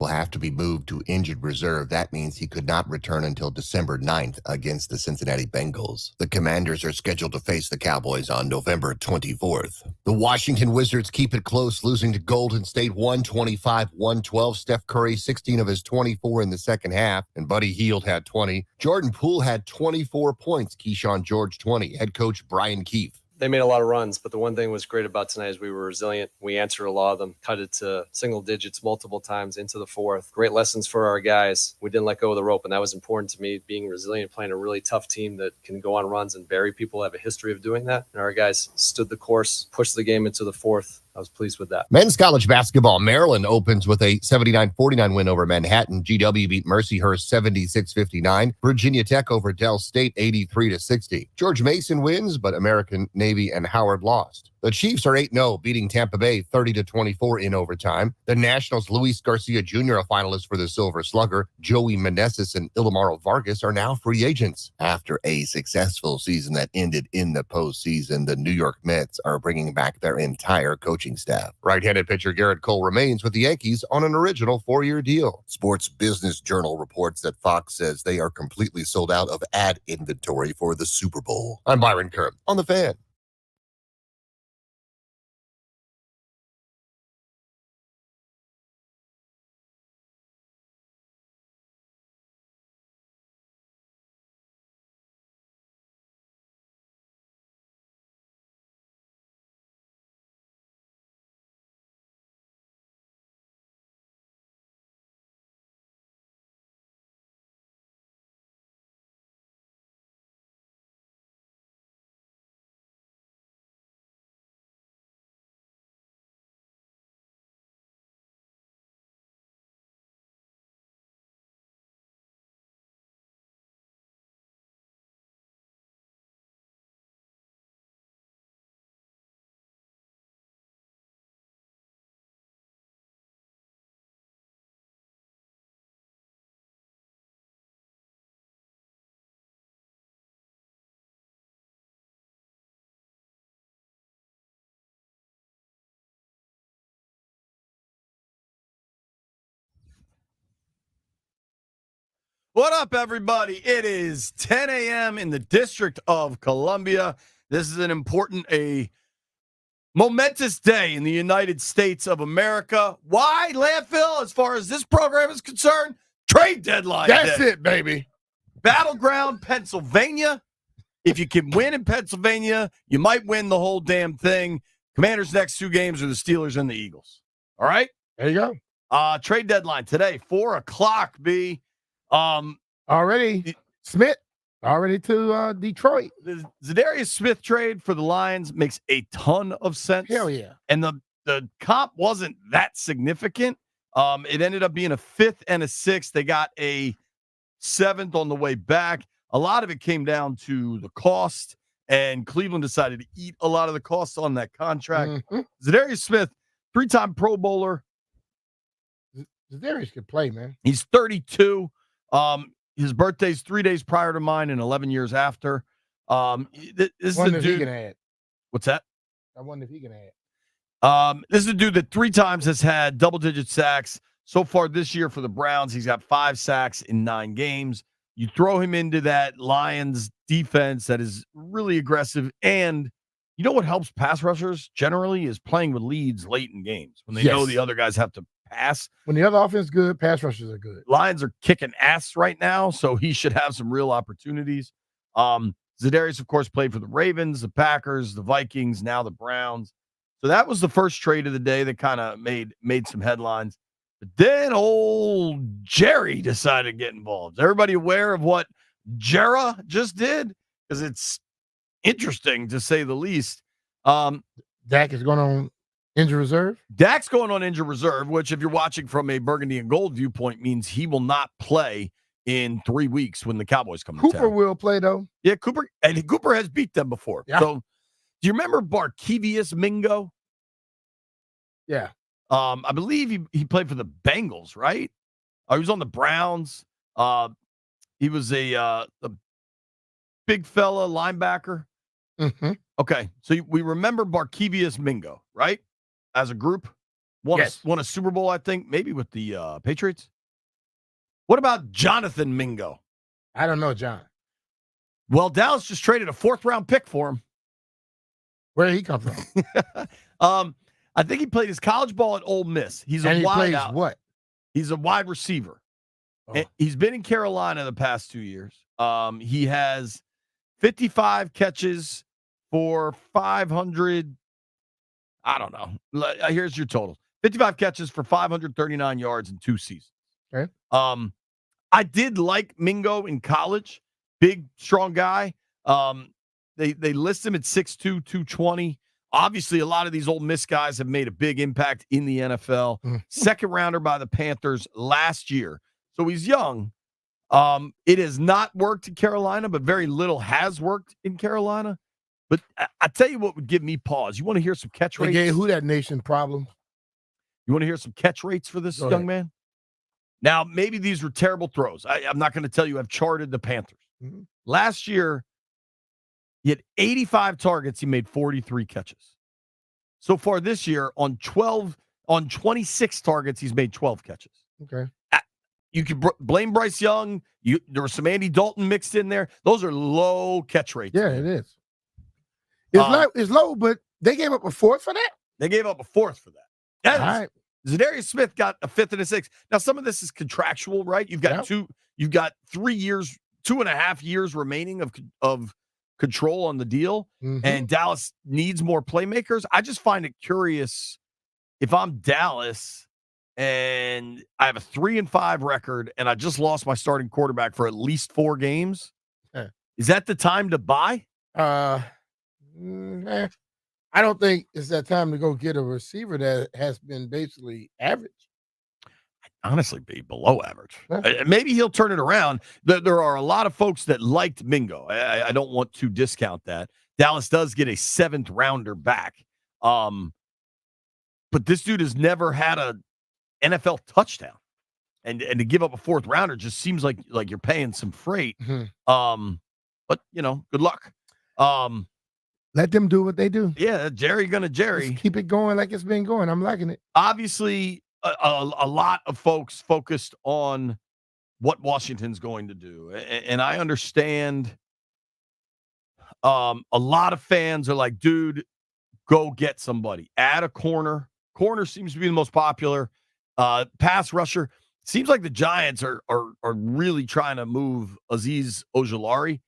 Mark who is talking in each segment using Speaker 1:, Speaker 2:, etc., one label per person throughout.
Speaker 1: will have to be moved to injured reserve. That means he could not return until December 9th against the Cincinnati Bengals. The Commanders are scheduled to face the Cowboys on November 24th. The Washington Wizards keep it close, losing to Golden State 125-112. Steph Curry, 16 of his 24 in the second half, and Buddy Hield had 20. Jordan Poole had 24 points. Keyshawn George, 20. Head coach Brian Keefe.
Speaker 2: They made a lot of runs, but the one thing was great about tonight is we were resilient. We answered a lot of them, cut it to single digits multiple times into the fourth. Great lessons for our guys. We didn't let go of the rope, and that was important to me, being resilient, playing a really tough team that can go on runs and bury people, have a history of doing that. And our guys stood the course, pushed the game into the fourth. I was pleased with that.
Speaker 1: Men's college basketball. Maryland opens with a 79-49 win over Manhattan. GW beat Mercyhurst 76-59. Virginia Tech over Dell State 83-60. George Mason wins, but American Navy and Howard lost. The Chiefs are 8-0, beating Tampa Bay 30-24 in overtime. The Nationals' Luis Garcia Jr., a finalist for the Silver Slugger. Joey Meneses and Ilimaro Vargas are now free agents. After a successful season that ended in the postseason, the New York Mets are bringing back their entire coaching staff. Right-handed pitcher Garrett Cole remains with the Yankees on an original 4-year deal. Sports Business Journal reports that Fox says they are completely sold out of ad inventory for the Super Bowl. I'm Byron Kerr on The Fan.
Speaker 3: What up, everybody? It is 10 a.m. in the District of Columbia. This is an important, a momentous day in the United States of America. Why, Landfill? As far as this program is concerned, trade deadline
Speaker 4: That's
Speaker 3: day.
Speaker 4: it, baby.
Speaker 3: Battleground, Pennsylvania. If you can win in Pennsylvania, you might win the whole damn thing. Commanders' next two games are the Steelers and the Eagles. All right?
Speaker 4: There you go.
Speaker 3: Trade deadline today, 4 o'clock, B.
Speaker 4: Already, Smith, already to Detroit.
Speaker 3: The Zadarius Smith trade for the Lions makes a ton of sense.
Speaker 4: Hell yeah.
Speaker 3: And the comp wasn't that significant. It ended up being a 5th and a 6th. They got a 7th on the way back. A lot of it came down to the cost, and Cleveland decided to eat a lot of the costs on that contract.
Speaker 4: Mm-hmm.
Speaker 3: Zadarius Smith, 3-time Pro Bowler.
Speaker 4: Zadarius can play, man.
Speaker 3: He's 32. His birthday's 3 days prior to mine and 11 years after. This is
Speaker 4: Wonder
Speaker 3: the
Speaker 4: if he
Speaker 3: dude.
Speaker 4: can add.
Speaker 3: What's that?
Speaker 4: I wonder if he can add.
Speaker 3: This is a dude that 3 times has had double-digit sacks. So far this year for the Browns, he's got 5 sacks in 9 games. You throw him into that Lions defense that is really aggressive. And you know what helps pass rushers generally is playing with leads late in games when they know the other guys have to pass.
Speaker 4: When the other offense is good, pass rushers are good.
Speaker 3: Lions are kicking ass right now, so he should have some real opportunities. Zadarius, of course, played for the Ravens, the Packers, the Vikings, now the Browns. So that was the first trade of the day that kind of made some headlines. But then old Jerry decided to get involved. Is everybody aware of what Jera just did? Because it's interesting, to say the least.
Speaker 4: Dak is going on injured reserve?
Speaker 3: Dak's going on injured reserve, which, if you're watching from a burgundy and gold viewpoint, means he will not play in 3 weeks when the Cowboys come to town.
Speaker 4: Cooper will play, though.
Speaker 3: Yeah, Cooper has beat them before.
Speaker 4: Yeah.
Speaker 3: So, do you remember Barkevious Mingo?
Speaker 4: Yeah.
Speaker 3: I believe he played for the Bengals, right? He was on the Browns. He was a big fella linebacker.
Speaker 4: Mm-hmm.
Speaker 3: Okay, so we remember Barkevious Mingo, right? As a group. Won a Super Bowl, I think, maybe with the Patriots. What about Jonathan Mingo?
Speaker 4: I don't know, John.
Speaker 3: Well, Dallas just traded a 4th-round pick for him.
Speaker 4: Where did he come from?
Speaker 3: I think he played his college ball at Ole Miss. He's
Speaker 4: and
Speaker 3: a
Speaker 4: he
Speaker 3: wide
Speaker 4: plays
Speaker 3: out.
Speaker 4: what?
Speaker 3: He's a wide receiver.
Speaker 4: Oh.
Speaker 3: And he's been in Carolina the past 2 years. He has 55 catches for 500. I don't know. Here's your total. 55 catches for 539 yards in 2 seasons.
Speaker 4: Okay.
Speaker 3: I did like Mingo in college. Big, strong guy. They list him at 6'2", 220. Obviously, a lot of these Ole Miss guys have made a big impact in the NFL. Second rounder by the Panthers last year. So he's young. It has not worked in Carolina, but very little has worked in Carolina. But I tell you what would give me pause. You want to hear some catch rates?
Speaker 4: They gave who that nation problem?
Speaker 3: You want to hear some catch rates for this young man? Now, maybe these were terrible throws. I'm not going to tell you I've charted the Panthers.
Speaker 4: Mm-hmm.
Speaker 3: Last year, he had 85 targets. He made 43 catches. So far this year, on 26 targets, he's made 12 catches.
Speaker 4: Okay.
Speaker 3: You could blame Bryce Young. There was some Andy Dalton mixed in there. Those are low catch rates.
Speaker 4: Yeah, it is. It's low, but they gave up a 4th for that?
Speaker 3: They gave up a 4th for that. Yes.
Speaker 4: All right.
Speaker 3: Zadarius Smith got a 5th and a 6th. Now, some of this is contractual, right? You've got 3 years, 2.5 years remaining of control on the deal, and Dallas needs more playmakers. I just find it curious if I'm Dallas and I have a 3-5 record and I just lost my starting quarterback for at least 4 games. Is that the time to buy?
Speaker 4: I don't think it's that time to go get a receiver that has been basically average.
Speaker 3: Honestly, be below average. Maybe he'll turn it around. There are a lot of folks that liked Mingo. I don't want to discount that. Dallas does get a 7th rounder back. But this dude has never had a NFL touchdown. And to give up a 4th rounder just seems like you're paying some freight. But, good luck.
Speaker 4: Let them do what they do.
Speaker 3: Yeah, Jerry.
Speaker 4: Just keep it going like it's been going. I'm liking it.
Speaker 3: Obviously, a lot of folks focused on what Washington's going to do. And I understand a lot of fans are like, dude, go get somebody. Add a corner. Corner seems to be the most popular. Pass rusher. Seems like the Giants are really trying to move Azeez Ojulari.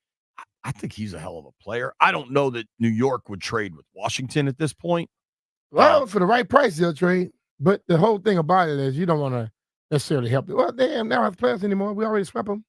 Speaker 3: I think he's a hell of a player. I don't know that New York would trade with Washington at this point.
Speaker 4: Well, for the right price, they'll trade. But the whole thing about it is you don't want to necessarily help them. Well, they don't have players anymore. We already swept them.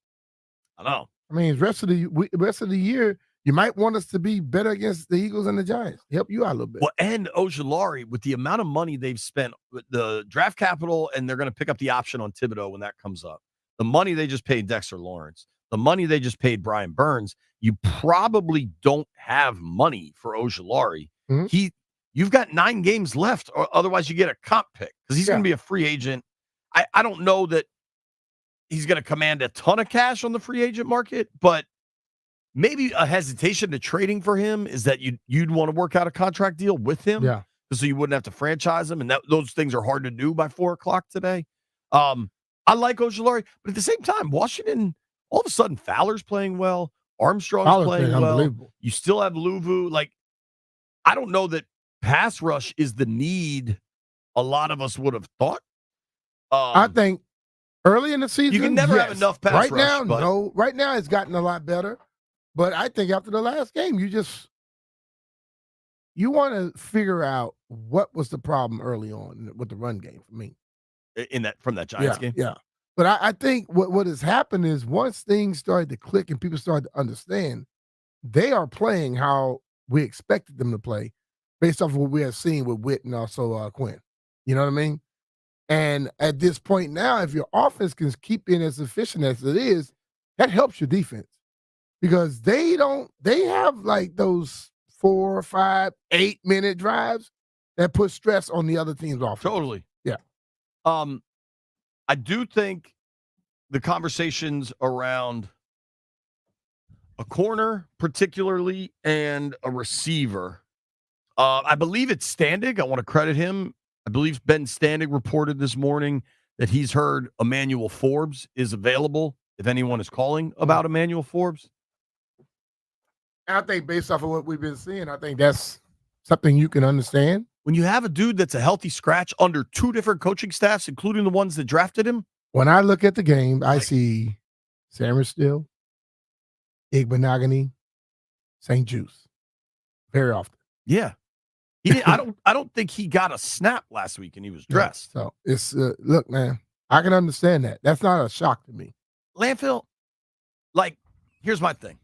Speaker 3: I know.
Speaker 4: I mean, the rest of the year, you might want us to be better against the Eagles and the Giants. Help you out a little bit.
Speaker 3: Well, and Ojulari, with the amount of money they've spent, with the draft capital, and they're going to pick up the option on Thibodeau when that comes up. The money they just paid Dexter Lawrence, the money they just paid Brian Burns, you probably don't have money for Ojulari. You've got 9 games left, or otherwise you get a comp pick because he's going to be a free agent. I don't know that he's going to command a ton of cash on the free agent market, but maybe a hesitation to trading for him is that you'd want to work out a contract deal with him, so you wouldn't have to franchise him, and those things are hard to do by 4:00 today. I like Ojulari, but at the same time, Washington, all of a sudden, Fowler's playing well, Armstrong's playing well. You still have Luvu. I don't know that pass rush is the need a lot of us would have thought.
Speaker 4: I think early in the season,
Speaker 3: you can never have enough pass rush.
Speaker 4: Now, no. Right now, it's gotten a lot better. But I think after the last game, you want to figure out what was the problem early on with the run game for me.
Speaker 3: From that Giants game?
Speaker 4: Yeah. But I think what has happened is once things started to click and people started to understand, they are playing how we expected them to play based off of what we have seen with Witt and also Quinn. You know what I mean? And at this point now, if your offense can keep being as efficient as it is, that helps your defense. Because they have like those 4, 5, 8-minute drives that put stress on the other team's offense.
Speaker 3: Totally.
Speaker 4: Yeah.
Speaker 3: I do think the conversations around a corner, particularly, and a receiver. I believe it's Standig. I want to credit him. I believe Ben Standing reported this morning that he's heard Emmanuel Forbes is available if anyone is calling about Emmanuel Forbes.
Speaker 4: I think based off of what we've been seeing, I think that's something you can understand.
Speaker 3: When you have a dude that's a healthy scratch under 2 different coaching staffs, including the ones that drafted him.
Speaker 4: When I look at the game, I see Sam Still, Igbenogany, St. Juice very often.
Speaker 3: Yeah. I don't think he got a snap last week and he was dressed.
Speaker 4: Yeah, so it's look, man, I can understand that. That's not a shock to me.
Speaker 3: Landfill, here's my thing.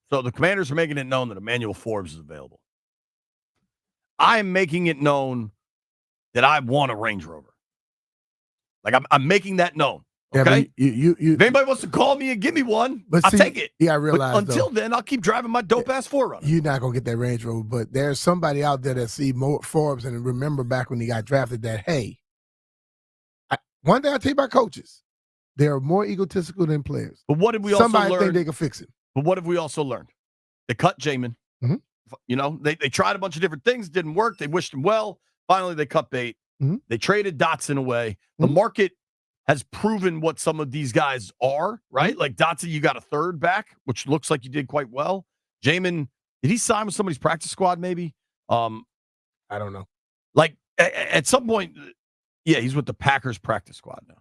Speaker 3: So the Commanders are making it known that Emmanuel Forbes is available. I am making it known that I want a Range Rover. I'm making that known. Okay.
Speaker 4: Yeah, you
Speaker 3: if anybody wants to call me and give me one, I'll take it.
Speaker 4: Yeah, I realize.
Speaker 3: But until then, I'll keep driving my dope ass 4Runner.
Speaker 4: You're not gonna get that Range Rover, but there's somebody out there that see more Forbes and remember back when he got drafted that, hey, one thing I tell you about coaches, they are more egotistical than players.
Speaker 3: But what did we also learn?
Speaker 4: Somebody think they can fix it.
Speaker 3: But what have we also learned? They cut Jamin.
Speaker 4: Mm-hmm.
Speaker 3: You know, they tried a bunch of different things, didn't work. They wished him well. Finally, they cut bait.
Speaker 4: Mm-hmm.
Speaker 3: They traded Dotson away. The market has proven what some of these guys are, right? Like Dotson, you got a third back, which looks like you did quite well. Jamin, did he sign with somebody's practice squad maybe?
Speaker 4: I don't know.
Speaker 3: Like at some point, yeah, he's with the Packers practice squad now.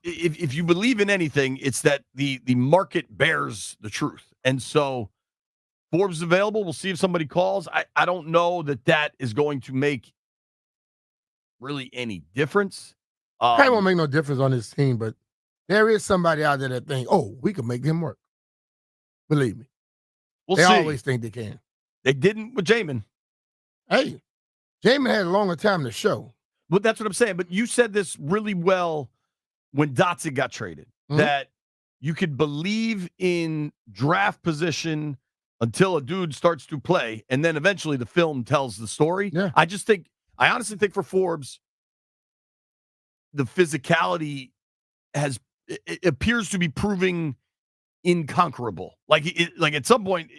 Speaker 3: If you believe in anything, it's that the market bears the truth. And so Forbes is available. We'll see if somebody calls. I don't know that is going to make really any difference.
Speaker 4: Probably won't make no difference on this team, but there is somebody out there that think, oh, we can make them work. Believe me.
Speaker 3: We'll
Speaker 4: they
Speaker 3: see.
Speaker 4: always think they can.
Speaker 3: They didn't with Jamin.
Speaker 4: Hey, Jamin had a longer time to show.
Speaker 3: But that's what I'm saying. But you said this really well when Dotson got traded, that you could believe in draft position until a dude starts to play, and then eventually the film tells the story.
Speaker 4: Yeah.
Speaker 3: I honestly think for Forbes, the physicality it appears to be proving inconquerable. Like at some point,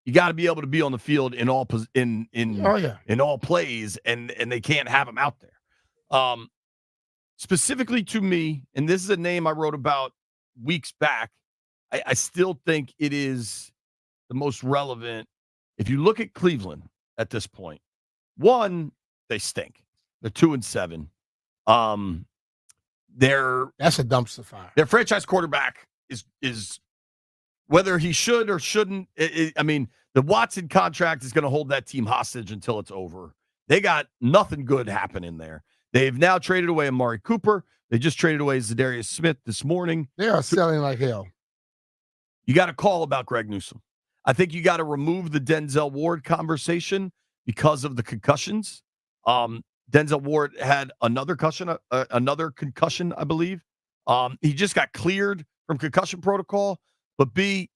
Speaker 3: you got to be able to be on the field in all in all plays, and they can't have him out there. Specifically to me, and this is a name I wrote about weeks back, I still think it is the most relevant. If you look at Cleveland at this point, one, they stink. They're 2-7.
Speaker 4: That's a dumpster fire.
Speaker 3: Their franchise quarterback is whether he should or shouldn't. I mean, the Watson contract is going to hold that team hostage until it's over. They got nothing good happening there. They've now traded away Amari Cooper. They just traded away Zadarius Smith this morning.
Speaker 4: They are selling like hell.
Speaker 3: You got to call about Greg Newsome. I think you got to remove the Denzel Ward conversation because of the concussions. Denzel Ward had another concussion, I believe. He just got cleared from concussion protocol. But Denzel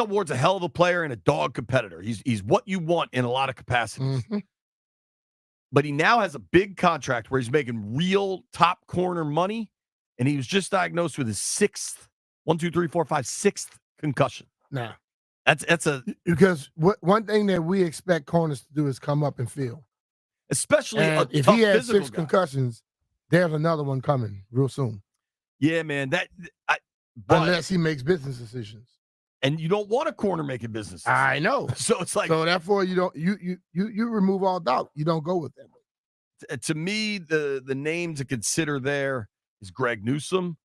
Speaker 3: Ward's a hell of a player and a dog competitor. He's what you want in a lot of capacities.
Speaker 4: Mm-hmm.
Speaker 3: But he now has a big contract where he's making real top corner money, and he was just diagnosed with his sixth concussion.
Speaker 4: Nah.
Speaker 3: That's
Speaker 4: because one thing that we expect corners to do is come up and fill.
Speaker 3: Especially
Speaker 4: if he has 6 concussions, there's another one coming real soon.
Speaker 3: Yeah, man.
Speaker 4: Unless he makes business decisions.
Speaker 3: And you don't want a corner making business decisions.
Speaker 4: I know.
Speaker 3: So it's like,
Speaker 4: so therefore you don't you remove all doubt. You don't go with them.
Speaker 3: To me, the name to consider there is Greg Newsome.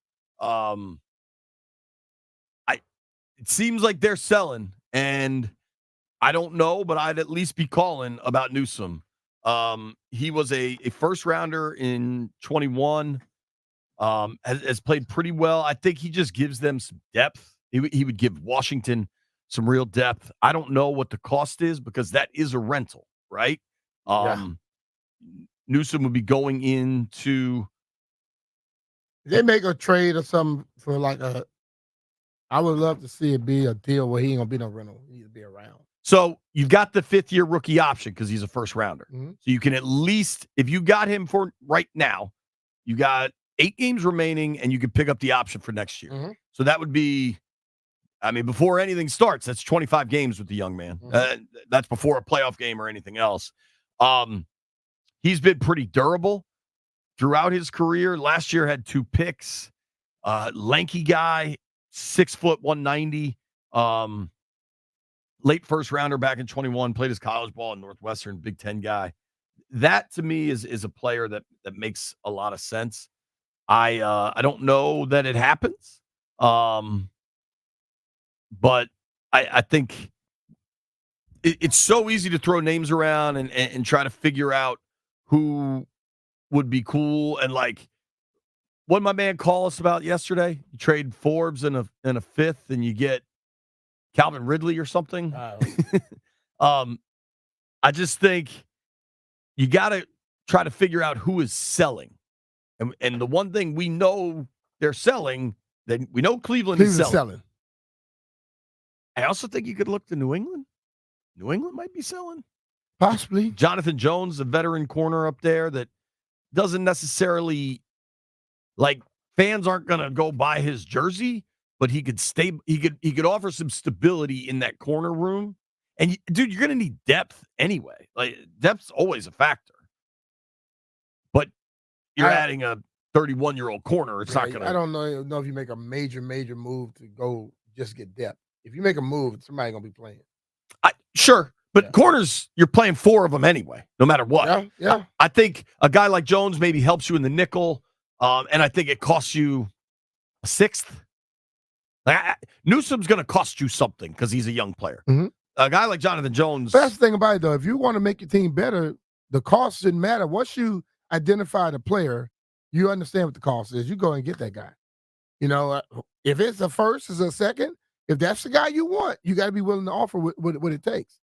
Speaker 3: It seems like they're selling, and I don't know, but I'd at least be calling about Newsome. He was a first rounder in 21. Has played pretty well. I think he just gives them some depth. He would give Washington some real depth. I don't know what the cost is because that is a rental, right? Newsome would be going into.
Speaker 4: They make a trade or something for like I would love to see it be a deal where he ain't gonna be no rental. He need to be around.
Speaker 3: So you've got the 5th-year rookie option because he's a first rounder.
Speaker 4: Mm-hmm.
Speaker 3: So you can at least, if you got him for right now, you got 8 games remaining and you can pick up the option for next year.
Speaker 4: Mm-hmm.
Speaker 3: So that would be, I mean, before anything starts, that's 25 games with the young man. That's before a playoff game or anything else. He's been pretty durable throughout his career. Last year had 2 picks. Lanky guy, 6 foot 190. Late first rounder back in 21. Played his college ball in Northwestern, Big Ten guy. That to me is a player that makes a lot of sense. I don't know that it happens, but I think it's so easy to throw names around and try to figure out who would be cool. And like, what did my man call us about yesterday? You trade Forbes in a 5th, and you get Calvin Ridley or something. I just think you got to try to figure out who is selling. And the one thing we know they're selling, then we know Cleveland is selling. I also think you could look to New England. New England might be selling.
Speaker 4: Possibly.
Speaker 3: Jonathan Jones, a veteran corner up there that doesn't necessarily, like, fans aren't going to go buy his jersey, but he could stay. He could offer some stability in that corner room. And dude, you're going to need depth anyway. Like, depth's always a factor. But you're adding a 31-year-old corner. It's not going to.
Speaker 4: I don't know if you make a major move to go just get depth. If you make a move, somebody's going to be playing.
Speaker 3: Sure. But corners, you're playing 4 of them anyway, no matter what.
Speaker 4: Yeah.
Speaker 3: I think a guy like Jones maybe helps you in the nickel, and I think it costs you a 6th. Newsom's going to cost you something because he's a young player.
Speaker 4: Mm-hmm.
Speaker 3: A guy like Jonathan Jones.
Speaker 4: But that's the thing about it, though. If you want to make your team better, the cost didn't matter. Once you identify the player, you understand what the cost is. You go and get that guy. You know, if it's a first, it's a second. If that's the guy you want, you got to be willing to offer what it takes.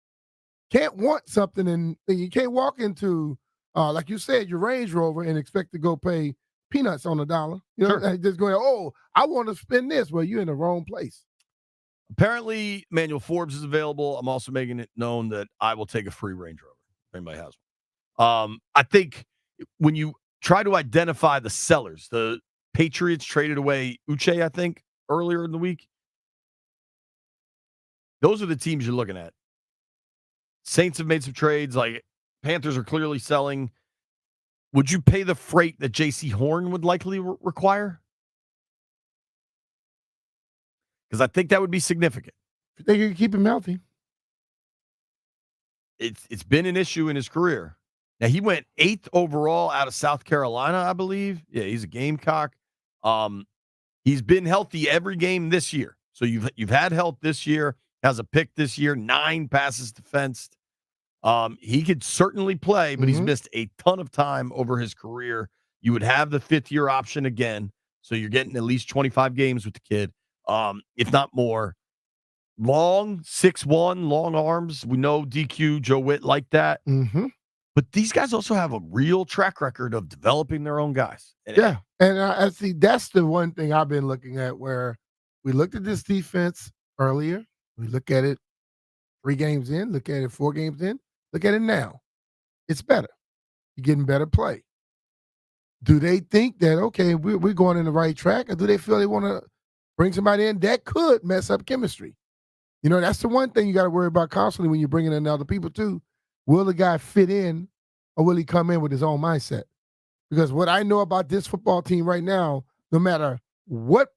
Speaker 4: Can't want something and you can't walk into, like you said, your Range Rover and expect to go pay peanuts on $1. You know,
Speaker 3: Sure.
Speaker 4: just going, oh, I want to spend this. Well, you're in the wrong place.
Speaker 3: Apparently, Emmanuel Forbes is available. I'm also making it known that I will take a free Range Rover if anybody has one. I think when you try to identify the sellers, the Patriots traded away Uche, I think, earlier in the week. Those are the teams you're looking at. Saints have made some trades. Like, Panthers are clearly selling. Would you pay the freight that J.C. Horn would likely require? Because I think that would be significant.
Speaker 4: If they can keep him healthy.
Speaker 3: It's been an issue in his career. Now, he went 8th overall out of South Carolina, I believe. Yeah, he's a Gamecock. He's been healthy every game this year. So you've had health this year. Has a pick this year, 9 passes defensed. He could certainly play, but he's missed a ton of time over his career. You would have the 5th-year option again, so you're getting at least 25 games with the kid, if not more. Long, 6'1", long arms. We know DQ, Joe Witt like that.
Speaker 4: Mm-hmm.
Speaker 3: But these guys also have a real track record of developing their own guys.
Speaker 4: And I see that's the one thing I've been looking at, where we looked at this defense earlier. We look at it 3 games in, look at it 4 games in, look at it now. It's better. You're getting better play. Do they think that, okay, we're going in the right track, or do they feel they want to bring somebody in that could mess up chemistry? You know, that's the one thing you got to worry about constantly when you're bringing in other people too. Will the guy fit in, or will he come in with his own mindset? Because what I know about this football team right now, no matter what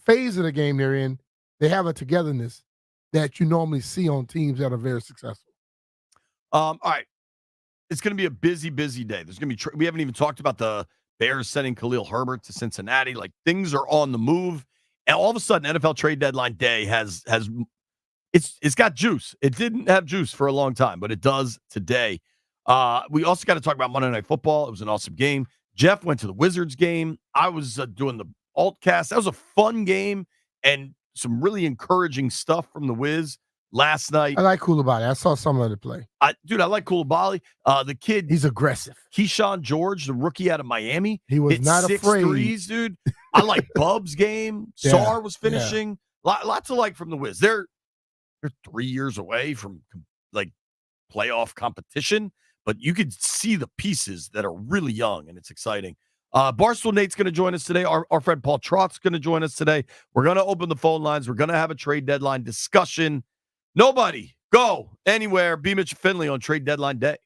Speaker 4: phase of the game they're in, they have a togetherness that you normally see on teams that are very successful.
Speaker 3: All right. It's going to be a busy day. There's going to be we haven't even talked about the Bears sending Khalil Herbert to Cincinnati. Like, things are on the move. And all of a sudden, NFL trade deadline day has it's got juice. It didn't have juice for a long time, but it does today. We also got to talk about Monday Night Football. It was an awesome game. Jeff went to the Wizards game. I was doing the Altcast. That was a fun game and some really encouraging stuff from the Wiz last night. I
Speaker 4: like Koulibaly. I saw some of the play.
Speaker 3: I like Koulibaly. The kid,
Speaker 4: he's aggressive.
Speaker 3: Keyshawn George, the rookie out of Miami.
Speaker 4: He was not
Speaker 3: 6
Speaker 4: afraid.
Speaker 3: threes, dude. I like Bub's game.
Speaker 4: Yeah.
Speaker 3: Sar was finishing. Lots to like from the Wiz. They're 3 years away from like playoff competition, but you could see the pieces that are really young, and it's exciting. Barstool Nate's going to join us today. Our friend Paul Trott's going to join us today. We're going to open the phone lines. We're going to have a trade deadline discussion. Nobody go anywhere. Be Mitch Finley on trade deadline day.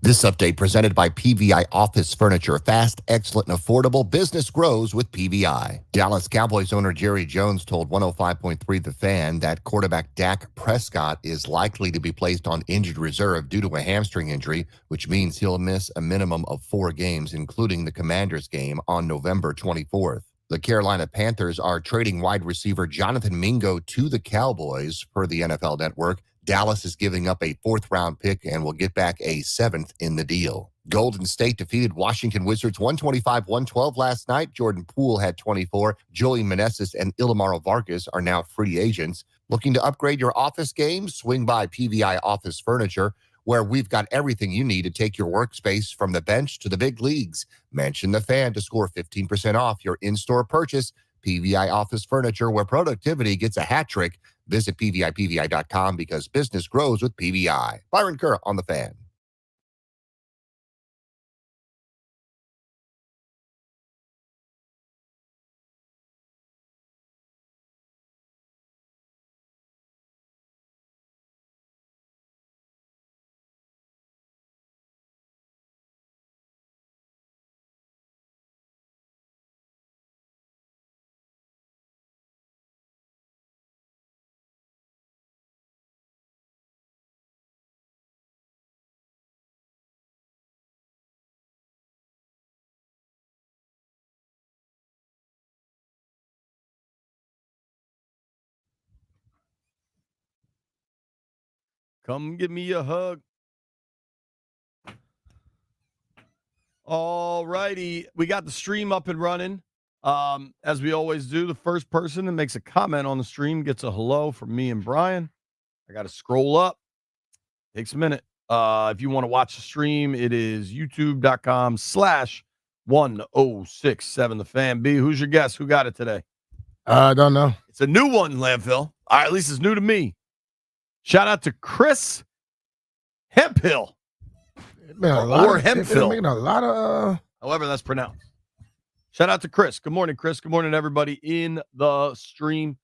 Speaker 1: This update presented by PVI Office Furniture. Fast, excellent, and affordable. Business grows with PVI. Dallas Cowboys owner Jerry Jones told 105.3 The Fan that quarterback Dak Prescott is likely to be placed on injured reserve due to a hamstring injury, which means he'll miss a minimum of 4 games, including the Commanders game on November 24th. The Carolina Panthers are trading wide receiver Jonathan Mingo to the Cowboys, per the NFL Network. Dallas is giving up a 4th-round pick and will get back a 7th in the deal. Golden State defeated Washington Wizards 125-112 last night. Jordan Poole had 24. Joey Meneses and Ilimaro Vargas are now free agents. Looking to upgrade your office game? Swing by PVI Office Furniture, where we've got everything you need to take your workspace from the bench to the big leagues. Mention the Fan to score 15% off your in-store purchase. PVI Office Furniture, where productivity gets a hat trick. Visit PVI.com because business grows with PVI. Byron Kerr on the Fan.
Speaker 3: Come give me a hug. All righty. We got the stream up and running. As we always do, the first person that makes a comment on the stream gets a hello from me and Brian. I got to scroll up. Takes a minute. If you want to watch the stream, it is youtube.com/1067 The Fan. B, who's your guest? Who got it today?
Speaker 4: I don't know.
Speaker 3: It's a new one, Landfill. All right, at least it's new to me. Shout out to Chris Hemphill. Or Hemphill.
Speaker 4: Making a lot of.
Speaker 3: However that's pronounced. Shout out to Chris. Good morning, Chris. Good morning, everybody in the stream.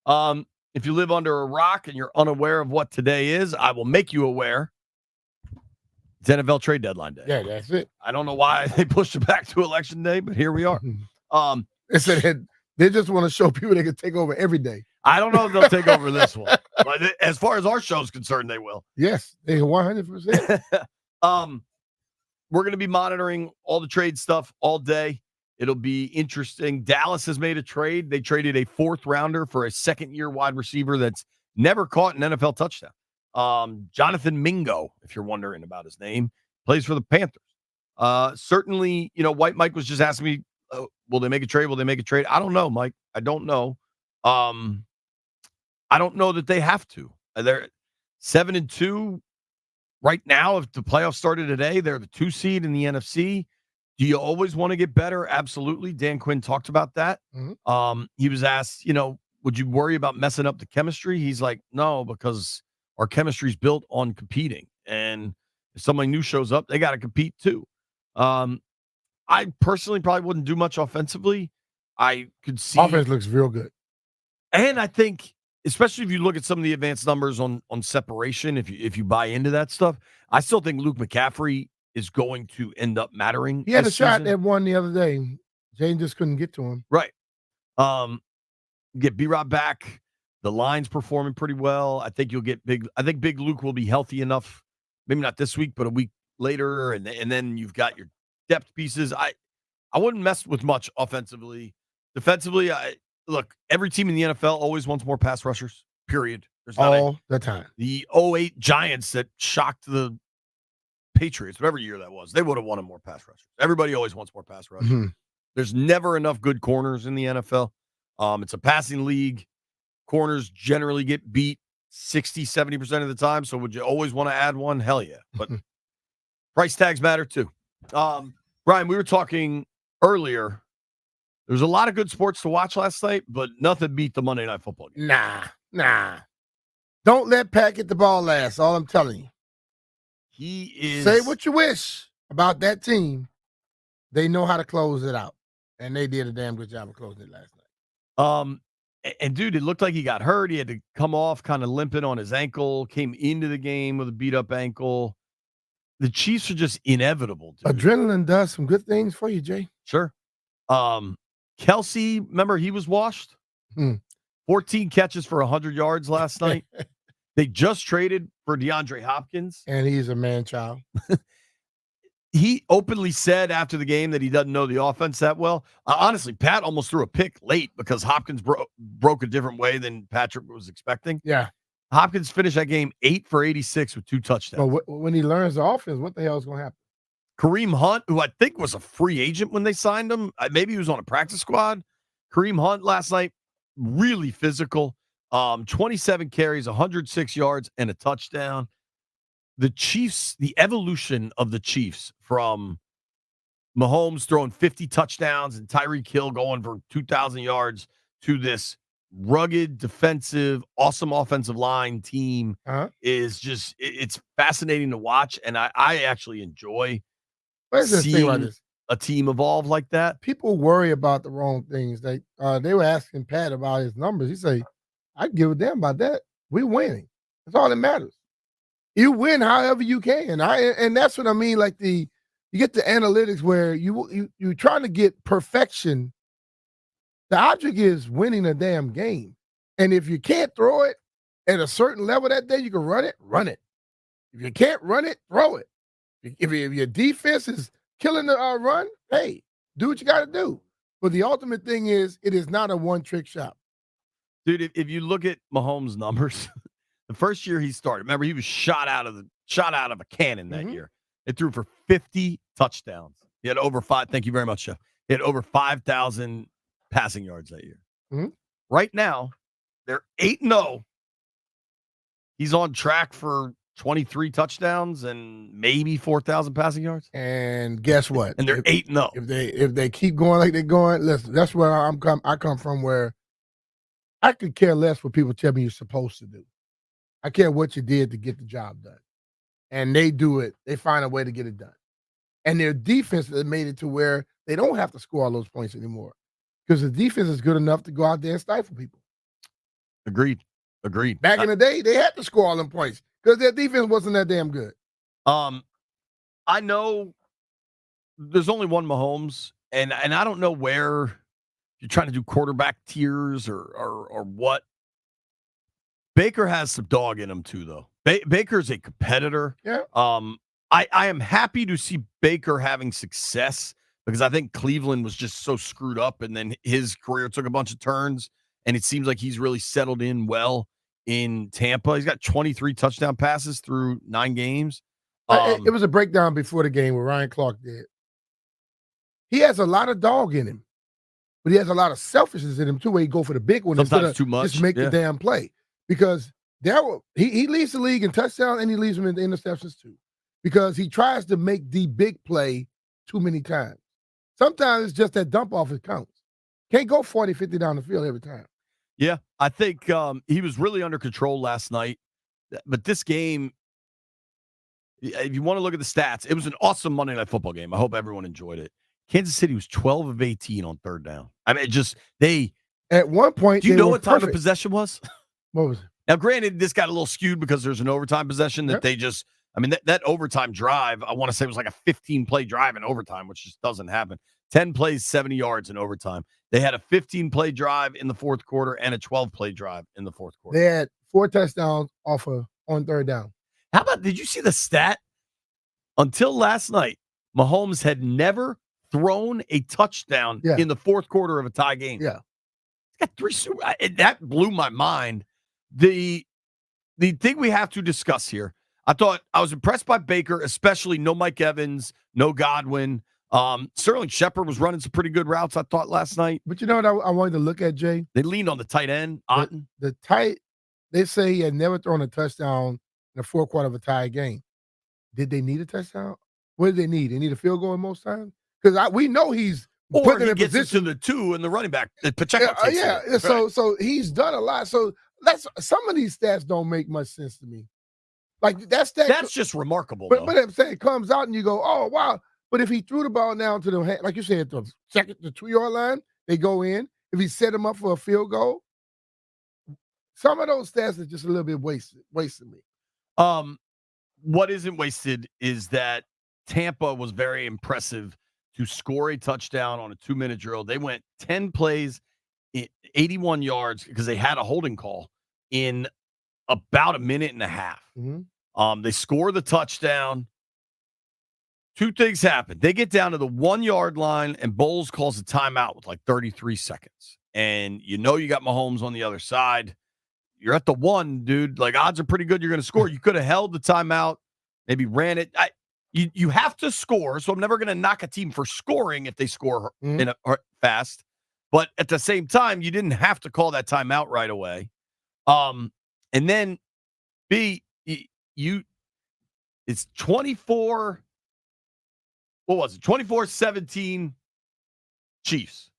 Speaker 3: If you live under a rock and you're unaware of what today is, I will make you aware. It's NFL trade deadline day.
Speaker 4: Yeah, that's it.
Speaker 3: I don't know why they pushed it back to election day, but here we are.
Speaker 4: They said they just want to show people they can take over every day.
Speaker 3: I don't know if they'll take over this one. But as far as our show's concerned, they will.
Speaker 4: Yes, they 100%.
Speaker 3: We're going to be monitoring all the trade stuff all day. It'll be interesting. Dallas has made a trade. They traded a 4th rounder for a second-year wide receiver that's never caught an NFL touchdown. Jonathan Mingo, if you're wondering about his name, plays for the Panthers. Certainly, White Mike was just asking me, will they make a trade? Will they make a trade? I don't know, Mike. I don't know. I don't know that they have to. They're 7-2 right now. If the playoffs started today, they're the 2 seed in the NFC. Do you always want to get better? Absolutely. Dan Quinn talked about that. Mm-hmm. He was asked, would you worry about messing up the chemistry? He's like, no, because our chemistry is built on competing. And if somebody new shows up, they got to compete too. I personally probably wouldn't do much offensively. I could see
Speaker 4: offense looks real good.
Speaker 3: And I think, especially if you look at some of the advanced numbers on separation, if you buy into that stuff, I still think Luke McCaffrey is going to end up mattering.
Speaker 4: He had a shot at one the other day. Jane just couldn't get to him.
Speaker 3: Right. Get B-Rob back. The line's performing pretty well. I think you'll get Big Luke will be healthy enough, maybe not this week, but a week later, and then you've got your depth pieces. I wouldn't mess with much offensively. Defensively, look, every team in the NFL always wants more pass rushers, period. There's
Speaker 4: all the time.
Speaker 3: The 08 Giants that shocked the Patriots, whatever year that was, they would have wanted more pass rushers. Everybody always wants more pass rushers. Mm-hmm. There's never enough good corners in the NFL. It's a passing league. Corners generally get beat 60, 70% of the time. So would you always want to add one? Hell yeah. But price tags matter too. Brian, we were talking earlier. There was a lot of good sports to watch last night, but nothing beat the Monday Night Football game.
Speaker 4: Nah. Don't let Pat get the ball last. All I'm telling you.
Speaker 3: He is.
Speaker 4: Say what you wish about that team. They know how to close it out. And they did a damn good job of closing it last night.
Speaker 3: And dude, it looked like he got hurt. He had to come off kind of limping on his ankle, came into the game with a beat up ankle. the Chiefs are just inevitable. Dude.
Speaker 4: Adrenaline does some good things for you, Jay.
Speaker 3: Sure. Kelsey, remember he was washed? 14 catches for 100 yards last night. They just traded for DeAndre Hopkins.
Speaker 4: And he's a man-child.
Speaker 3: He openly said after the game that he doesn't know the offense that well. Honestly, Pat almost threw a pick late because Hopkins broke a different way than Patrick was expecting.
Speaker 4: Yeah.
Speaker 3: Hopkins finished that game 8 for 86 with 2 touchdowns.
Speaker 4: But when he learns the offense, what the hell is going to happen?
Speaker 3: Kareem Hunt, who I think was a free agent when they signed him, maybe he was on a practice squad. Kareem Hunt last night, really physical. 27 carries, 106 yards, and a touchdown. The Chiefs, the evolution of the Chiefs from Mahomes throwing 50 touchdowns and Tyreek Hill going for 2,000 yards to this rugged, defensive, awesome offensive line team is just, it's fascinating to watch. And I actually enjoy seeing a team evolve like that.
Speaker 4: People worry about the wrong things. They were asking Pat about his numbers. He say, I give a damn about that. We're winning. That's all that matters. You win however you can. And that's what I mean. Like you get the analytics where you're trying to get perfection. The object is winning a damn game. And if you can't throw it at a certain level that day, you can run it, run it. If you can't run it, throw it. If your defense is killing the run, hey, do what you got to do. But the ultimate thing is, it is not a one-trick shot.
Speaker 3: Dude, if you look at Mahomes' numbers, the first year he started, remember he was shot out of a cannon that year. It threw for 50 touchdowns. He had over 5. Thank you very much, Chef. He had over 5,000 passing yards that year. Right now, they're 8-0. He's on track for 23 touchdowns and maybe 4,000 passing yards.
Speaker 4: And guess what?
Speaker 3: And they're 8-0.
Speaker 4: If they keep going like they're going, listen, that's where I come from, where I could care less what people tell me you're supposed to do. I care what you did to get the job done. And they do it. They find a way to get it done. And their defense has made it to where they don't have to score all those points anymore because the defense is good enough to go out there and stifle people.
Speaker 3: Agreed.
Speaker 4: Back in the day, they had to score all them points because their defense wasn't that damn good.
Speaker 3: I know there's only one Mahomes, and I don't know where you're trying to do quarterback tiers or what. Baker has some dog in him too, though. Baker's a competitor.
Speaker 4: Yeah.
Speaker 3: I am happy to see Baker having success because I think Cleveland was just so screwed up, and then his career took a bunch of turns, and it seems like he's really settled in well in Tampa. He's got 23 touchdown passes through 9 games.
Speaker 4: It was a breakdown before the game where Ryan Clark did. He has a lot of dog in him, but he has a lot of selfishness in him too, where he go for the big one
Speaker 3: Sometimes
Speaker 4: instead of
Speaker 3: too much.
Speaker 4: just make the damn play. Because he leads the league in touchdowns and he leads them in the interceptions too. Because he tries to make the big play too many times. Sometimes it's just that dump off it counts. Can't go 40, 50 down the field every time.
Speaker 3: Yeah, I think he was really under control last night. But this game, if you want to look at the stats, it was an awesome Monday Night Football game. I hope everyone enjoyed it. Kansas City was 12 of 18 on third down. I mean,
Speaker 4: at one point,
Speaker 3: do you know what time of possession was?
Speaker 4: What was it?
Speaker 3: Now, granted, this got a little skewed because there's an overtime possession that they just, I mean, that overtime drive, I want to say was like a 15-play drive in overtime, which just doesn't happen. 10 plays, 70 yards in overtime. They had a 15-play drive in the fourth quarter and a 12-play drive in the fourth quarter.
Speaker 4: They had 4 touchdowns on third down.
Speaker 3: How about, did you see the stat? Until last night, Mahomes had never thrown a touchdown in the fourth quarter of a tie game.
Speaker 4: Yeah.
Speaker 3: He's got 3. That blew my mind. The thing we have to discuss here, I was impressed by Baker, especially no Mike Evans, no Godwin. Sterling Shepard was running some pretty good routes, I thought, last night.
Speaker 4: But you know what I wanted to look at, Jay?
Speaker 3: They leaned on the tight end, Otten.
Speaker 4: They say he had never thrown a touchdown in the fourth quarter of a tie game. Did they need a touchdown? What did they need? They need a field goal most times? Because we know he's
Speaker 3: or he gets into the 2 and the running back. Pacheco takes it.
Speaker 4: So he's done a lot. So some of these stats don't make much sense to me. Like that's
Speaker 3: just remarkable.
Speaker 4: But I'm saying it comes out and you go, oh wow. But if he threw the ball down to the hand, like you said, the 2-yard line, they go in. If he set him up for a field goal, some of those stats are just a little bit wasted me.
Speaker 3: what isn't wasted is that Tampa was very impressive to score a touchdown on a 2-minute drill. They went 10 plays, 81 yards because they had a holding call in about a minute and a half.
Speaker 4: Mm-hmm.
Speaker 3: They score the touchdown. Two things happen. They get down to the 1-yard line, and Bowles calls a timeout with like 33 seconds. And you got Mahomes on the other side. You're at the 1, dude. Like, odds are pretty good you're going to score. You could have held the timeout, maybe ran it. You have to score, so I'm never going to knock a team for scoring if they score fast. But at the same time, you didn't have to call that timeout right away. And then, B, it's 24. What was it? 24-17 Chiefs.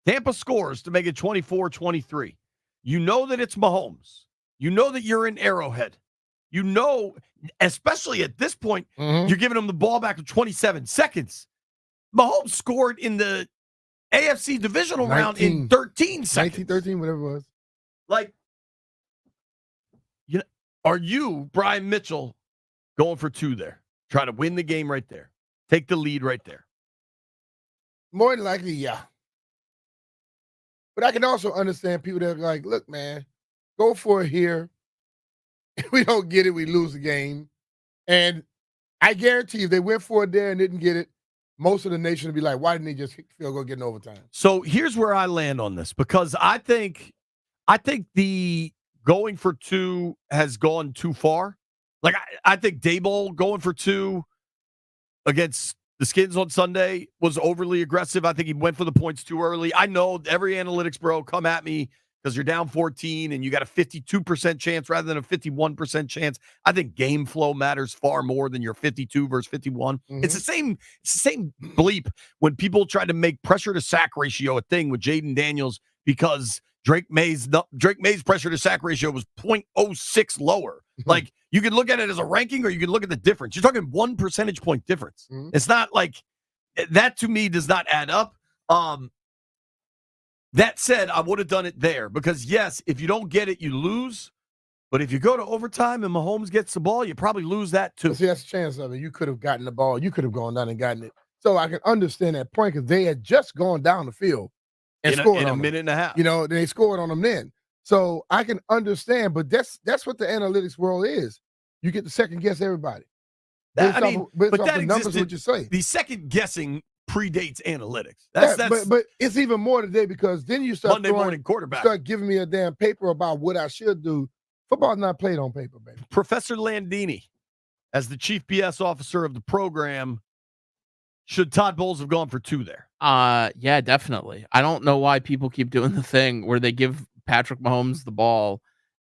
Speaker 3: Tampa scores to make it 24-23. You know that it's Mahomes. You know that you're in Arrowhead. You know, especially at this point, you're giving them the ball back with 27 seconds. Mahomes scored in the AFC divisional round in 13 seconds.
Speaker 4: 13, whatever it was.
Speaker 3: Like, are you, Brian Mitchell, going for 2 there? Trying to win the game right there. Take the lead right there.
Speaker 4: More than likely, yeah. But I can also understand people that are like, look, man, go for it here. If we don't get it, we lose the game. And I guarantee if they went for it there and didn't get it, most of the nation would be like, why didn't they just kick the field goal, get in overtime?
Speaker 3: So here's where I land on this, because I think the going for 2 has gone too far. Like, I think Daboll going for 2 against the Skins on Sunday was overly aggressive. I think he went for the points too early. I know every analytics bro come at me because you're down 14 and you got a 52% chance rather than a 51% chance. I think game flow matters far more than your 52 versus 51. Mm-hmm. It's the same bleep when people try to make pressure to sack ratio a thing with Jaden Daniels because Drake May's pressure to sack ratio was 0.06 lower. Like, you can look at it as a ranking or you can look at the difference. You're talking 1 percentage point difference. It's not like that. To me, does not add up. That said, I would have done it there because, yes, if you don't get it, you lose. But if you go to overtime and Mahomes gets the ball, you probably lose that too.
Speaker 4: See, that's the chance of it. You could have gotten the ball. You could have gone down and gotten it. So I can understand that point because they had just gone down the field and scored
Speaker 3: in
Speaker 4: on
Speaker 3: a
Speaker 4: them.
Speaker 3: minute and a half.
Speaker 4: They scored on them then. So I can understand, but that's what the analytics world is. You get to second guess everybody.
Speaker 3: But that
Speaker 4: the numbers
Speaker 3: existed.
Speaker 4: What you say.
Speaker 3: The second guessing predates analytics.
Speaker 4: But it's even more today because then you start
Speaker 3: Monday morning quarterback.
Speaker 4: Start giving me a damn paper about what I should do. Football's not played on paper, baby.
Speaker 3: Professor Landini, as the chief BS officer of the program, should Todd Bowles have gone for 2 there?
Speaker 5: Yeah, definitely. I don't know why people keep doing the thing where they give Patrick Mahomes the ball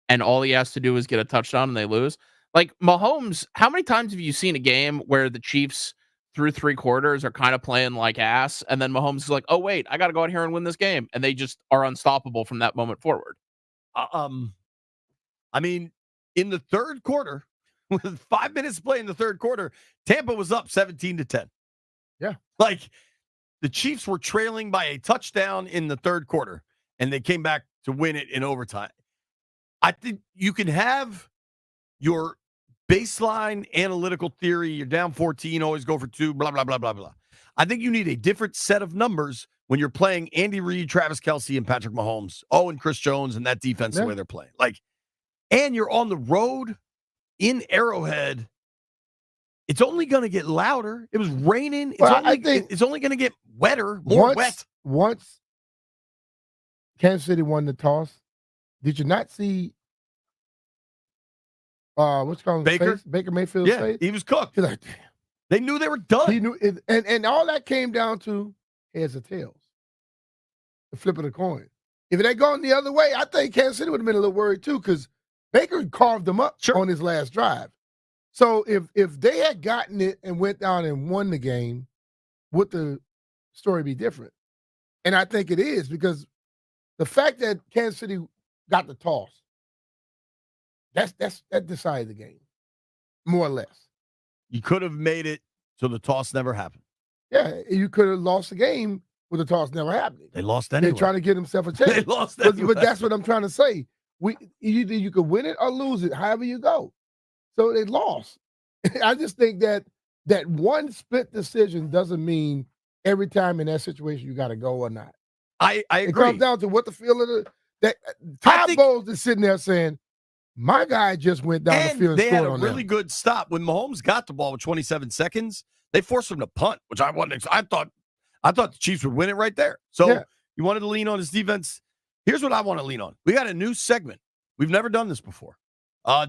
Speaker 5: and all he has to do is get a touchdown and they lose. Like, Mahomes, how many times have you seen a game where the Chiefs through 3 quarters are kind of playing like ass and then Mahomes is like, oh, wait, I got to go out here and win this game. And they just are unstoppable from that moment forward.
Speaker 3: I mean, in the third quarter, with 5 minutes to play in the third quarter, Tampa was up 17-10.
Speaker 4: Yeah.
Speaker 3: Like, the Chiefs were trailing by a touchdown in the third quarter, and they came back to win it in overtime. I think you can have your baseline analytical theory. You're down 14, always go for 2, blah, blah, blah, blah, blah. I think you need a different set of numbers when you're playing Andy Reid, Travis Kelce, and Patrick Mahomes. Oh, and Chris Jones and that defense, the way they're playing. Like, and you're on the road in Arrowhead. It's only going to get louder. It was raining. It's only going to get wetter, more wet.
Speaker 4: Once Kansas City won the toss, did you not see what's called
Speaker 3: Baker
Speaker 4: Mayfield's face?
Speaker 3: Yeah, he was cooked.
Speaker 4: Like,
Speaker 3: they knew they were done.
Speaker 4: He knew it, and all that came down to heads or tails. The flip of the coin. If it had gone the other way, I think Kansas City would have been a little worried too, because Baker carved them up on his last drive. So if they had gotten it and went down and won the game, would the story be different? And I think it is, because the fact that Kansas City got the toss, that decided the game, more or less.
Speaker 3: You could have made it so the toss never happened.
Speaker 4: Yeah, you could have lost the game with the toss never happening.
Speaker 3: They lost anyway.
Speaker 4: They're trying to get themselves a chance.
Speaker 3: They lost anyway.
Speaker 4: But that's what I'm trying to say. Either you could win it or lose it, however you go. So they lost. I just think that that one split decision doesn't mean every time in that situation you got to go or not.
Speaker 3: I
Speaker 4: It
Speaker 3: agree.
Speaker 4: comes down to what the feeling is. That
Speaker 3: I
Speaker 4: Todd
Speaker 3: think-
Speaker 4: Bowles is sitting there saying, "My guy just went down the
Speaker 3: And
Speaker 4: field and
Speaker 3: they had
Speaker 4: scored
Speaker 3: a
Speaker 4: on
Speaker 3: really
Speaker 4: them."
Speaker 3: good stop when Mahomes got the ball with 27 seconds. They forced him to punt, which I wasn't. I thought the Chiefs would win it right there. So
Speaker 4: Yeah.
Speaker 3: you wanted to lean on his defense. Here's what I want to lean on. We got a new segment. We've never done this before.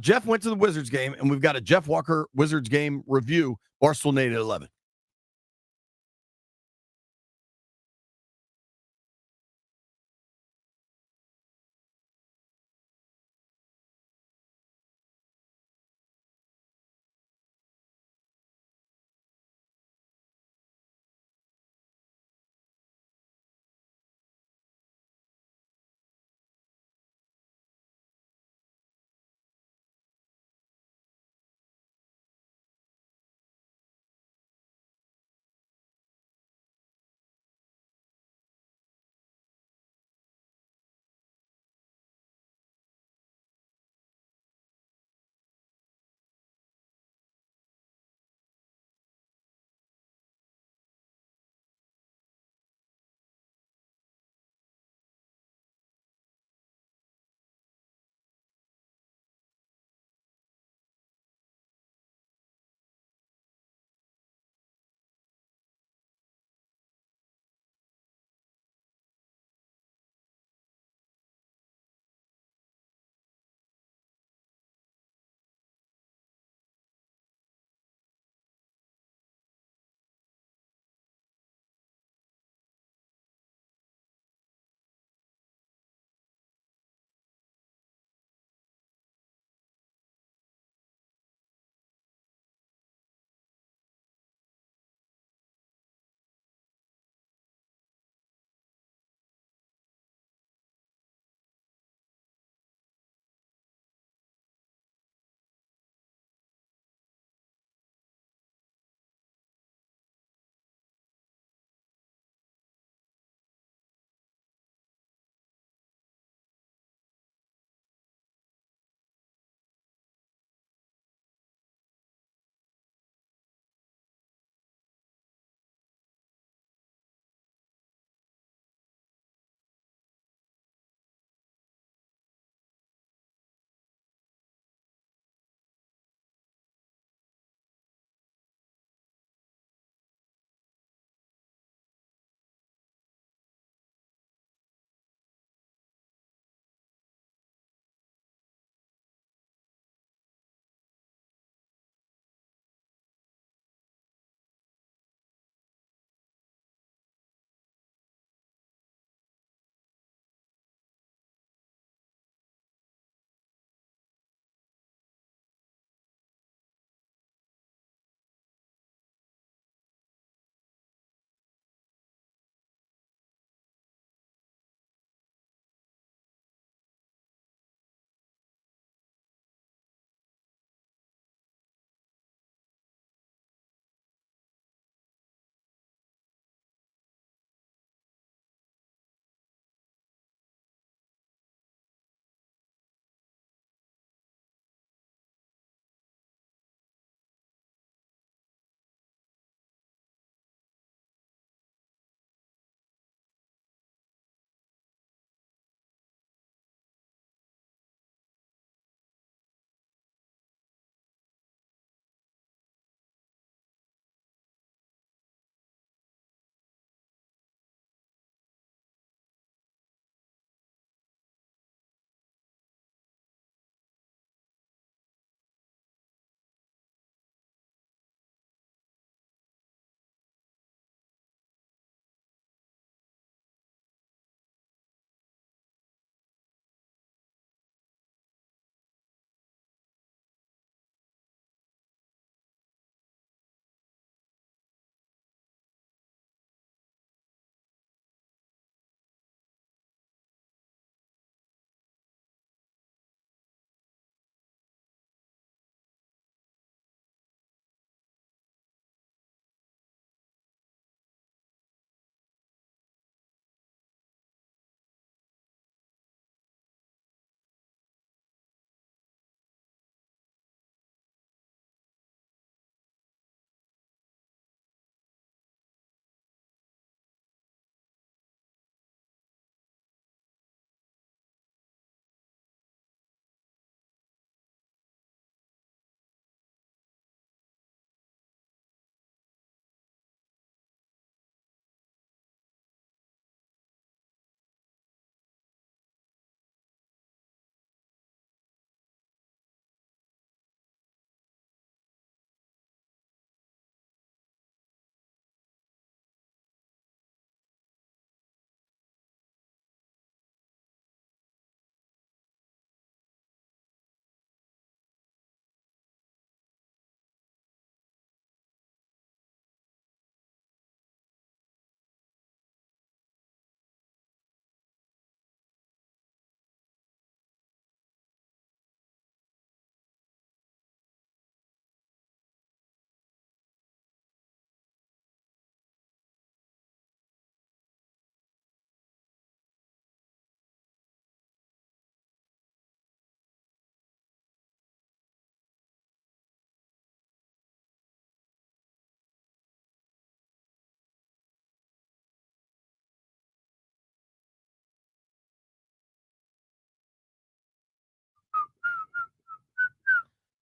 Speaker 3: Jeff went to the Wizards game, and we've got a Jeff Walker Wizards game review. Barstool Nate at 11.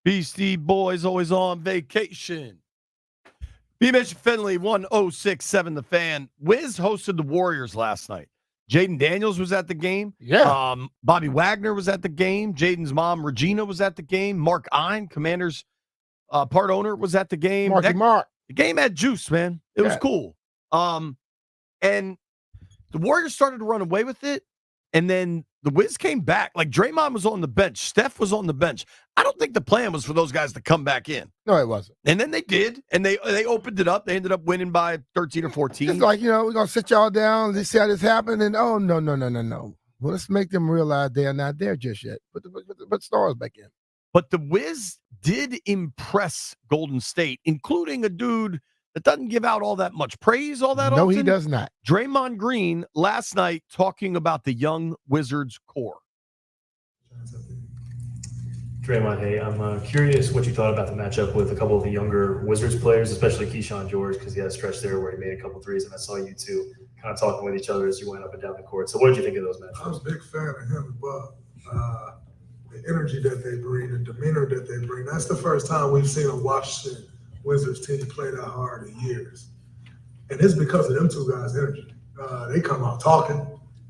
Speaker 3: Beastie Boys always on vacation. B-Mission Finley, 1067 The Fan. Wiz hosted the Warriors last night. Jaden Daniels was at the game.
Speaker 4: Yeah.
Speaker 3: Bobby Wagner was at the game. Jaden's mom, Regina, was at the game. Mark Ein, Commanders part owner, was at the game.
Speaker 4: Marky Mark.
Speaker 3: The game had juice, man. It was cool. And the Warriors started to run away with it. And then the Wiz came back. Like, Draymond was on the bench. Steph was on the bench. I don't think the plan was for those guys to come back in.
Speaker 4: No, it wasn't.
Speaker 3: And then they did. And they opened it up. They ended up winning by 13 or 14.
Speaker 4: It's like, we're going to sit y'all down. Let's see how this happened. And, oh, no. Well, let's make them realize they are not there just yet. Put stars back in.
Speaker 3: But the Wiz did impress Golden State, including a dude that doesn't give out all that much praise all that often.
Speaker 4: No, he does not.
Speaker 3: Draymond Green last night talking about the young Wizards core.
Speaker 6: Draymond, hey, I'm curious what you thought about the matchup with a couple of the younger Wizards players, especially Keyshawn George, because he had a stretch there where he made a couple threes, and I saw you two kind of talking with each other as you went up and down the court. So what did you think of those matchups?
Speaker 7: I was a big fan of him and Bub. The energy that they bring, the demeanor that they bring. That's the first time we've seen a Washington Wizards team play that hard in years. And it's because of them two guys' energy. They come out talking,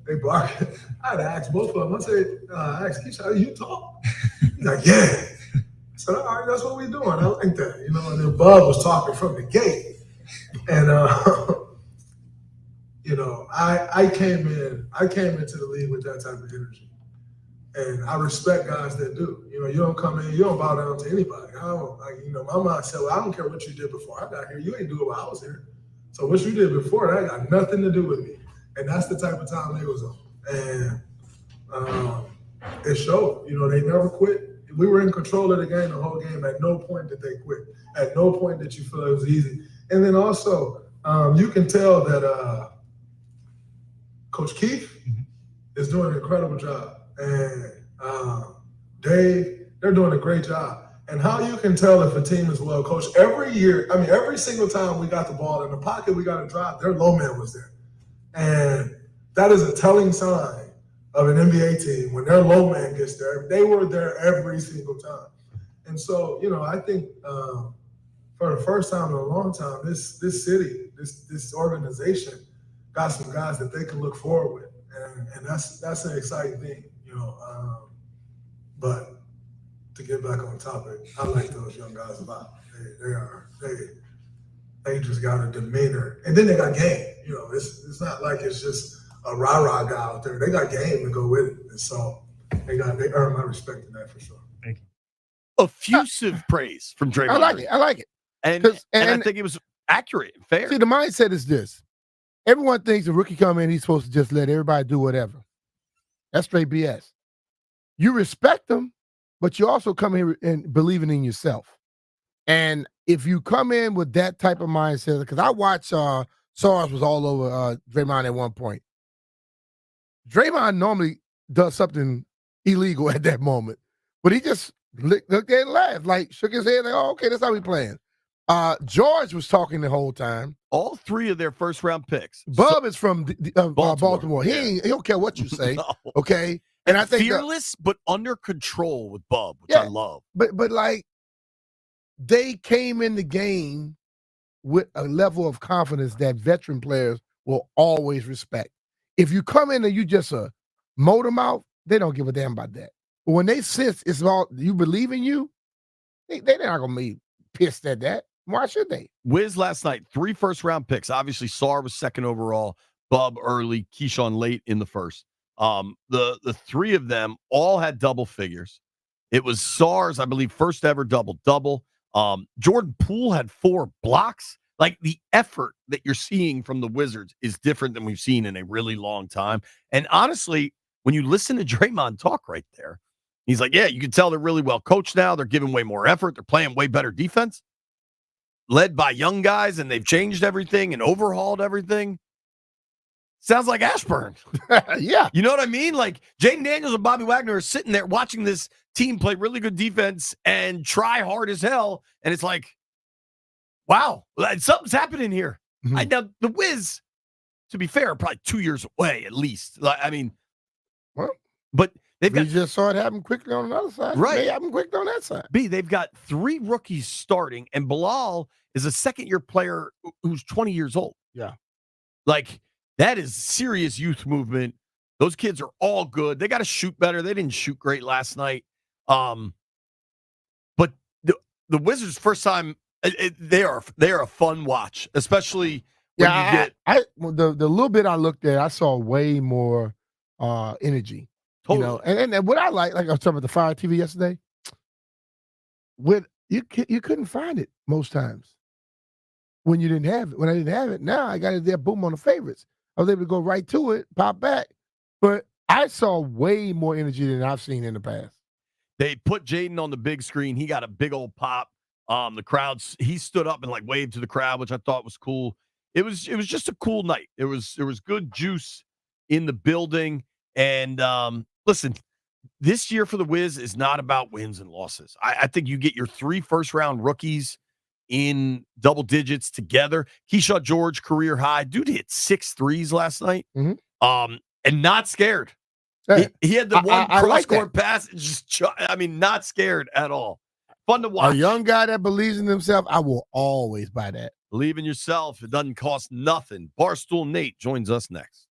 Speaker 7: they barking. I had to ask both of them. I said, ask Keisha, you talk? He's like, yeah. I said, all right, that's what we're doing. I like that. And then Bub was talking from the gate. And I came into the league with that type of energy. And I respect guys that do. You don't come in, you don't bow down to anybody. My mind said, well, I don't care what you did before I got here. You ain't do it while I was here. So what you did before, that got nothing to do with me. And that's the type of time they was on. And it showed. They never quit. We were in control of the game the whole game. At no point did they quit. At no point did you feel it was easy. And then also, you can tell that Coach Keith is doing an incredible job. And Dave, they're doing a great job. And how you can tell if a team is well coached, every single time we got the ball in the pocket, we got to drive, their low man was there. And that is a telling sign of an NBA team. When their low man gets there, they were there every single time. And so, I think for the first time in a long time, this city, this organization got some guys that they can look forward with. And that's an exciting thing. But to get back on topic, I like those young guys a lot. They just got a demeanor, and then they got game. It's not like it's just a rah-rah guy out there. They got game to go with it, and so they earn my respect in that for sure.
Speaker 6: Thank you.
Speaker 3: Effusive praise from Draymond.
Speaker 4: I like it.
Speaker 3: And I think it was accurate and fair.
Speaker 4: See, the mindset is this. Everyone thinks a rookie come in, he's supposed to just let everybody do whatever. That's straight BS. You respect them, but you also come here and believing in yourself. And if you come in with that type of mindset, because I watched SARS was all over Draymond at one point. Draymond normally does something illegal at that moment, but he just looked at it and laughed, like shook his head, like, oh, okay, that's how we playing. George was talking the whole time.
Speaker 3: All three of their first round picks.
Speaker 4: Bub is from Baltimore. He don't care what you say. No. Okay. And I think
Speaker 3: fearless, but under control with Bub, which I love.
Speaker 4: But like they came in the game with a level of confidence that veteran players will always respect. If you come in and you just motor mouth, they don't give a damn about that. But when they sense it's all you believe in you, they're not gonna be pissed at that. Why should they?
Speaker 3: Wiz last night, 3 first-round picks. Obviously, Sar was second overall, Bub early, Keyshawn late in the first. The 3 of them all had double figures. It was Sar's, I believe, first ever double-double. Jordan Poole had 4 blocks. Like, the effort that you're seeing from the Wizards is different than we've seen in a really long time. And honestly, when you listen to Draymond talk right there, he's like, yeah, you can tell they're really well coached now. They're giving way more effort. They're playing way better defense. Led by young guys, and they've changed everything and overhauled everything. Sounds like Ashburn.
Speaker 4: Yeah.
Speaker 3: You know what I mean? Like, Jaden Daniels and Bobby Wagner are sitting there watching this team play really good defense and try hard as hell. And it's like, wow, something's happening here.
Speaker 4: Mm-hmm.
Speaker 3: Now, the Wiz, to be fair, are probably 2 years away at least. I mean,
Speaker 4: well,
Speaker 3: but They've
Speaker 4: We
Speaker 3: got
Speaker 4: just saw it happen quickly on the other side.
Speaker 3: Right.
Speaker 4: It may happen quickly on that side.
Speaker 3: they've got 3 rookies starting, and Bilal is a second-year player who's 20 years old.
Speaker 4: Yeah.
Speaker 3: Like, that is serious youth movement. Those kids are all good. They got to shoot better. They didn't shoot great last night. But the Wizards, first time, they are a fun watch, especially when you get
Speaker 4: the little bit I looked at, I saw way more energy.
Speaker 3: totally.
Speaker 4: You know, and what I like I was talking about the Fire TV yesterday. You couldn't find it most times when you didn't have it. When I didn't have it, now I got it there. Boom on the favorites. I was able to go right to it, pop back. But I saw way more energy than I've seen in the past.
Speaker 3: They put Jaden on the big screen. He got a big old pop. The crowds, he stood up and like waved to the crowd, which I thought was cool. It was just a cool night. There was good juice in the building. And listen, this year for the Wiz is not about wins and losses. I think you get your 3 first-round rookies in double digits together. Keyshawn George, career high. Dude hit 6 threes last night.
Speaker 4: Mhm.
Speaker 3: And not scared.
Speaker 4: Hey,
Speaker 3: He had the one
Speaker 4: I like
Speaker 3: cross-court pass. Not scared at all. Fun to watch.
Speaker 4: A young guy that believes in himself, I will always buy that.
Speaker 3: Believe in yourself. It doesn't cost nothing. Barstool Nate joins us next.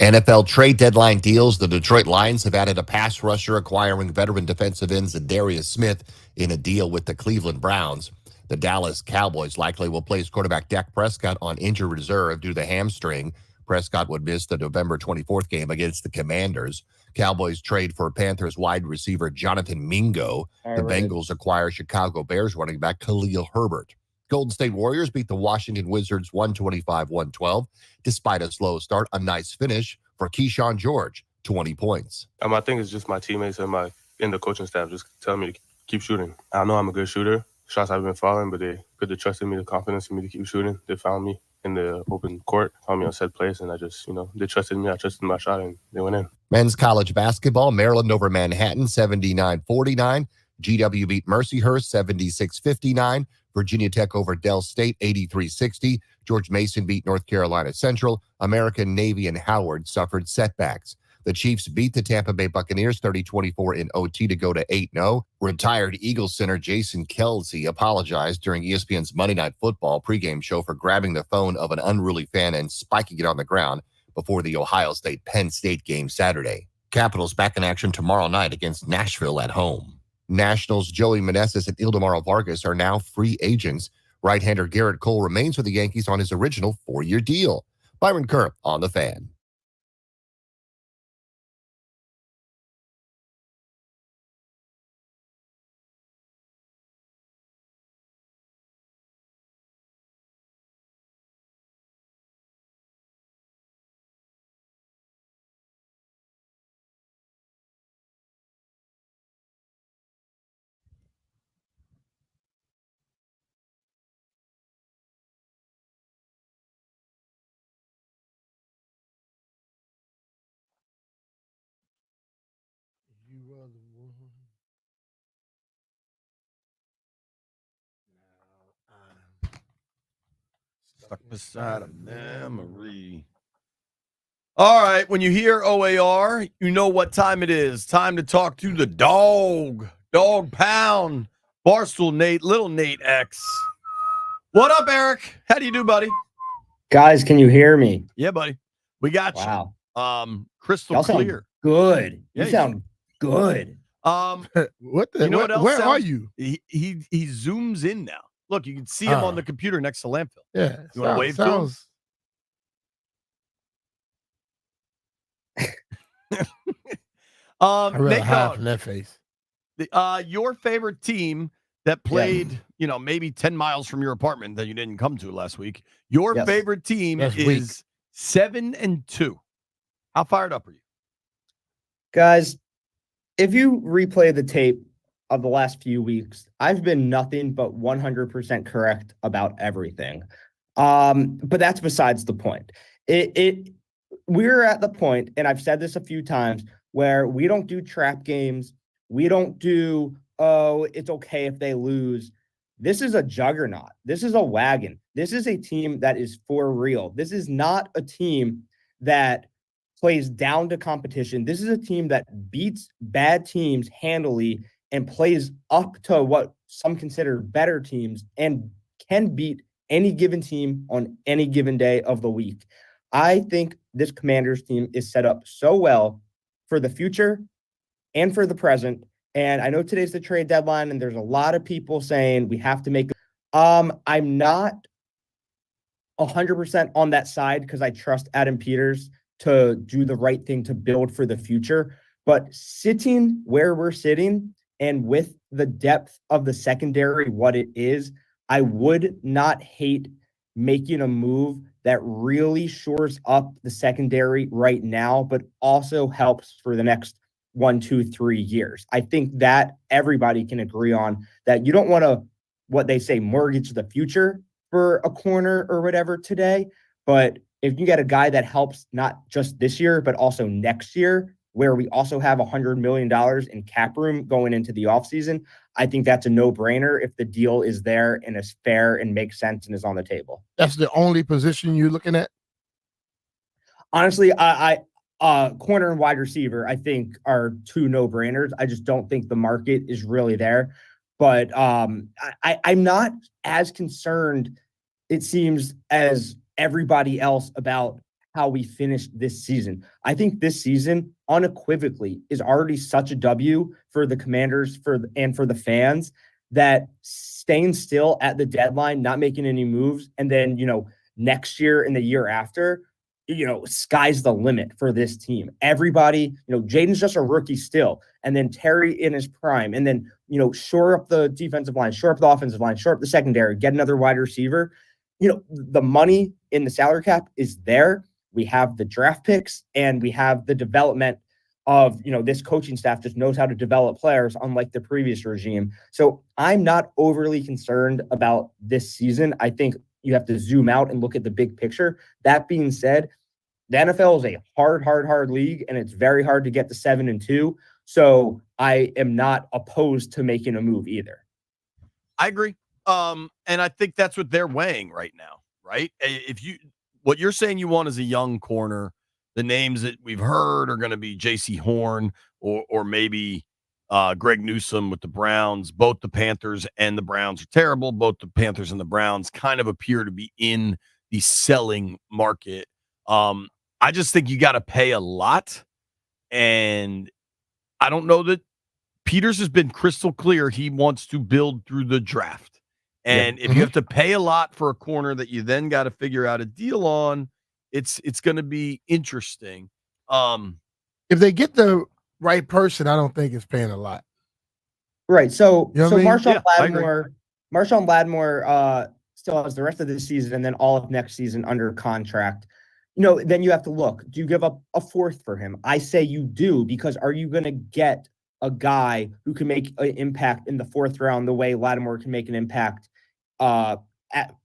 Speaker 1: NFL trade deadline deals. The Detroit Lions have added a pass rusher, acquiring veteran defensive end Zadarius Smith in a deal with the Cleveland Browns. The Dallas Cowboys likely will place quarterback Dak Prescott on injured reserve due to the hamstring. Prescott would miss the November 24th game against the Commanders. Cowboys trade for Panthers wide receiver Jonathan Mingo. The Bengals acquire Chicago Bears running back Khalil Herbert. Golden State Warriors beat the Washington Wizards 125-112. Despite a slow start, a nice finish for Keyshawn George, 20 points.
Speaker 8: I think it's just my teammates and the coaching staff just telling me to keep shooting. I know I'm a good shooter. Shots haven't been falling, but they put the trust in me, the confidence in me to keep shooting. They found me in the open court, found me on set place, and I just, they trusted me. I trusted my shot, and they went in.
Speaker 1: Men's college basketball, Maryland over Manhattan, 79-49. GW beat Mercyhurst, 76-59. Virginia Tech over Dell State, 83-60. George Mason beat North Carolina Central. American Navy and Howard suffered setbacks. The Chiefs beat the Tampa Bay Buccaneers 30-24 in OT to go to 8-0. Retired Eagles center Jason Kelce apologized during ESPN's Monday Night Football pregame show for grabbing the phone of an unruly fan and spiking it on the ground before the Ohio State-Penn State game Saturday. Capitals back in action tomorrow night against Nashville at home. Nationals Joey Meneses and Ildemaro Vargas are now free agents. Right-hander Garrett Cole remains with the Yankees on his original 4-year deal. Byron Kerr on the Fan.
Speaker 4: You are the one. Now I'm
Speaker 3: Stuck beside a memory. All right, when you hear OAR, you know what time it is. Time to talk to the dog pound, Barstool Nate, little Nate X. What up, Eric? How do you do, buddy?
Speaker 9: Guys, can you hear me?
Speaker 3: Yeah, buddy. We got
Speaker 9: Wow.
Speaker 3: you. Crystal
Speaker 9: Y'all sound
Speaker 3: clear.
Speaker 9: good.
Speaker 3: Yeah,
Speaker 9: You sound good.
Speaker 4: what the?
Speaker 3: You know what else
Speaker 4: Where are
Speaker 3: sounds-
Speaker 4: you?
Speaker 3: He zooms in now. Look, you can see him on the computer next to Landfill.
Speaker 4: Yeah.
Speaker 3: You want to wave to him?
Speaker 4: I read
Speaker 3: Nate
Speaker 4: half
Speaker 3: Dogg,
Speaker 4: in that face.
Speaker 3: your favorite team that played, maybe 10 miles from your apartment that you didn't come to last week. Your
Speaker 9: Yes.
Speaker 3: favorite team
Speaker 4: That's
Speaker 3: is
Speaker 4: weak.
Speaker 3: 7-2. How fired up are you?
Speaker 9: Guys, if you replay the tape of the last few weeks, I've been nothing but 100% correct about everything. But that's besides the point. We're at the point, and I've said this a few times, where we don't do trap games. We don't do, it's okay if they lose. This is a juggernaut. This is a wagon. This is a team that is for real. This is not a team that plays down to competition. This is a team that beats bad teams handily and plays up to what some consider better teams and can beat any given team on any given day of the week. I think this Commanders team is set up so well for the future and for the present. And I know today's the trade deadline, and there's a lot of people saying we have to make. I'm not 100% on that side because I trust Adam Peters to do the right thing to build for the future. But sitting where we're sitting and with the depth of the secondary, what it is, I would not hate making a move that really shores up the secondary right now, but also helps for the next 1, 2, 3 years. I think that everybody can agree on that. You don't want to, what they say, mortgage the future for a corner or whatever today. But if you get a guy that helps not just this year, but also next year, where we also have $100 million in cap room going into the offseason, I think that's a no-brainer if the deal is there and is fair and makes sense and is on the table.
Speaker 4: That's the only position you're looking at?
Speaker 9: Honestly, I corner and wide receiver, I think, are two no-brainers. I just don't think the market is really there. But I'm not as concerned, it seems, as everybody else about how we finished this season. I think this season unequivocally is already such a W for the Commanders and for the fans, that staying still at the deadline, not making any moves, and then, next year and the year after, sky's the limit for this team. Everybody, Jaden's just a rookie still, and then Terry in his prime, and then, shore up the defensive line, shore up the offensive line, shore up the secondary, get another wide receiver. The money in the salary cap is there. We have the draft picks, and we have the development of, this coaching staff just knows how to develop players, unlike the previous regime. So I'm not overly concerned about this season. I think you have to zoom out and look at the big picture. That being said, the NFL is a hard league, and it's very hard to get to 7-2. So I am not opposed to making a move either.
Speaker 3: I agree. And I think that's what they're weighing right now, right? What you're saying you want is a young corner. The names that we've heard are going to be J.C. Horn or maybe Greg Newsome with the Browns. Both the Panthers and the Browns are terrible. Both the Panthers and the Browns kind of appear to be in the selling market. I just think you got to pay a lot. And I don't know that Peters has been crystal clear he wants to build through the draft. And if you have to pay a lot for a corner that you then got to figure out a deal on, it's going to be interesting.
Speaker 4: If they get the right person, I don't think it's paying a lot.
Speaker 9: Right. So,
Speaker 4: You know what I mean?
Speaker 9: Marshawn Lattimore still has the rest of this season and then all of next season under contract. Then you have to look. Do you give up a fourth for him? I say you do, because are you going to get a guy who can make an impact in the fourth round the way Latimore can make an impact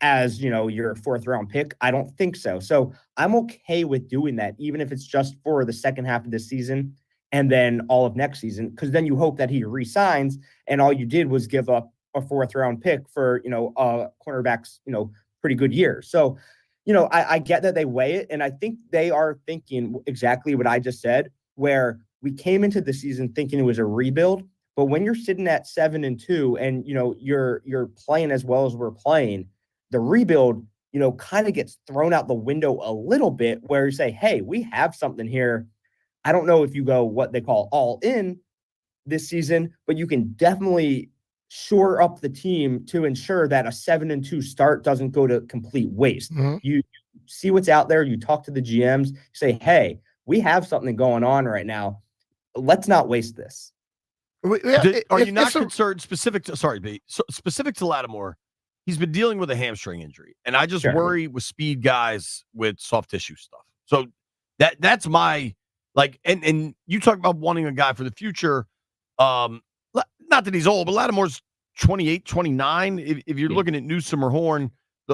Speaker 9: as your fourth round pick? I don't think so. So I'm okay with doing that, even if it's just for the second half of this season and then all of next season, because then you hope that he resigns, and all you did was give up a fourth round pick for cornerback's pretty good year. So I get that they weigh it, and I think they are thinking exactly what I just said, where we came into the season thinking it was a rebuild, but when you're sitting at 7-2 and you're playing as well as we're playing, the rebuild kind of gets thrown out the window a little bit, where you say, hey, we have something here. I don't know if you go what they call all in this season, but you can definitely shore up the team to ensure that a 7-2 start doesn't go to complete waste. You see what's out there, you talk to the GMs, say, hey, we have something going on right now. Let's not waste this.
Speaker 3: Are you not concerned specific to Latimore? He's been dealing with a hamstring injury, and I just worry with speed guys with soft tissue stuff. So that's my and you talk about wanting a guy for the future. Not that he's old, but Latimore's 28, 29. If you're looking at Newsome or Horn,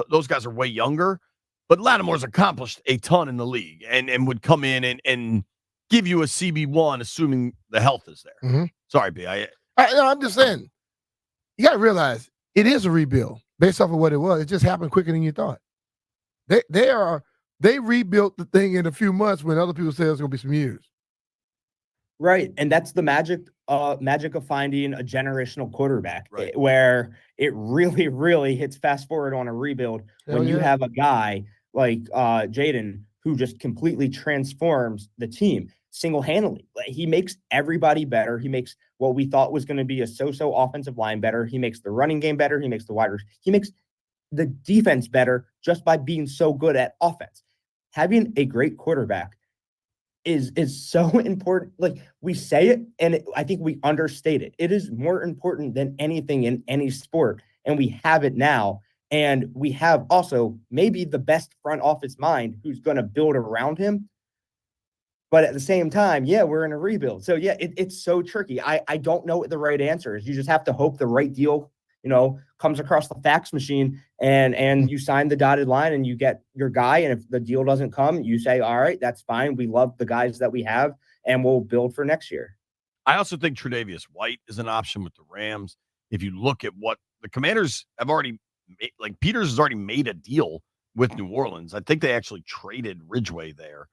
Speaker 3: those guys are way younger. But Latimore's accomplished a ton in the league and would come in and give you a CB1, assuming the health is there. Sorry, B.
Speaker 4: I'm just saying, you got to realize it is a rebuild based off of what it was. It just happened quicker than you thought. They rebuilt the thing in a few months when other people said it's going to be some years.
Speaker 9: Right, and that's the magic of finding a generational quarterback, where it really, really hits fast forward on a rebuild when you have a guy like Jaden who just completely transforms the team single-handedly. He makes everybody better. He makes what we thought was going to be a so-so offensive line better. He makes the running game better. He makes the wide receivers. He makes the defense better just by being so good at offense. Having a great quarterback is so important. Like, we say it, and I think we understate it. It is more important than anything in any sport, and we have it now. And we have also maybe the best front office mind who's going to build around him. But at the same time, we're in a rebuild. So, it's so tricky. I don't know what the right answer is. You just have to hope the right deal, comes across the fax machine and you sign the dotted line and you get your guy. And if the deal doesn't come, you say, all right, that's fine. We love the guys that we have, and we'll build for next year.
Speaker 3: I also think Tre'Davious White is an option with the Rams. If you look at what the Commanders have already made, Peters has already made a deal with New Orleans. I think they actually traded Ridgeway there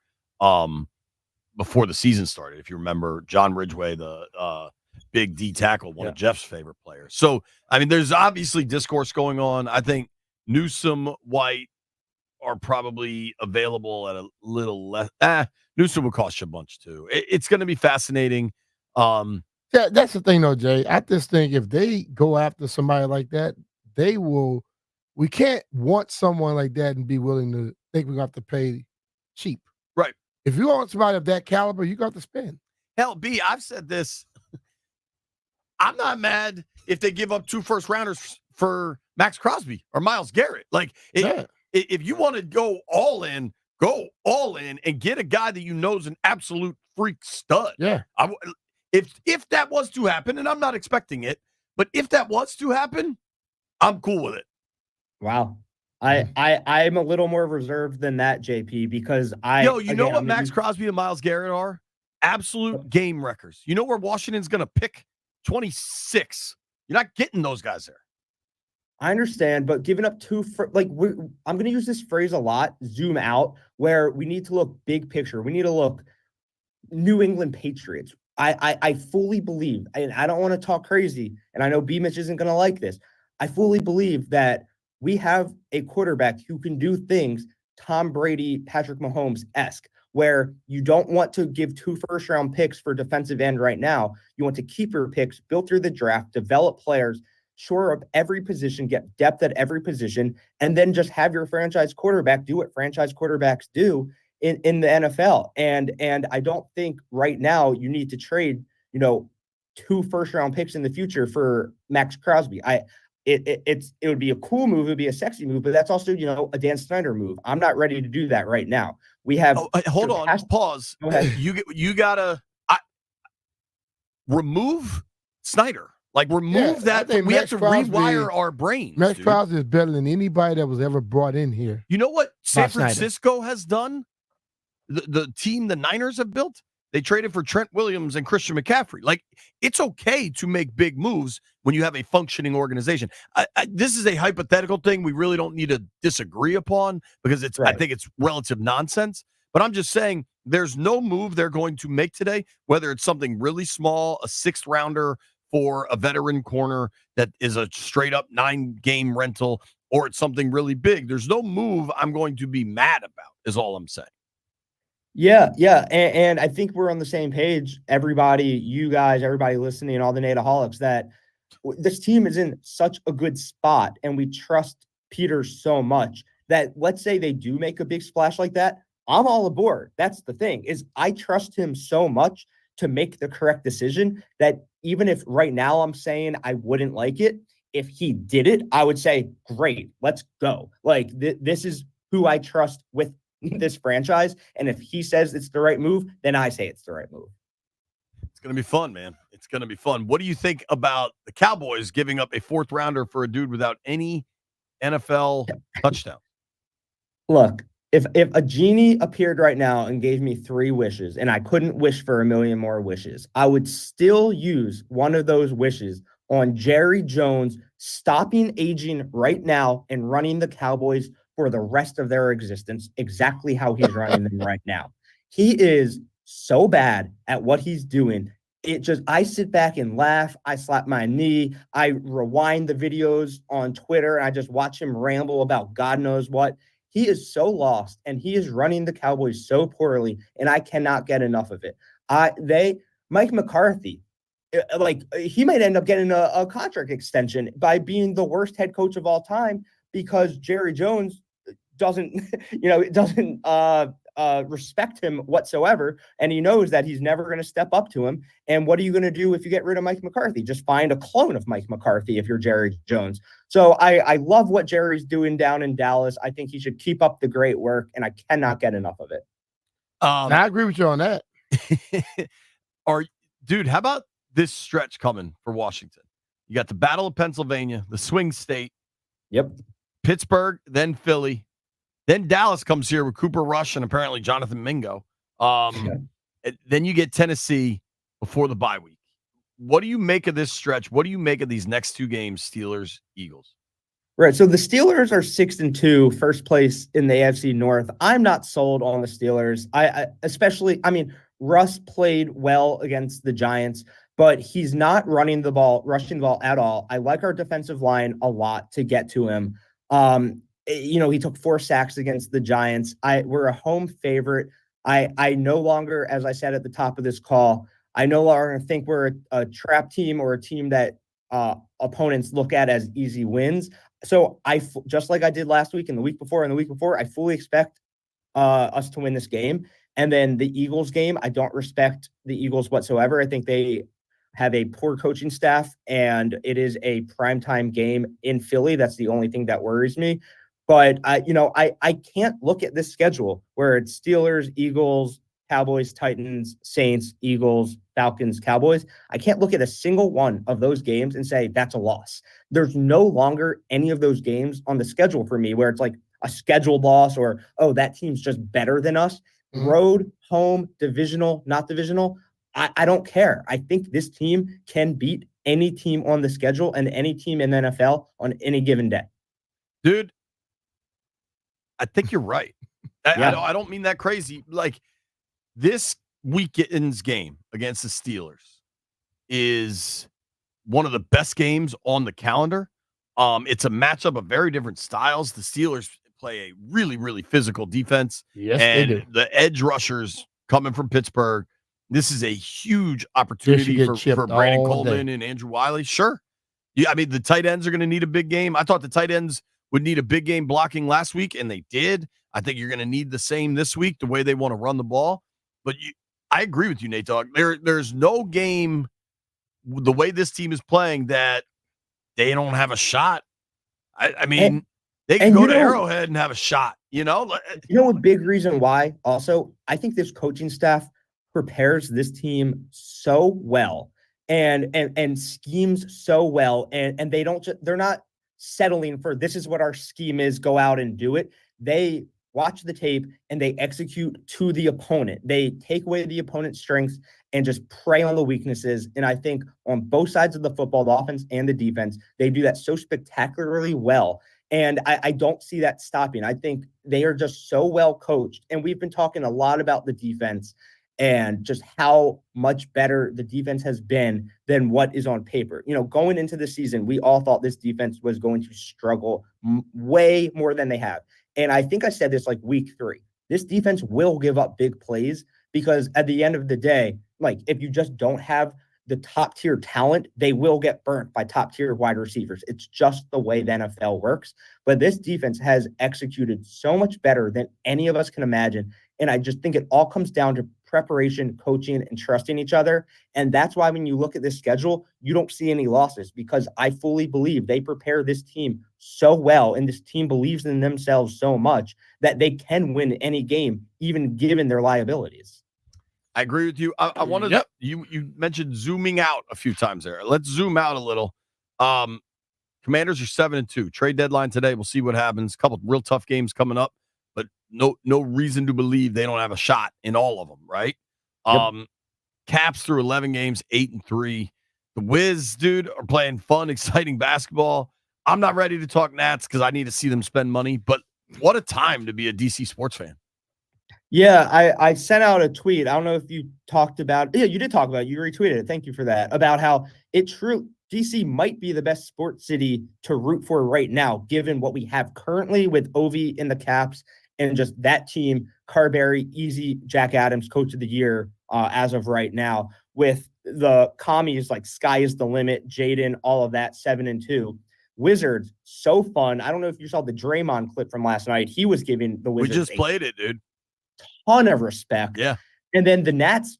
Speaker 3: before the season started. If you remember, John Ridgeway, the big D tackle, one of Jeff's favorite players. So, I mean, there's obviously discourse going on. I think Newsome, White are probably available at a little less. Newsom will cost you a bunch too. It's going to be fascinating.
Speaker 4: That's the thing, though, Jay. I just think if they go after somebody like that, they will. We can't want someone like that and be willing to think we're going to have to pay cheap.
Speaker 3: Right.
Speaker 4: If you want somebody of that caliber, you got to spend.
Speaker 3: Hell, B, I've said this. I'm not mad if they give up 2 first-rounders for Max Crosby or Myles Garrett. Like, if you want to go all in and get a guy that you know is an absolute freak stud.
Speaker 4: Yeah.
Speaker 3: If that was to happen, and I'm not expecting it, but if that was to happen, I'm cool with it.
Speaker 9: Wow. I'm a little more reserved than that, JP, because
Speaker 3: you know what Max Crosby and Myles Garrett are? Absolute game wreckers. You know where Washington's going to pick 26. You're not getting those guys there.
Speaker 9: I understand, but giving up I'm going to use this phrase a lot, zoom out, where we need to look big picture. We need to look New England Patriots. I fully believe, and I don't want to talk crazy, and I know B-Mitch isn't going to like this. I fully believe that we have a quarterback who can do things Tom Brady, Patrick Mahomes-esque, where you don't want to give 2 first-round picks for defensive end right now. You want to keep your picks, build through the draft, develop players, shore up every position, get depth at every position, and then just have your franchise quarterback do what franchise quarterbacks do in the NFL. And I don't think right now you need to trade, 2 first-round picks in the future for Max Crosby. It would be a cool move, it would be a sexy move, but that's also, a Dan Snyder move. I'm not ready to do that right now. We have
Speaker 3: hold on, pause.
Speaker 9: Go ahead.
Speaker 3: You gotta remove Snyder. Like remove that. We have to rewire our brains.
Speaker 4: Max Crosby is better than anybody that was ever brought in here.
Speaker 3: You know what San Francisco has done? The team the Niners have built? They traded for Trent Williams and Christian McCaffrey. Like, it's okay to make big moves when you have a functioning organization. This is a hypothetical thing we really don't need to disagree upon because I think it's relative nonsense. But I'm just saying there's no move they're going to make today, whether it's something really small, a 6th rounder for a veteran corner that is a straight up 9-game rental, or it's something really big. There's no move I'm going to be mad about, is all I'm saying.
Speaker 9: Yeah. And I think we're on the same page. Everybody, you guys, everybody listening, all the Nadaholics, that this team is in such a good spot and we trust Peter so much that let's say they do make a big splash like that, I'm all aboard. That's the thing, is I trust him so much to make the correct decision that even if right now I'm saying I wouldn't like it, if he did it, I would say, great, let's go. Like this is who I trust with this franchise. And if he says it's the right move, then I say it's the right move.
Speaker 3: It's going to be fun, man. It's going to be fun. What do you think about the Cowboys giving up a 4th rounder for a dude without any NFL touchdown?
Speaker 9: Look, if a genie appeared right now and gave me 3 wishes and I couldn't wish for a million more wishes, I would still use one of those wishes on Jerry Jones stopping aging right now and running the Cowboys for the rest of their existence, exactly how he's running them right now. He is so bad at what he's doing. I sit back and laugh. I slap my knee. I rewind the videos on Twitter and I just watch him ramble about God knows what. He is so lost and he is running the Cowboys so poorly and I cannot get enough of it. Mike McCarthy, he might end up getting a contract extension by being the worst head coach of all time because Jerry Jones doesn't respect him whatsoever. And he knows that he's never going to step up to him. And what are you going to do if you get rid of Mike McCarthy? Just find a clone of Mike McCarthy if you're Jerry Jones. So I love what Jerry's doing down in Dallas. I think he should keep up the great work, and I cannot get enough of it.
Speaker 4: I agree with you on that.
Speaker 3: Dude, how about this stretch coming for Washington? You got the Battle of Pennsylvania, the swing state.
Speaker 9: Yep.
Speaker 3: Pittsburgh, then Philly. Then Dallas comes here with Cooper Rush and apparently Jonathan Mingo. Then you get Tennessee before the bye week. What do you make of this stretch? What do you make of these next 2 games, Steelers, Eagles?
Speaker 9: Right. So the Steelers are 6-2, first place in the AFC North. I'm not sold on the Steelers. Russ played well against the Giants, but he's not rushing the ball at all. I like our defensive line a lot to get to him. he took 4 sacks against the Giants. We're a home favorite. I no longer, as I said at the top of this call, I no longer think we're a trap team or a team that opponents look at as easy wins. So just like I did last week and the week before and the week before, I fully expect us to win this game. And then the Eagles game, I don't respect the Eagles whatsoever. I think they have a poor coaching staff, and it is a primetime game in Philly. That's the only thing that worries me. But I can't look at this schedule where it's Steelers, Eagles, Cowboys, Titans, Saints, Eagles, Falcons, Cowboys. I can't look at a single one of those games and say that's a loss. There's no longer any of those games on the schedule for me where it's like a scheduled loss or, oh, that team's just better than us. Road, home, divisional, not divisional. I don't care. I think this team can beat any team on the schedule and any team in the NFL on any given day.
Speaker 3: Dude, I think you're right. I don't mean that crazy. Like, this weekend's game against the Steelers is one of the best games on the calendar. It's a matchup of very different styles. The Steelers play a really, really physical defense.
Speaker 10: Yes,
Speaker 3: and
Speaker 10: they do.
Speaker 3: The edge rushers coming from Pittsburgh. This is a huge opportunity for Brandon Coleman and Andrew Wiley. Sure. Yeah, I mean, the tight ends are going to need a big game. I thought the tight ends would need a big game blocking last week, and they did. I think you're going to need the same this week, the way they want to run the ball. But I agree with you, Nate Dogg. There's no game, the way this team is playing, that they don't have a shot. I mean, they can go to Arrowhead and have a shot, You know
Speaker 9: a big reason why also, I think this coaching staff prepares this team so well and schemes so well. And they're not settling for this is what our scheme is, go out and do it. They watch the tape and they execute to the opponent. They take away the opponent's strengths and just prey on the weaknesses. And I think on both sides of the football, the offense and the defense, they do that so spectacularly well. And I don't see that stopping. I think they are just so well coached. And we've been talking a lot about the defense and just how much better the defense has been than what is on paper. Going into the season, we all thought this defense was going to struggle way more than they have. And I think I said this like week 3. This defense will give up big plays because at the end of the day, like if you just don't have the top tier talent, they will get burnt by top tier wide receivers. It's just the way the NFL works. But this defense has executed so much better than any of us can imagine. And I just think it all comes down to preparation, coaching, and trusting each other. And that's why when you look at this schedule, you don't see any losses because I fully believe they prepare this team so well. And this team believes in themselves so much that they can win any game, even given their liabilities.
Speaker 3: I agree with you. I wanted to, you mentioned zooming out a few times there. Let's zoom out a little. Commanders are 7-2. Trade deadline today. We'll see what happens. A couple of real tough games coming up, but no reason to believe they don't have a shot in all of them, right? Caps through 11 games, 8-3. The Wiz, dude, are playing fun, exciting basketball. I'm not ready to talk Nats because I need to see them spend money, but what a time to be a DC sports fan.
Speaker 9: Yeah, I sent out a tweet. I don't know if you talked about. Yeah, you did talk about it. You retweeted it. Thank you for that. About how DC might be the best sports city to root for right now, given what we have currently with Ovi in the Caps and just that team. Carberry, easy. Jack Adams, Coach of the Year as of right now. With the commies like sky is the limit, Jaden, all of that, 7-2. Wizards, so fun. I don't know if you saw the Draymond clip from last night. He was giving the Wizards.
Speaker 3: We just played it, dude.
Speaker 9: Ton of respect.
Speaker 3: Yeah.
Speaker 9: And then the Nats,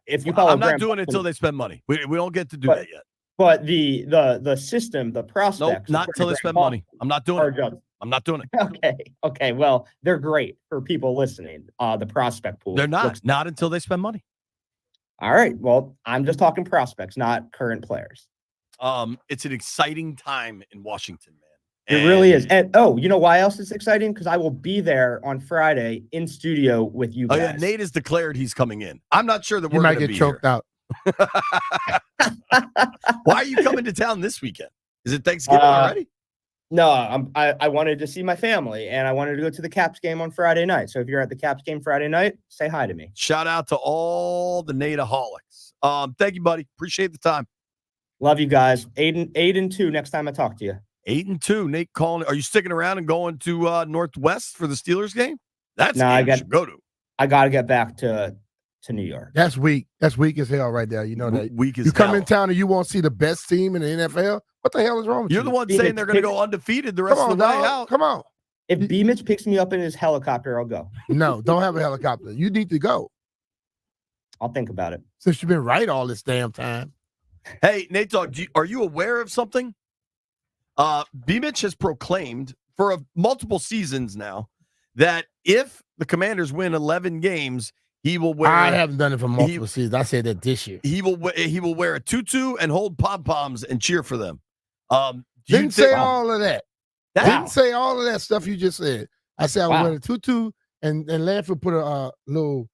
Speaker 9: if you follow
Speaker 3: I'm not doing it until they spend money. We don't get to do that yet.
Speaker 9: But the system, the prospects.
Speaker 3: Nope, not until they spend money. I'm not doing it. I'm not doing it.
Speaker 9: Okay. Well, they're great for people listening. The prospect pool.
Speaker 3: They're not until they spend money.
Speaker 9: All right. Well, I'm just talking prospects, not current players.
Speaker 3: It's an exciting time in Washington, man.
Speaker 9: It really is. And you know why else it's exciting? Because I will be there on Friday in studio with you guys.
Speaker 3: Oh yeah, Nate has declared he's coming in. I'm not sure that
Speaker 4: you
Speaker 3: we're
Speaker 4: might
Speaker 3: going to
Speaker 4: get
Speaker 3: be
Speaker 4: choked out.
Speaker 3: Why are you coming to town this weekend? Is it Thanksgiving already?
Speaker 9: No, I wanted to see my family, and I wanted to go to the Caps game on Friday night. So if you're at the Caps game Friday night, say hi to me.
Speaker 3: Shout out to all the Nateaholics. Thank you, buddy. Appreciate the time.
Speaker 9: Love you guys. 8-2 next time I talk to you.
Speaker 3: 8-2. Nate calling. Are you sticking around and going to Northwest for the Steelers game? That's
Speaker 9: No,
Speaker 3: a
Speaker 9: I
Speaker 3: game you should go to.
Speaker 9: I got to get back to New York.
Speaker 4: That's weak. That's weak as hell right there. You know that.
Speaker 3: Weak as
Speaker 4: You come
Speaker 3: hell.
Speaker 4: in town and you won't see the best team in the NFL. What the hell is wrong with
Speaker 3: You're
Speaker 4: you?
Speaker 3: the one
Speaker 9: Phoenix
Speaker 3: saying they're going to
Speaker 9: pick-
Speaker 3: go undefeated the rest
Speaker 4: Come on,
Speaker 3: of the way
Speaker 4: dog.
Speaker 3: out.
Speaker 4: Come on.
Speaker 9: If B-Mitch picks me up in his helicopter, I'll go.
Speaker 4: No, don't have a helicopter. You need to go
Speaker 9: I'll think about it.
Speaker 4: since you've been right all this damn time.
Speaker 3: Hey, Nate Dogg, are you aware of something? B-Mitch has proclaimed for multiple seasons now that if the Commanders win 11 games, he will wear.
Speaker 4: I haven't done it for multiple seasons. I said that this year.
Speaker 3: He will wear a tutu and hold pom poms and cheer for them.
Speaker 4: Didn't say all of that.
Speaker 3: That-
Speaker 4: Didn't say all of that stuff you just said. I said I would
Speaker 9: Wow.
Speaker 4: wear a tutu and Landfill put a little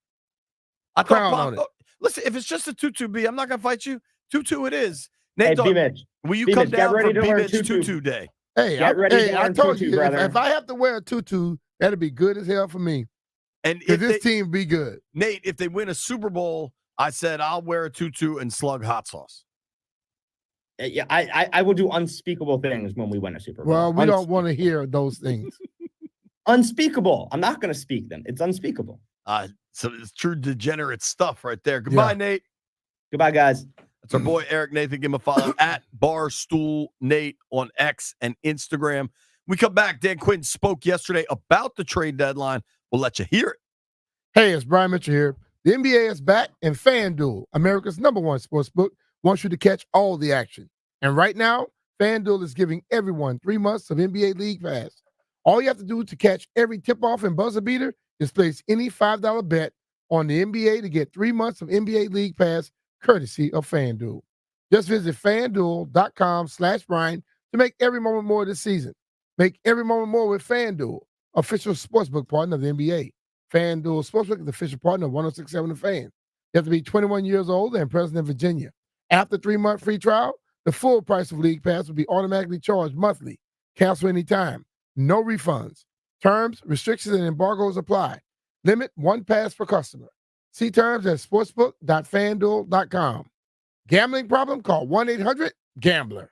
Speaker 3: I thought
Speaker 4: crown
Speaker 3: pom-
Speaker 4: on it.
Speaker 3: Listen, if it's just a tutu, B, I'm not going to fight you. Tutu it is.
Speaker 9: Hey,
Speaker 3: Nate Dogg,
Speaker 9: B-Mitch,
Speaker 3: will you
Speaker 9: B-Mitch,
Speaker 3: come
Speaker 9: get
Speaker 3: down
Speaker 9: ready
Speaker 3: for
Speaker 9: to wear a
Speaker 3: B-Mitch
Speaker 9: tutu.
Speaker 3: tutu day?
Speaker 4: Hey,
Speaker 9: Get ready to
Speaker 4: I
Speaker 9: learn
Speaker 4: told
Speaker 9: tutu,
Speaker 4: you
Speaker 9: brother.
Speaker 4: if I have to wear a tutu, that'll be good as hell for me.
Speaker 3: And
Speaker 4: Because
Speaker 3: if
Speaker 4: this
Speaker 3: they,
Speaker 4: team be good.
Speaker 3: Nate, if they win a Super Bowl, I said I'll wear a tutu and slug hot sauce.
Speaker 9: Yeah, I will do unspeakable things when we win a Super Bowl.
Speaker 4: Well, we don't want to hear those things.
Speaker 9: Unspeakable. I'm not going to speak them. It's unspeakable.
Speaker 3: So it's true degenerate stuff right there. Goodbye,
Speaker 4: Yeah.
Speaker 3: Nate.
Speaker 9: Goodbye, guys.
Speaker 3: That's our boy Eric Nathan. Give him a follow at Barstool Nate on X and Instagram. We come back. Dan Quinn spoke yesterday about the trade deadline. We'll let you hear it.
Speaker 4: Hey, it's Brian Mitchell here. The NBA is back, and FanDuel, America's #1 sportsbook, wants you to catch all the action. And right now, FanDuel is giving everyone 3 months of NBA League Pass. All you have to do to catch every tip-off and buzzer beater is place any $5 bet on the NBA to get 3 months of NBA League Pass, courtesy of FanDuel. Just visit FanDuel.com/Brian to make every moment more this season. Make every moment more with FanDuel, official sportsbook partner of the NBA. FanDuel Sportsbook is the official partner of 106.7 The Fan. You have to be 21 years old and present in Virginia. After 3-month free trial, the full price of League Pass will be automatically charged monthly. Cancel anytime. No refunds. Terms, restrictions, and embargoes apply. Limit 1 pass per customer. See terms at sportsbook.fanduel.com. Gambling problem? Call 1-800-GAMBLER.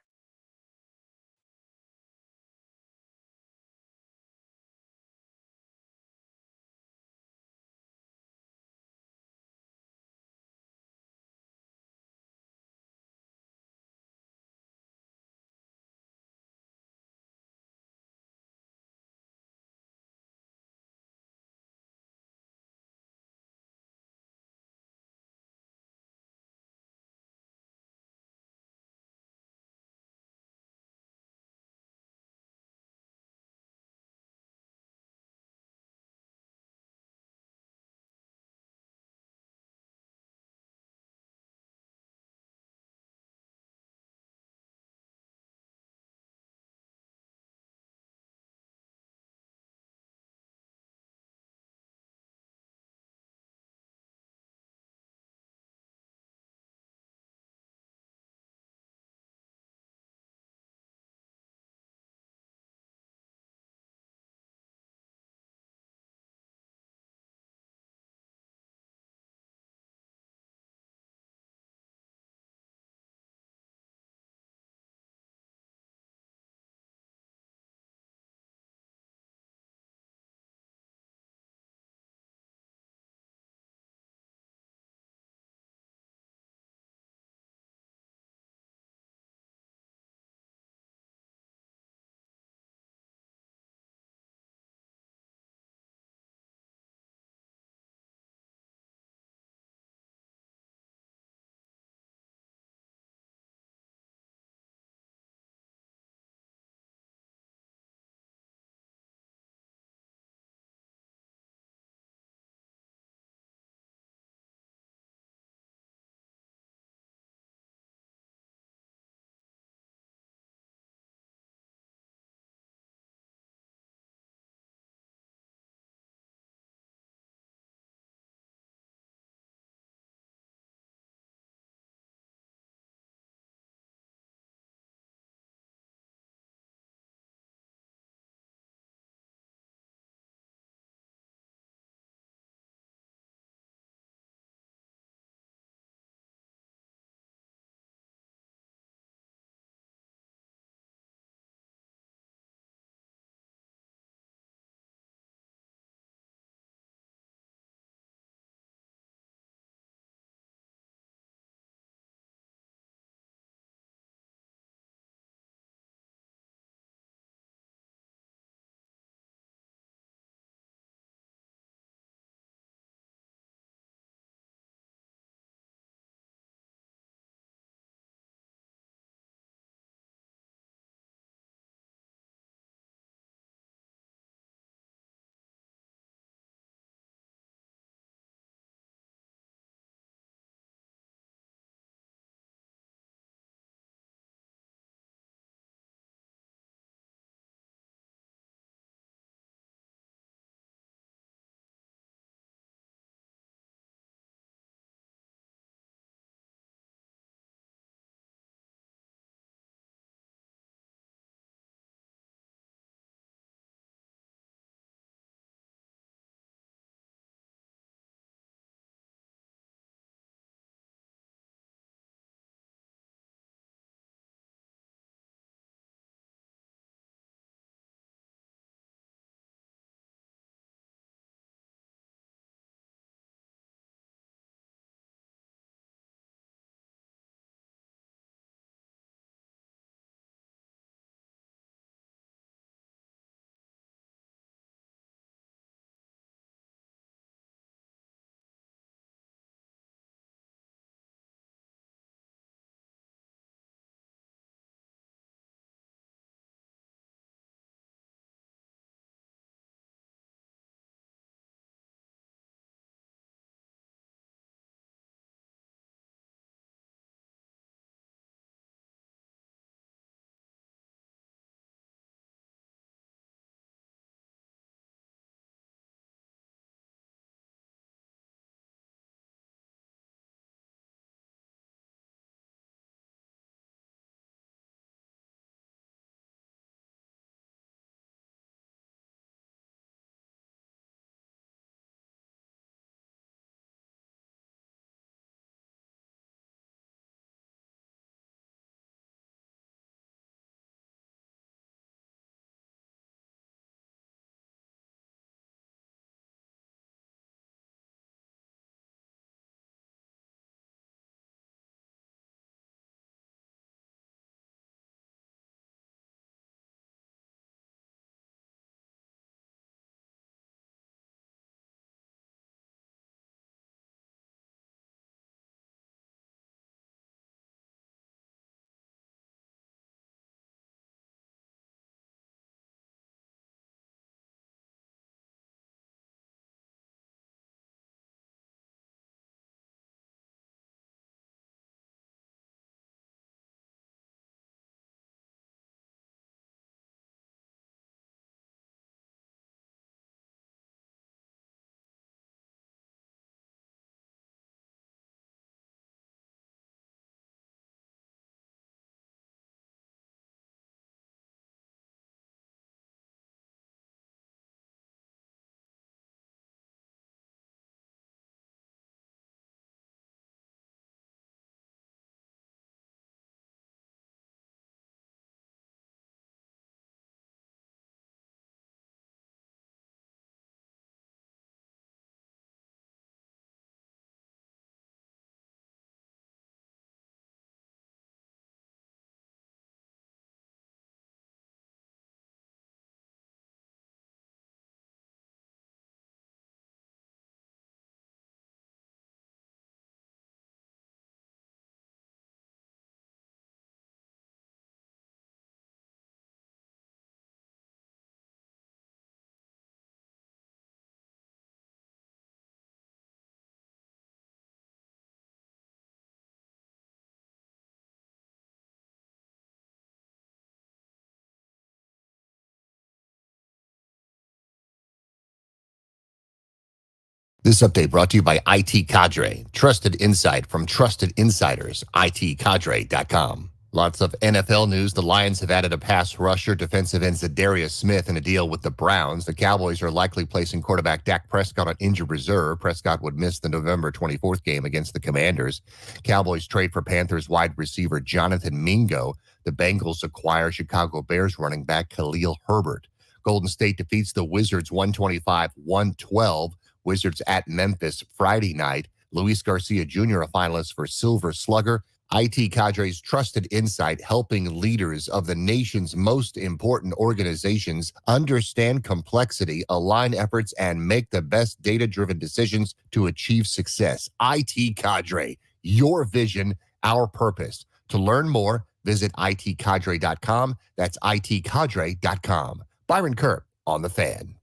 Speaker 1: This update brought to you by IT Cadre. Trusted insight from trusted insiders. ITCadre.com. Lots of NFL news. The Lions have added a pass rusher, defensive end Zadarius Smith, in a deal with the Browns. The Cowboys are likely placing quarterback Dak Prescott on injured reserve. Prescott would miss the November 24th game against the Commanders. Cowboys trade for Panthers wide receiver Jonathan Mingo. The Bengals acquire Chicago Bears running back Khalil Herbert. Golden State defeats the Wizards 125-112. Wizards at Memphis Friday night. Luis Garcia Jr., a finalist for Silver Slugger. IT Cadre's trusted insight, helping leaders of the nation's most important organizations understand complexity, align efforts, and make the best data-driven decisions to achieve success. IT Cadre, your vision, our purpose. To learn more, visit itcadre.com. That's itcadre.com. Byron Kerr on The Fan.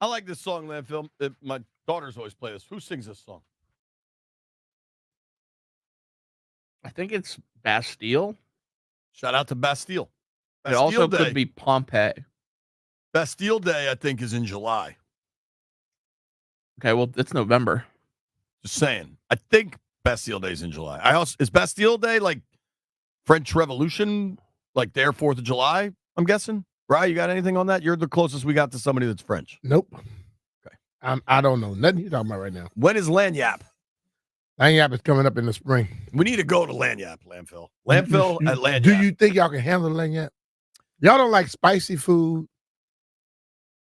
Speaker 3: I like this song, Landfill. My daughters always play this. Who sings this song?
Speaker 5: I think it's Bastille.
Speaker 3: Shout out to Bastille.
Speaker 5: It also
Speaker 3: Day.
Speaker 5: could be Pompeii.
Speaker 3: Bastille Day, I think, is in July.
Speaker 5: Okay, well, it's November.
Speaker 3: Just saying. I think Bastille Day is in July. Is Bastille Day like French Revolution, like their 4th of July, I'm guessing? Brian, you got anything on that? You're the closest we got to somebody that's French.
Speaker 4: Nope.
Speaker 3: Okay.
Speaker 4: I don't know nothing you're talking about right now.
Speaker 3: When is Lanyap?
Speaker 4: Lanyap is coming up in the spring.
Speaker 3: We need to go to Lanyap, Landfill. Landfill at Lanyap.
Speaker 4: Do you think y'all can handle Lanyap? Y'all don't like spicy food.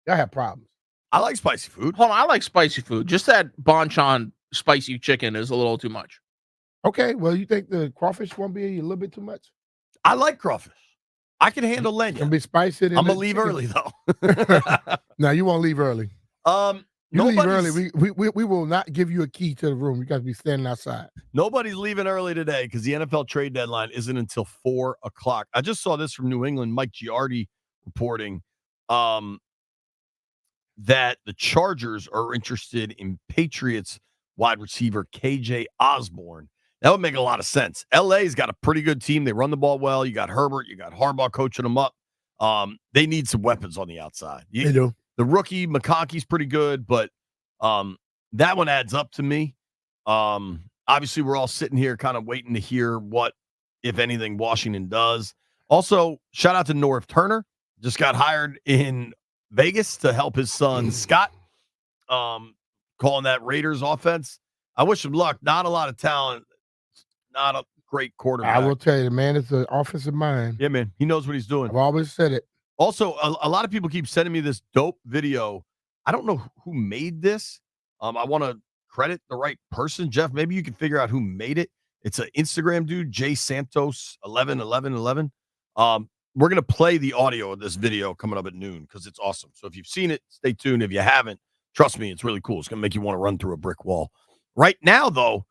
Speaker 4: Y'all have problems.
Speaker 3: I like spicy food.
Speaker 5: Hold on, I like spicy food. Just that Bonchon spicy chicken is a little too much.
Speaker 4: Okay, well, you think the crawfish won't be a little bit too much?
Speaker 3: I like crawfish. I can handle
Speaker 4: It's gonna
Speaker 3: Lanyap.
Speaker 4: be spicy.
Speaker 3: I'm gonna leave early though.
Speaker 4: No, you won't leave early. You leave early. We will not give you a key to the room. You got to be standing outside.
Speaker 3: Nobody's leaving early today because the NFL trade deadline isn't until 4:00. I just saw this from New England. Mike Giardi reporting that the Chargers are interested in Patriots wide receiver KJ Osborne. That would make a lot of sense. LA's got a pretty good team. They run the ball well. You got Herbert. You got Harbaugh coaching them up. They need some weapons on the outside.
Speaker 4: They do.
Speaker 3: The rookie McConkey's pretty good, but that one adds up to me. Obviously, we're all sitting here kind of waiting to hear what, if anything, Washington does. Also, shout out to Norv Turner. Just got hired in Vegas to help his son Scott, calling that Raiders offense. I wish him luck. Not a lot of talent. Not a great quarterback.
Speaker 4: I will tell you, the man is an offensive mind.
Speaker 3: Yeah, man. He knows what he's doing.
Speaker 4: I've always said it.
Speaker 3: Also, a lot of people keep sending me this dope video. I don't know who made this. I want to credit the right person. Jeff, maybe you can figure out who made it. It's an Instagram dude, Jay Santos 111111. We're going to play the audio of this video coming up at noon because it's awesome. So if you've seen it, stay tuned. If you haven't, trust me, it's really cool. It's going to make you want to run through a brick wall. Right now, though,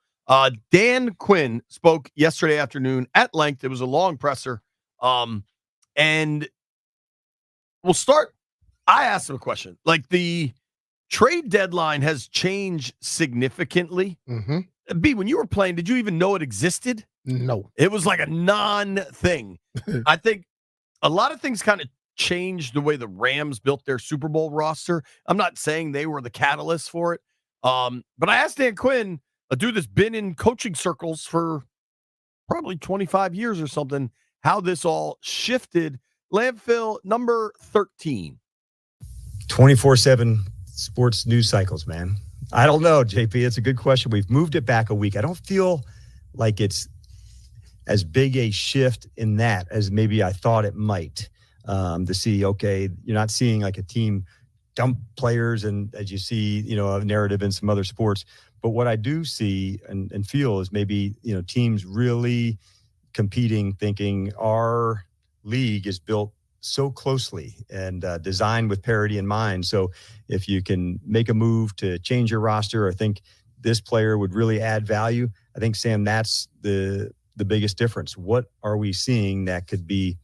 Speaker 3: Dan Quinn spoke yesterday afternoon at length. It was a long presser. And we'll start. I asked him a question. Like, the trade deadline has changed significantly.
Speaker 4: Mm-hmm.
Speaker 3: B, when you were playing, did you even know it existed?
Speaker 4: No.
Speaker 3: It was like a non-thing. I think a lot of things kind of changed the way the Rams built their Super Bowl roster. I'm not saying they were the catalyst for it. But I asked Dan Quinn, a dude that's been in coaching circles for probably 25 years or something, how this all shifted. Landfill number 13.
Speaker 10: 24/7 sports news cycles, man. I don't know, JP. It's a good question. We've moved it back a week. I don't feel like it's as big a shift in that as maybe I thought it might. to see, okay, you're not seeing like a team dump players and as you see, a narrative in some other sports. But what I do see and feel is maybe, teams really competing, thinking our league is built so closely and designed with parity in mind. So if you can make a move to change your roster or think this player would really add value, I think, Sam, that's the biggest difference. What are we seeing that could be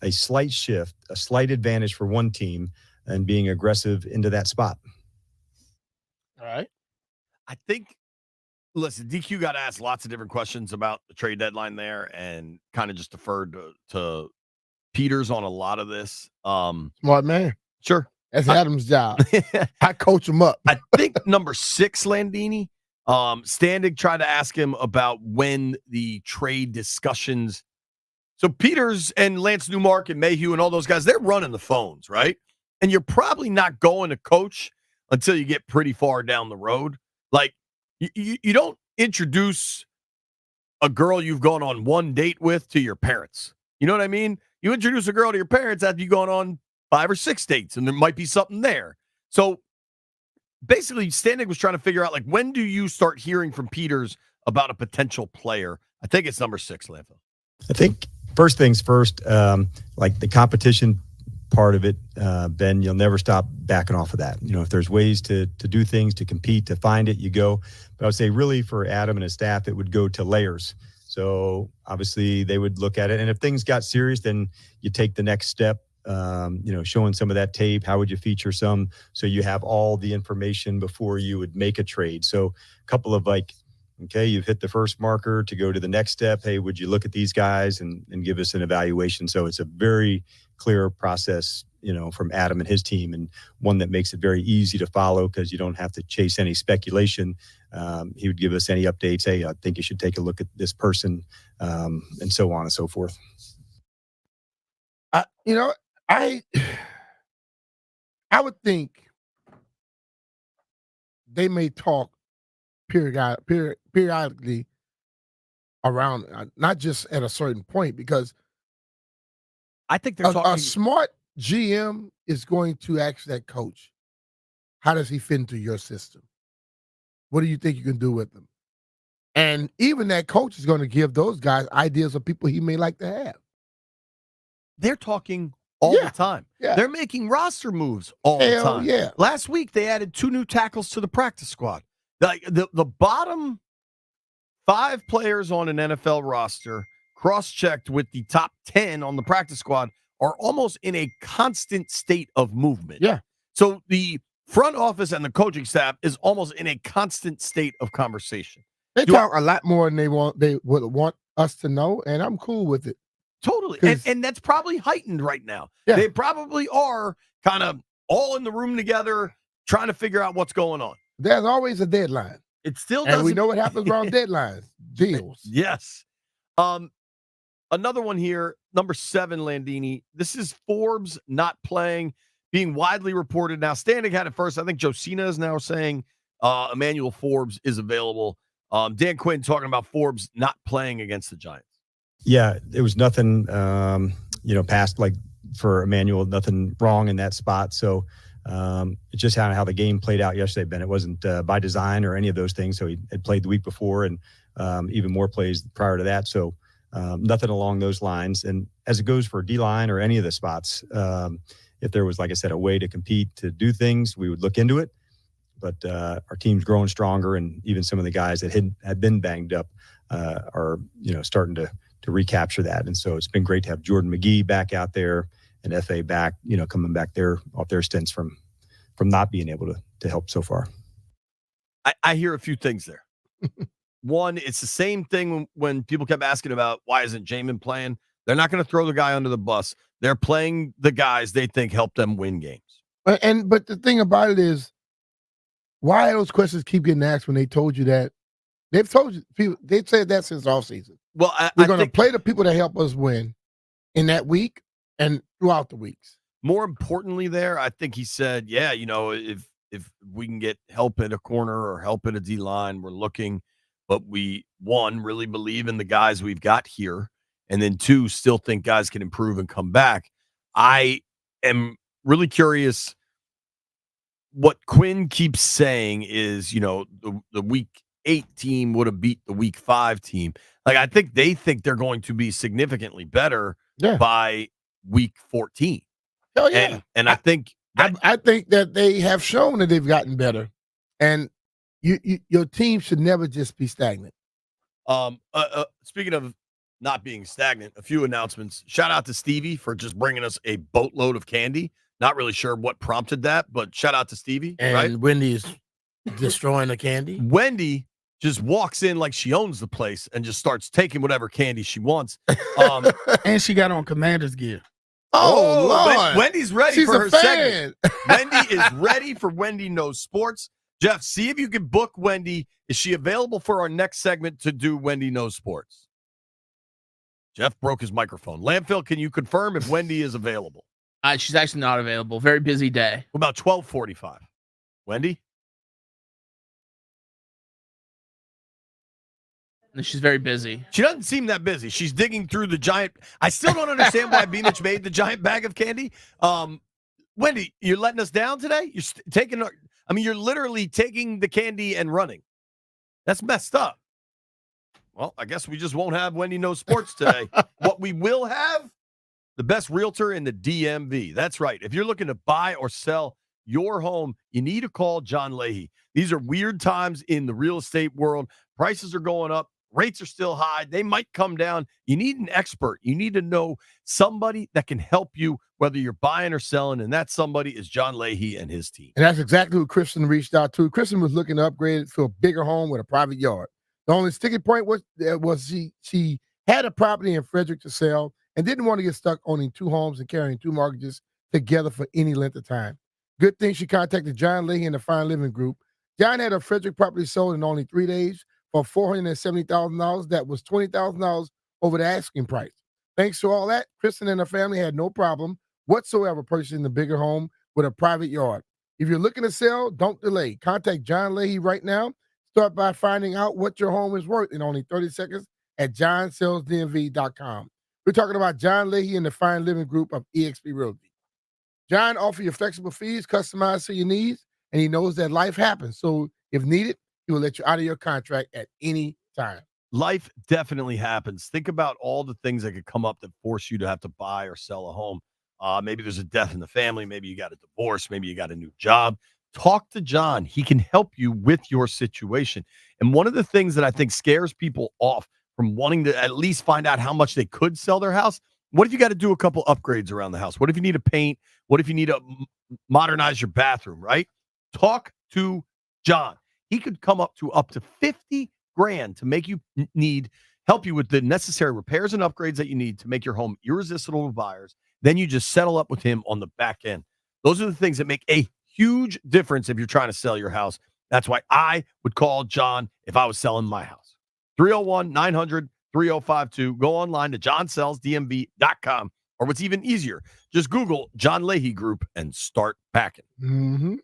Speaker 10: a slight shift, a slight advantage for one team and being aggressive into that spot?
Speaker 3: All right. I think, listen, DQ got asked lots of different questions about the trade deadline there and kind of just deferred to Peters on a lot of this.
Speaker 4: Smart man.
Speaker 3: Sure.
Speaker 4: That's Adam's job. I coach him up.
Speaker 3: I think number 6, Landini, Standig tried to ask him about when the trade discussions. So Peters and Lance Newmark and Mayhew and all those guys, they're running the phones, right? And you're probably not going to coach until you get pretty far down the road. Like, you don't introduce a girl you've gone on one date with to your parents. You know what I mean? You introduce a girl to your parents after you've gone on 5 or 6 dates, and there might be something there. So basically, Standing was trying to figure out, like, when do you start hearing from Peters about a potential player? I think it's number 6, Landfill.
Speaker 10: I think first things first, like the competition part of it, Ben, you'll never stop backing off of that. If there's ways to do things, to compete, to find it, you go. But I would say really for Adam and his staff, it would go to layers. So obviously they would look at it. And if things got serious, then you take the next step, showing some of that tape. How would you feature some so you have all the information before you would make a trade? So a couple of okay, you've hit the first marker to go to the next step. Hey, would you look at these guys and give us an evaluation? So it's a very clear process, from Adam and his team, and one that makes it very easy to follow because you don't have to chase any speculation. He would give us any updates. Hey, I think you should take a look at this person, and so on and so forth.
Speaker 4: I would think they may talk periodically around, not just at a certain point, because
Speaker 3: I think they're
Speaker 4: a smart GM is going to ask that coach, how does he fit into your system? What do you think you can do with him? And even that coach is going to give those guys ideas of people he may like to have.
Speaker 3: They're talking all the time.
Speaker 4: Yeah.
Speaker 3: They're making roster moves all the time.
Speaker 4: Yeah.
Speaker 3: Last week, they added 2 new tackles to the practice squad. Like the bottom 5 players on an NFL roster, cross-checked with the top 10 on the practice squad, are almost in a constant state of movement.
Speaker 4: Yeah.
Speaker 3: So the front office and the coaching staff is almost in a constant state of conversation.
Speaker 4: They talk a lot more than they would want us to know, and I'm cool with it.
Speaker 3: Totally. And that's probably heightened right now.
Speaker 4: Yeah.
Speaker 3: They probably are kind of all in the room together trying to figure out what's going on.
Speaker 4: There's always a deadline.
Speaker 3: It still doesn't.
Speaker 4: And we know what happens around deadlines. Deals.
Speaker 3: Yes. Another one here, number 7, Landini. This is Forbes not playing, being widely reported. Now, Standing had it first. I think Josina is now saying Emmanuel Forbes is available. Dan Quinn talking about Forbes not playing against the Giants.
Speaker 10: Yeah, there was nothing, past like for Emmanuel, nothing wrong in that spot. So it's just how the game played out yesterday, Ben. It wasn't by design or any of those things. So he had played the week before and even more plays prior to that. So nothing along those lines. And as it goes for D-line or any of the spots, if there was, like I said, a way to compete, to do things, we would look into it. But our team's growing stronger, and even some of the guys that had been banged up are, starting to recapture that. And so it's been great to have Jordan McGee back out there and FA back, coming back there off their stints from not being able to help so far.
Speaker 3: I hear a few things there. One, it's the same thing when people kept asking about why isn't Jamin playing? They're not going to throw the guy under the bus. They're playing the guys they think help them win games.
Speaker 4: But the thing about it is, why those questions keep getting asked when they told you that? They've told you, people, they've said that since all season.
Speaker 3: Well,
Speaker 4: we're going to play the people that help us win in that week and throughout the weeks.
Speaker 3: More importantly there, I think he said, yeah, if we can get help at a corner or help at a D-line, we're looking. But we, 1, really believe in the guys we've got here. And then 2, still think guys can improve and come back. I am really curious. What Quinn keeps saying is, the week 8 team would have beat the week 5 team. Like, I think they think they're going to be significantly better by week 14.
Speaker 4: Oh yeah.
Speaker 3: And I think
Speaker 4: I think that they have shown that they've gotten better. And your team should never just be stagnant.
Speaker 3: Speaking of not being stagnant, a few announcements. Shout out to Stevie for just bringing us a boatload of candy. Not really sure what prompted that, but shout out to Stevie.
Speaker 11: And
Speaker 3: right?
Speaker 11: Wendy's destroying the candy.
Speaker 3: Wendy just walks in like she owns the place and just starts taking whatever candy she wants.
Speaker 11: And she got on Commander's gear.
Speaker 4: Oh, Lord.
Speaker 3: Wendy's ready
Speaker 4: She's
Speaker 3: for
Speaker 4: a
Speaker 3: her
Speaker 4: fan.
Speaker 3: segment. Wendy is ready for Wendy Knows Sports. Jeff, see if you can book Wendy. Is she available for our next segment to do Wendy Knows Sports? Jeff broke his microphone. Landfill, can you confirm if Wendy is available?
Speaker 5: She's actually not available. Very busy day.
Speaker 3: What about 12:45? Wendy?
Speaker 5: She's very busy.
Speaker 3: She doesn't seem that busy. She's digging through the giant. I still don't understand why Beanich made the giant bag of candy. Wendy, you're letting us down today? You're taking. I mean, you're literally taking the candy and running. That's messed up. Well, I guess we just won't have Wendy Knows Sports today. What we will have, the best realtor in the DMV. That's right. If you're looking to buy or sell your home, you need to call John Leahy. These are weird times in the real estate world. Prices are going up. Rates are still high. They might come down. You need an expert. You need to know somebody that can help you, whether you're buying or selling, and that somebody is John Leahy and his team.
Speaker 4: And that's exactly who Kristen reached out to. Kristen was looking to upgrade to a bigger home with a private yard. The only sticking point was she had a property in Frederick to sell and didn't want to get stuck owning 2 homes and carrying 2 mortgages together for any length of time. Good thing she contacted John Leahy and the Fine Living Group. John had a Frederick property sold in only 3 days for $470,000. That was $20,000 over the asking price. Thanks to all that, Kristen and her family had no problem whatsoever purchasing the bigger home with a private yard. If you're looking to sell, don't delay. Contact John Leahy right now. Start by finding out what your home is worth in only 30 seconds at johnsellsdmv.com. We're talking about John Leahy and the Fine Living Group of eXp Realty. John offers you flexible fees, customized to your needs, and he knows that life happens. So if needed, he will let you out of your contract at any time.
Speaker 3: Life definitely happens. Think about all the things that could come up that force you to have to buy or sell a home. Maybe there's a death in the family. Maybe you got a divorce. Maybe you got a new job. Talk to John. He can help you with your situation. And one of the things that I think scares people off from wanting to at least find out how much they could sell their house, what if you got to do a couple upgrades around the house? What if you need to paint? What if you need to modernize your bathroom, right? Talk to John. He could come up to 50 grand to make you help you with the necessary repairs and upgrades that you need to make your home irresistible to buyers. Then you just settle up with him on the back end. Those are the things that make a huge difference if you're trying to sell your house. That's why I would call John if I was selling my house. 301-900-3052. Go online to johnsellsdmv.com, or what's even easier, just Google John Leahy Group and start packing.
Speaker 4: Mm-hmm.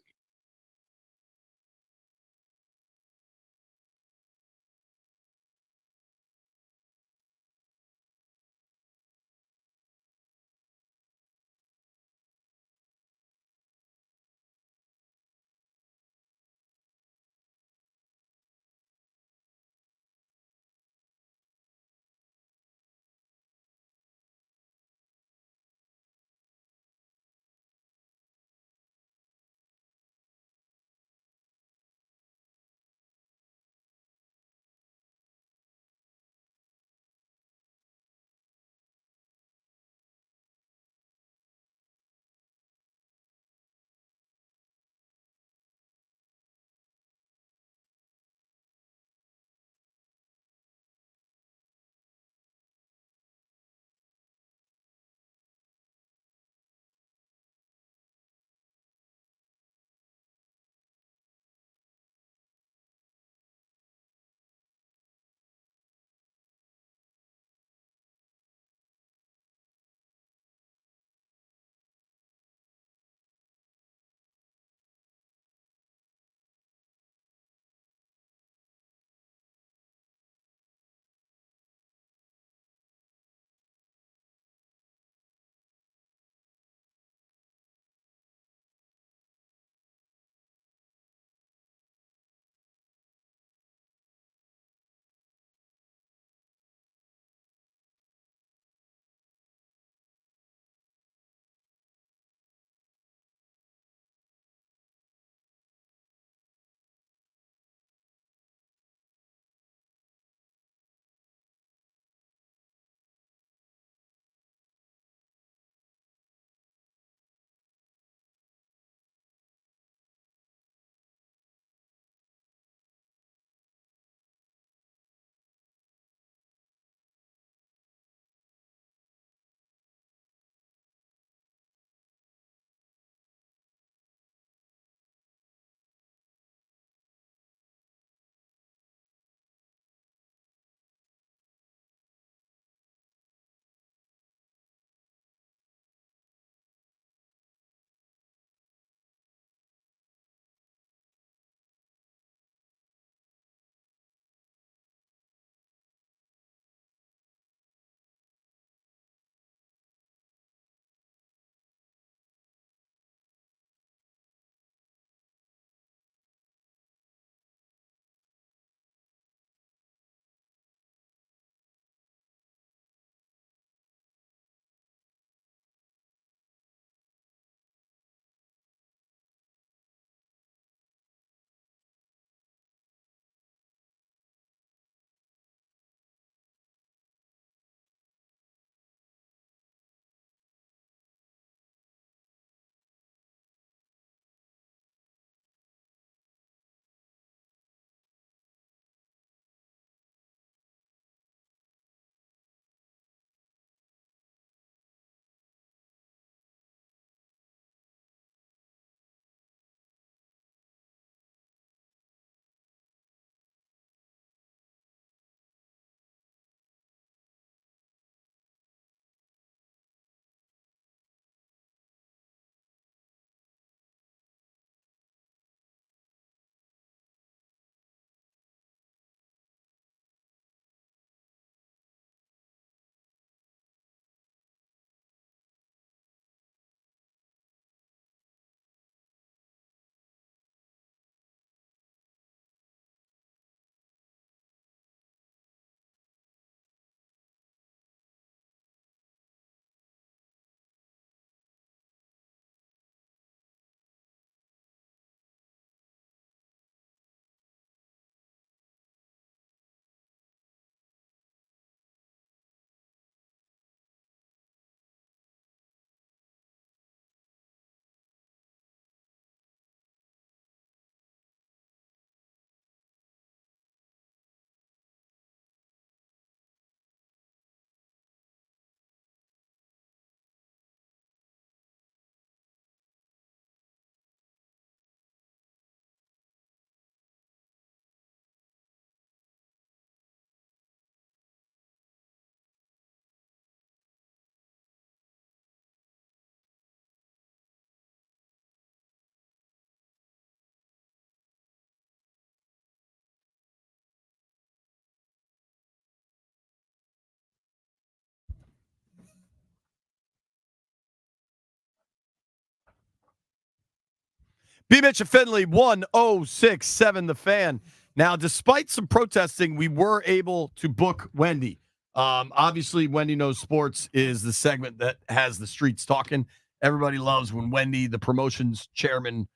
Speaker 3: B. Mitch and Finley, 1067 The Fan. Now, despite some protesting, we were able to book Wendy. Obviously, Wendy Knows Sports is the segment that has the streets talking. Everybody loves when Wendy, the promotions chairman,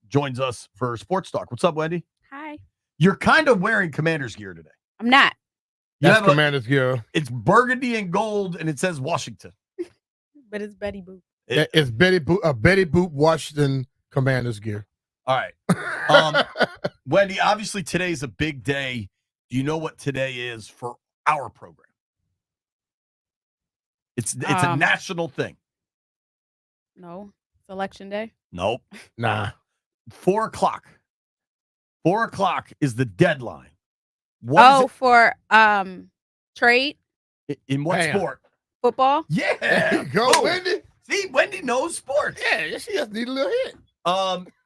Speaker 3: joins us for Sports Talk. What's up, Wendy?
Speaker 12: Hi.
Speaker 3: You're kind of wearing Commanders gear today.
Speaker 12: I'm not.
Speaker 4: That's Commanders gear.
Speaker 3: It's burgundy and gold, and it says Washington.
Speaker 12: But it's Betty Boop.
Speaker 4: It's Betty Boop Washington Commanders gear.
Speaker 3: All right. Wendy, obviously today's a big day. Do you know what today is for our program? It's a national thing.
Speaker 12: No. It's election day.
Speaker 3: Nope.
Speaker 4: Nah.
Speaker 3: 4 o'clock. 4 o'clock is the deadline. What is
Speaker 12: for trade
Speaker 3: it? In what sport?
Speaker 12: football.
Speaker 3: Yeah.
Speaker 4: There you go,
Speaker 3: Boom.
Speaker 4: Wendy.
Speaker 3: See, Wendy knows sports.
Speaker 4: Yeah, she just need a little hit.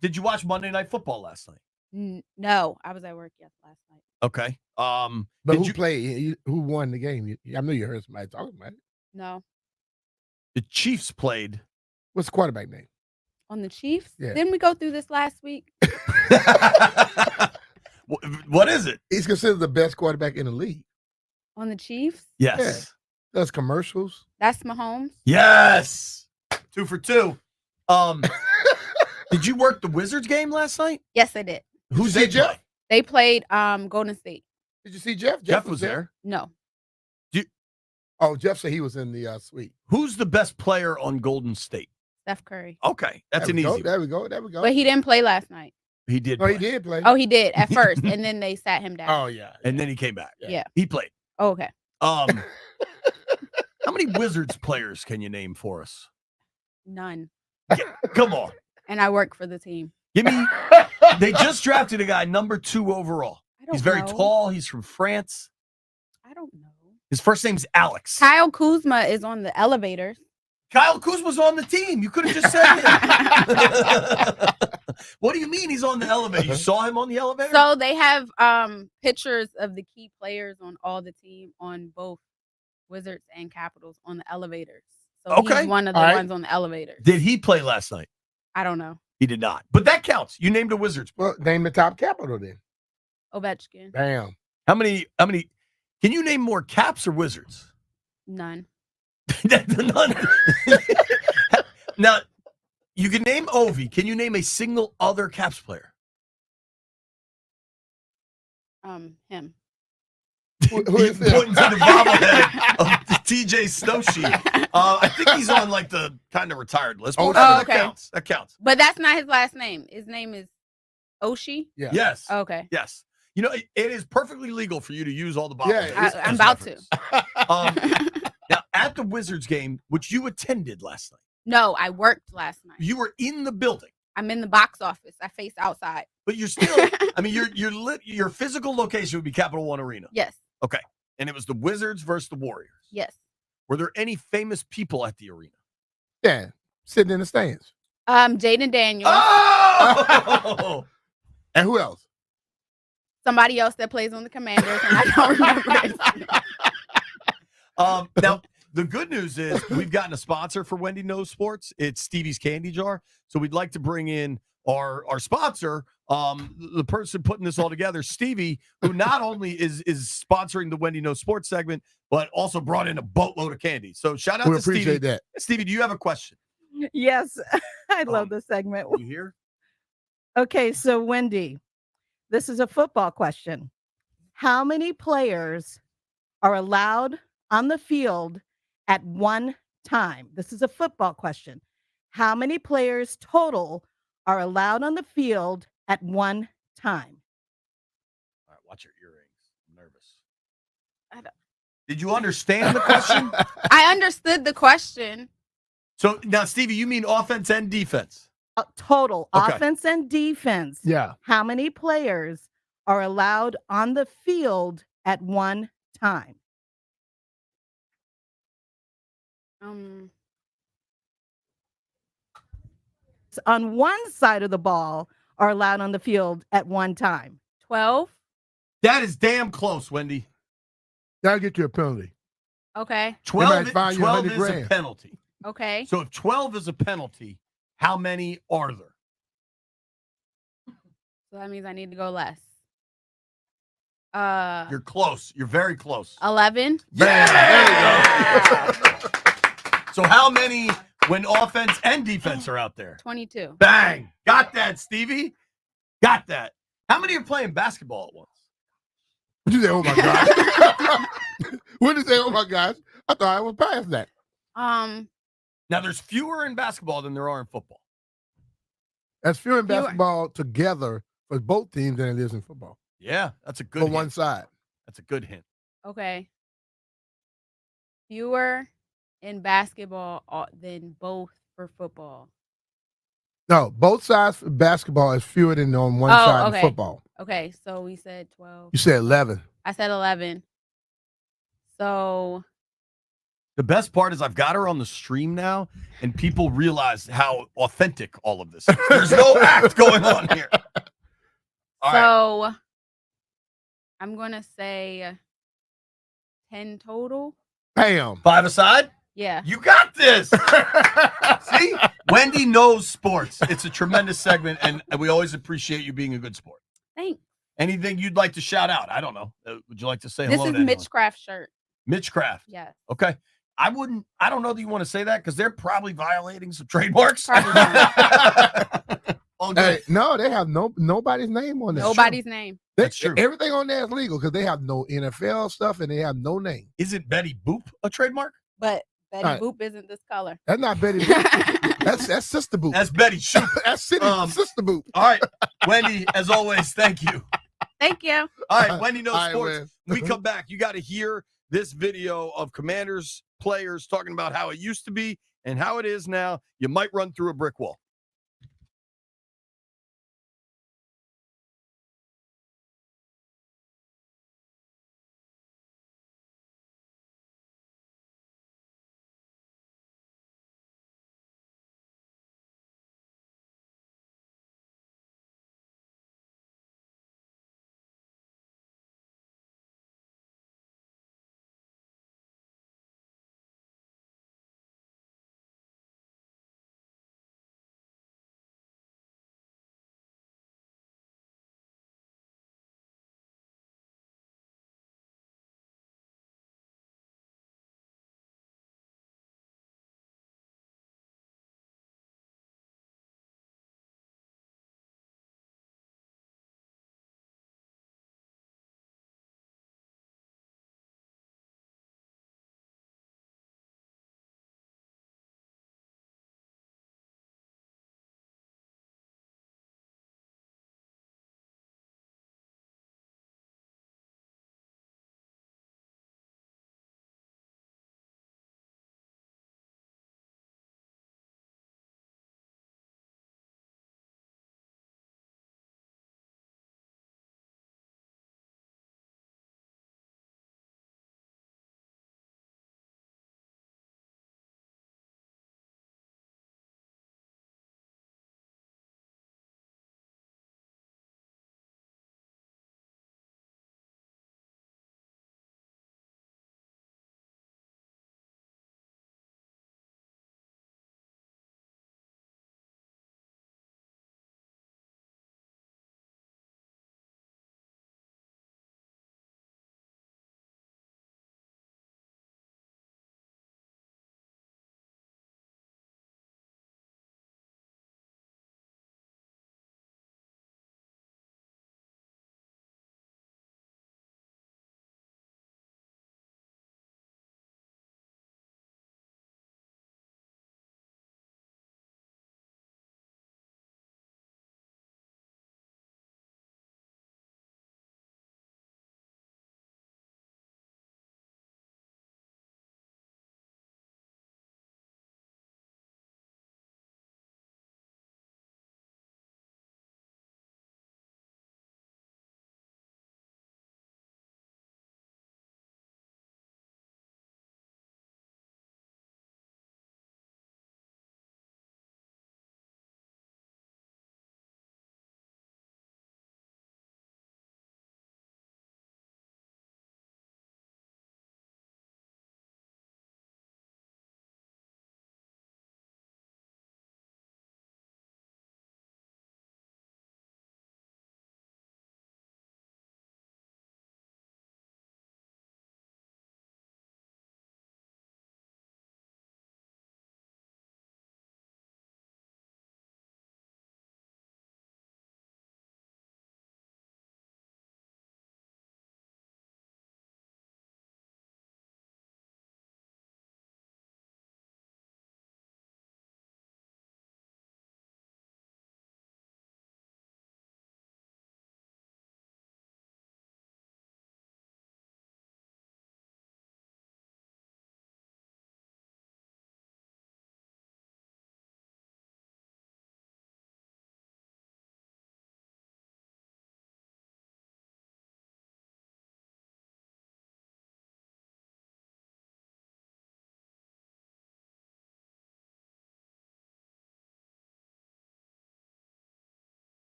Speaker 3: Did you watch Monday Night Football last night?
Speaker 12: No, I was at work last night.
Speaker 3: Okay.
Speaker 4: But who played? Who won the game? I know you heard somebody talking about it.
Speaker 12: No.
Speaker 3: The Chiefs played.
Speaker 4: What's the quarterback name?
Speaker 12: On the Chiefs?
Speaker 4: Yeah.
Speaker 12: Didn't we go through this last week?
Speaker 3: What is it?
Speaker 4: He's considered the best quarterback in the league.
Speaker 12: On the Chiefs?
Speaker 3: Yes.
Speaker 4: Yeah. Does commercials.
Speaker 12: That's Mahomes.
Speaker 3: Yes. 2 for 2. Did you work the Wizards game last night?
Speaker 12: Yes, I did.
Speaker 3: Who's they
Speaker 4: Jeff?
Speaker 3: play?
Speaker 12: They played Golden State.
Speaker 4: Did you see Jeff?
Speaker 3: Jeff was there.
Speaker 12: No.
Speaker 4: Oh, Jeff said he was in the suite.
Speaker 3: Who's the best player on Golden State?
Speaker 12: Steph Curry.
Speaker 3: Okay, that's
Speaker 4: There
Speaker 3: an
Speaker 4: we go,
Speaker 3: easy.
Speaker 4: There we go. There we go.
Speaker 12: But he didn't play last night.
Speaker 3: He did.
Speaker 4: No, he did play.
Speaker 12: Oh, he did at first, and then they sat him down.
Speaker 4: Oh, yeah.
Speaker 3: And then he came back.
Speaker 12: Yeah.
Speaker 3: He played.
Speaker 12: Oh, okay.
Speaker 3: How many Wizards players can you name for us?
Speaker 12: None.
Speaker 3: Yeah, come on.
Speaker 12: And I work for the team.
Speaker 3: Give me. They just drafted a guy number 2 overall. He's very tall. He's from France.
Speaker 12: I don't know.
Speaker 3: His first name's Alex.
Speaker 12: Kyle Kuzma is on the elevators.
Speaker 3: Kyle Kuzma's on the team. You could have just said him. What do you mean he's on the elevator? You saw him on the elevator?
Speaker 12: So they have pictures of the key players on all the team on both Wizards and Capitals on the elevators. So
Speaker 3: Okay.
Speaker 12: he's one of the ones on the elevators.
Speaker 3: Did he play last night?
Speaker 12: I don't know.
Speaker 3: He did not. But that counts. You named a Wizards.
Speaker 4: Well, name the top Capital then.
Speaker 12: Ovechkin.
Speaker 4: Bam.
Speaker 3: How many? Can you name more Caps or Wizards?
Speaker 12: None.
Speaker 3: None. Now, you can name Ovi. Can you name a single other Caps player?
Speaker 12: Him.
Speaker 4: Who is this?
Speaker 3: Pointing to the bobblehead of TJ Snowsheet. I think he's on like the kind of retired list. But whatever,
Speaker 12: Oh,
Speaker 3: that
Speaker 12: okay.
Speaker 3: counts. That counts.
Speaker 12: But that's not his last name. His name is Oshie.
Speaker 4: Yeah.
Speaker 3: Yes.
Speaker 12: Okay.
Speaker 3: Yes. You know, it is perfectly legal for you to use all the bobbleheads.
Speaker 4: Yeah,
Speaker 12: I'm
Speaker 3: as
Speaker 12: about
Speaker 3: reference. Now, at the Wizards game, which you attended last night,
Speaker 12: No, I worked last night.
Speaker 3: you were in the building,
Speaker 12: I'm in the box office. I face outside.
Speaker 3: but you're still. I mean, your physical location would be Capital One Arena.
Speaker 12: Yes.
Speaker 3: Okay, and it was the Wizards versus the Warriors.
Speaker 12: Yes.
Speaker 3: Were there any famous people at the arena?
Speaker 4: Yeah. Sitting in the stands.
Speaker 12: Jaden Daniels.
Speaker 3: Oh!
Speaker 4: And who else?
Speaker 12: Somebody else that plays on the Commanders, and I don't remember his name.
Speaker 3: Now, the good news is we've gotten a sponsor for Wendy Knows Sports. It's Stevie's Candy Jar. So we'd like to bring in our sponsor, the person putting this all together, Stevie, who not only is sponsoring the Wendy Knows Sports segment, but also brought in a boatload of candy. So shout out
Speaker 4: We
Speaker 3: to Stevie.
Speaker 4: appreciate that.
Speaker 3: Stevie, do you have a question?
Speaker 13: Yes, I love this segment.
Speaker 3: You here?
Speaker 13: Okay, so Wendy, this is a football question. How many players are allowed on the field at one time? This is a football question. How many players total are allowed on the field at one time?
Speaker 3: All right, watch your earrings. I'm nervous. Did you understand the question?
Speaker 12: I understood the question.
Speaker 3: So now, Stevie, you mean offense and defense?
Speaker 13: Total
Speaker 3: Okay.
Speaker 13: offense and defense.
Speaker 4: Yeah.
Speaker 13: How many players are allowed on the field at one time? On one side of the ball are allowed on the field at one time.
Speaker 12: 12.
Speaker 3: That is damn close, Wendy.
Speaker 4: That'll get you a penalty.
Speaker 12: Okay.
Speaker 3: 12,
Speaker 4: might fine you
Speaker 3: 12
Speaker 4: 100
Speaker 3: is a
Speaker 4: grand.
Speaker 3: penalty.
Speaker 12: Okay.
Speaker 3: So if 12 is a penalty, how many are there?
Speaker 12: So that means I need to go less.
Speaker 3: You're close. You're very close.
Speaker 12: 11.
Speaker 3: Yeah, there you go. So how many when offense and defense are out there?
Speaker 12: 22.
Speaker 3: Bang. Got that, Stevie. Got that. How many are playing basketball at once?
Speaker 4: What you say? Oh my God. What did you say? Oh my gosh. I thought I was past that.
Speaker 3: Now there's fewer in basketball than there are in football.
Speaker 4: That's fewer in basketball together for both teams than it is in football.
Speaker 3: Yeah, that's a good
Speaker 4: For
Speaker 3: hint.
Speaker 4: one side.
Speaker 3: That's a good hint.
Speaker 12: Okay. Fewer in basketball than both for football.
Speaker 4: No, both sides for basketball is fewer than on one side
Speaker 12: okay.
Speaker 4: in football.
Speaker 12: Okay, so we said 12.
Speaker 4: You said 11.
Speaker 12: I said 11. So
Speaker 3: The best part is I've got her on the stream now, and people realize how authentic all of this is. There's no act going on here. All right.
Speaker 12: I'm going to say 10 total.
Speaker 4: Bam.
Speaker 3: 5 aside?
Speaker 12: Yeah.
Speaker 3: You got this. See? Wendy knows sports. It's a tremendous segment, and we always appreciate you being a good sport.
Speaker 12: Thanks.
Speaker 3: Anything you'd like to shout out? I don't know. Would you like to say hello to
Speaker 12: This is
Speaker 3: anyone?
Speaker 12: Mitch Kraft's shirt.
Speaker 3: Mitch Kraft.
Speaker 12: Yes.
Speaker 3: Okay. I don't know that you want to say that because they're probably violating some trademarks. Oh,
Speaker 4: Hey, no, they have nobody's name on there.
Speaker 12: Nobody's name.
Speaker 3: That's true.
Speaker 4: Everything on there is legal because they have no NFL stuff and they have no name.
Speaker 3: Isn't Betty Boop a trademark?
Speaker 12: But Betty
Speaker 4: All right.
Speaker 12: Boop isn't this color.
Speaker 4: That's not Betty Boop. that's Sister Boop.
Speaker 3: That's Betty Shoop.
Speaker 4: That's Sister Boop.
Speaker 3: All right. Wendy, as always, thank you.
Speaker 12: Thank you.
Speaker 3: All right. Wendy knows
Speaker 4: All right,
Speaker 3: sports.
Speaker 4: man.
Speaker 3: When we come back, you got to hear this video of Commanders players talking about how it used to be and how it is now. You might run through a brick wall.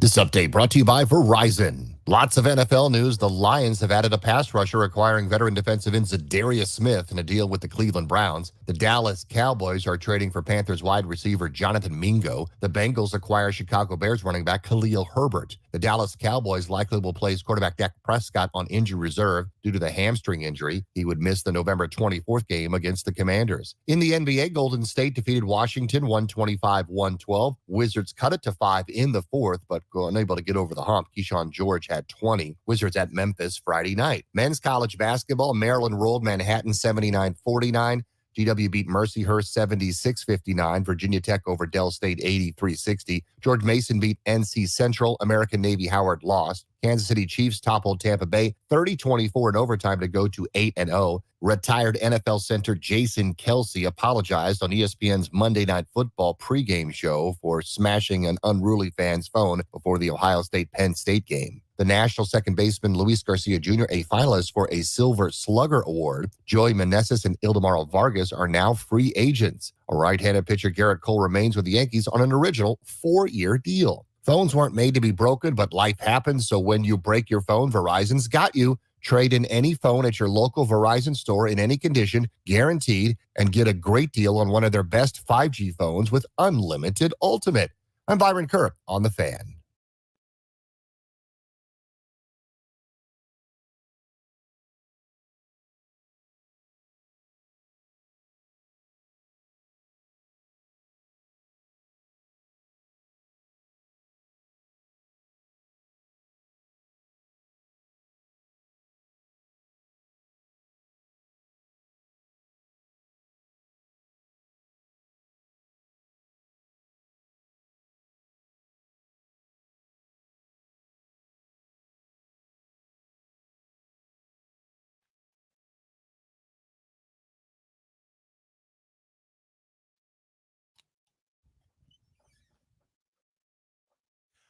Speaker 1: This update brought to you by Verizon. Lots of NFL news. The Lions have added a pass rusher, acquiring veteran defensive end Zadarius Smith in a deal with the Cleveland Browns. The Dallas Cowboys are trading for Panthers wide receiver Jonathan Mingo. The Bengals acquire Chicago Bears running back Khalil Herbert. The Dallas Cowboys likely will place quarterback Dak Prescott on injury reserve due to the hamstring injury. He would miss the November 24th game against the Commanders. In the NBA, Golden State defeated Washington 125-112. Wizards cut it to 5 in the fourth, but unable to get over the hump. Keyshawn George had 20. Wizards at Memphis Friday night. Men's college basketball, Maryland rolled Manhattan 79-49. GW beat Mercyhurst 76-59. Virginia Tech over Dell State 83-60. George Mason beat NC Central. American Navy Howard lost. Kansas City Chiefs toppled Tampa Bay 30-24 in overtime to go to 8-0. Retired NFL center Jason Kelsey apologized on ESPN's Monday Night Football pregame show for smashing an unruly fan's phone before the Ohio State-Penn State game. The national second baseman Luis Garcia Jr., a finalist for a Silver Slugger Award. Joey Meneses and Ildemaro Vargas are now free agents. A right-handed pitcher Garrett Cole remains with the Yankees on an original 4-year deal. Phones weren't made to be broken, but life happens, so when you break your phone, Verizon's got you. Trade in any phone at your local Verizon store in any condition, guaranteed, and get a great deal on one of their best 5G phones with unlimited ultimate. I'm Byron Kerr on The Fan.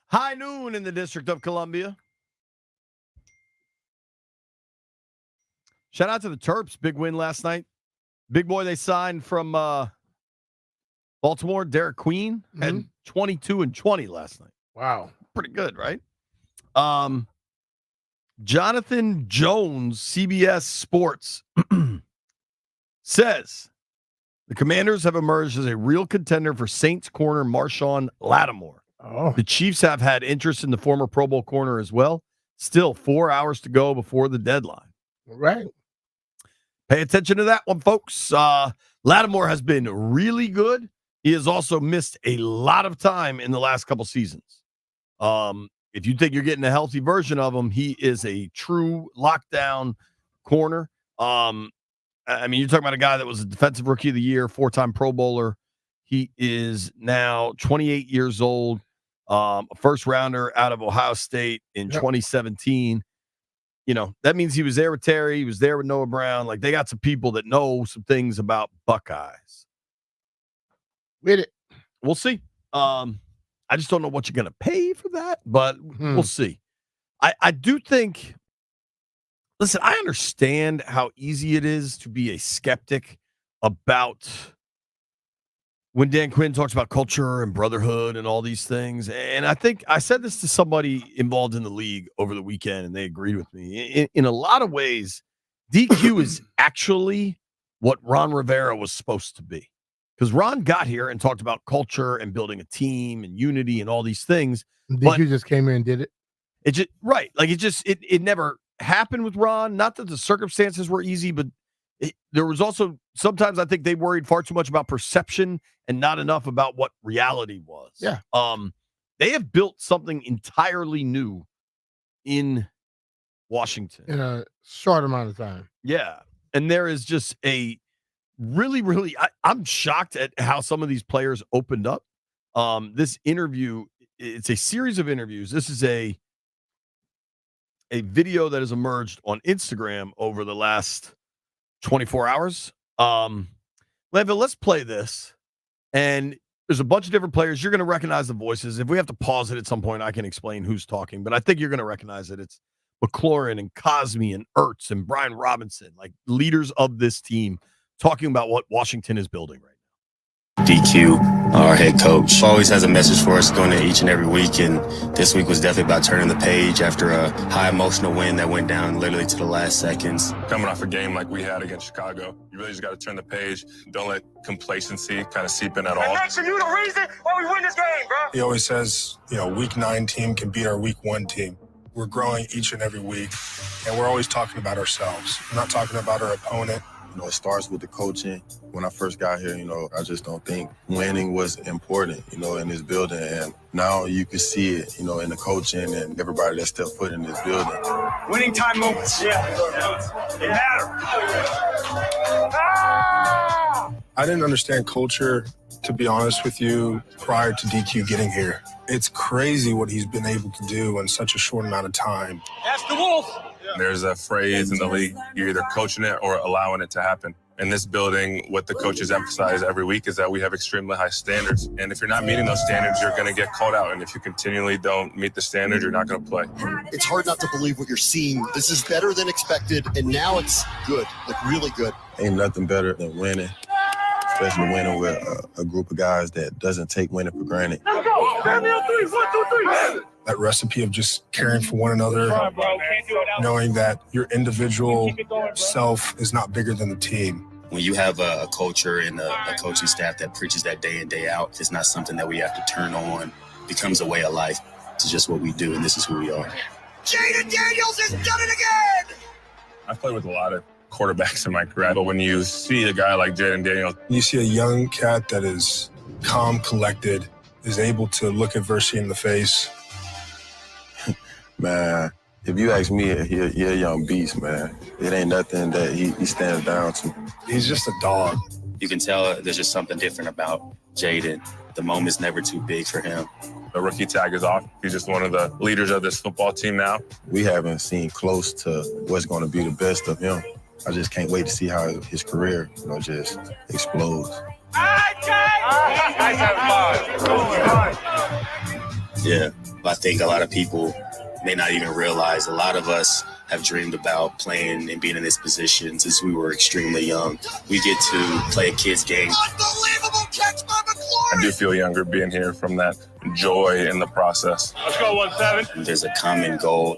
Speaker 3: High noon in the District of Columbia. Shout out to the Terps. Big win last night. Big boy they signed from Baltimore, Derek Queen, had 22 and 20 last night.
Speaker 11: Wow.
Speaker 3: Pretty good, right? Jonathan Jones, CBS Sports, says the Commanders have emerged as a real contender for Saints corner Marshawn Latimore.
Speaker 11: Oh.
Speaker 3: The Chiefs have had interest in the former Pro Bowl corner as well. Still 4 hours to go before the deadline.
Speaker 11: Right.
Speaker 3: Pay attention to that one, folks. Latimore has been really good. He has also missed a lot of time in the last couple seasons. If you think you're getting a healthy version of him, he is a true lockdown corner. I mean, you're talking about a guy that was a defensive rookie of the year, 4-time Pro Bowler. He is now 28 years old, a first rounder out of Ohio State in 2017. You know, that means he was there with Terry. He was there with Noah Brown. Like, they got some people that know some things about Buckeyes.
Speaker 11: With it.
Speaker 3: We'll see. I just don't know what you're going to pay for that, but we'll see. I do think, listen, I understand how easy it is to be a skeptic about when Dan Quinn talks about culture and brotherhood and all these things. And I think I said this to somebody involved in the league over the weekend, and they agreed with me. In a lot of ways, DQ is actually what Ron Rivera was supposed to be. Because Ron got here and talked about culture and building a team and unity and all these things.
Speaker 4: DQ just came in and did it.
Speaker 3: It just right. Like it never happened with Ron. Not that the circumstances were easy, but there was also sometimes I think they worried far too much about perception and not enough about what reality was.
Speaker 4: Yeah.
Speaker 3: They have built something entirely new in Washington
Speaker 4: In a short amount of time.
Speaker 3: Yeah. And there is just a really, I'm shocked at how some of these players opened up. This interview, it's a series of interviews. This is a video that has emerged on Instagram over the last 24 hours. Levitt, let's play this. And there's a bunch of different players. You're going to recognize the voices. If we have to pause it at some point, I can explain who's talking, but I think you're going to recognize it. It's McLaurin and Cosme and Ertz and Brian Robinson, like leaders of this team, talking about what Washington is building right now.
Speaker 14: DQ, our head coach, always has a message for us going into each and every week, and this week was definitely about turning the page after a high emotional win that went down literally to the last seconds.
Speaker 15: Coming off a game like we had against Chicago, you really just got to turn the page. Don't let complacency kind of seep in at all.
Speaker 16: Make sure you the reason why we win this game, bro.
Speaker 17: He always says, week 9 team can beat our week 1 team. We're growing each and every week, and we're always talking about ourselves. We're not talking about our opponent.
Speaker 18: It starts with the coaching. When I first got here, I just don't think winning was important, in this building. And now you can see it, in the coaching and everybody that stepped foot in this building.
Speaker 16: Winning time moments. Yeah. It matters.
Speaker 17: I didn't understand culture, to be honest with you, prior to DQ getting here. It's crazy what he's been able to do in such a short amount of time.
Speaker 16: That's the wolf.
Speaker 15: There's a phrase in the league, you're either coaching it or allowing it to happen. In this building, what the coaches emphasize every week is that we have extremely high standards. And if you're not meeting those standards, you're going to get called out. And if you continually don't meet the standard, you're not going to play.
Speaker 19: It's hard not to believe what you're seeing. This is better than expected, and now it's good, really good.
Speaker 18: Ain't nothing better than winning, especially winning with a group of guys that doesn't take winning for granted.
Speaker 16: Let's go. 3, 1, 2, 3.
Speaker 17: That recipe of just caring for one another, knowing that your individual self is not bigger than the team.
Speaker 14: When you have a culture and a coaching staff that preaches that day in, day out, it's not something that we have to turn on. It becomes a way of life. It's just what we do, and this is who we are.
Speaker 16: Jaden Daniels has done it again!
Speaker 15: I've played with a lot of quarterbacks in my career, but when you see a guy like Jaden Daniels,
Speaker 17: You see a young cat that is calm, collected, is able to look adversity in the face.
Speaker 18: Man, if you ask me, he's a young beast, man. It ain't nothing that he stands down to.
Speaker 17: He's just a dog.
Speaker 14: You can tell there's just something different about Jaden. The moment's never too big for him.
Speaker 15: the rookie tag is off. He's just one of the leaders of this football team now.
Speaker 18: We haven't seen close to what's going to be the best of him. I just can't wait to see how his career, just explodes.
Speaker 14: Yeah, I think a lot of people may not even realize a lot of us have dreamed about playing and being in this position since we were extremely young. We get to play a kid's game.
Speaker 16: Unbelievable catch by McClory!
Speaker 15: I do feel younger being here from that joy in the process.
Speaker 16: Let's go 1-7.
Speaker 14: There's a common goal.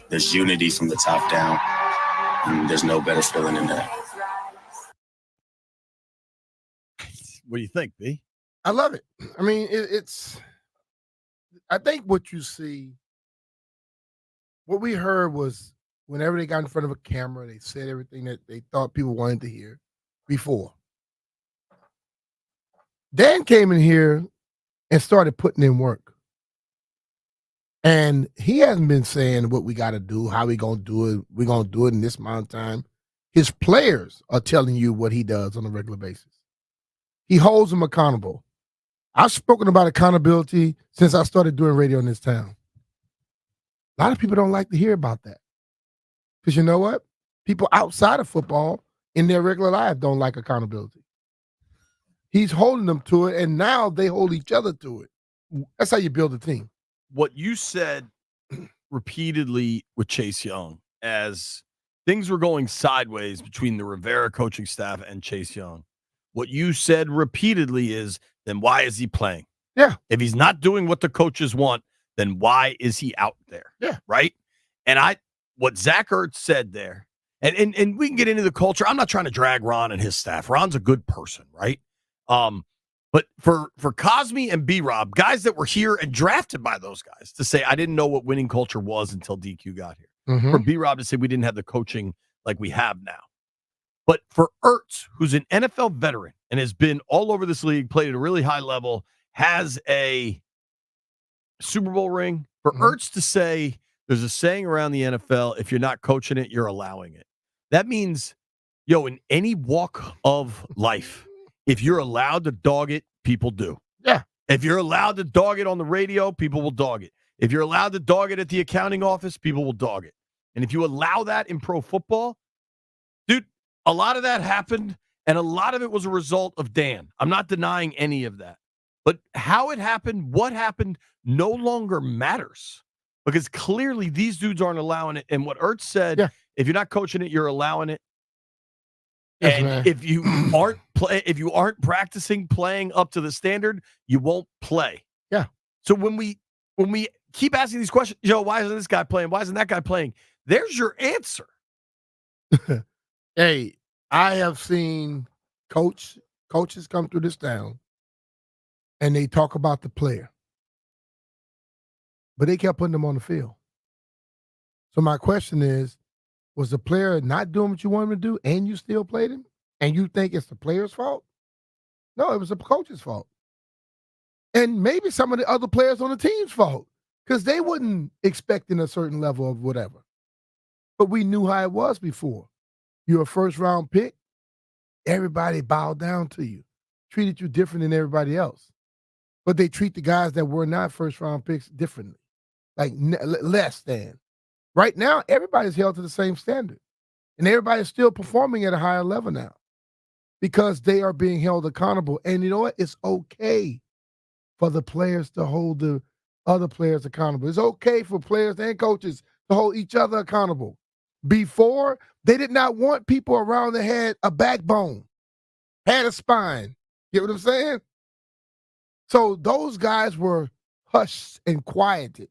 Speaker 14: There's unity from the top down. And there's no better feeling than that.
Speaker 3: What do you think, B?
Speaker 4: I love it. I mean, I think what you see, what we heard was whenever they got in front of a camera, they said everything that they thought people wanted to hear before. Dan came in here and started putting in work. And he hasn't been saying what we got to do, how we going to do it. We're going to do it in this amount of time. His players are telling you what he does on a regular basis. He holds them accountable. I've spoken about accountability since I started doing radio in this town. A lot of people don't like to hear about that. Because you know what? People outside of football in their regular life don't like accountability. He's holding them to it, and now they hold each other to it. That's how you build a team.
Speaker 3: What you said repeatedly with Chase Young as things were going sideways between the Rivera coaching staff and Chase Young, what you said repeatedly is, then why is he playing?
Speaker 4: Yeah.
Speaker 3: If he's not doing what the coaches want, then why is he out there?
Speaker 4: Yeah.
Speaker 3: Right? And what Zach Ertz said there, and we can get into the culture. I'm not trying to drag Ron and his staff. Ron's a good person, right? But for Cosme and B-Rob, guys that were here and drafted by those guys, to say, I didn't know what winning culture was until DQ got here.
Speaker 4: Mm-hmm.
Speaker 3: For B-Rob to say we didn't have the coaching like we have now. But for Ertz, who's an NFL veteran and has been all over this league, played at a really high level, has a Super Bowl ring, for Ertz to say, there's a saying around the NFL, if you're not coaching it, you're allowing it. That means, in any walk of life, if you're allowed to dog it, people do.
Speaker 4: Yeah.
Speaker 3: If you're allowed to dog it on the radio, people will dog it. If you're allowed to dog it at the accounting office, people will dog it. And if you allow that in pro football, dude, a lot of that happened, and a lot of it was a result of Dan. I'm not denying any of that. But how it happened, what happened, no longer matters. Because clearly these dudes aren't allowing it. And what Ertz said, if you're not coaching it, you're allowing it.
Speaker 4: Yes,
Speaker 3: And
Speaker 4: man.
Speaker 3: if you aren't practicing playing up to the standard, you won't play.
Speaker 4: Yeah.
Speaker 3: So when we keep asking these questions, why isn't this guy playing? Why isn't that guy playing? There's your answer.
Speaker 4: Hey, I have seen coaches come through this town and they talk about the player, but they kept putting them on the field. So my question is, was the player not doing what you want him to do and you still played him? And you think it's the player's fault? No, it was the coach's fault. And maybe some of the other players on the team's fault because they wasn't expecting a certain level of whatever. But we knew how it was before. You're a first-round pick. Everybody bowed down to you, treated you different than everybody else. But they treat the guys that were not first-round picks differently, like less than. Right now, everybody's held to the same standard. And everybody's still performing at a higher level now because they are being held accountable. And you know what? It's okay for the players to hold the other players accountable. It's okay for players and coaches to hold each other accountable. Before, they did not want people around that had a backbone, had a spine. You know what I'm saying? So those guys were hushed and quieted.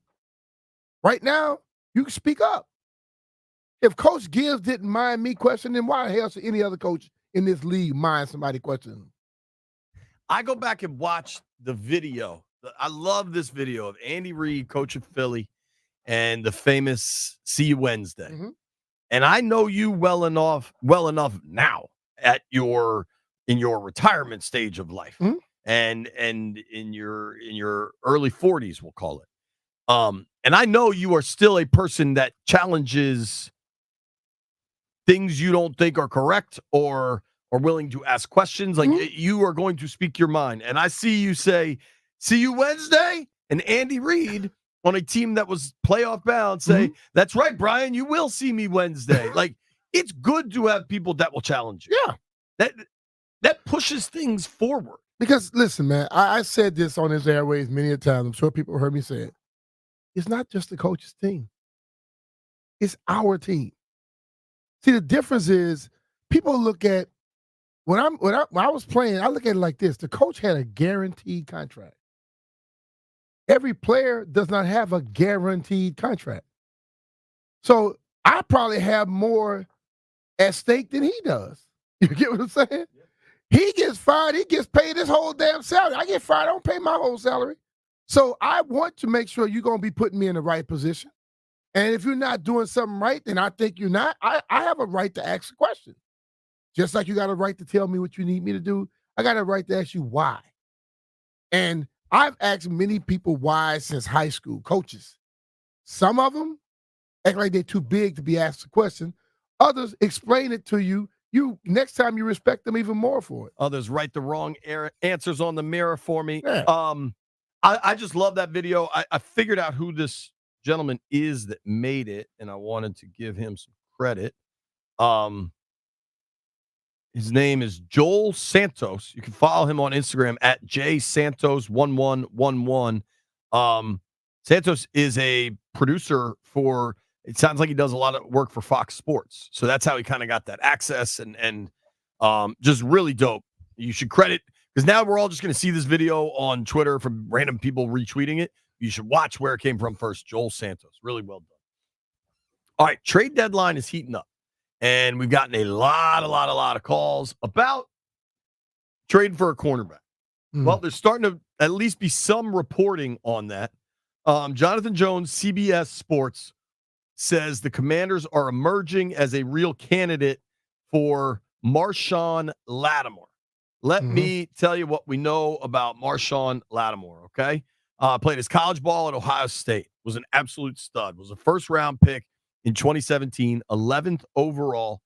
Speaker 4: Right now, you can speak up. If Coach Gibbs didn't mind me questioning, why the hell should any other coach in this league mind somebody questioning him?
Speaker 3: I go back and watch the video. I love this video of Andy Reid, coach of Philly, and the famous "See You Wednesday."
Speaker 4: Mm-hmm.
Speaker 3: And I know you well enough now in your retirement stage of life,
Speaker 4: mm-hmm.
Speaker 3: and in your early 40s, we'll call it. And I know you are still a person that challenges things you don't think are correct or willing to ask questions. Like you are going to speak your mind. And I see you say, "See you Wednesday," and Andy Reid on a team that was playoff bound say, "That's right, Brian, you will see me Wednesday." Like, it's good to have people that will challenge you.
Speaker 4: Yeah.
Speaker 3: That pushes things forward.
Speaker 4: Because listen, man, I said this on his airways many a times. I'm sure people heard me say it. It's not just the coach's team. It's our team. See, the difference is people look at when I was playing, I look at it like this. The coach had a guaranteed contract. Every player does not have a guaranteed contract. So I probably have more at stake than he does. You get what I'm saying? He gets fired. He gets paid his whole damn salary. I get fired. I don't pay my whole salary. So I want to make sure you're going to be putting me in the right position. And if you're not doing something right, then I think you're not. I have a right to ask a question. Just like you got a right to tell me what you need me to do, I got a right to ask you why. And I've asked many people why since high school, coaches. Some of them act like they're too big to be asked a question. Others explain it to you. Next time you respect them even more for it.
Speaker 3: Others write the wrong answers on the mirror for me.
Speaker 4: Yeah.
Speaker 3: I just love that video. I figured out who this gentleman is that made it, and I wanted to give him some credit. His name is Joel Santos. You can follow him on Instagram at jsantos1111. Santos is a producer for, it sounds like he does a lot of work for Fox Sports. So that's how he kind of got that access and just really dope. You should credit, because now we're all just going to see this video on Twitter from random people retweeting it. You should watch where it came from first. Joel Santos. Really well done. All right. Trade deadline is heating up. And we've gotten a lot of calls about trading for a cornerback. Well, there's starting to at least be some reporting on that. Jonathan Jones, CBS Sports, says the Commanders are emerging as a real candidate for Marshawn Latimore. Let me tell you what we know about Marshawn Latimore, okay? Played his college ball at Ohio State, was an absolute stud, was a first-round pick in 2017, 11th overall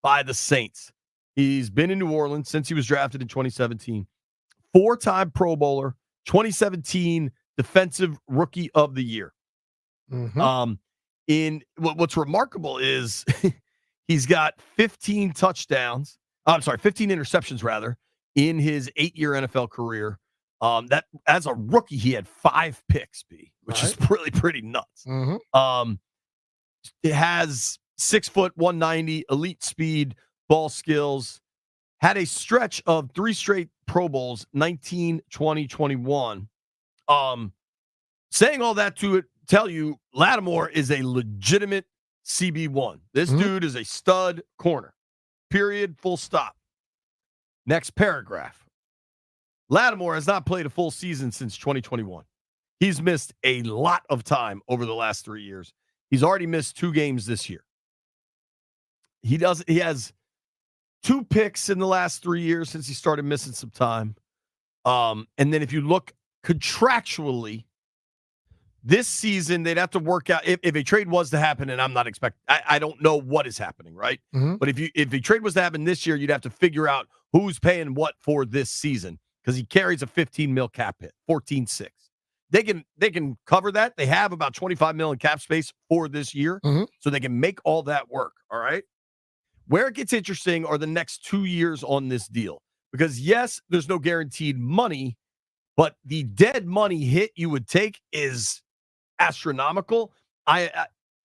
Speaker 3: by the Saints. He's been in New Orleans since he was drafted in 2017. Four-time Pro Bowler, 2017 Defensive Rookie of the Year. What's remarkable is he's got 15 interceptions rather, in his 8-year NFL career. That as a rookie, he had 5 picks, which is really pretty nuts. It has 6 foot, 190, elite speed, ball skills, had a stretch of 3 straight Pro Bowls, 19, 20, 21. Saying all that to tell you, Latimore is a legitimate CB1. This dude is a stud corner. Period. Full stop. Next paragraph. Latimore has not played a full season since 2021. He's missed a lot of time over the last 3 years. He's already missed 2 games this year. He has 2 picks in the last 3 years since he started missing some time. And then if you look contractually, this season they'd have to work out if a trade was to happen, and I'm not expecting. I don't know what is happening, right? But if a trade was to happen this year, you'd have to figure out who's paying what for this season because he carries a 15 mil cap hit, 14.6. They can cover that. They have about 25 mil in cap space for this year, so they can make all that work. All right. Where it gets interesting are the next 2 years on this deal because yes, there's no guaranteed money, but the dead money hit you would take is astronomical. I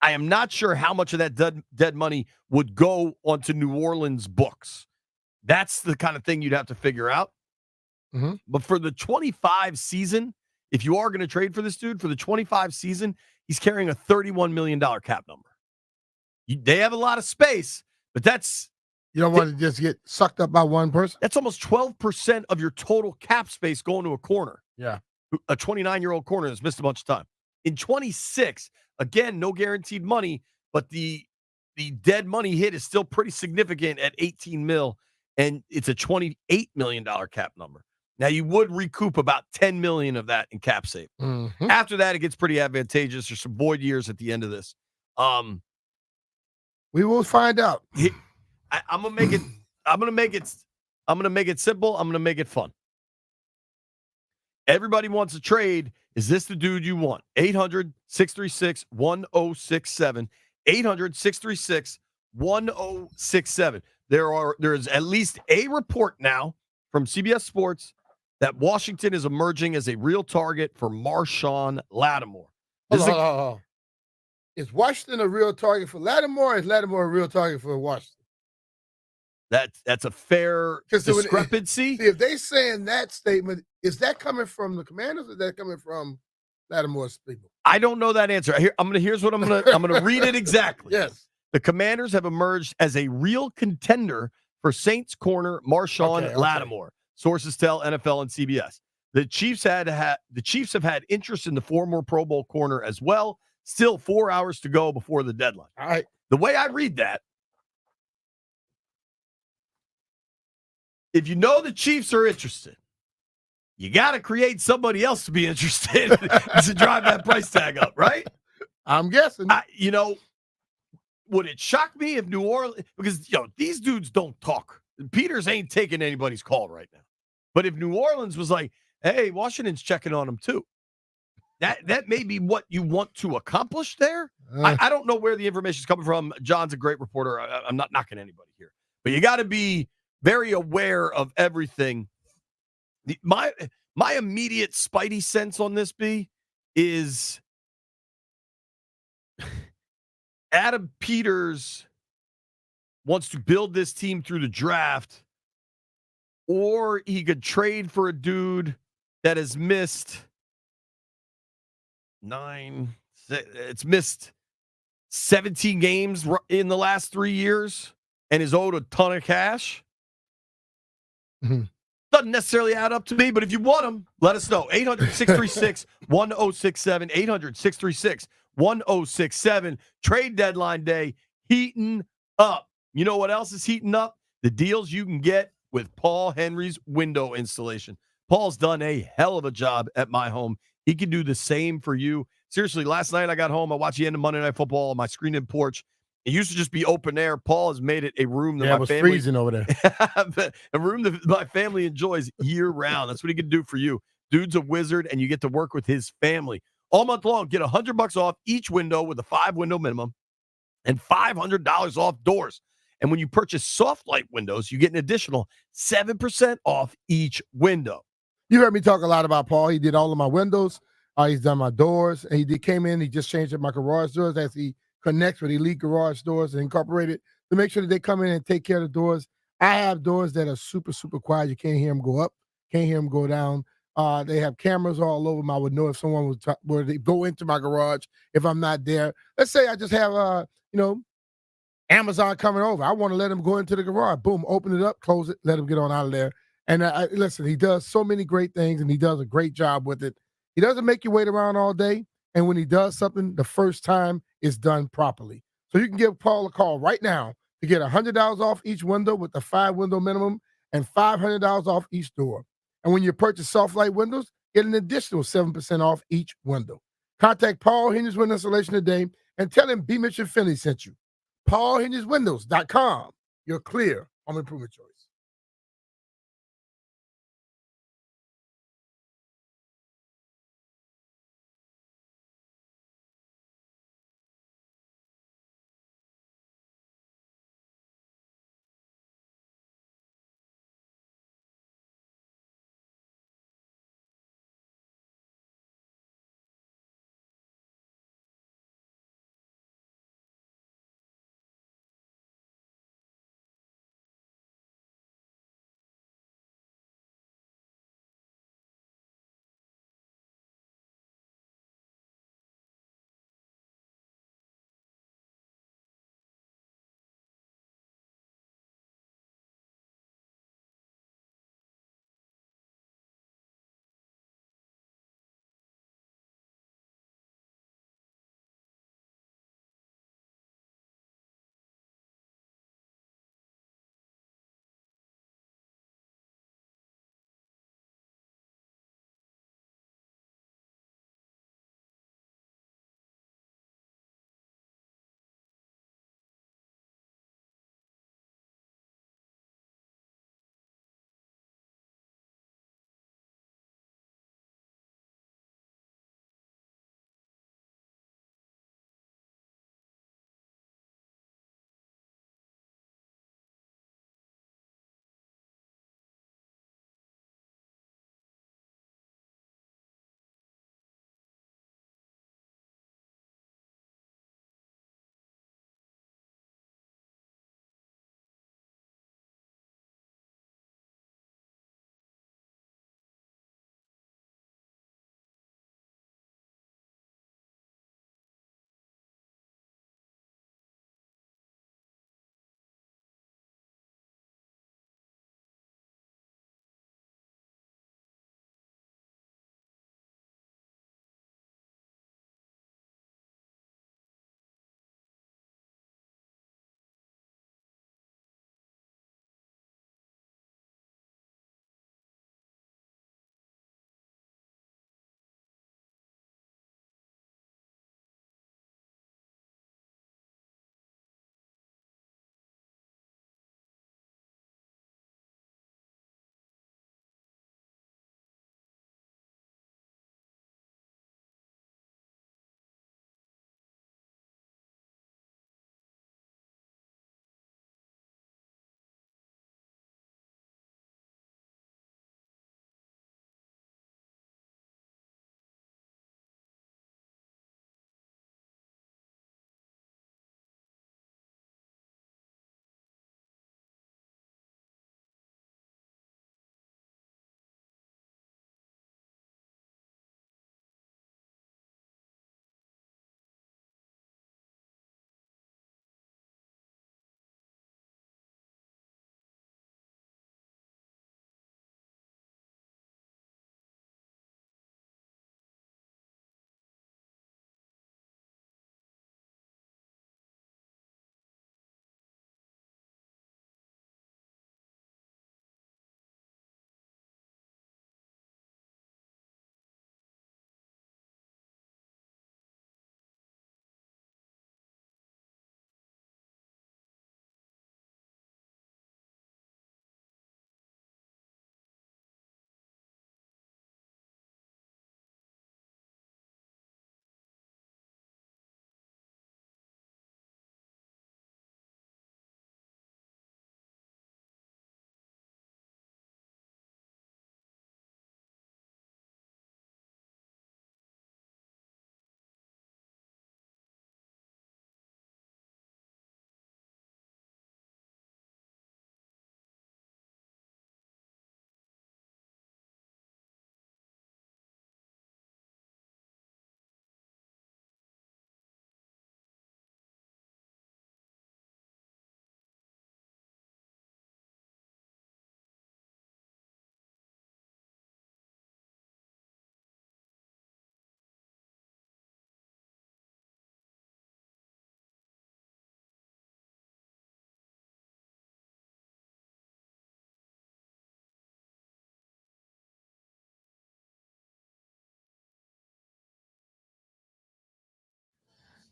Speaker 3: am not sure how much of that dead money would go onto New Orleans books. That's the kind of thing you'd have to figure out. But for the 25 season, if you are going to trade for this dude, for the 25 season, he's carrying a $31 million cap number. They have a lot of space, but that's...
Speaker 4: You don't want to just get sucked up by one person?
Speaker 3: That's almost 12% of your total cap space going to a corner.
Speaker 4: Yeah.
Speaker 3: A 29-year-old corner that's missed a bunch of time. In 26, again, no guaranteed money, but the dead money hit is still pretty significant at 18 mil, and it's a $28 million cap number. Now, you would recoup about $10 million of that in cap save. After that, it gets pretty advantageous. There's some void years at the end of this.
Speaker 4: We will find out.
Speaker 3: I'm gonna make it simple. I'm gonna make it fun. Everybody wants a trade. Is this the dude you want? 800-636-1067. 800-636-1067. There is at least a report now from CBS Sports that Washington is emerging as a real target for Marshawn Latimore.
Speaker 4: Is Washington a real target for Latimore, or is Latimore a real target for Washington?
Speaker 3: That's a fair discrepancy.
Speaker 4: If they saying that statement, is that coming from the Commanders or is that coming from Latimore's people?
Speaker 3: I don't know that answer. Here's what I'm gonna read it exactly.
Speaker 4: Yes.
Speaker 3: The Commanders have emerged as a real contender for Saints corner Marshawn Latimore. Sources tell NFL and CBS. The Chiefs have had interest in the former Pro Bowl corner as well. Still 4 hours to go before the deadline.
Speaker 4: All right.
Speaker 3: The way I read that, if you know the Chiefs are interested, you got to create somebody else to be interested to drive that price tag up, right?
Speaker 4: I'm guessing.
Speaker 3: Would it shock me if New Orleans, because these dudes don't talk. Peters ain't taking anybody's call right now. But if New Orleans was like, hey, Washington's checking on him too, that may be what you want to accomplish there. I don't know where the information is coming from. John's a great reporter. I'm not knocking anybody here. But you got to be very aware of everything. My immediate spidey sense on this is Adam Peters wants to build this team through the draft, or he could trade for a dude that has missed it's missed 17 games in the last 3 years and is owed a ton of cash. Doesn't necessarily add up to me, but if you want them, let us know. 800-636-1067. 800-636-1067. Trade deadline day heating up. You know what else is heating up? The deals you can get with Paul Henry's window installation. Paul's done a hell of a job at my home. He can do the same for you. Seriously, last night I got home. I watched the end of Monday Night Football on my screen-in porch. It used to just be open air. Paul has made it a room that
Speaker 4: it was freezing over there.
Speaker 3: A room that my family enjoys year-round. That's what he can do for you. Dude's a wizard, and you get to work with his family. All month long, get $100 off each window with a 5-window minimum and $500 off doors. And when you purchase soft light windows, you get an additional 7% off each window.
Speaker 4: You heard me talk a lot about Paul. He did all of my windows. He's done my doors. And he came in. He just changed up my garage doors as he connects with Elite Garage Doors and Incorporated. to make sure that they come in and take care of the doors. I have doors that are super, super quiet. You can't hear them go up, can't hear them go down. They have cameras all over them. I would know if someone was were to go into my garage if I'm not there. Let's say I just have Amazon coming over. I want to let him go into the garage. Boom, open it up, close it, let him get on out of there. And listen, he does so many great things, and he does a great job with it. He doesn't make you wait around all day. And when he does something, the first time it's done properly. So you can give Paul a call right now to get $100 off each window with the 5-window minimum and $500 off each door. And when you purchase Soft Light windows, get an additional 7% off each window. Contact Paul Hinges Window Installation today and tell him B. Mitchell Finley sent you. PaulHingesWindows.com. Your clear home improvement choice.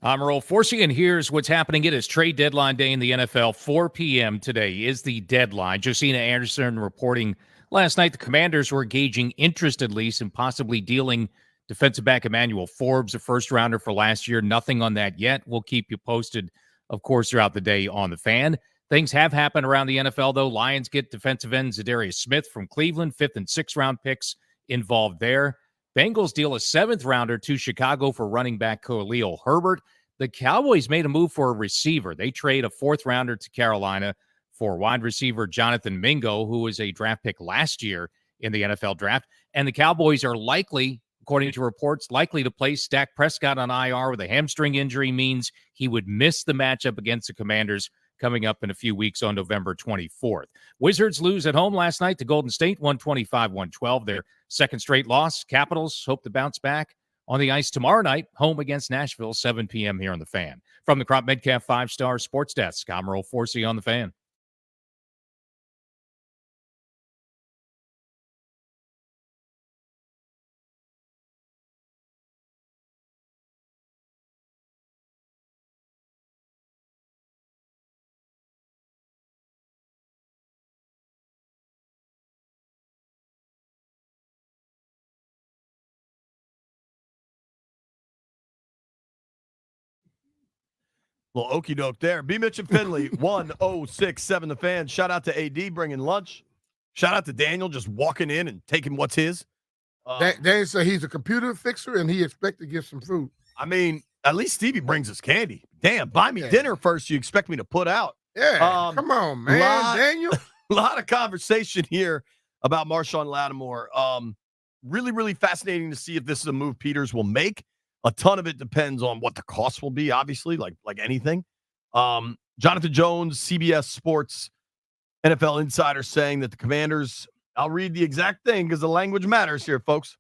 Speaker 20: I'm Earl Forsey, and here's what's happening. It is trade deadline day in the NFL. 4 p.m. today is the deadline. Josina Anderson reporting last night the Commanders were gauging interest, at least, in possibly dealing defensive back Emmanuel Forbes, a first-rounder for last year. Nothing on that yet. We'll keep you posted, of course, throughout the day on the Fan. Things have happened around the NFL, though. Lions get defensive end Zadarius Smith from Cleveland, 5th and 6th round picks involved there. Bengals deal a 7th-rounder to Chicago for running back Khalil Herbert. The Cowboys made a move for a receiver. They trade a 4th-rounder to Carolina for wide receiver Jonathan Mingo, who was a draft pick last year in the NFL draft. And the Cowboys are likely, according to reports, likely to place Dak Prescott on IR with a hamstring injury, means he would miss the matchup against the Commanders coming up in a few weeks on November 24th. Wizards lose at home last night to Golden State, 125-112. Their second straight loss. Capitals hope to bounce back on the ice tomorrow night, home against Nashville, 7 p.m. here on The Fan. From the Crop Metcalf 5-Star Sports Desk, I'm Earl Forsey on The Fan.
Speaker 3: Little okey doke there. B. Mitch and Finley, 1067 The Fan. Shout out to AD bringing lunch. Shout out to Daniel just walking in and taking what's his.
Speaker 4: Daniel said he's a computer fixer and he expect to get some food.
Speaker 3: I mean, at least Stevie brings us candy. Damn, buy me dinner first. You expect me to put out?
Speaker 4: Yeah, come on, man, Daniel.
Speaker 3: A lot of conversation here about Marshawn Latimore. Really, really fascinating to see if this is a move Peters will make. A ton of it depends on what the cost will be, obviously, like anything. Jonathan Jones, CBS Sports, NFL Insider saying that the Commanders, I'll read the exact thing because the language matters here, folks.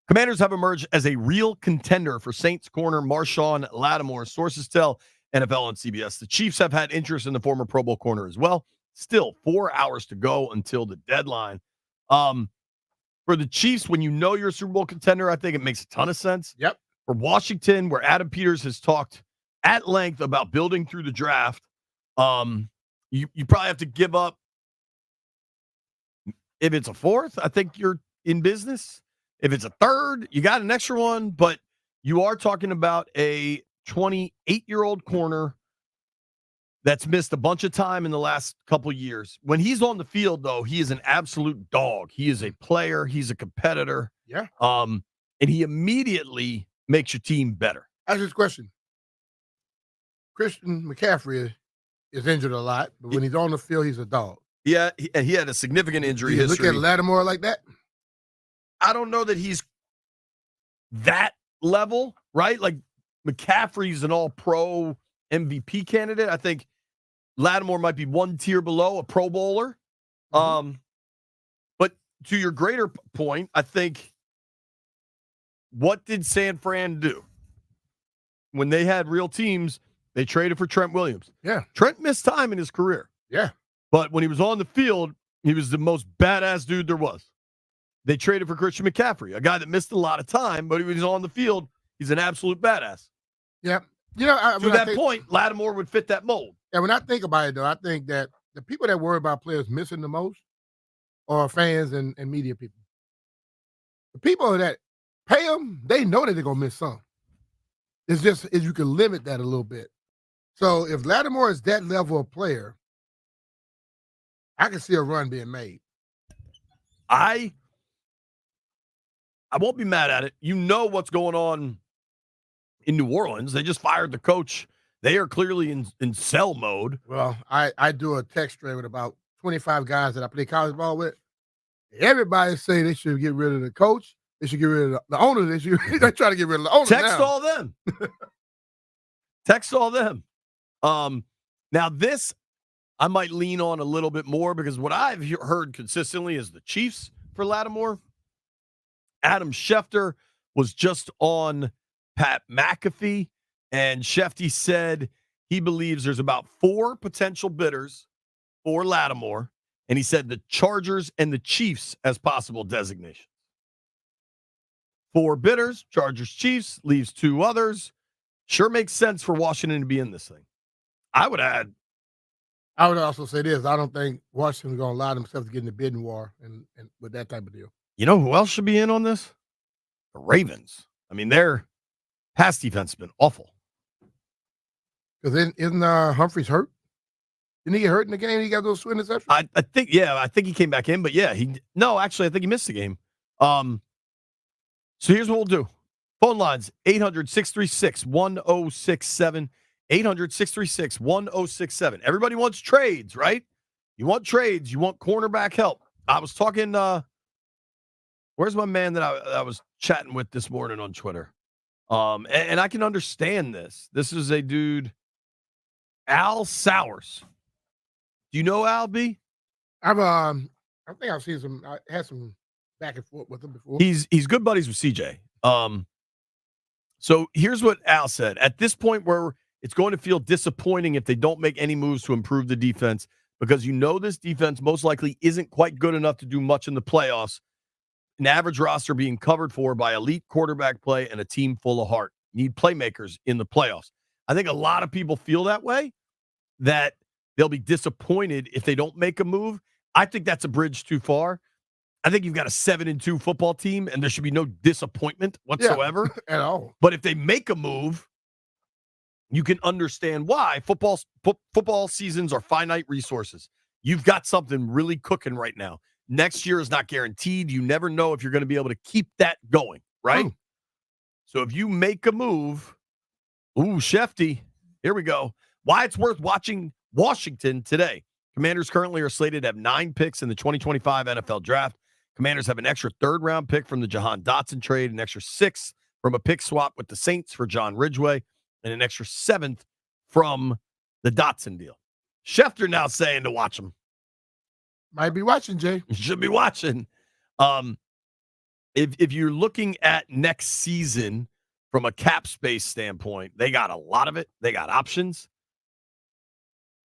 Speaker 3: Commanders have emerged as a real contender for Saints corner Marshawn Latimore. Sources tell NFL and CBS. The Chiefs have had interest in the former Pro Bowl corner as well. Still 4 hours to go until the deadline. For the Chiefs, when you know you're a Super Bowl contender, I think it makes a ton of sense.
Speaker 4: Yep.
Speaker 3: For Washington, where Adam Peters has talked at length about building through the draft, you probably have to give up. If it's a 4th, I think you're in business. If it's a 3rd, you got an extra one, but you are talking about a 28-year-old corner that's missed a bunch of time in the last couple of years. When he's on the field, though, he is an absolute dog. He is a player. He's a competitor.
Speaker 4: Yeah.
Speaker 3: And he immediately makes your team better.
Speaker 4: Ask this question. Christian McCaffrey is injured a lot, but when he's on the field, he's a dog.
Speaker 3: Yeah, and he had a significant injury
Speaker 4: You
Speaker 3: history.
Speaker 4: look at Latimore like that?
Speaker 3: I don't know that he's that level, right? Like McCaffrey's an all-pro MVP candidate. I think Latimore might be one tier below a Pro Bowler. But to your greater point, I think, what did San Fran do? When they had real teams, they traded for Trent Williams.
Speaker 4: Yeah.
Speaker 3: Trent missed time in his career.
Speaker 4: Yeah.
Speaker 3: But when he was on the field, he was the most badass dude there was. They traded for Christian McCaffrey, a guy that missed a lot of time, but he was on the field. He's an absolute badass.
Speaker 4: Yeah. You know,
Speaker 3: to that point, Latimore would fit that mold.
Speaker 4: And when I think about it, though, I think that the people that worry about players missing the most are fans and media people. The people that pay them, they know that they're going to miss some. It's just if you can limit that a little bit. So if Latimore is that level of player, I can see a run being made.
Speaker 3: I won't be mad at it. You know what's going on in New Orleans. They just fired the coach. They are clearly in sell mode.
Speaker 4: Well, I do a text thread with about 25 guys that I play college ball with. Everybody say they should get rid of the coach. They should get rid of the owner. They try to get rid of the owner.
Speaker 3: Text
Speaker 4: now.
Speaker 3: all them. Text all them. Now this I might lean on a little bit more because what I've heard consistently is the Chiefs for Latimore. Adam Schefter was just on Pat McAfee, and Shefty said he believes there's about 4 potential bidders for Latimore, and he said the Chargers and the Chiefs as possible designations. 4 bidders, Chargers, Chiefs, leaves 2 others. Sure makes sense for Washington to be in this thing. I would
Speaker 4: also say this. I don't think Washington's going to allow themselves to get in the bidding war and with that type of deal.
Speaker 3: You know who else should be in on this? The Ravens. I mean, their pass defense has been awful.
Speaker 4: Because isn't Humphreys hurt? Didn't he get hurt in the game? He got those two interceptions?
Speaker 3: I think he came back in, but I think he missed the game. So here's what we'll do. Phone lines, 800-636-1067, 800-636-1067. Everybody wants trades, right? You want trades. You want cornerback help. I was talking, where's my man that I was chatting with this morning on Twitter? And I can understand this. This is a dude, Al Sowers. Do you know Al B?
Speaker 4: I think I've seen some. I had some back and forth with him before.
Speaker 3: He's good buddies with CJ. So here's what Al said. At this point where it's going to feel disappointing if they don't make any moves to improve the defense, because this defense most likely isn't quite good enough to do much in the playoffs. An average roster being covered for by elite quarterback play and a team full of heart. Need playmakers in the playoffs. I think a lot of people feel that way, that they'll be disappointed if they don't make a move. I think that's a bridge too far. I think you've got a 7-2 football team, and there should be no disappointment whatsoever
Speaker 4: at all.
Speaker 3: But if they make a move, you can understand why. Football seasons are finite resources. You've got something really cooking right now. Next year is not guaranteed. You never know if you're going to be able to keep that going, right?
Speaker 4: Oh.
Speaker 3: So if you make a move, Shefty, here we go. Why it's worth watching Washington today. Commanders currently are slated to have 9 picks in the 2025 NFL Draft. Commanders have an extra 3rd-round pick from the Jahan Dotson trade, an extra 6th from a pick swap with the Saints for John Ridgeway, and an extra 7th from the Dotson deal. Schefter now saying to watch him.
Speaker 4: Might be watching, Jay.
Speaker 3: You should be watching. If you're looking at next season from a cap space standpoint, they got a lot of it. They got options.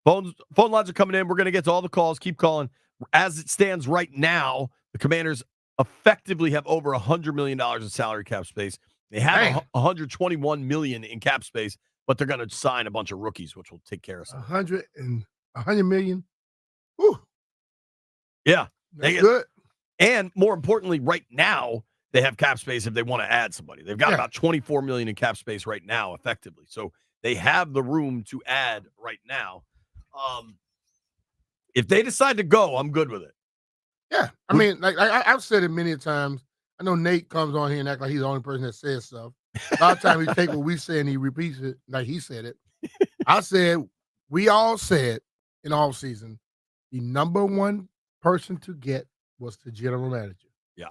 Speaker 3: Phone lines are coming in. We're going to get to all the calls. Keep calling. As it stands right now, the Commanders effectively have over $100 million in salary cap space. They have $121 million in cap space, but they're going to sign a bunch of rookies, which will take care of some.
Speaker 4: $100 million. Whew.
Speaker 3: Yeah.
Speaker 4: That's good.
Speaker 3: And more importantly, right now, they have cap space if they want to add somebody. They've got about $24 million in cap space right now, effectively. So they have the room to add right now. If they decide to go, I'm good with it.
Speaker 4: Yeah. I mean, like I've said it many times. I know Nate comes on here and act like he's the only person that says stuff. A lot of times he take what we say and he repeats it like he said it. We all said in all season, the number one person to get was the general manager.
Speaker 3: Yeah.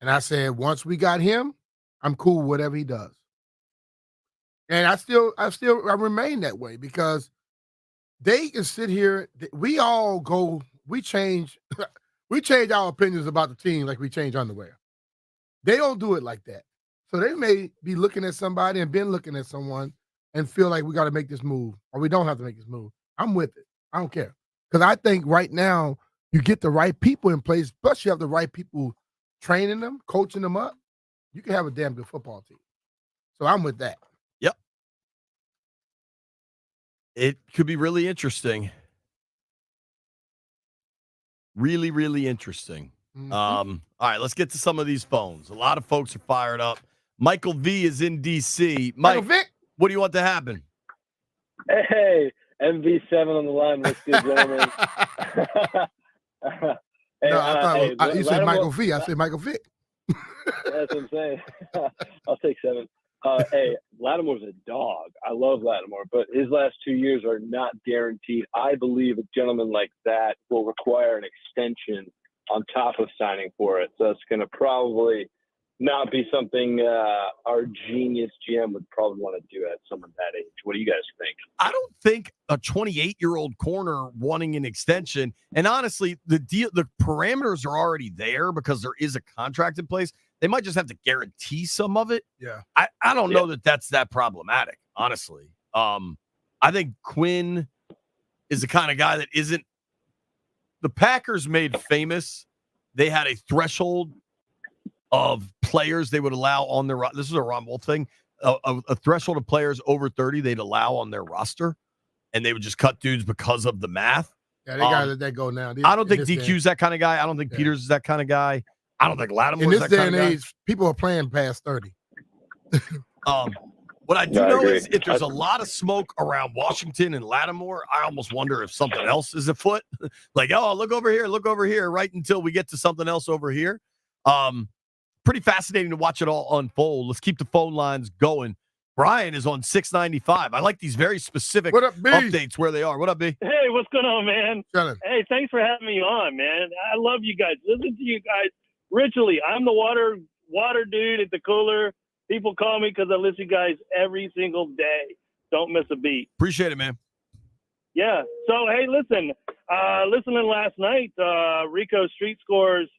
Speaker 4: And I said, once we got him, I'm cool with whatever he does. And I remain that way because they can sit here. We change our opinions about the team like we change underwear. They don't do it like that. So they may be looking at somebody and been looking at someone and feel like we got to make this move or we don't have to make this move. I'm with it. I don't care. Because I think right now you get the right people in place, plus you have the right people training them, coaching them up. You can have a damn good football team. So I'm with that.
Speaker 3: Yep. It could be really interesting. Really, really interesting.
Speaker 4: Mm-hmm.
Speaker 3: All right, let's get to some of these phones. A lot of folks are fired up. Michael V is in D.C. Mike, what do you want to happen?
Speaker 21: Hey, MV7 on the line. What's good, gentlemen?
Speaker 4: You said Michael V. I said Michael Vick.
Speaker 21: That's what I'm saying. I'll take 7. Hey, Latimore's a dog. I love Latimore, but his last 2 years are not guaranteed. I believe a gentleman like that will require an extension on top of signing for it. So it's going to probably not be something our genius GM would probably want to do at someone that age. What do you guys think?
Speaker 3: I don't think a 28-year-old corner wanting an extension, and honestly, the parameters are already there because there is a contract in place. They might just have to guarantee some of it.
Speaker 4: Yeah.
Speaker 3: I don't know that's that problematic, honestly. I think Quinn is the kind of guy that isn't – the Packers made famous. They had a threshold of players they would allow on their – this is a Ron Wolf thing. a threshold of players over 30 they'd allow on their roster, and they would just cut dudes because of the math.
Speaker 4: Yeah, they got to let that go now.
Speaker 3: I don't think DQ's that kind of guy. I don't think Peters is that kind of guy. I don't think Latimore's that kind of guy.
Speaker 4: In this day and age, people are playing past 30.
Speaker 3: What I do know is if there's a lot of smoke around Washington and Latimore, I almost wonder if something else is afoot. Like, oh, look over here, right until we get to something else over here. Pretty fascinating to watch it all unfold. Let's keep the phone lines going. Brian is on 695. I like these very specific updates where they are. What up, B?
Speaker 2: Hey, what's going on, man?
Speaker 4: Chilling.
Speaker 2: Hey, thanks for having me on, man. I love you guys. Listen to you guys ritually. I'm the water dude at the cooler. People call me because I listen to you guys every single day. Don't miss a beat.
Speaker 3: Appreciate it, man.
Speaker 2: Yeah. So, hey, listen. Listening last night, Rico Street Scores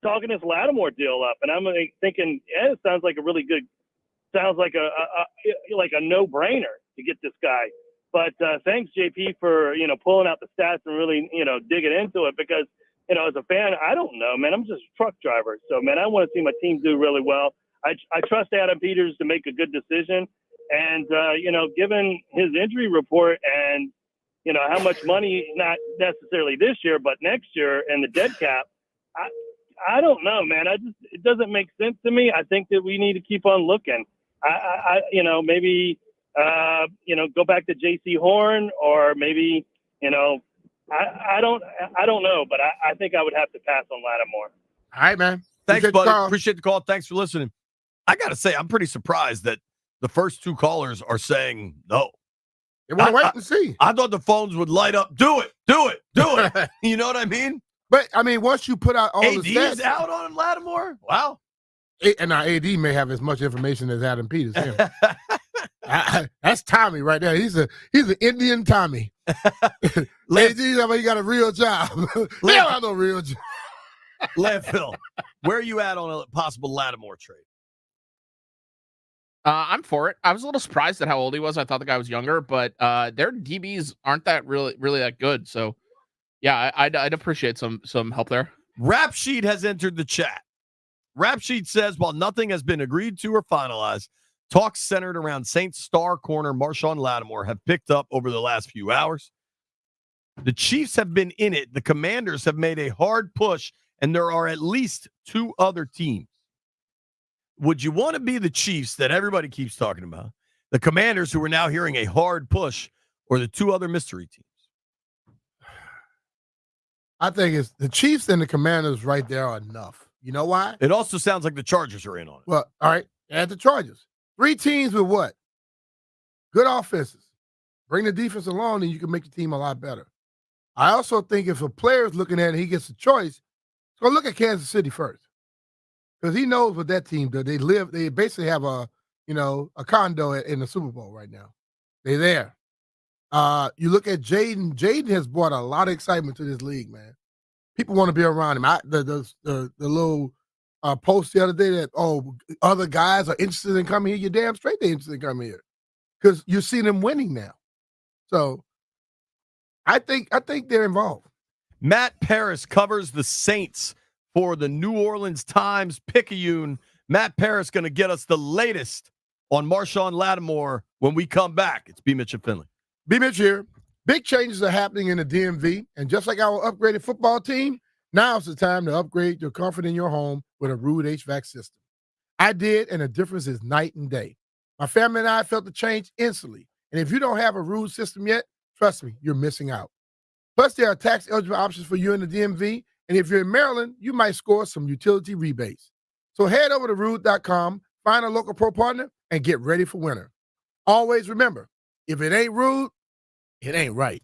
Speaker 2: talking this Latimore deal up, and I'm thinking, yeah, it sounds like a really good. Sounds like a no-brainer to get this guy. But thanks, JP, for pulling out the stats and really digging into it, because as a fan, I don't know, man. I'm just a truck driver, so man, I want to see my team do really well. I trust Adam Peters to make a good decision, and given his injury report and how much money, not necessarily this year but next year, and the dead cap, I don't know, man. It doesn't make sense to me. I think that we need to keep on looking. Maybe go back to J.C. Horn, or maybe I don't know, but I think I would have to pass on Latimore.
Speaker 4: All right, man.
Speaker 3: Thanks, buddy. Appreciate the call. Thanks for listening. I got to say, I'm pretty surprised that the first two callers are saying no.
Speaker 4: They want to wait and see.
Speaker 3: I thought the phones would light up. Do it. You know what I mean?
Speaker 4: But, I mean, once you put out all
Speaker 3: AD's
Speaker 4: the stats.
Speaker 3: out on Latimore? Wow.
Speaker 4: And now AD may have as much information as Adam Peters. That's Tommy right there. He's an Indian Tommy. AD, he got a real job. He don't have no real job.
Speaker 3: Landfill, where are you at on a possible Latimore trade?
Speaker 5: I'm for it. I was a little surprised at how old he was. I thought the guy was younger, but their DBs aren't that really that good. So, yeah, I'd appreciate some help there.
Speaker 3: Rap Sheet has entered the chat. Rap Sheet says, while nothing has been agreed to or finalized, talks centered around Saints star corner Marshawn Latimore have picked up over the last few hours. The Chiefs have been in it. The Commanders have made a hard push, and there are at least two other teams. Would you want to be the Chiefs that everybody keeps talking about, the Commanders who are now hearing a hard push, or the two other mystery teams?
Speaker 4: I think it's the Chiefs and the Commanders right there are enough. You know why?
Speaker 3: It also sounds like the Chargers are in on it.
Speaker 4: Well, all right, add the Chargers. 3 teams with what? Good offenses. Bring the defense along, and you can make the team a lot better. I also think if a player is looking at it and he gets a choice, go look at Kansas City first. Because he knows what that team does. They basically have a condo in the Super Bowl right now. They're there. You look at Jaden. Jaden has brought a lot of excitement to this league, man. People want to be around him. The little post the other day that, other guys are interested in coming here. You're damn straight they're interested in coming here. Because you see them winning now. So I think they're involved.
Speaker 3: Matt Paris covers the Saints for the New Orleans Times-Picayune. Matt Paris going to get us the latest on Marshawn Latimore when we come back. It's B. Mitch and Finley.
Speaker 4: B. Mitch here. Big changes are happening in the DMV, and just like our upgraded football team, now's the time to upgrade your comfort in your home with a Ruud HVAC system. I did, and the difference is night and day. My family and I felt the change instantly, and if you don't have a Ruud system yet, trust me, you're missing out. Plus, there are tax-eligible options for you in the DMV, and if you're in Maryland, you might score some utility rebates. So head over to Ruud.com, find a local pro partner, and get ready for winter. Always remember, if it ain't Ruud, it ain't right.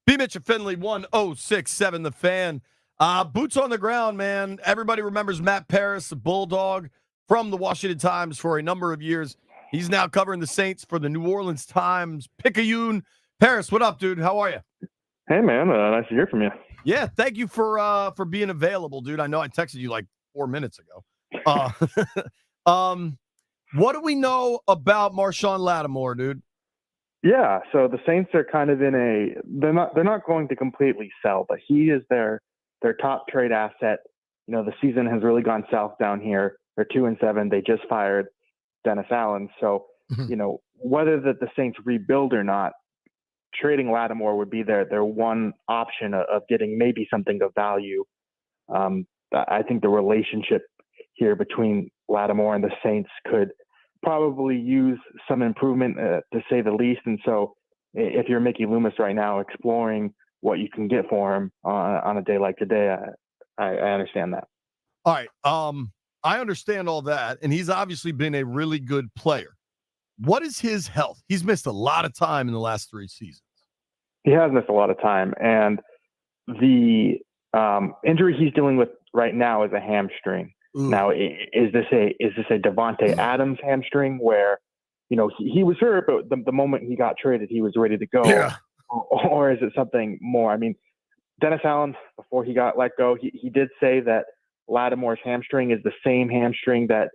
Speaker 3: B. Mitch and Finley, 1067 The Fan. Boots on the ground, man. Everybody remembers Matt Paris, the Bulldog from the Washington Times for a number of years. He's now covering the Saints for the New Orleans Times. Picayune. Paris, what up, dude? How are you?
Speaker 7: Hey, man. Nice to hear from you.
Speaker 3: Yeah, thank you for being available, dude. I know I texted you like 4 minutes ago. What do we know about Marshawn Latimore, dude?
Speaker 7: Yeah, so the Saints are kind of in they're not going to completely sell, but he is their top trade asset. You know, the season has really gone south down here. They're 2-7. They just fired Dennis Allen. So, you know, whether that the Saints rebuild or not, trading Latimore would be their one option of getting maybe something of value. I think the relationship here between Latimore and the Saints could probably use some improvement, to say the least. And so if you're Mickey Loomis right now exploring what you can get for him on a day like today, I understand that.
Speaker 3: All right. I understand all that. And he's obviously been a really good player. What is his health? He's missed a lot of time in the last 3 seasons.
Speaker 7: He has missed a lot of time. And the injury he's dealing with right now is a hamstring. Ooh. Now, is this a Devontae Adams hamstring where, you know, he was hurt, but the moment he got traded, he was ready to go? Yeah. Or is it something more? I mean, Dennis Allen, before he got let go, he did say that Latimore's hamstring is the same hamstring that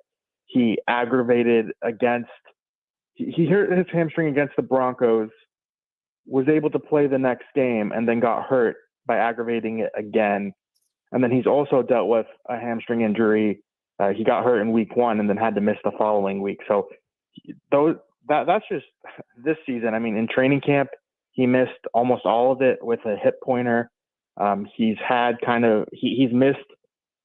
Speaker 7: he aggravated against. He hurt his hamstring against the Broncos, was able to play the next game, and then got hurt by aggravating it again. And then he's also dealt with a hamstring injury. He got hurt in week 1 and then had to miss the following week. So that's just this season. I mean, in training camp, he missed almost all of it with a hip pointer. He's missed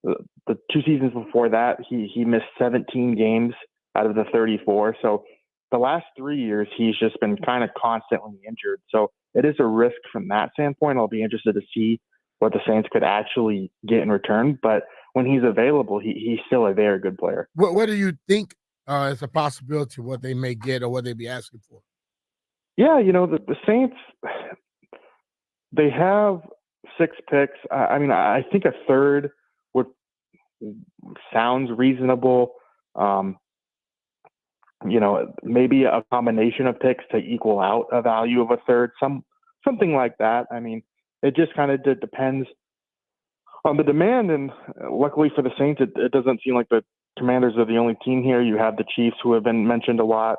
Speaker 7: the 2 seasons before that. He missed 17 games out of the 34. So the last 3 years, he's just been kind of constantly injured. So it is a risk from that standpoint. I'll be interested to see what the Saints could actually get in return. But when he's available, he's still a very good player.
Speaker 11: What do you think is a possibility what they may get or what they'd be asking for?
Speaker 7: Yeah, you know, the Saints, they have 6 picks. I mean, I think a third sounds reasonable. You know, maybe a combination of picks to equal out a value of a third, something like that. I mean, it just kind of depends on the demand. And luckily for the Saints, it doesn't seem like the Commanders are the only team here. You have the Chiefs, who have been mentioned a lot.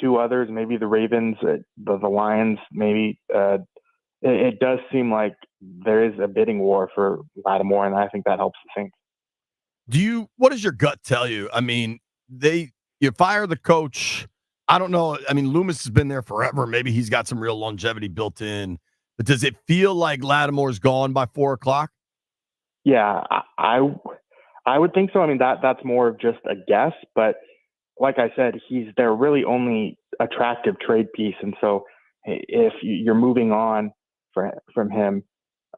Speaker 7: 2 others, maybe the Ravens, the Lions, maybe. It does seem like there is a bidding war for Latimore, and I think that helps the Saints.
Speaker 3: What does your gut tell you? I mean, you fire the coach. I don't know. I mean, Loomis has been there forever. Maybe he's got some real longevity built in. But does it feel like Latimore's gone by 4 o'clock?
Speaker 7: Yeah, I would think so. I mean, that's more of just a guess. But like I said, he's their really only attractive trade piece. And so if you're moving on from him,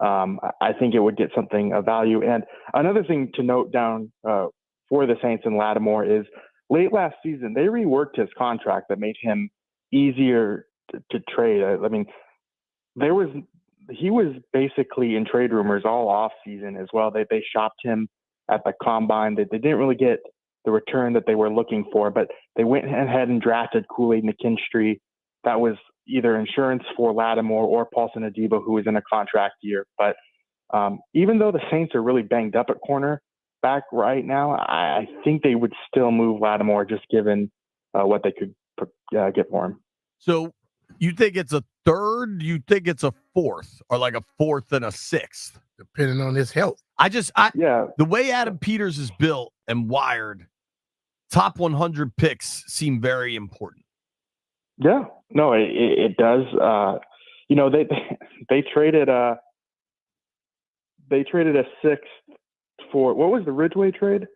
Speaker 7: I think it would get something of value. And another thing to note down for the Saints and Latimore is late last season, they reworked his contract that made him easier to trade. I mean, he was basically in trade rumors all off season as well. They shopped him at the combine. They didn't really get the return that they were looking for, but they went ahead and drafted Kool-Aid McKinstry. That was either insurance for Latimore or Paulson Adebo, who was in a contract year. But even though the Saints are really banged up at cornerback right now, I think they would still move Latimore just given what they could get for him.
Speaker 3: So you think it's a third? You think it's a fourth, or like a fourth and a sixth,
Speaker 11: depending on his health?
Speaker 7: The
Speaker 3: way Adam Peters is built and wired, top 100 picks seem very important.
Speaker 7: Yeah, no, it does. You know, they traded a sixth for, what was the Ridgeway trade?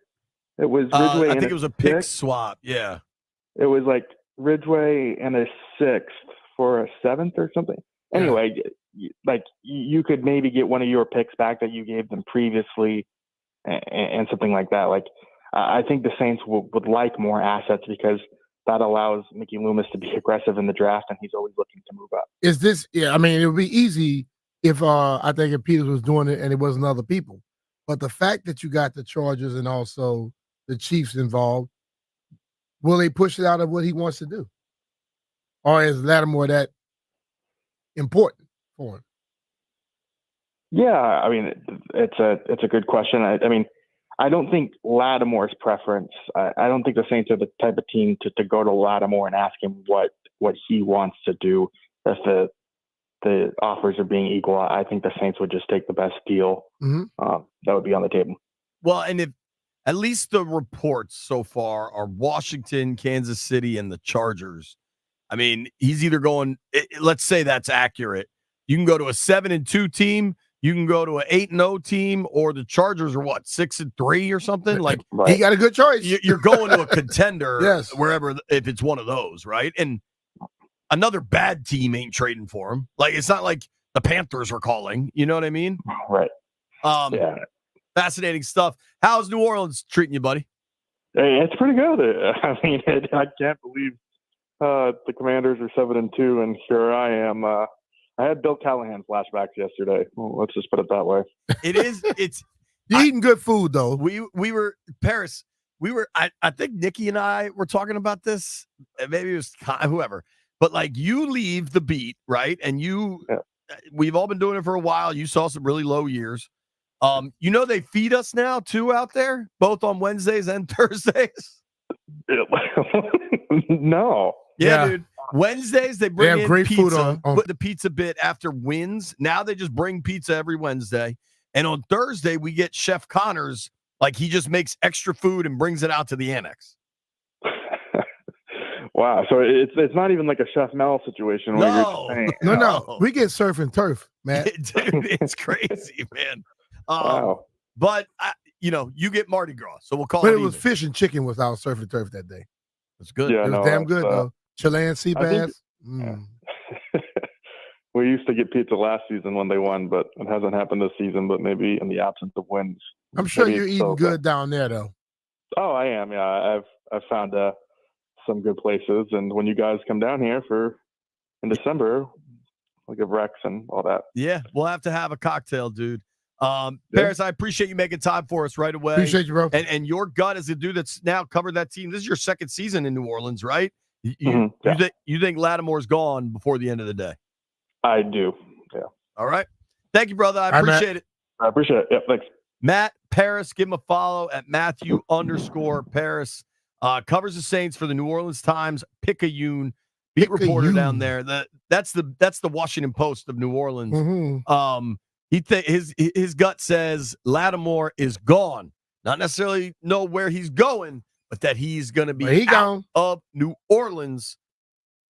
Speaker 7: It was Ridgeway.
Speaker 3: I think it was a pick swap. Yeah,
Speaker 7: it was like Ridgeway and a sixth for a seventh or something. Anyway, like you could maybe get one of your picks back that you gave them previously, and something like that. Like I think the Saints would like more assets because that allows Mickey Loomis to be aggressive in the draft, and he's always looking to move up.
Speaker 11: Is this? Yeah, I mean, it would be easy if I think if Peters was doing it and it wasn't other people. But the fact that you got the Chargers and also the Chiefs involved, will they push it out of what he wants to do, or is Latimore that important for him?
Speaker 7: Yeah, I mean, it's a good question. I mean, I don't think Latimore's preference. I don't think the Saints are the type of team to go to Latimore and ask him what he wants to do. If the offers are being equal, I think the Saints would just take the best deal that would be on the table.
Speaker 3: Well, and if at least the reports so far are Washington, Kansas City, and the Chargers. I mean, he's either going. Let's say that's accurate. You can go to a 7-2 team. You can go to an 8-0 team, or the Chargers are what 6-3 or something. Like
Speaker 11: He got a good choice.
Speaker 3: you're going to a contender,
Speaker 11: Yes.
Speaker 3: wherever if it's one of those, right? And another bad team ain't trading for him. Like it's not like the Panthers are calling. You know what I mean?
Speaker 7: Right.
Speaker 3: Yeah. Fascinating stuff. How's New Orleans treating you, buddy?
Speaker 7: Hey, it's pretty good. I mean, I can't believe the Commanders are 7-2, and here I am. I had Bill Callahan flashbacks yesterday. Well, let's just put it that way.
Speaker 3: It is. It's
Speaker 11: You're eating good food though.
Speaker 3: we were Paris. We were. I think Nikki and I were talking about this. Maybe it was whoever. But like you leave the beat, right? And we've all been doing it for a while. You saw some really low years. You know they feed us now too out there, both on Wednesdays and Thursdays.
Speaker 7: No.
Speaker 3: Yeah, dude. Wednesdays they bring
Speaker 11: have
Speaker 3: in
Speaker 11: great
Speaker 3: pizza,
Speaker 11: food on-
Speaker 3: put the pizza bit after wins. Now they just bring pizza every Wednesday, and on Thursday we get Chef Connors. Like he just makes extra food and brings it out to the annex.
Speaker 7: Wow. So it's not even like a Chef Mel situation where you're just saying,
Speaker 11: No. We get surf and turf, man.
Speaker 3: Dude, it's crazy, man.
Speaker 7: Wow.
Speaker 3: But you get Mardi Gras, so we'll call
Speaker 11: But
Speaker 3: it.
Speaker 11: it was
Speaker 3: even.
Speaker 11: fish and chicken without surf and turf that day.
Speaker 3: It's good.
Speaker 7: Yeah,
Speaker 11: It was
Speaker 7: no,
Speaker 11: damn
Speaker 7: it's,
Speaker 11: good though. Chilean sea
Speaker 7: I think-
Speaker 11: bass. Mm.
Speaker 7: We used to get pizza last season when they won, but it hasn't happened this season. But maybe in the absence of wins,
Speaker 11: I'm sure
Speaker 7: maybe
Speaker 11: you're
Speaker 7: it's
Speaker 11: eating
Speaker 7: still-
Speaker 11: good down there though.
Speaker 7: Oh, I am. Yeah, I've found some good places, and when you guys come down here in December, we'll give Rex and all that.
Speaker 3: Yeah, we'll have to have a cocktail, dude. Paris, I appreciate you making time for us right away.
Speaker 11: Appreciate you, bro.
Speaker 3: And your gut as a dude that's now covered that team. This is your second season in New Orleans, right?
Speaker 7: Yeah.
Speaker 3: You think Latimore's gone before the end of the day?
Speaker 7: I do. Yeah.
Speaker 3: All right. Thank you, brother. I
Speaker 11: All right, Matt.
Speaker 3: appreciate it.
Speaker 7: I appreciate it. Yep. Thanks.
Speaker 3: Matt Paris, give him a follow at Matthew_Paris. Covers the Saints for the New Orleans Times. Picayune, beat reporter down there. That's the Washington Post of New Orleans.
Speaker 11: Mhm.
Speaker 3: His gut says Latimore is gone. Not necessarily know where he's going, but that he's going to be
Speaker 11: Where he
Speaker 3: out
Speaker 11: gone.
Speaker 3: of New Orleans.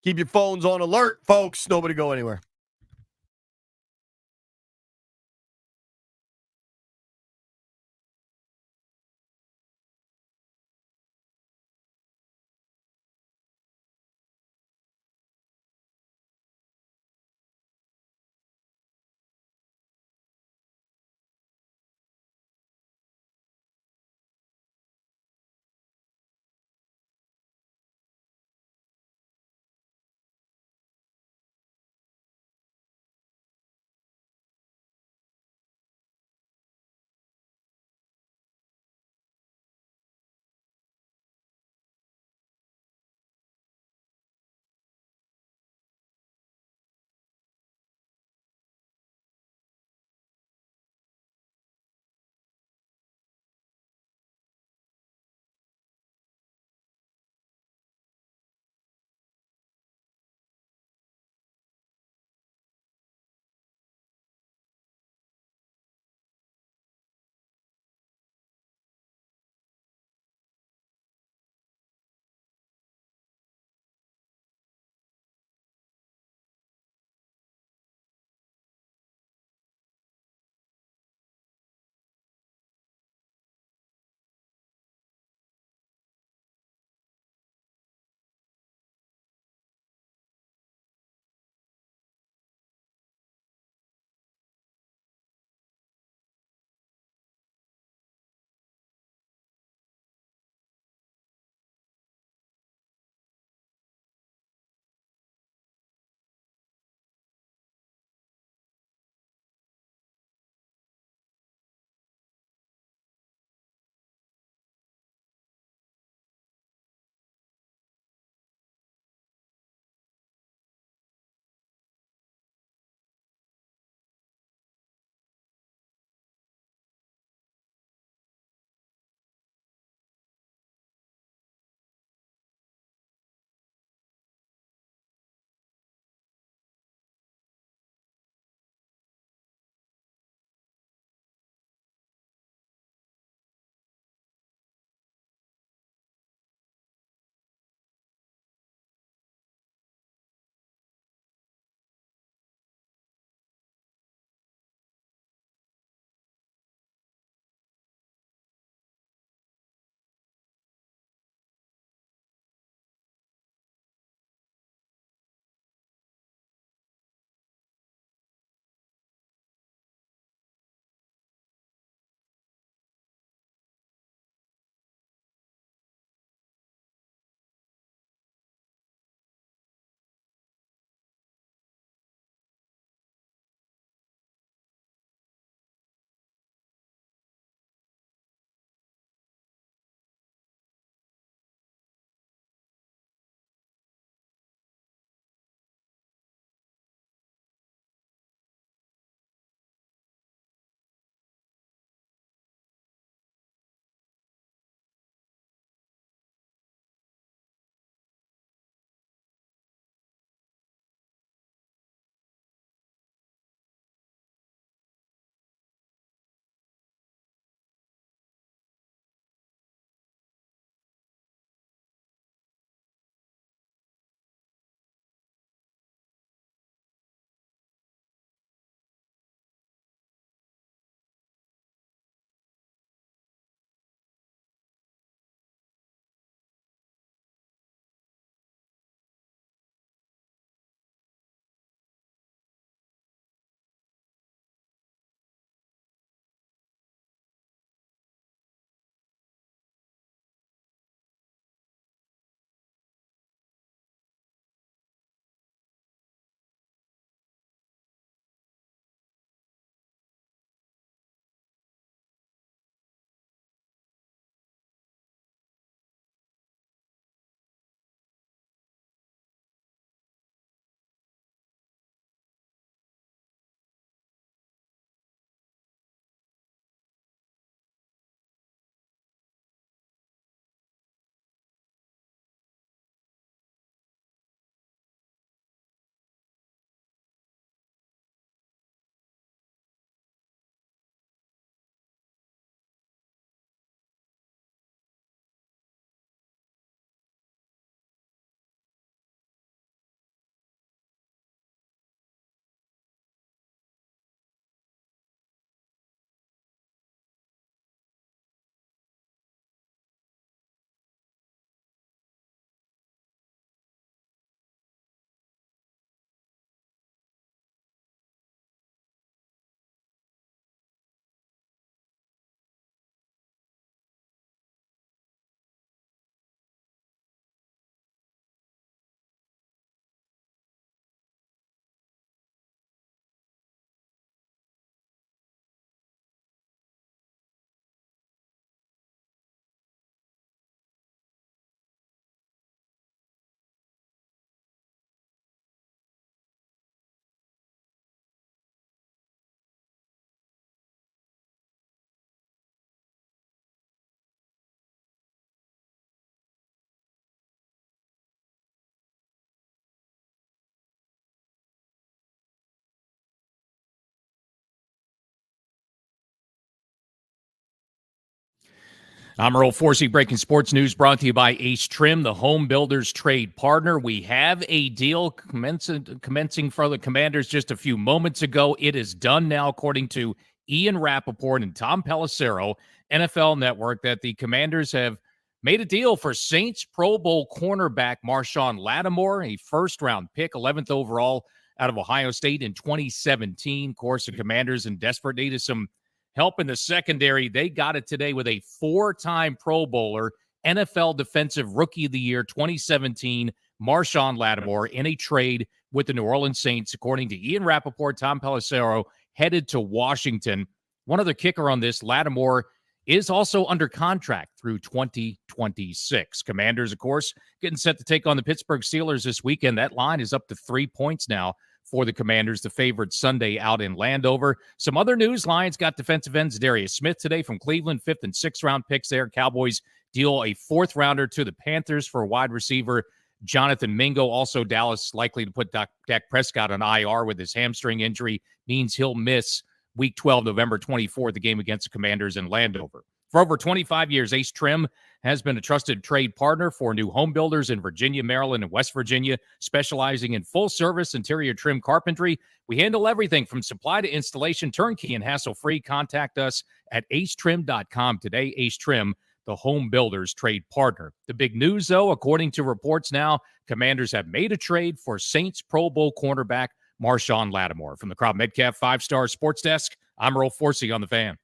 Speaker 3: Keep your phones on alert, folks. Nobody go anywhere.
Speaker 20: I'm Earl Forsey, breaking sports news brought to you by Ace Trim, the home builders trade partner. We have a deal commencing for the Commanders just a few moments ago. It is done now, according to Ian Rappaport and Tom Pelissero, NFL Network, that the Commanders have made a deal for Saints Pro Bowl cornerback Marshawn Latimore, a first-round pick, 11th overall out of Ohio State in 2017. Of course, the Commanders in desperate need of some help in the secondary. They got it today with a 4-time Pro Bowler, NFL Defensive Rookie of the Year 2017, Marshawn Latimore, in a trade with the New Orleans Saints, according to Ian Rappaport. Tom Pelissero headed to Washington. One other kicker on this, Latimore is also under contract through 2026. Commanders, of course, getting set to take on the Pittsburgh Steelers this weekend. That line is up to 3 points now for the Commanders, the favorite Sunday out in Landover. Some other news: Lions got defensive ends Darius Smith today from Cleveland, 5th and 6th round picks there. Cowboys deal a 4th rounder to the Panthers for wide receiver Jonathan Mingo. Also, Dallas likely to put Dak Prescott on IR with his hamstring injury, means he'll miss Week 12, November 24th, the game against the Commanders in Landover. For over 25 years, Ace Trim has been a trusted trade partner for new home builders in Virginia, Maryland, and West Virginia, specializing in full-service interior trim carpentry. We handle everything from supply to installation, turnkey and hassle-free. Contact us at acetrim.com today. Ace Trim, the home builders trade partner. The big news, though, according to reports now, Commanders have made a trade for Saints Pro Bowl cornerback Marshawn Latimore. From the Crop Metcalf 5-Star Sports Desk, I'm Earl Forsey on the Fan.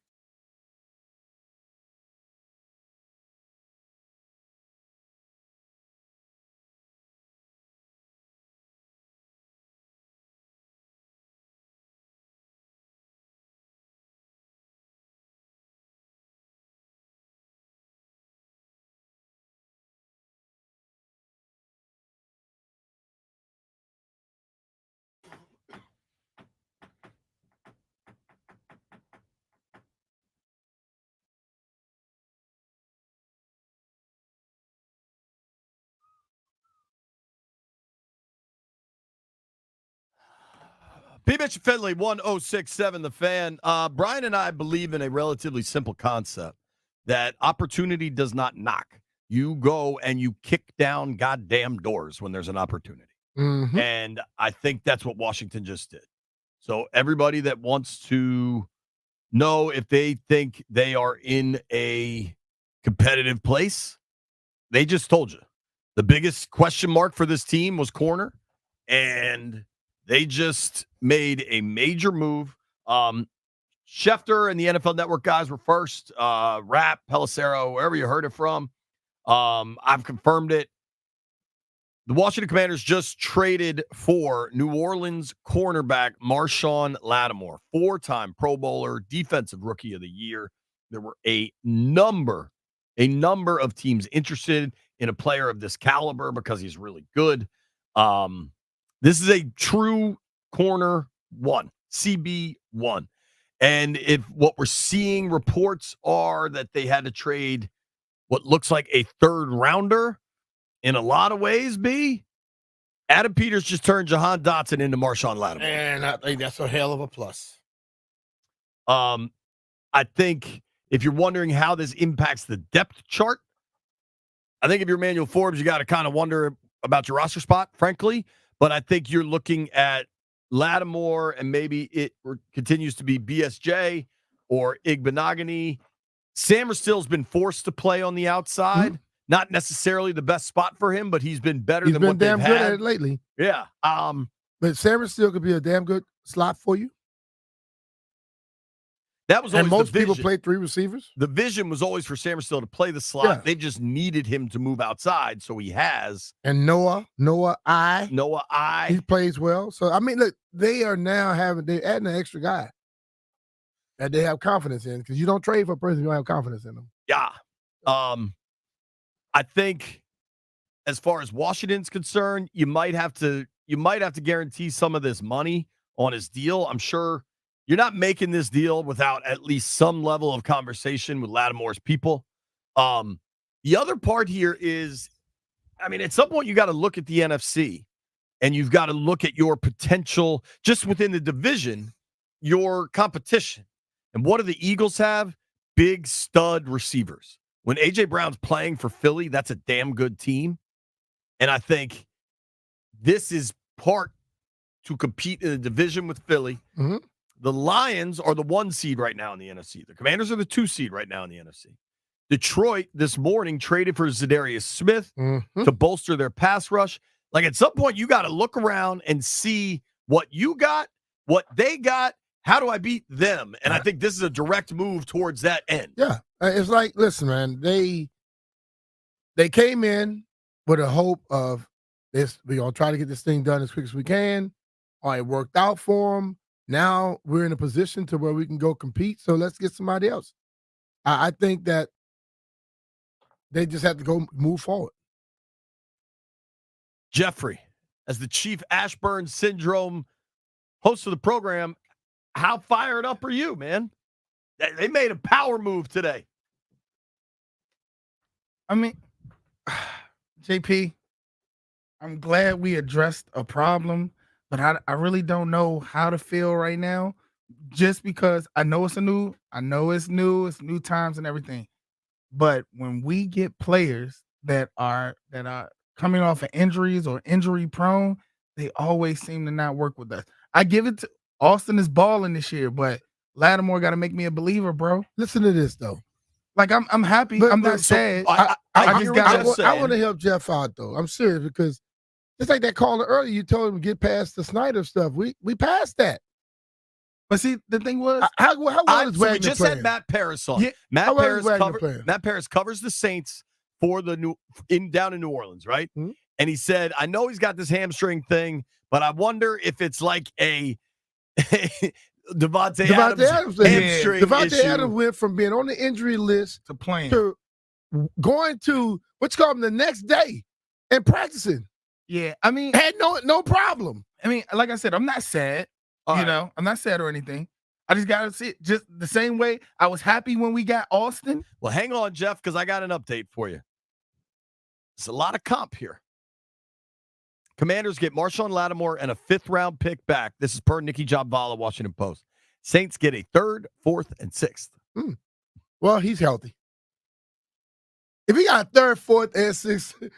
Speaker 3: P-Mitch Finley, 1067 The Fan. Brian and I believe in a relatively simple concept that opportunity does not knock. You go and you kick down goddamn doors when there's an opportunity.
Speaker 11: Mhm.
Speaker 3: And I think that's what Washington just did. So everybody that wants to know if they think they are in a competitive place, they just told you. The biggest question mark for this team was corner, and they just made a major move. Schefter and the NFL Network guys were first. Rapp, Pelissero, wherever you heard it from. I've confirmed it. The Washington Commanders just traded for New Orleans cornerback Marshawn Latimore, 4-time Pro Bowler, Defensive Rookie of the Year. There were a number of teams interested in a player of this caliber because he's really good. This is a true corner one, CB1. And if what we're seeing reports are that they had to trade what looks like a 3rd rounder, in a lot of ways, B, Adam Peters just turned Jahan Dotson into Marshawn Latimore.
Speaker 11: And I think that's a hell of a plus.
Speaker 3: I think if you're wondering how this impacts the depth chart, I think if you're Emmanuel Forbes, you got to kind of wonder about your roster spot, frankly. But I think you're looking at Latimore, and maybe it continues to be BSJ or Igbenogany. Samerstill's been forced to play on the outside. Mm-hmm. Not necessarily the best spot for him, but he's been better than what they've had.
Speaker 11: He's been damn good at it lately.
Speaker 3: Yeah.
Speaker 11: But Samerstill could be a damn good slot for you.
Speaker 3: That was always
Speaker 11: and most
Speaker 3: the vision.
Speaker 11: people play 3 receivers.
Speaker 3: The vision was always for Samerstill to play the slot. Yeah. They just needed him to move outside, so he has.
Speaker 11: And Noah I.
Speaker 3: He
Speaker 11: plays well. So I mean, look, they are now they're adding an extra guy that they have confidence in, because you don't trade for a person you don't have confidence in them.
Speaker 3: Yeah. I think as far as Washington's concerned, you might have to guarantee some of this money on his deal. I'm sure you're not making this deal without at least some level of conversation with Latimore's people. The other part here is, I mean, at some point you got to look at the NFC, and you've got to look at your potential just within the division, your competition. And what do the Eagles have? Big stud receivers. when A.J. Brown's playing for Philly, that's a damn good team. And I think this is part to compete in a division with Philly.
Speaker 11: Mhm.
Speaker 3: The Lions are the 1 seed right now in the NFC. The Commanders are the 2 seed right now in the NFC. Detroit this morning traded for Zadarius Smith to bolster their pass rush. Like, at some point, you got to look around and see what you got, what they got. How do I beat them? And I think this is a direct move towards that end.
Speaker 11: Yeah. It's like, listen, man, they came in with a hope of this. We're going to try to get this thing done as quick as we can. All right, it worked out for them. Now we're in a position to where we can go compete. So let's get somebody else. I think that they just have to go move forward.
Speaker 3: Jeffrey, as the Chief Ashburn Syndrome host of the program, how fired up are you, man? They made a power move today.
Speaker 6: I mean, JP, I'm glad we addressed a problem, but I really don't know how to feel right now, just because I know it's new, it's new times and everything. But when we get players that are coming off of injuries or injury prone, they always seem to not work with us. I give it to Austin is balling this year, but Latimore got to make me a believer, bro.
Speaker 11: Listen to this though.
Speaker 6: Like I'm happy. I'm not sad.
Speaker 11: I
Speaker 6: just got.
Speaker 11: I want to help Jeff out though. I'm serious because it's like that caller earlier. You told him to get past the Snyder stuff. We passed that.
Speaker 6: But see, the thing was,
Speaker 11: how well is
Speaker 3: so we
Speaker 11: Wagner
Speaker 3: just
Speaker 11: playing?
Speaker 3: had Matt Paris on.
Speaker 6: Yeah.
Speaker 3: Matt
Speaker 11: How well
Speaker 3: Paris
Speaker 11: is Wagner playing?
Speaker 3: Matt Paris covers the Saints for the down in New Orleans, right?
Speaker 11: Mm-hmm.
Speaker 3: And he said, "I know he's got this hamstring thing, but I wonder if it's like a Devontae Adams hamstring
Speaker 11: Devontae
Speaker 3: issue."
Speaker 11: Adams went from being on the injury list
Speaker 6: to playing
Speaker 11: to going to what's called the next day and practicing.
Speaker 6: Yeah, I mean,
Speaker 11: had no problem.
Speaker 6: I mean, like I said, I'm not sad. I'm not sad or anything. I just gotta see it just the same way I was happy when we got Austin.
Speaker 3: Well, hang on, Jeff, because I got an update for you. It's a lot of comp here. Commanders get Marshawn Latimore and a 5th-round pick back. This is per Nikki Jobvala, Washington Post. Saints get a 3rd, 4th, and 6th.
Speaker 11: Well, he's healthy. If he got a 3rd, 4th, and 6th, he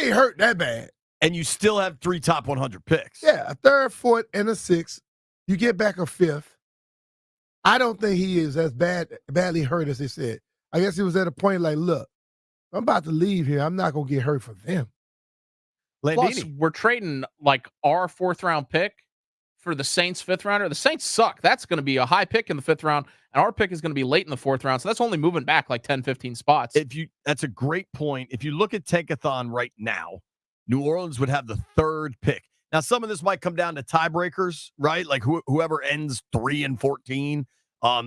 Speaker 11: ain't hurt that bad.
Speaker 3: And you still have 3 top 100 picks.
Speaker 11: Yeah, a 3rd, 4th, and a 6th. You get back a 5th. I don't think he is as badly hurt as they said. I guess he was at a point like, look, I'm about to leave here. I'm not going to get hurt for them.
Speaker 5: Plus, we're trading like our 4th-round pick for the Saints' 5th rounder. The Saints suck. That's going to be a high pick in the 5th round, and our pick is going to be late in the 4th round. So that's only moving back like 10, 15 spots.
Speaker 3: That's a great point. If you look at Tankathon right now, New Orleans would have the 3rd pick. Now, some of this might come down to tiebreakers, right? Like whoever ends 3 and 14,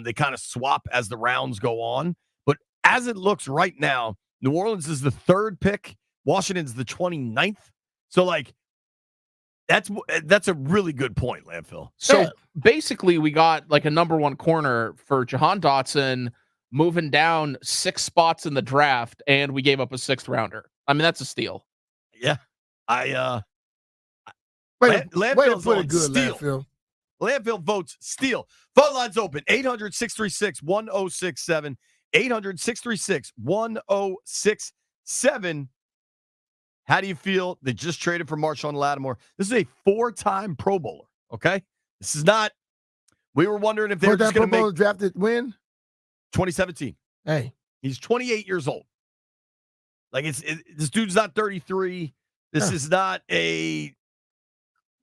Speaker 3: they kind of swap as the rounds go on. But as it looks right now, New Orleans is the 3rd pick. Washington's the 29th. So, like, that's a really good point, Landfill.
Speaker 5: So basically, we got like a number 1 corner for Jahan Dotson moving down 6 spots in the draft, and we gave up a 6th rounder. I mean, that's a steal.
Speaker 3: Yeah.
Speaker 11: Landfill's
Speaker 3: on
Speaker 11: good,
Speaker 3: steal.
Speaker 11: Landfill.
Speaker 3: Landfill votes steal. Phone lines open. 800-636-1067. 800-636-1067. How do you feel? They just traded for Marshawn Latimore. This is a 4-time Pro Bowler, okay? This is not – we were wondering if they were just going to make –
Speaker 11: drafted when?
Speaker 3: 2017.
Speaker 11: Hey.
Speaker 3: He's 28 years old. Like, this dude's not 33. This is not a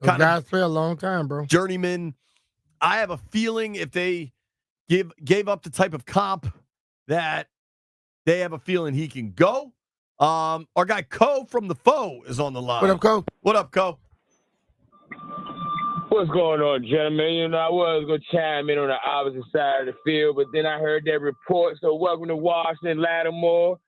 Speaker 11: kind guys play a long time, bro.
Speaker 3: Journeyman. I have a feeling if they gave up the type of comp that they have a feeling he can go. Our guy Co from the Foe is on the line.
Speaker 11: What up, Co?
Speaker 3: What up, Co?
Speaker 22: What's going on, gentlemen? You know, I was going to chime in on the opposite side of the field, but then I heard that report. So welcome to Washington, Latimore.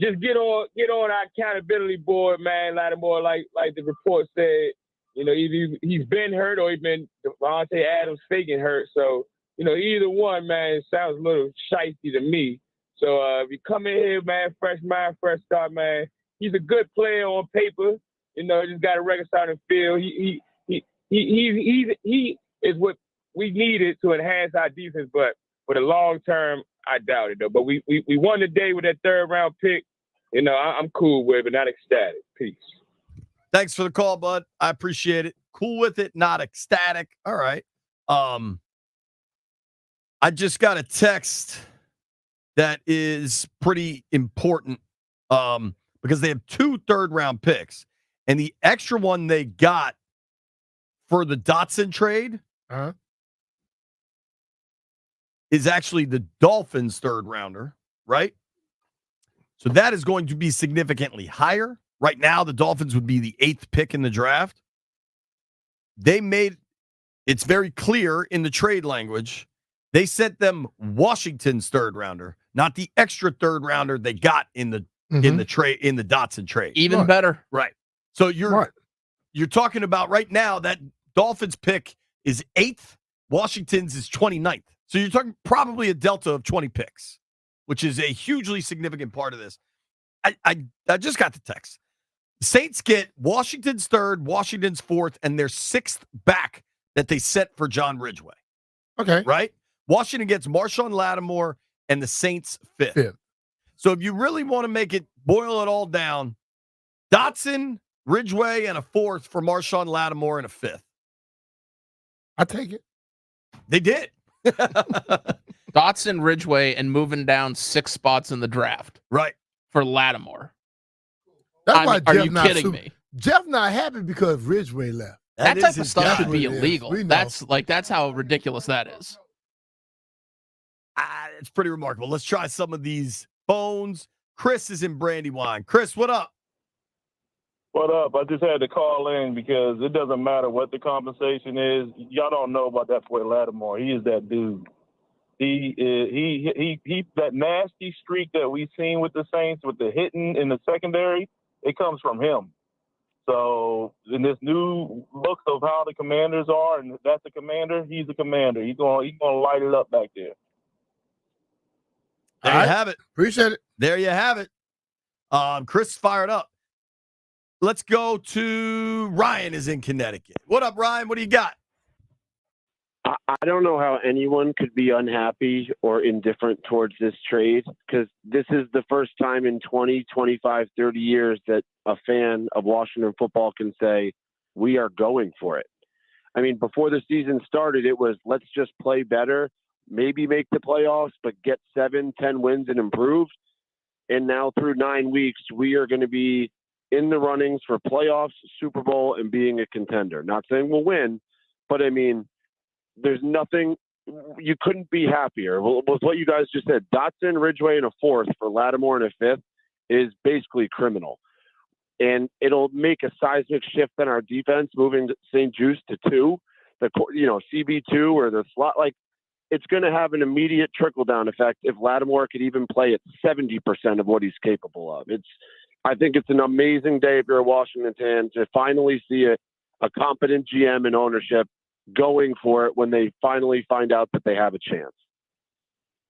Speaker 22: Just get on our accountability board, man. Latimore, like the report said, you know, either he's been hurt or he's been Devontae Adams faking hurt. So, you know, either one, man, sounds a little shifty to me. So if you come in here, man, fresh mind, fresh start, man. He's a good player on paper. You know, just got to reconcile the field. He is what we needed to enhance our defense. But For the long term, I doubt it though. But we won the day with that 3rd round pick. You know, I'm cool with it, but not ecstatic. Peace.
Speaker 3: Thanks for the call, bud. I appreciate it. Cool with it, not ecstatic. All right. I just got a text that is pretty important because they have 2 third-round picks, and the extra one they got for the Dotson trade is actually the Dolphins' 3rd rounder, right? So that is going to be significantly higher. Right now, the Dolphins would be the 8th pick in the draft. They made it's very clear in the trade language. They sent them Washington's 3rd rounder, not the extra 3rd rounder they got in the trade in the Dotson trade.
Speaker 5: Even better.
Speaker 3: Right. So you're talking about right now that Dolphins pick is 8th, Washington's is 29th. So you're talking probably a delta of 20 picks, which is a hugely significant part of this. I just got the text. Saints get Washington's 3rd, Washington's 4th, and their 6th back that they set for John Ridgeway.
Speaker 11: Okay.
Speaker 3: Right? Washington gets Marshawn Latimore and the Saints 5th. So if you really want to make it, boil it all down, Dotson, Ridgeway, and a 4th for Marshawn Latimore and a 5th.
Speaker 11: I take it.
Speaker 3: They did.
Speaker 5: Dotson, Ridgeway, and moving down 6 spots in the draft.
Speaker 3: Right.
Speaker 5: For Latimore.
Speaker 11: That's why
Speaker 5: are
Speaker 11: Jeff
Speaker 5: you
Speaker 11: not
Speaker 5: kidding me?
Speaker 11: Jeff not happy because Ridgeway left.
Speaker 5: That type of stuff should be
Speaker 11: That's what it is.
Speaker 5: illegal.
Speaker 11: We know.
Speaker 5: That's how ridiculous that is.
Speaker 3: It's pretty remarkable. Let's try some of these phones. Chris is in Brandywine. Chris, what up?
Speaker 8: What up? I just had to call in because it doesn't matter what the compensation is. Y'all don't know about that boy Latimore. He is that dude. He that nasty streak that we've seen with the Saints with the hitting in the secondary, it comes from him. So in this new look of how the Commanders are, and that's the commander, he's the commander. He's gonna light it up back there.
Speaker 3: There you have it.
Speaker 11: Appreciate it.
Speaker 3: There you have it. Chris fired up. Let's go to Ryan is in Connecticut. What up, Ryan? What do you got?
Speaker 9: I don't know how anyone could be unhappy or indifferent towards this trade because this is the first time in 20, 25, 30 years that a fan of Washington football can say, we are going for it. I mean, before the season started, it was let's just play better, maybe make the playoffs, but get 7, 10 wins and improve. And now through 9 weeks, we are going to be in the runnings for playoffs, Super Bowl, and being a contender. Not saying we'll win, but I mean, there's nothing you couldn't be happier with what you guys just said. Dotson, Ridgeway, and a 4th for Latimore and a 5th is basically criminal. And it'll make a seismic shift in our defense, moving St. Juice to 2, CB2 or the slot. Like, it's going to have an immediate trickle down effect if Latimore could even play at 70% of what he's capable of. I think it's an amazing day if you're a Washington fan to finally see a competent GM and ownership going for it when they finally find out that they have a chance.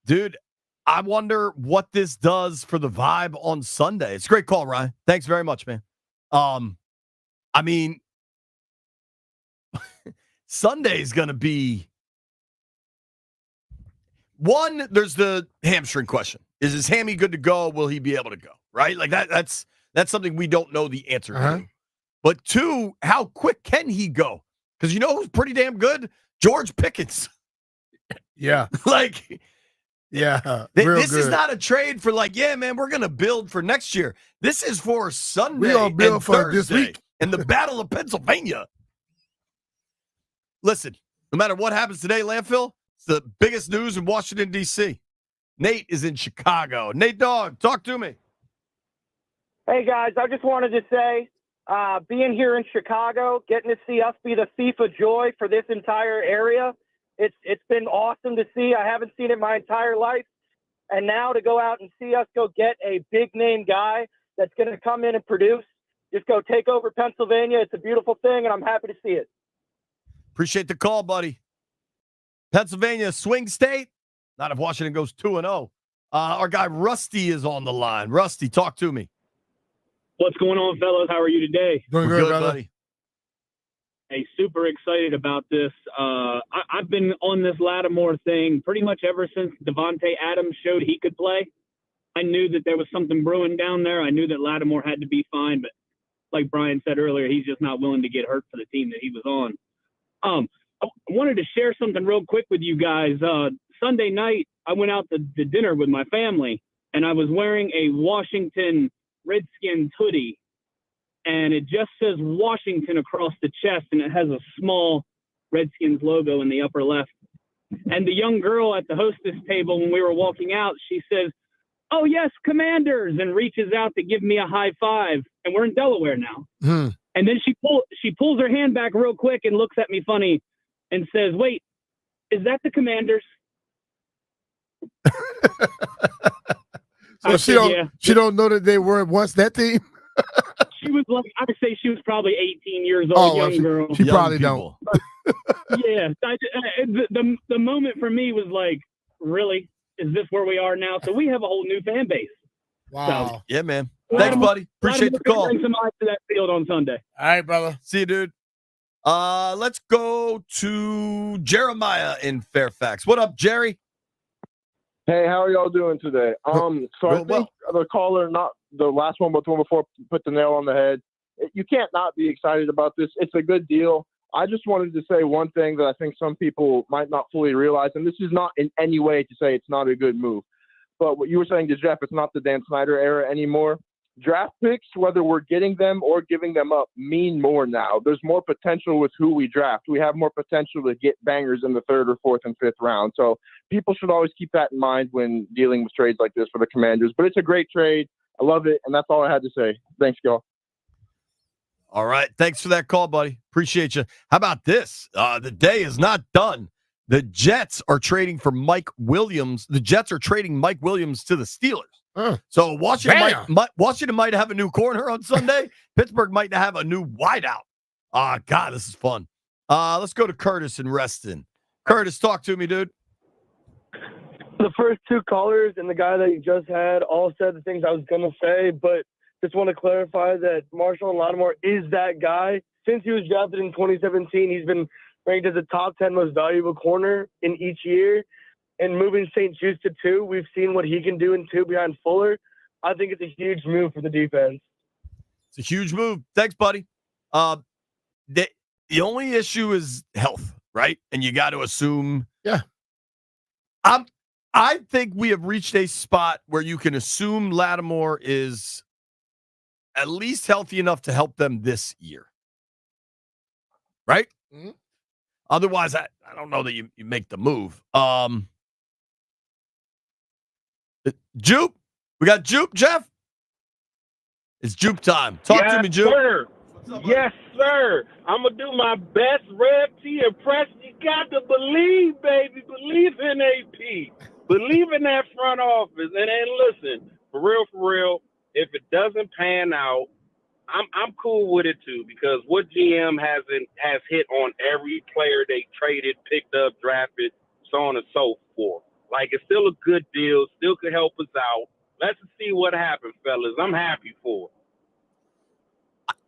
Speaker 3: Dude, I wonder what this does for the vibe on Sunday. It's a great call, Ryan. Thanks very much, man. I mean, Sunday's going to be one, there's the hamstring question. Is his hammy good to go? Will he be able to go? Right? Like that's something we don't know the answer to. But 2, how quick can he go? Because you know who's pretty damn good? George Pickens.
Speaker 11: Yeah. Yeah.
Speaker 3: This is not a trade for yeah, man, we're going to build for next year. This is for Sunday
Speaker 11: We're gonna build
Speaker 3: and
Speaker 11: for
Speaker 3: Thursday
Speaker 11: this week.
Speaker 3: and the Battle of Pennsylvania. Listen, no matter what happens today, Landfill, it's the biggest news in Washington, D.C. Nate is in Chicago. Nate Dogg, talk to me.
Speaker 23: Hey, guys, I just wanted to say, being here in Chicago, getting to see us be the thief of joy for this entire area, it's been awesome to see. I haven't seen it my entire life. And now to go out and see us go get a big-name guy that's going to come in and produce, just go take over Pennsylvania. It's a beautiful thing, and I'm happy to see it.
Speaker 3: Appreciate the call, buddy. Pennsylvania, swing state. Not if Washington goes 2-0. Our guy Rusty is on the line. Rusty, talk to me.
Speaker 24: What's going on, fellas? How are you today?
Speaker 11: Doing
Speaker 3: We're
Speaker 11: good,
Speaker 3: good,
Speaker 11: brother.
Speaker 3: buddy.
Speaker 10: super excited about this. I've been on this Latimore thing pretty much ever since Devontae Adams showed he could play. I knew that there was something brewing down there. I knew that Latimore had to be fine, but like Brian said earlier, he's just not willing to get hurt for the team that he was on. I wanted to share something real quick with you guys. Sunday night, I went out to dinner with my family, and I was wearing a Washington Redskins hoodie, and it just says Washington across the chest, and it has a small Redskins logo in the upper left. And the young girl at the hostess table, when we were walking out, she says, "Oh, yes, Commanders," and reaches out to give me a high five. And we're in Delaware now. And then she pulls her hand back real quick and looks at me funny and says, "Wait, is that the Commanders?"
Speaker 11: So she don't know that they were once that team.
Speaker 10: She was like, I'd say she was probably 18 years old, young girl.
Speaker 11: She probably don't.
Speaker 10: Yeah, the moment for me was like, really, is this where we are now? So we have a whole new fan base.
Speaker 11: Wow.
Speaker 10: So,
Speaker 3: Yeah, man. Thanks, buddy. Appreciate the call.
Speaker 10: Bring some eyes to that field on Sunday.
Speaker 11: All right, brother.
Speaker 3: See you, dude. Let's go to Jeremiah in Fairfax. What up, Jerry?
Speaker 12: Hey, how are y'all doing today? So I think the caller, not the last one, but the one before, put the nail on the head. You can't not be excited about this. It's a good deal. I just wanted to say one thing that I think some people might not fully realize, and this is not in any way to say it's not a good move. But what you were saying to Jeff, it's not the Dan Snyder era anymore. Draft picks, whether we're getting them or giving them up, mean more now. There's more potential with who we draft. We have more potential to get bangers in the 3rd or 4th and 5th round. So people should always keep that in mind when dealing with trades like this for the Commanders. But it's a great trade. I love it, and that's all I had to say. Thanks, y'all.
Speaker 3: All right. Thanks for that call, buddy. Appreciate you. How about this? The day is not done. The Jets are trading for Mike Williams. The Jets are trading Mike Williams to the Steelers. So Washington might have a new corner on Sunday. Pittsburgh might have a new wideout. God, this is fun. Let's go to Curtis in Reston. Curtis, talk to me, dude.
Speaker 13: The first two callers and the guy that you just had all said the things I was going to say, but just want to clarify that Marshall Latimore is that guy. Since he was drafted in 2017, he's been ranked as a top 10 most valuable corner in each year. And moving St. Jude to 2, we've seen what he can do in 2 behind Fuller. I think it's a huge move for the defense.
Speaker 3: It's a huge move. Thanks, buddy. The only issue is health, right? And you got to assume.
Speaker 11: Yeah.
Speaker 3: I think we have reached a spot where you can assume Latimore is at least healthy enough to help them this year. Right?
Speaker 11: Mm-hmm.
Speaker 3: Otherwise, I don't know that you make the move. Jupe? We got Jupe, Jeff? It's Jupe time. Talk to me, Jupe.
Speaker 22: Sir. Yes, sir. I'm going to do my best Rev T impression. You got to believe, baby. Believe in AP. Believe in that front office. And then listen, for real, if it doesn't pan out, I'm cool with it too, because what GM has hit on every player they traded, picked up, drafted, so on and so forth. Like, it's still a good deal, still could help us out. Let's see what happens, fellas. I'm happy for it.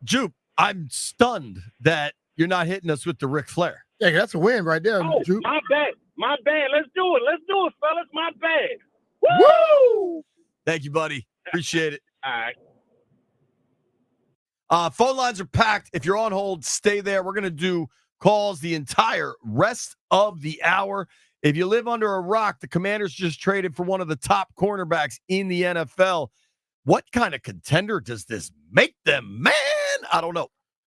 Speaker 3: Jupe, I'm stunned that you're not hitting us with the Ric Flair.
Speaker 11: Yeah, that's a win right there, Jupe.
Speaker 22: My bad. Let's do it, fellas. My bad.
Speaker 3: Woo! Thank you, buddy. Appreciate it.
Speaker 22: All right.
Speaker 3: Phone lines are packed. If you're on hold, stay there. We're going to do calls the entire rest of the hour. If you live under a rock, the Commanders just traded for one of the top cornerbacks in the NFL. What kind of contender does this make them, man? I don't know.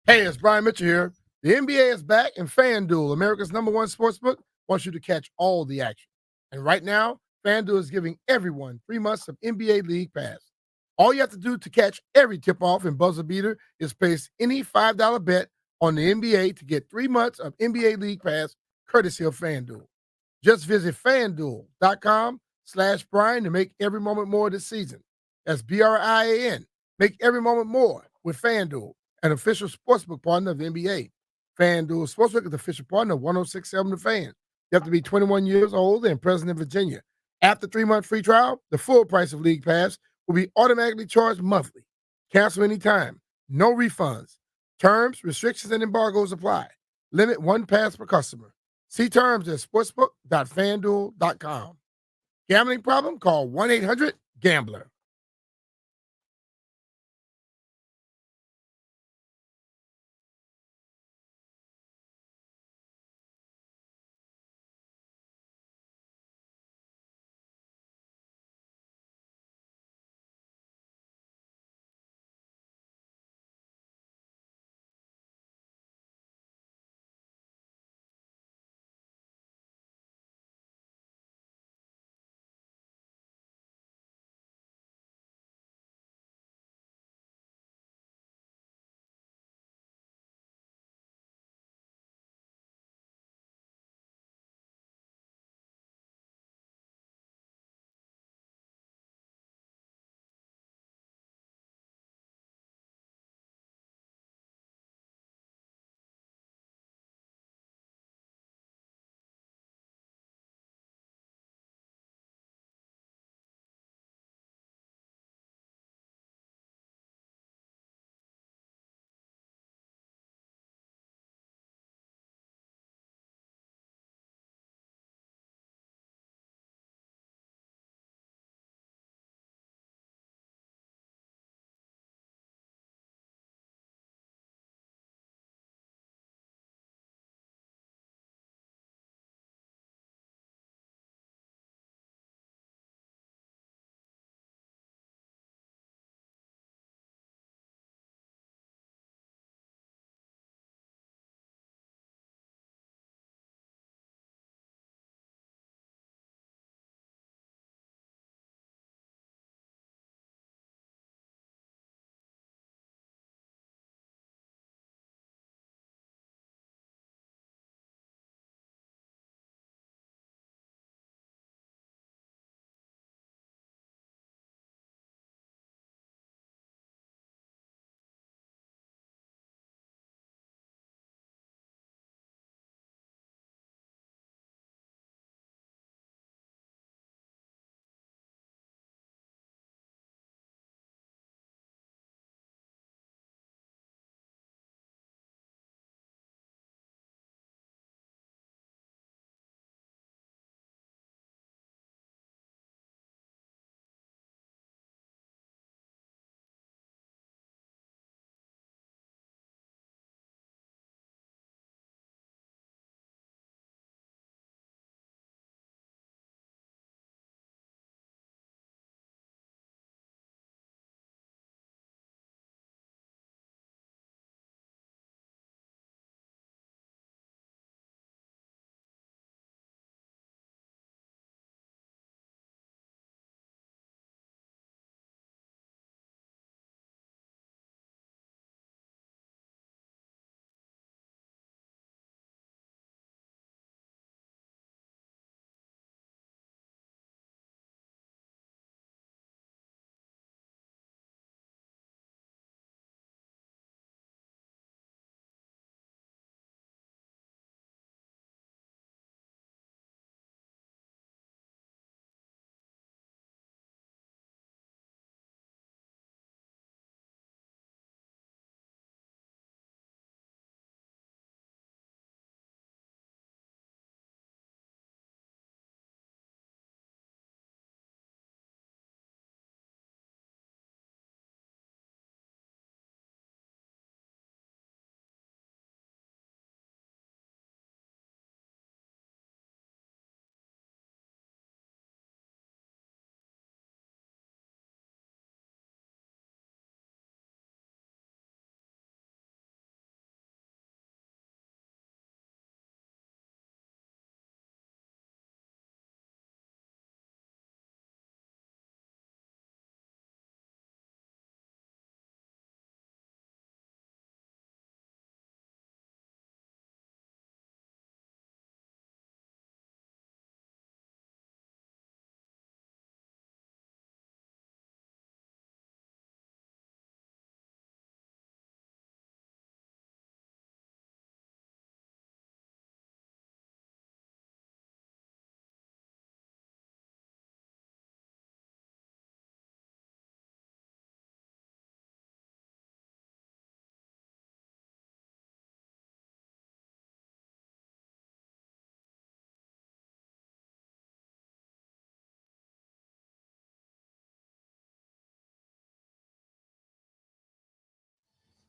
Speaker 11: Hey, it's Brian Mitchell here. The NBA is back, and FanDuel, America's #1 sportsbook, wants you to catch all the action. And right now, FanDuel is giving everyone 3 months of NBA League Pass. All you have to do to catch every tip-off and buzzer beater is place any $5 bet on the NBA to get 3 months of NBA League Pass, courtesy of FanDuel. Just visit FanDuel.com/Brian to make every moment more this season. That's BRIAN. Make every moment more with FanDuel, an official sportsbook partner of the NBA. FanDuel Sportsbook is the official partner of 106.7 The Fan. You have to be 21 years old and present in Virginia. After 3-month free trial, the full price of League Pass will be automatically charged monthly. Cancel anytime. No refunds. Terms, restrictions, and embargoes apply. Limit 1 pass per customer. See terms at sportsbook.fanduel.com. Gambling problem? Call 1-800-GAMBLER.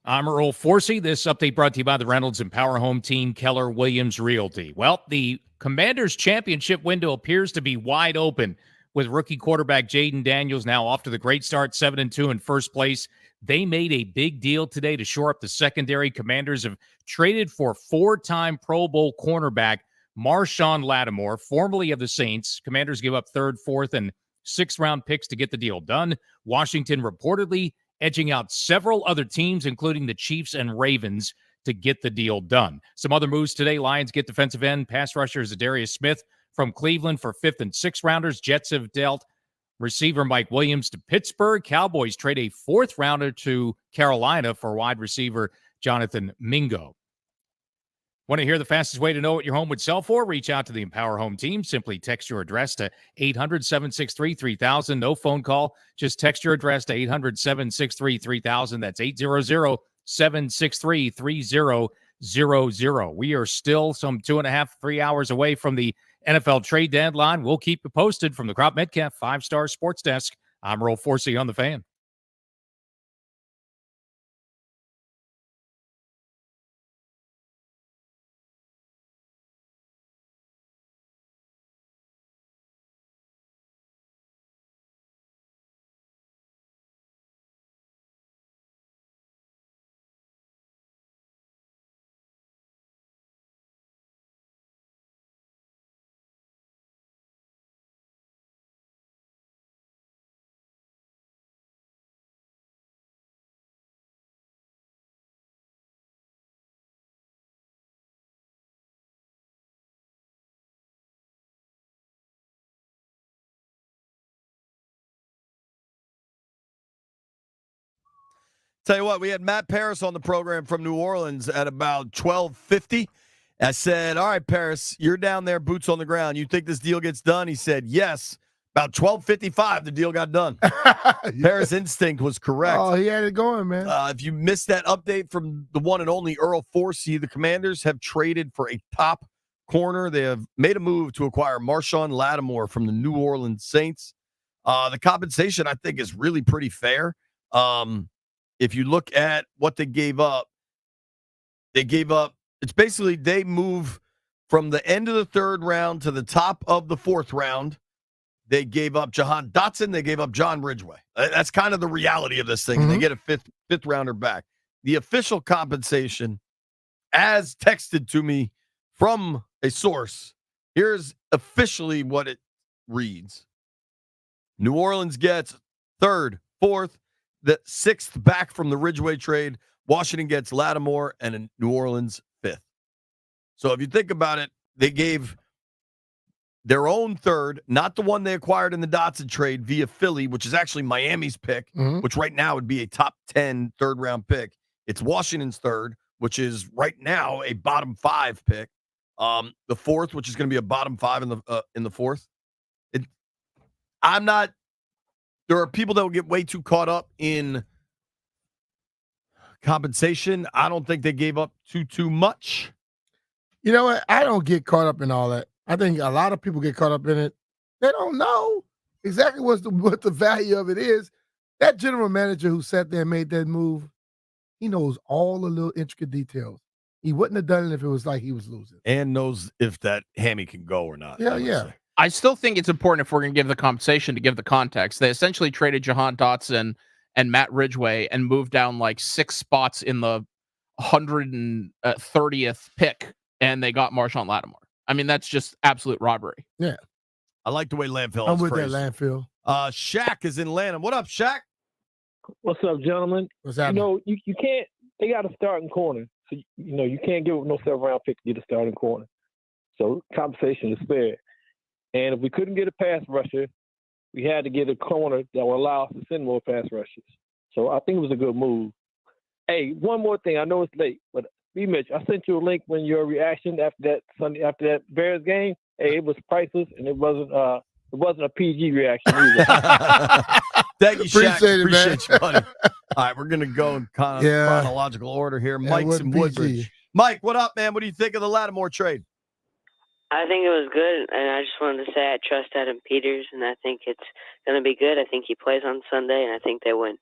Speaker 20: I'm Earl Forsey. This update brought to you by the Reynolds and Power Home team, Keller Williams Realty. Well, the Commanders' championship window appears to be wide open with rookie quarterback Jaden Daniels now off to the great start, 7-2 in first place. They made a big deal today to shore up the secondary. Commanders have traded for four-time Pro Bowl cornerback Marshawn Latimore, formerly of the Saints. Commanders give up third, fourth, and sixth-round picks to get the deal done. Washington reportedly edging out several other teams, including the Chiefs and Ravens, to get the deal done. Some other moves today. Lions get defensive end pass rusher Zadarius Smith from Cleveland for fifth and sixth rounders. Jets have dealt receiver Mike Williams to Pittsburgh. Cowboys trade a fourth rounder to Carolina for wide receiver Jonathan Mingo. Want to hear the fastest way to know what your home would sell for? Reach out to the Empower Home team. Simply text your address to 800-763-3000. No phone call. Just text your address to 800-763-3000. That's 800-763-3000. We are still some 2.5, 3 hours away from the NFL trade deadline. We'll keep you posted from the Crop Metcalf 5-Star Sports Desk. I'm Earl Forsey on the Fan.
Speaker 3: Tell you what, we had Matt Paris on the program from New Orleans at about 12:50. I said, all right, Paris, you're down there, boots on the ground. You think this deal gets done? He said, yes. About 12:55, the deal got done. Paris' instinct was correct.
Speaker 11: Oh, he had it going, man.
Speaker 3: If you missed that update from the one and only Earl Forsey, the Commanders have traded for a top corner. They have made a move to acquire Marshawn Latimore from the New Orleans Saints. The compensation, I think, is really pretty fair. If you look at what they gave up, it's basically they move from the end of the third round to the top of the fourth round. They gave up Jahan Dotson. They gave up John Ridgeway. That's kind of the reality of this thing. Mm-hmm. They get a fifth rounder back. The official compensation, as texted to me from a source, here's officially what it reads. New Orleans gets third, fourth, the sixth back from the Ridgeway trade. Washington gets Latimore and New Orleans fifth. So if you think about it, they gave their own third, not the one they acquired in the Dotson trade via Philly, which is actually Miami's pick, which right now would be a top 10 third-round pick. It's Washington's third, which is right now a bottom 5 pick. The fourth, which is going to be a bottom 5 in the fourth. There are people that will get way too caught up in compensation. I don't think they gave up too much.
Speaker 11: You know what? I don't get caught up in all that. I think a lot of people get caught up in it. They don't know exactly what the value of it is. That general manager who sat there and made that move, he knows all the little intricate details. He wouldn't have done it if it was like he was losing.
Speaker 3: And knows if that hammy can go or not.
Speaker 11: Yeah.
Speaker 5: I still think it's important if we're going to give the compensation to give the context. They essentially traded Jahan Dotson and Matt Ridgeway and moved down like 6 spots in the 130th pick, and they got Marshawn Latimore. I mean, that's just absolute robbery.
Speaker 11: Yeah.
Speaker 3: I like the way Landfill
Speaker 11: I'm
Speaker 3: is
Speaker 11: with
Speaker 3: phrased.
Speaker 11: that Landfill.
Speaker 3: Shaq is in Atlanta. What up, Shaq?
Speaker 1: What's up, gentlemen?
Speaker 11: What's happening?
Speaker 1: You can't. They got a starting corner, so you can't give up no 7th-round pick to get a starting corner. So compensation is fair. And if we couldn't get a pass rusher, we had to get a corner that will allow us to send more pass rushers. So I think it was a good move. Hey, one more thing. I know it's late, but Mitch, I sent you a link when your reaction after that Bears game. Hey, it was priceless, and it wasn't a PG reaction either.
Speaker 3: Thank you, Shaq.
Speaker 11: Appreciate
Speaker 3: you, buddy. All right, we're gonna go in kind of chronological order here. Mike's in Woodbridge. Mike, what up, man? What do you think of the Latimore trade?
Speaker 17: I think it was good, and I just wanted to say I trust Adam Peters, and I think it's going to be good. I think he plays on Sunday, and I think they win.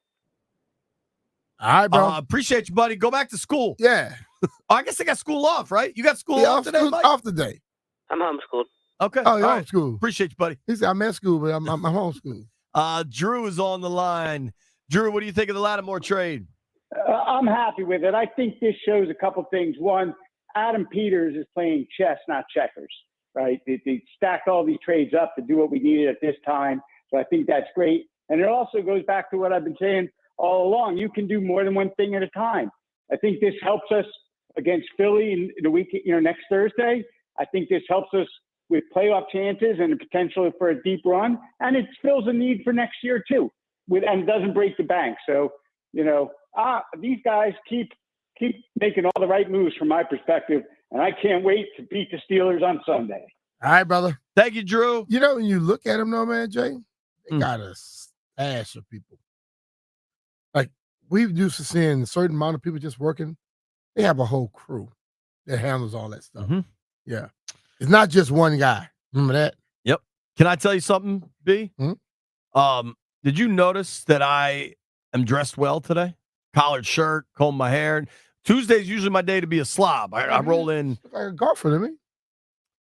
Speaker 4: All right, bro.
Speaker 3: Appreciate you, buddy. Go back to school.
Speaker 4: Yeah.
Speaker 3: I guess they got school off, right? You got school
Speaker 4: Yeah,
Speaker 3: off today, Mike?
Speaker 4: off today.
Speaker 17: I'm homeschooled.
Speaker 3: Okay.
Speaker 4: Oh, you're
Speaker 3: all right.
Speaker 4: homeschooled.
Speaker 3: Appreciate you, buddy.
Speaker 4: He said, I'm at school, but I'm homeschooled.
Speaker 3: Drew is on the line. Drew, what do you think of the Latimore trade?
Speaker 15: I'm happy with it. I think this shows a couple things. One, Adam Peters is playing chess, not checkers, right? They stacked all these trades up to do what we needed at this time. So I think that's great. And it also goes back to what I've been saying all along. You can do more than one thing at a time. I think this helps us against Philly in the week, next Thursday. I think this helps us with playoff chances and the potential for a deep run. And it fills a need for next year too, and doesn't break the bank. So, these guys keep making all the right moves from my perspective, and I can't wait to beat the Steelers on Sunday.
Speaker 4: All right, brother.
Speaker 3: Thank you, Drew.
Speaker 4: When you look at them, though, man, Jay, they got a stash of people. Like, we've used to seeing a certain amount of people just working. They have a whole crew that handles all that stuff.
Speaker 3: Mm-hmm.
Speaker 4: Yeah. It's not just one guy. Remember that?
Speaker 3: Yep. Can I tell you something, B?
Speaker 4: Mm-hmm.
Speaker 3: Did you notice that I am dressed well today? Collared shirt, comb my hair. Tuesday's usually my day to be a slob. I roll in.
Speaker 4: Like a golfer to me.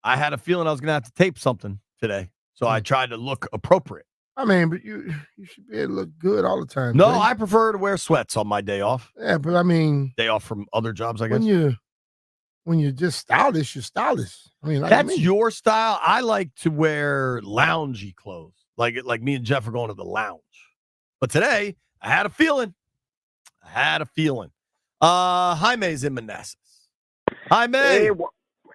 Speaker 3: I had a feeling I was going to have to tape something today, so I tried to look appropriate.
Speaker 4: I mean, but you should be able to look good all the time.
Speaker 3: No,
Speaker 4: Jay.
Speaker 3: I prefer to wear sweats on my day off.
Speaker 4: Yeah, but I mean,
Speaker 3: day off from other jobs, I guess.
Speaker 4: When you're just stylish, you're stylish. I mean,
Speaker 3: that's your style. I like to wear loungy clothes, like me and Jeff are going to the lounge. But today, I had a feeling. Jaime's in Manassas. Jaime.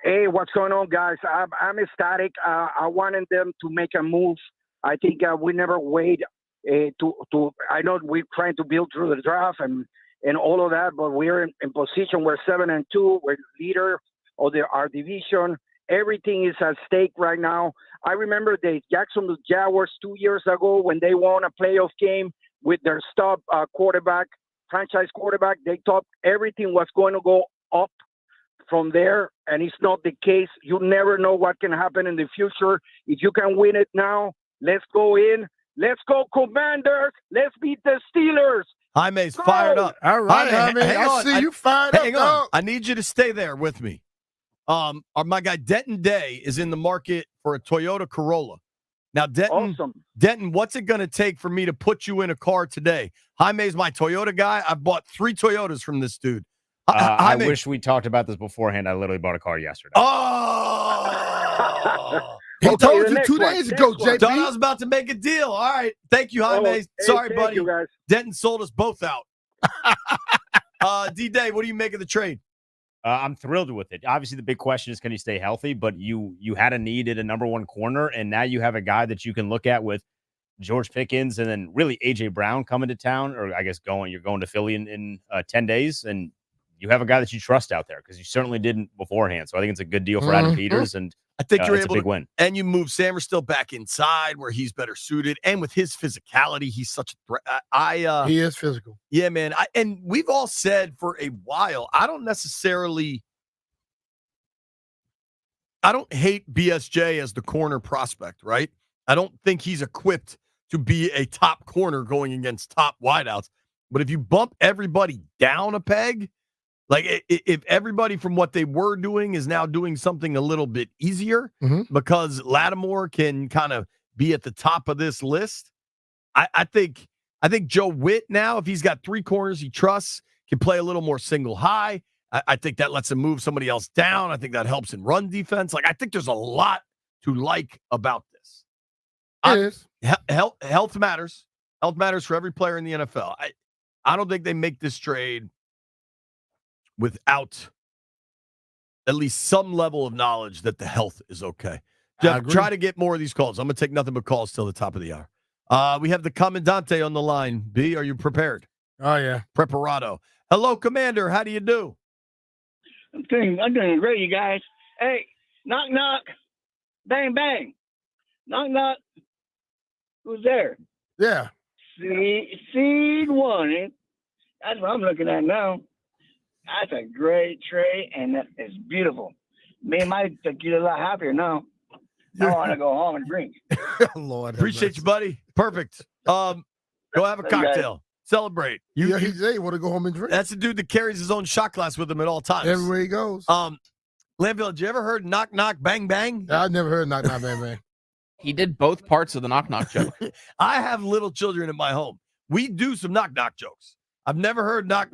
Speaker 18: Hey, what's going on, guys? I'm ecstatic. I wanted them to make a move. I think we never wait to. I know we're trying to build through the draft and all of that, but we're in position. We're 7-2. We're leader of our division. Everything is at stake right now. I remember the Jacksonville Jaguars 2 years ago when they won a playoff game with their star quarterback, franchise quarterback. They thought everything was going to go up from there, and it's not the case. You never know what can happen in the future. If you can win it now, let's go in. Let's go, Commanders. Let's beat the Steelers.
Speaker 3: Jaime's fired up.
Speaker 4: All right, Jaime. I see you fired up.
Speaker 3: Hang on. I need you to stay there with me. My guy Denton Day is in the market for a Toyota Corolla. Now, Denton, what's it going to take for me to put you in a car today? Jaime's my Toyota guy. I've bought 3 Toyotas from this dude.
Speaker 19: I wish we talked about this beforehand. I literally bought a car yesterday.
Speaker 3: Oh!
Speaker 4: He told you 2 days ago, JP.
Speaker 3: Thought I was about to make a deal. All right. Thank you, Jaime. Sorry, buddy.
Speaker 18: You, guys.
Speaker 3: Denton sold us both out. D-Day, what do you make of the trade?
Speaker 19: I'm thrilled with it. Obviously, the big question is, can you stay healthy? But you had a need at a number 1 corner, and now you have a guy that you can look at with George Pickens and then really A.J. Brown coming to town, or I guess you're going to Philly in 10 days, and you have a guy that you trust out there because you certainly didn't beforehand. So I think it's a good deal for Adam Peters, and
Speaker 3: I think you're
Speaker 19: it's
Speaker 3: able
Speaker 19: a big win.
Speaker 3: And you move Samerstill back inside where he's better suited, and with his physicality, he's such a threat.
Speaker 4: He is physical.
Speaker 3: Yeah, man. And we've all said for a while, I don't hate BSJ as the corner prospect, right? I don't think he's equipped to be a top corner going against top wideouts. But if you bump everybody down a peg, like if everybody from what they were doing is now doing something a little bit easier because Latimore can kind of be at the top of this list, I think Joe Witt now, if he's got 3 corners he trusts, can play a little more single high. I think that lets him move somebody else down. I think that helps in run defense. Like, I think there's a lot to like about this.
Speaker 4: It is.
Speaker 3: Health matters. Health matters for every player in the NFL. I don't think they make this trade without at least some level of knowledge that the health is okay. Jeff, try to get more of these calls. I'm going to take nothing but calls till the top of the hour. We have the Commandante on the line. B, are you prepared?
Speaker 4: Oh, yeah.
Speaker 3: Preparado. Hello, Commander. How do you do?
Speaker 24: I'm doing great, you guys. Hey, knock, knock. Bang, bang. Knock, knock. Who's there?
Speaker 4: Yeah.
Speaker 24: Seed 1. That's what I'm looking at now. That's a great trade, and that is beautiful. Made my tequila a lot happier now. I want to go home and drink.
Speaker 4: Lord,
Speaker 3: appreciate you, buddy. Perfect. Go have a cocktail. Celebrate.
Speaker 4: Yeah, he said he want to go home and drink.
Speaker 3: That's the dude that carries his own shot glass with him at all times.
Speaker 4: Everywhere he goes.
Speaker 3: Landfill, did you ever heard knock, knock, bang, bang?
Speaker 4: Yeah, I've never heard knock, knock, bang, bang.
Speaker 5: He did both parts of the knock, knock joke.
Speaker 3: I have little children in my home. We do some knock, knock jokes. I've never heard knock.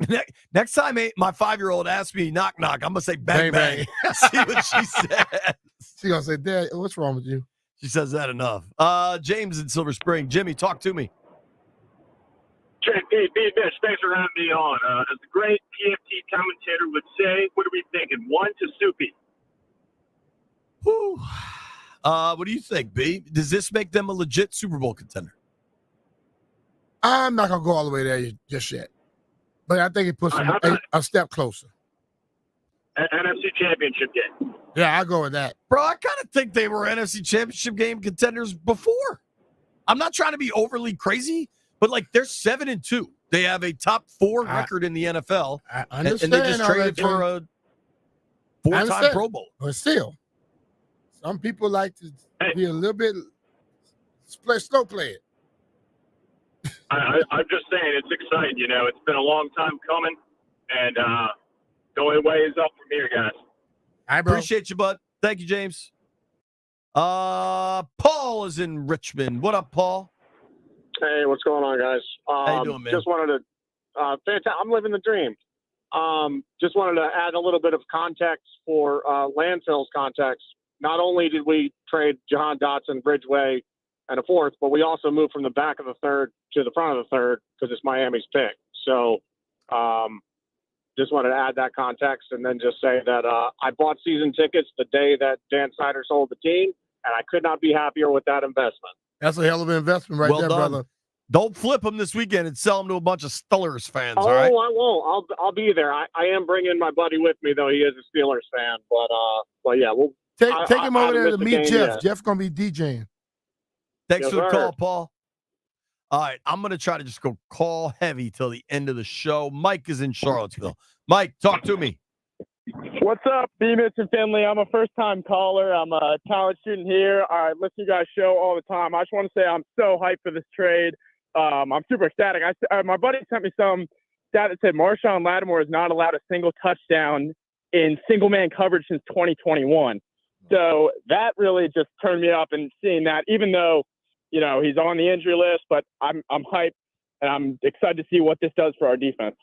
Speaker 3: Next time my 5-year-old asks me knock, knock, I'm going to say bang, bang. See what she says.
Speaker 4: She going to say, Dad, what's wrong with you?
Speaker 3: She says that enough. James in Silver Spring. Jimmy, talk to me.
Speaker 2: JP, Mitch, thanks for having me on. As the great PFT commentator would say, what are we thinking? 1 to Soupy.
Speaker 3: Whew. What do you think, B? Does this make them a legit Super Bowl contender?
Speaker 4: I'm not going to go all the way there just yet. But I think it puts them a step closer.
Speaker 2: NFC Championship game.
Speaker 4: Yeah, I'll go with that.
Speaker 3: Bro, I kind of think they were NFC Championship game contenders before. I'm not trying to be overly crazy, but like they're 7-2. They have a top 4 record in the NFL.
Speaker 4: I understand.
Speaker 3: And they just traded for a 4-time Pro Bowl.
Speaker 4: But still, some people like to be a little bit slow play it.
Speaker 2: I'm just saying it's exciting. You know, it's been a long time coming, and the only way is up from here, guys.
Speaker 3: I appreciate you, bud. Thank you, James. Paul is in Richmond. What up, Paul?
Speaker 14: Hey, what's going on, guys?
Speaker 3: How you doing, man?
Speaker 14: Just wanted to fantastic. I'm living the dream. Just wanted to add a little bit of context for Landfill's context. Not only did we trade Jahan Dotson, Bridgeway, and a fourth, but we also moved from the back of the third to the front of the third because it's Miami's pick. So just wanted to add that context and then just say that I bought season tickets the day that Dan Snyder sold the team, and I could not be happier with that investment.
Speaker 4: That's a hell of an investment right there,
Speaker 3: done.
Speaker 4: brother.
Speaker 3: Don't flip them this weekend and sell them to a bunch of Steelers fans,
Speaker 14: Oh,
Speaker 3: all right?
Speaker 14: I won't. I'll be there. I am bringing my buddy with me, though. He is a Steelers fan. But yeah, we'll
Speaker 4: Take him over there to
Speaker 14: missed the
Speaker 4: meet
Speaker 14: game
Speaker 4: Jeff.
Speaker 14: yet.
Speaker 4: Jeff's going to be DJing.
Speaker 3: Thanks
Speaker 14: Yes,
Speaker 3: for the
Speaker 14: sir.
Speaker 3: call, Paul. All right, I'm going to try to just go call heavy till the end of the show. Mike is in Charlottesville. Mike, talk to me.
Speaker 16: What's up, B-Mitch and family? I'm a first-time caller. I'm a college student here. I listen to you guys' show all the time. I just want to say I'm so hyped for this trade. I'm super ecstatic. My buddy sent me some stat that said Marshawn Latimore has not allowed a single touchdown in single-man coverage since 2021. So that really just turned me up, and seeing that, even though, you know, he's on the injury list, but I'm hyped, and I'm excited to see what this does for our defense.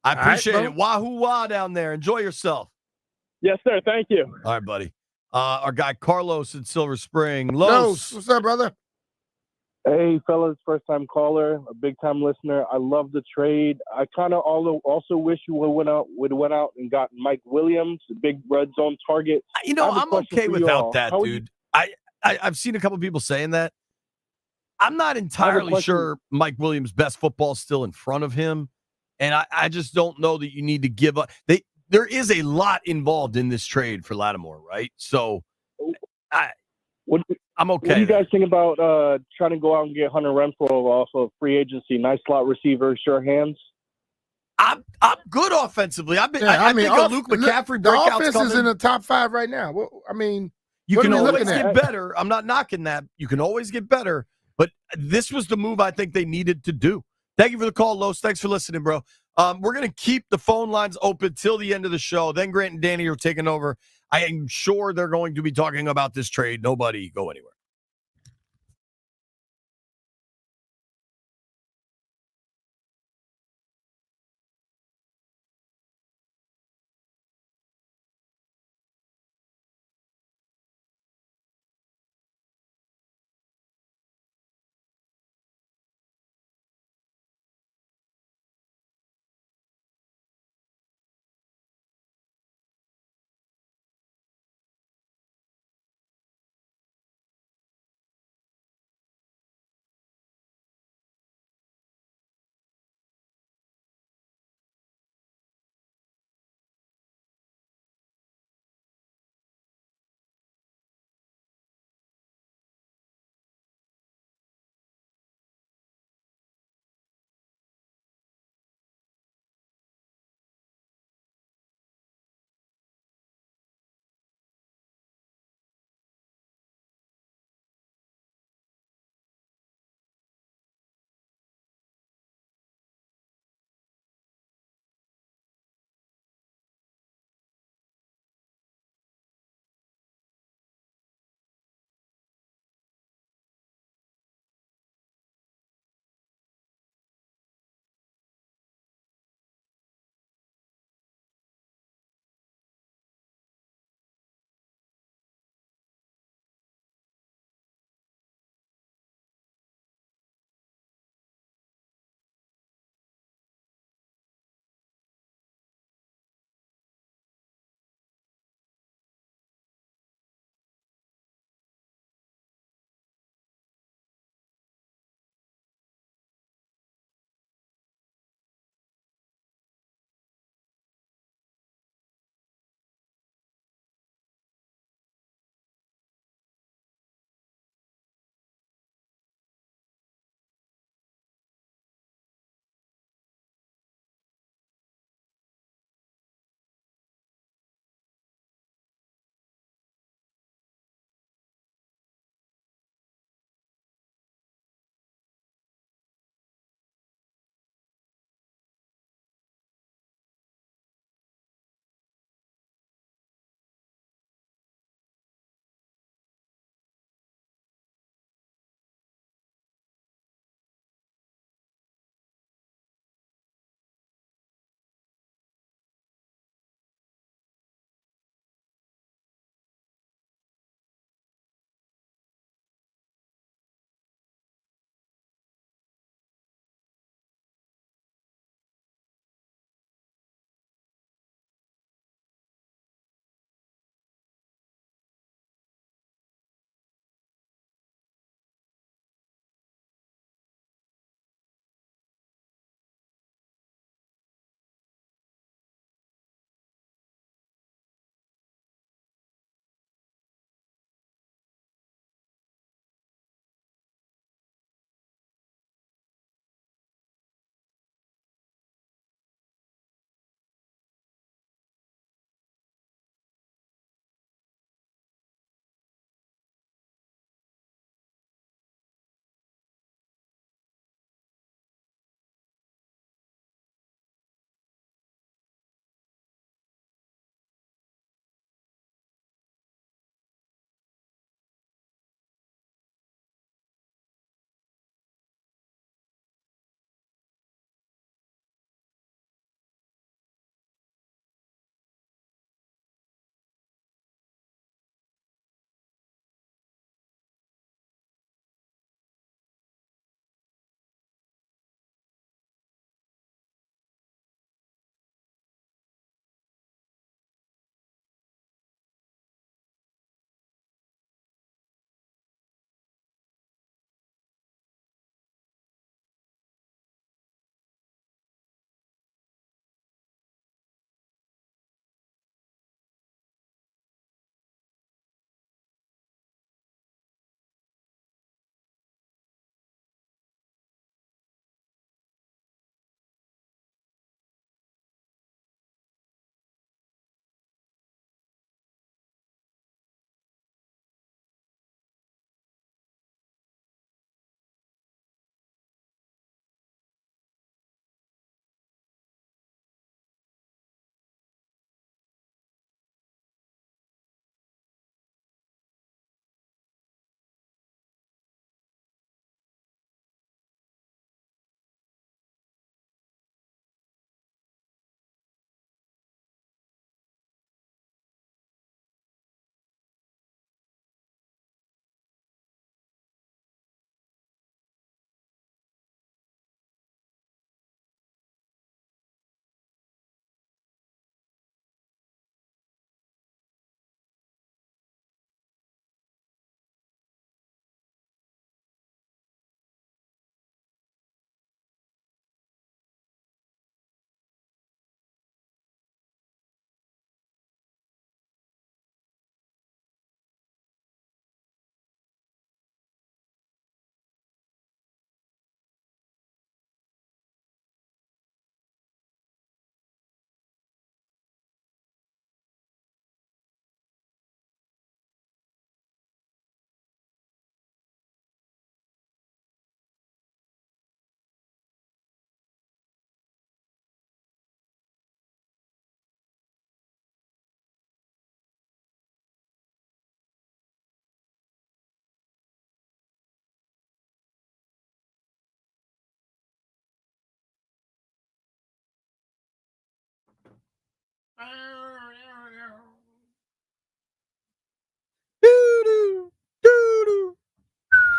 Speaker 3: I appreciate it. Wahoo wah down there. Enjoy yourself.
Speaker 16: Yes, sir. Thank you.
Speaker 3: All right, buddy. Our guy Carlos in Silver Spring. Los.
Speaker 4: Los, what's up, brother?
Speaker 12: Hey, fellas, first-time caller, a big-time listener. I love the trade. I kind of also wish you would have went out and got Mike Williams, the big red zone target.
Speaker 3: You know, I'm okay without that,
Speaker 12: How
Speaker 3: dude. I've seen a couple people saying that. I'm not entirely sure Mike Williams' best football is still in front of him. And I just don't know that you need to give up. There is a lot involved in this trade for Latimore, right? So I'm okay.
Speaker 12: What do you guys think about trying to go out and get Hunter Renfrow off of free agency? Nice slot receiver, sure hands.
Speaker 3: I'm good offensively. I think a Luke McCaffrey
Speaker 4: the
Speaker 3: breakout's
Speaker 4: offense
Speaker 3: coming.
Speaker 4: is in the top 5 right now. Well, I mean,
Speaker 3: You
Speaker 4: what
Speaker 3: can
Speaker 4: are we
Speaker 3: always
Speaker 4: looking
Speaker 3: get
Speaker 4: at?
Speaker 3: better. I'm not knocking that. You can always get better. But this was the move I think they needed to do. Thank you for the call, Los. Thanks for listening, bro. We're going to keep the phone lines open till the end of the show. Then Grant and Danny are taking over. I am sure they're going to be talking about this trade. Nobody go anywhere.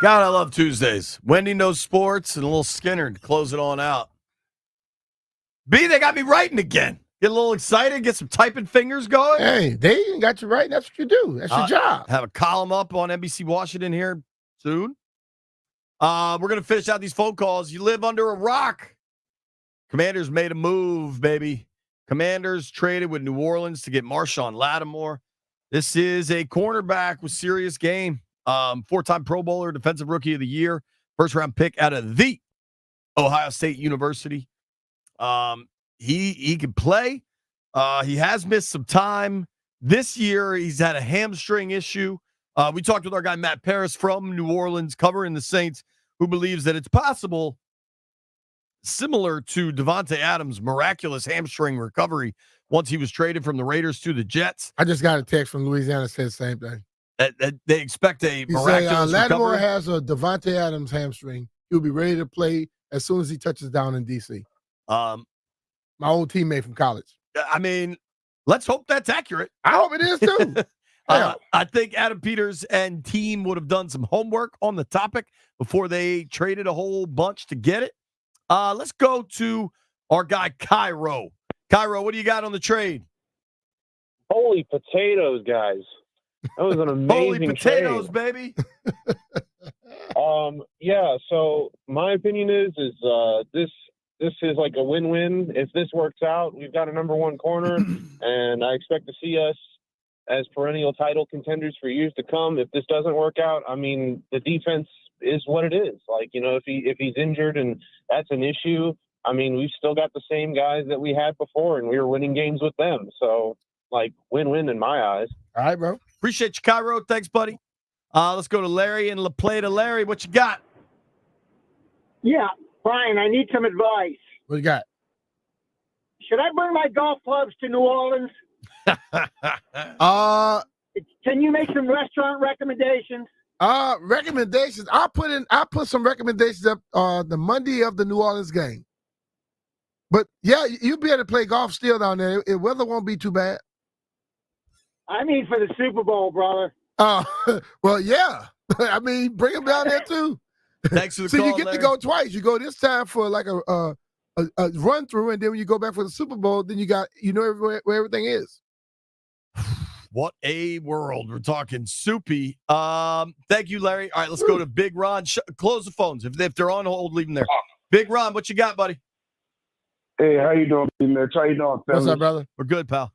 Speaker 3: God, I love Tuesdays. Wendy knows sports and a little Skinner to close it on out. B, they got me writing again. Get a little excited, get some typing fingers going.
Speaker 11: Hey, they got you right. That's what you do. That's your job.
Speaker 3: Have a column up on NBC Washington here soon. We're going to finish out these phone calls. You live under a rock. Commanders made a move, baby. Commanders traded with New Orleans to get Marshawn Latimore. This is a cornerback with serious game. 4-time Pro Bowler, Defensive Rookie of the Year, first-round pick out of the Ohio State University. He can play. He has missed some time. This year, he's had a hamstring issue. We talked with our guy Matt Paris from New Orleans, covering the Saints, who believes that it's possible, similar to Davante Adams' miraculous hamstring recovery once he was traded from the Raiders to the Jets.
Speaker 11: I just got a text from Louisiana that said the same thing.
Speaker 3: They expect a miraculous
Speaker 11: Latimore
Speaker 3: recovery.
Speaker 11: has a Davante Adams hamstring. He'll be ready to play as soon as he touches down in D.C. My old teammate from college.
Speaker 3: I mean, let's hope that's accurate.
Speaker 11: I hope it is too.
Speaker 3: I think Adam Peters and team would have done some homework on the topic before they traded a whole bunch to get it. Let's go to our guy, Cairo. Cairo, what do you got on the trade?
Speaker 6: Holy potatoes, guys. That was an amazing
Speaker 3: Holy potatoes,
Speaker 6: trade.
Speaker 3: baby.
Speaker 6: Yeah, so my opinion is this is like a win-win. If this works out, we've got a number one corner, and I expect to see us as perennial title contenders for years to come. If this doesn't work out, I mean, the defense is what it is. Like, you know, if he's injured and that's an issue, I mean, we've still got the same guys that we had before, and we were winning games with them. So, like, win-win in my eyes.
Speaker 11: All right, bro.
Speaker 3: Appreciate you, Cairo. Thanks, buddy. Let's go to Larry in La Plata. Larry, what you got?
Speaker 15: Yeah, Brian, I need some advice.
Speaker 11: What you got?
Speaker 15: Should I bring my golf clubs to New Orleans? Can you make some restaurant recommendations?
Speaker 11: Recommendations. I put some recommendations up the Monday of the New Orleans game. But yeah, you'll be able to play golf still down there. The weather won't be too bad.
Speaker 15: I mean for the Super Bowl, brother.
Speaker 11: Well, yeah. I mean, bring them down there too.
Speaker 3: Thanks for the
Speaker 11: so
Speaker 3: call,
Speaker 11: you get
Speaker 3: Larry.
Speaker 11: to go twice. You go this time for like a run through, and then when you go back for the Super Bowl, then you know where everything is.
Speaker 3: What a world. We're talking soupy. Thank you, Larry. All right, let's go to Big Ron. Close the phones. If they're on hold, leave them there. Big Ron, what you got, buddy?
Speaker 7: Hey, how you doing, Mitch? How you doing, fellas?
Speaker 11: What's up, brother?
Speaker 3: We're good, pal.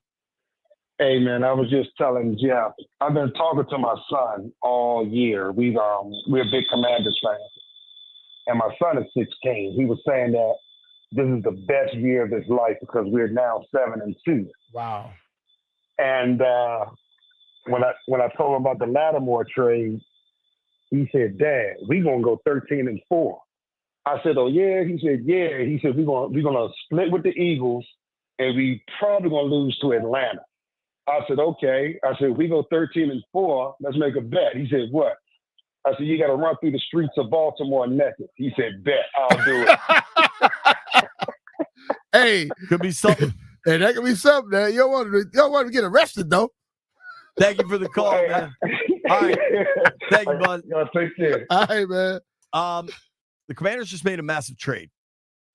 Speaker 7: Hey, man, I was just telling Jeff, I've been talking to my son all year. We're big Commanders fans. And my son is 16. He was saying that this is the best year of his life because we're now 7-2.
Speaker 11: Wow.
Speaker 7: And when I told him about the Latimore trade, he said, "Dad, we're gonna go 13-4." I said, "Oh yeah." He said, "Yeah." He said, "We're gonna split with the Eagles, and we probably gonna lose to Atlanta." I said, "Okay." I said, "We go 13-4. Let's make a bet." He said, "What?" I said, "You got to run through the streets of Baltimore naked." He said, "Bet, I'll do it."
Speaker 11: Hey,
Speaker 3: could be something.
Speaker 11: Hey, that could be something. Man. You don't want to get arrested though.
Speaker 3: Thank you for the call, man. All right, thank you, bud.
Speaker 7: Take care.
Speaker 11: All right, man.
Speaker 3: The Commanders just made a massive trade.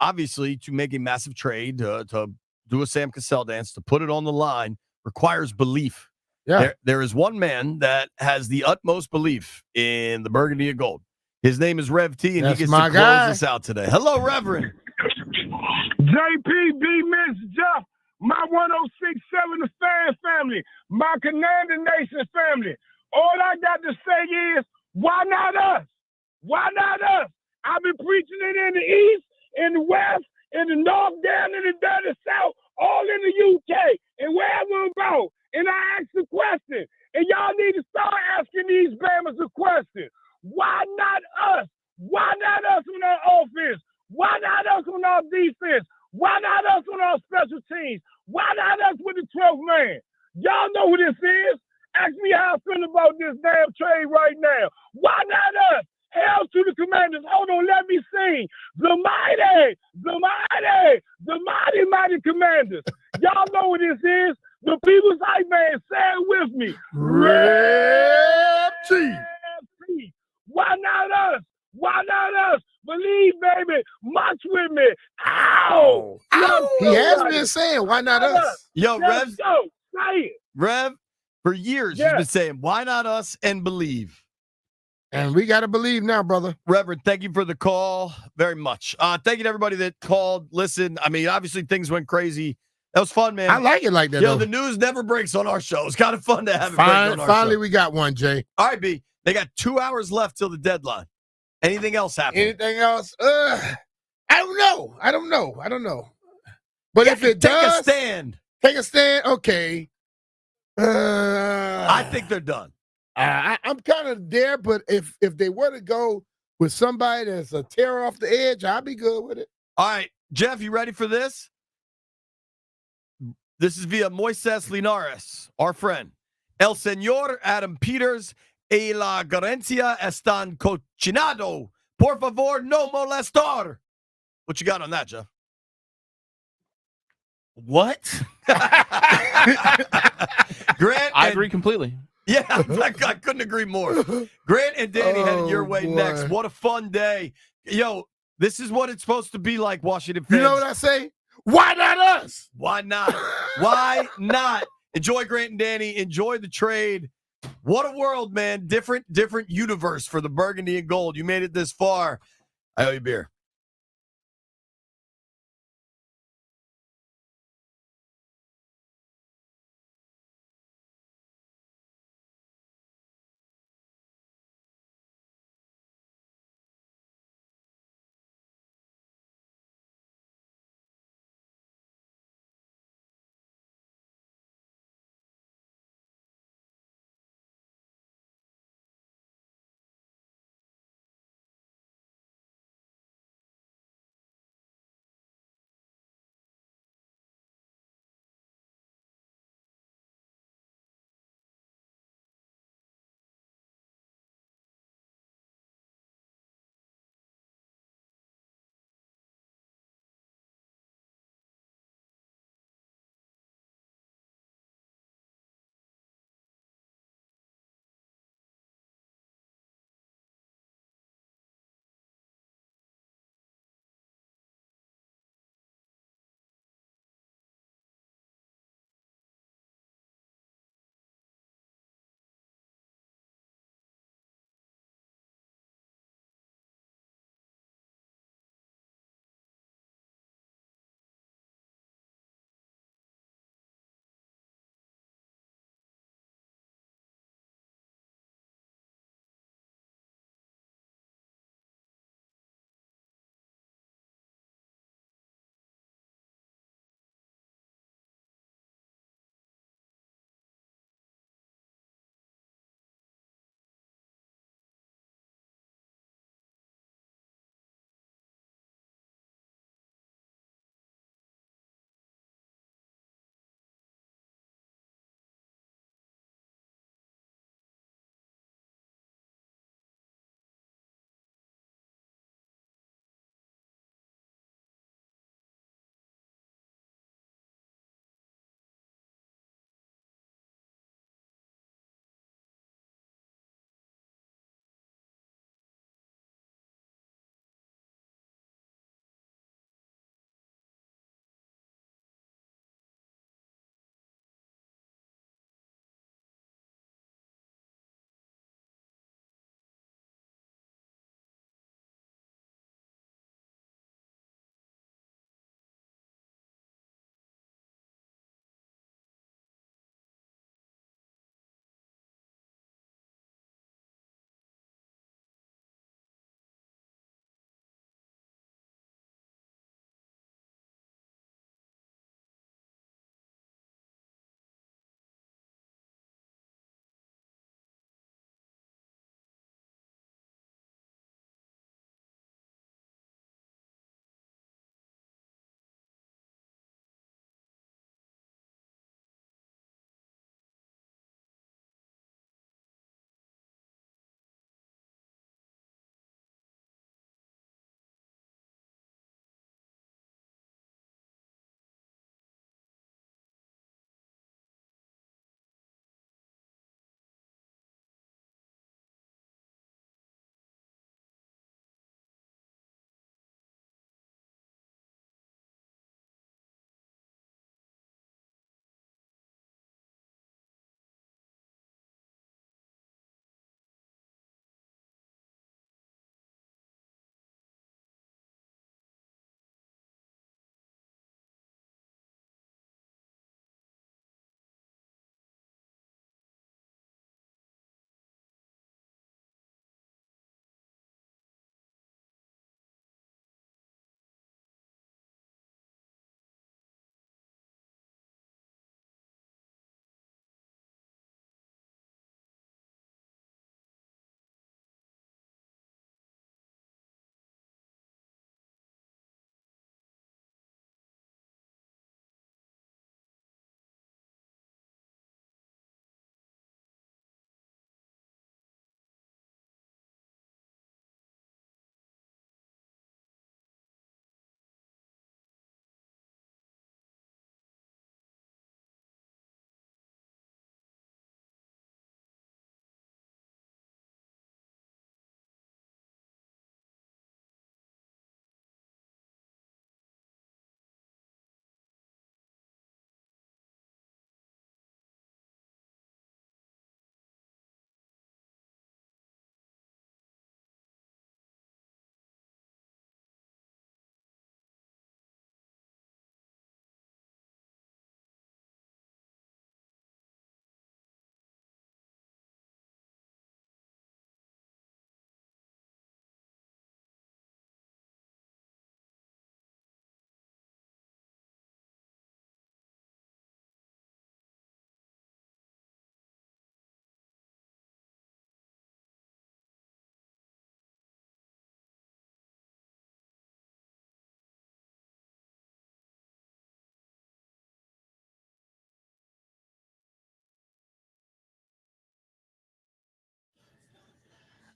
Speaker 3: Obviously, to make a massive trade to do a Sam Cassell dance, to put it on the line, requires belief.
Speaker 11: Yeah.
Speaker 3: There is one man that has the utmost belief in the burgundy of gold. His name is Rev T, and
Speaker 11: That's
Speaker 3: he gets
Speaker 11: my
Speaker 3: to close
Speaker 11: guy.
Speaker 3: us out today. Hello, Reverend.
Speaker 16: JPB, Miss Jeff, my 1067 the Fan family, my Commander Nation family. All I got to say is, why not us? Why not us? I've been preaching it in the East, in the West, in the North, down in the dirty South, all in the UK, and wherever about. And I asked the question, and y'all need to start asking these Bammers a question. Why not us? Why not us on our offense? Why not us on our defense? Why not us on our special teams? Why not us with the 12th man? Y'all know who this is. Ask me how I feel about this damn trade right now. Why not us? Hail to the Commanders. Hold on, let me sing. The mighty Commanders.
Speaker 22: Y'all know what this is. The People's Hype Man, say it with me.
Speaker 4: Rep G.
Speaker 22: Why not us? Why not us? Believe, baby. March with me. Ow!
Speaker 4: He has been saying, why not us?
Speaker 3: Yo, Rev.
Speaker 22: Let's go. Say it.
Speaker 3: Rev, for years, he's been saying, why not us and believe.
Speaker 4: And we got to believe now, brother.
Speaker 3: Reverend, thank you for the call very much. Thank you to everybody that called, listened. I mean, obviously things went crazy. That was fun, man.
Speaker 4: I like it like that, though.
Speaker 3: The news never breaks on our show. It's kind of fun to have it break on our
Speaker 4: Finally,
Speaker 3: show.
Speaker 4: we got one, Jay.
Speaker 3: All right, B. They got 2 hours left till the deadline. Anything else happening?
Speaker 4: Anything else? I don't know. But if it
Speaker 3: take
Speaker 4: does,
Speaker 3: take a stand.
Speaker 4: Okay.
Speaker 3: I think they're done.
Speaker 4: I'm kind of there, but if they were to go with somebody that's a tear off the edge, I'd be good with it.
Speaker 3: All right, Jeff, you ready for this? This is via Moises Linares, our friend. El señor Adam Peters y la gerencia están cochinado. Por favor, no molestar. What you got on that, Jeff?
Speaker 5: What?
Speaker 3: Grant,
Speaker 5: I agree completely.
Speaker 3: Yeah, I couldn't agree more. Grant and Danny headed your way next. What a fun day. Yo, this is what it's supposed to be like, Washington fans.
Speaker 4: You know what I say? Why not us?
Speaker 3: Why not? Why not? Enjoy Grant and Danny. Enjoy the trade. What a world, man. Different universe for the burgundy and gold. You made it this far. I owe you a beer.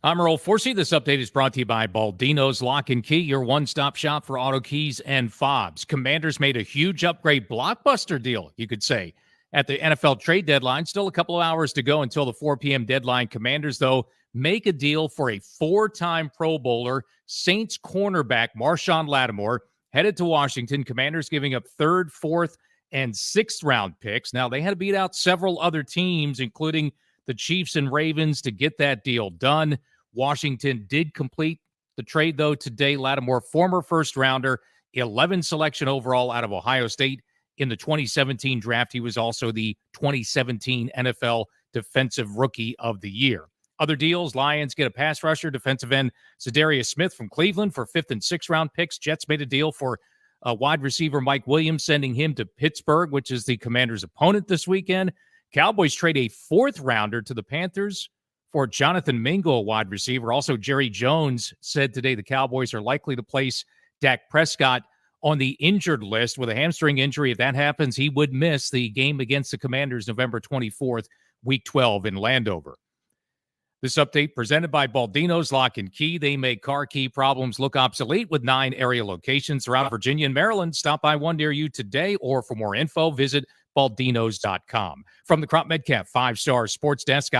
Speaker 20: I'm Earl Forsey. This update is brought to you by Baldino's Lock and Key, your one-stop shop for auto keys and fobs. Commanders made a huge upgrade blockbuster deal, you could say, at the NFL trade deadline. Still a couple of hours to go until the 4 p.m. deadline. Commanders, though, make a deal for a 4-time Pro Bowler, Saints cornerback Marshawn Latimore, headed to Washington. Commanders giving up 3rd, 4th, and 6th round picks. Now, they had to beat out several other teams, including the Chiefs and Ravens, to get that deal done. Washington did complete the trade, though, today. Latimore, former first-rounder, 11 selection overall out of Ohio State in the 2017 draft. He was also the 2017 NFL Defensive Rookie of the Year. Other deals, Lions get a pass rusher, defensive end Za'Darius Smith from Cleveland for 5th and 6th round picks. Jets made a deal for wide receiver Mike Williams, sending him to Pittsburgh, which is the Commanders' opponent this weekend. Cowboys trade a 4th rounder to the Panthers for Jonathan Mingo, a wide receiver. Also, Jerry Jones said today the Cowboys are likely to place Dak Prescott on the injured list with a hamstring injury. If that happens, he would miss the game against the Commanders November 24th, Week 12 in Landover. This update presented by Baldino's Lock and Key. They make car key problems look obsolete with 9 area locations throughout Virginia and Maryland. Stop by one near you today, or for more info, visit baldinos.com. From the Crop Medcalf 5-Star Sports Desk,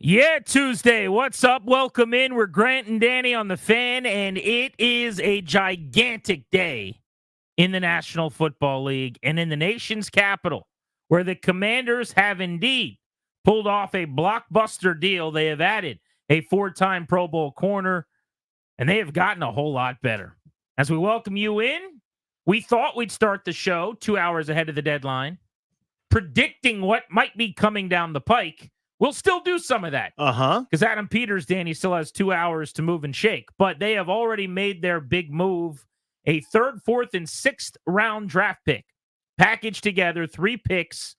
Speaker 8: Yeah, Tuesday. What's up? Welcome in. We're Grant and Danny on the Fan, and it is a gigantic day in the National Football League and in the nation's capital, where the Commanders have indeed pulled off a blockbuster deal. They have added a 4-time Pro Bowl corner, and they have gotten a whole lot better. As we welcome you in, we thought we'd start the show 2 hours ahead of the deadline, predicting what might be coming down the pike. We'll still do some of that. Because Adam Peters, Danny, still has 2 hours to move and shake. But they have already made their big move. A 3rd, 4th, and 6th round draft pick. Packaged together 3 picks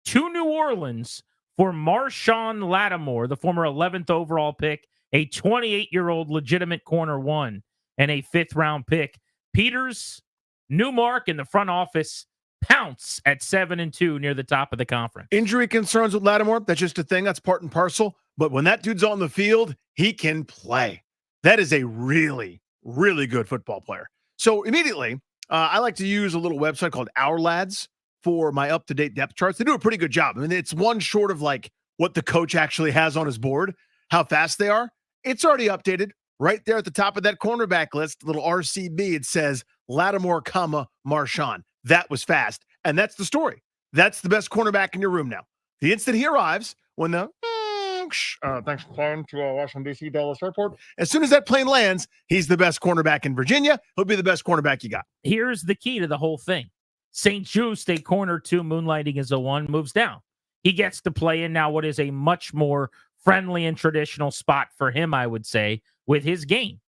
Speaker 8: to New Orleans for Marshawn Latimore, the former 11th overall pick, a 28-year-old legitimate corner 1, and a 5th round pick. Peters, Newmark, in the front office pounce at 7-2 near the top of the conference.
Speaker 3: Injury concerns with Latimore, that's just a thing. That's part and parcel. But when that dude's on the field, he can play. That is a really, really good football player. So immediately, I like to use a little website called Our Lads for my up-to-date depth charts. They do a pretty good job. I mean, it's one short of like what the coach actually has on his board, how fast they are. It's already updated right there at the top of that cornerback list, little RCB. It says Latimore, Marshawn. That was fast. And that's the story. That's the best cornerback in your room now. The instant he arrives, when the thanks for flying to Washington, D.C. Dallas Airport. As soon as that plane lands, he's the best cornerback in Virginia. He'll be the best cornerback you got.
Speaker 8: Here's the key to the whole thing. St. Just, a corner 2, moonlighting as a 1, moves down. He gets to play in now what is a much more friendly and traditional spot for him, I would say, with his game.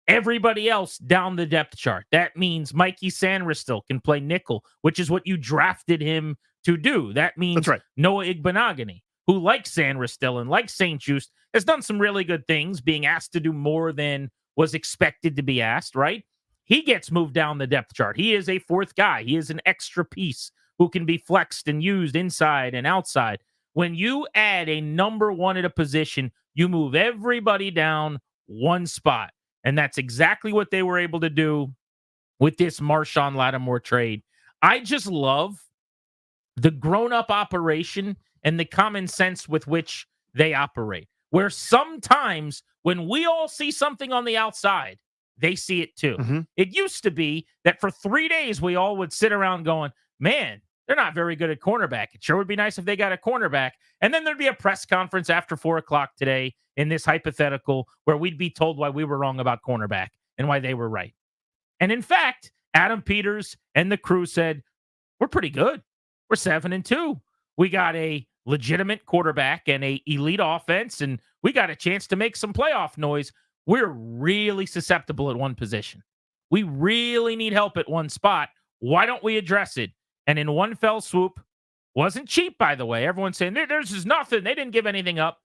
Speaker 8: Everybody else down the depth chart. That means Mikey Sanristil can play nickel, which is what you drafted him to do. That means Noah Igbenogany, who, like Sanristil and like St. Just, has done some really good things, being asked to do more than was expected to be asked, right? He gets moved down the depth chart. He is a 4th guy. He is an extra piece who can be flexed and used inside and outside. When you add a number 1 at a position, you move everybody down 1 spot. And that's exactly what they were able to do with this Marshawn Latimore trade. I just love the grown-up operation and the common sense with which they operate, where sometimes when we all see something on the outside, they see it too. It used to be that for 3 days, we all would sit around going, man, they're not very good at cornerback. It sure would be nice if they got a cornerback. And then there'd be a press conference after 4 o'clock today in this hypothetical where we'd be told why we were wrong about cornerback and why they were right. And in fact, Adam Peters and the crew said, we're pretty good. We're 7-2. We got a legitimate quarterback and a elite offense, and we got a chance to make some playoff noise. we're really susceptible at one position. We really need help at one spot. Why don't we address it? And in one fell swoop, wasn't cheap, by the way. Everyone's saying, there's just nothing. They didn't give anything up.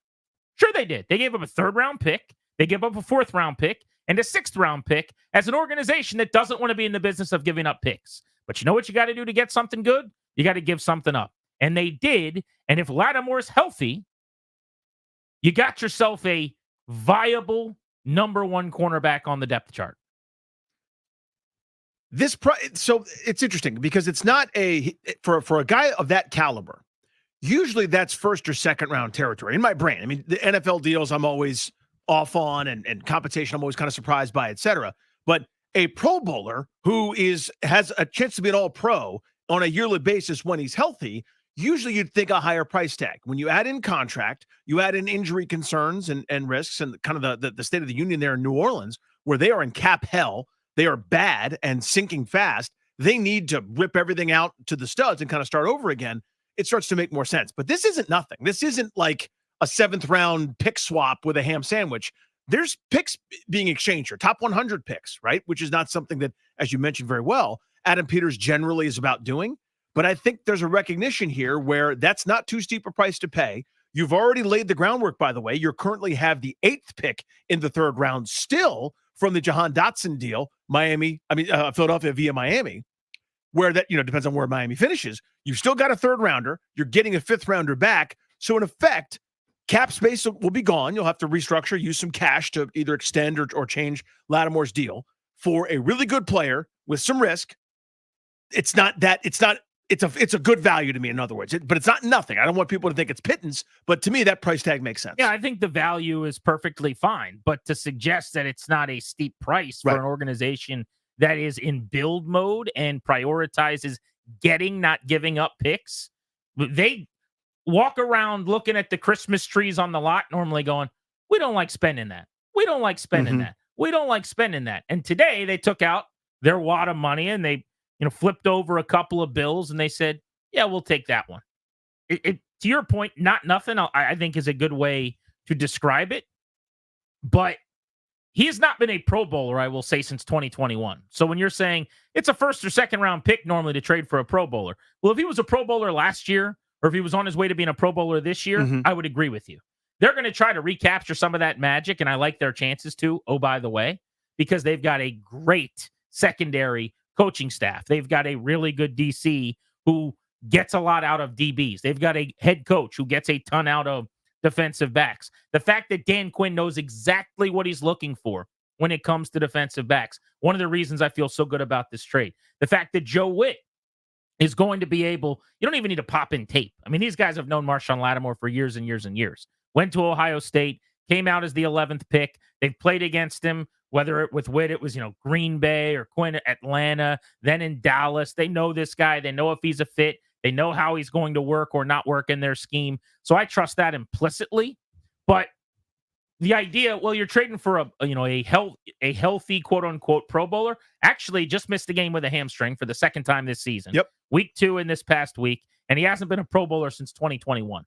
Speaker 8: Sure they did. They gave up a 3rd-round pick. They gave up a 4th-round pick and a 6th-round pick as an organization that doesn't want to be in the business of giving up picks. But you know what you got to do to get something good? You got to give something up. And they did. And if Latimore's healthy, you got yourself a viable number 1 cornerback on the depth chart.
Speaker 9: So it's interesting because it's not for a guy of that caliber. Usually that's 1st or 2nd round territory in my brain. I mean, the NFL deals I'm always off on, and compensation I'm always kind of surprised by, et cetera. But a Pro Bowler who has a chance to be an All-Pro on a yearly basis when he's healthy, usually you'd think a higher price tag. When you add in contract, you add in injury concerns and risks, and kind of the state of the union there in New Orleans, where they are in cap hell. They are bad and sinking fast. They need to rip everything out to the studs and kind of start over again. It starts to make more sense. But this isn't nothing. This isn't like a 7th round pick swap with a ham sandwich. There's picks being exchanged here, top 100 picks, right? Which is not something that, as you mentioned very well, Adam Peters generally is about doing. But I think there's a recognition here where that's not too steep a price to pay. You've already laid the groundwork, by the way. You currently have the 8th pick in the 3rd round still from the Jahan Dotson deal, Philadelphia via Miami, where that, depends on where Miami finishes. You've still got a 3rd rounder. You're getting a 5th rounder back. So in effect, cap space will be gone. You'll have to restructure, use some cash to either extend or change Latimore's deal for a really good player with some risk. It's a good value to me, in other words, but it's not nothing. I don't want people to think it's pittance, but to me, that price tag makes sense.
Speaker 8: Yeah, I think the value is perfectly fine, but to suggest that it's not a steep price for an organization that is in build mode and prioritizes getting, not giving up picks, they walk around looking at the Christmas trees on the lot normally going, we don't like spending that. We don't like spending that. We don't like spending that. And today they took out their wad of money and they flipped over a couple of bills and they said, yeah, we'll take that one. To your point, not nothing, I think is a good way to describe it. But he has not been a Pro Bowler, I will say, since 2021. So when you're saying it's a 1st or 2nd round pick normally to trade for a Pro Bowler, well, if he was a Pro Bowler last year or if he was on his way to being a Pro Bowler this year, I would agree with you. They're going to try to recapture some of that magic, and I like their chances to, oh, by the way, because they've got a great secondary coaching staff. They've got a really good DC who gets a lot out of DBs. They've got a head coach who gets a ton out of defensive backs. The fact that Dan Quinn knows exactly what he's looking for when it comes to defensive backs, one of the reasons I feel so good about this trade. The fact that Joe Witt is going to be able, you don't even need to pop in tape. I mean, these guys have known Marshawn Latimore for years and years and years. Went to Ohio State, came out as the 11th pick. They've played against him, whether with Witt, it was, Green Bay or Quinn at Atlanta, then in Dallas. They know this guy. They know if he's a fit. They know how he's going to work or not work in their scheme. So I trust that implicitly. But the idea, well, you're trading for a healthy, quote unquote, Pro Bowler, actually just missed a game with a hamstring for the 2nd time this season.
Speaker 9: Yep.
Speaker 8: Week 2 in this past week. And he hasn't been a Pro Bowler since 2021.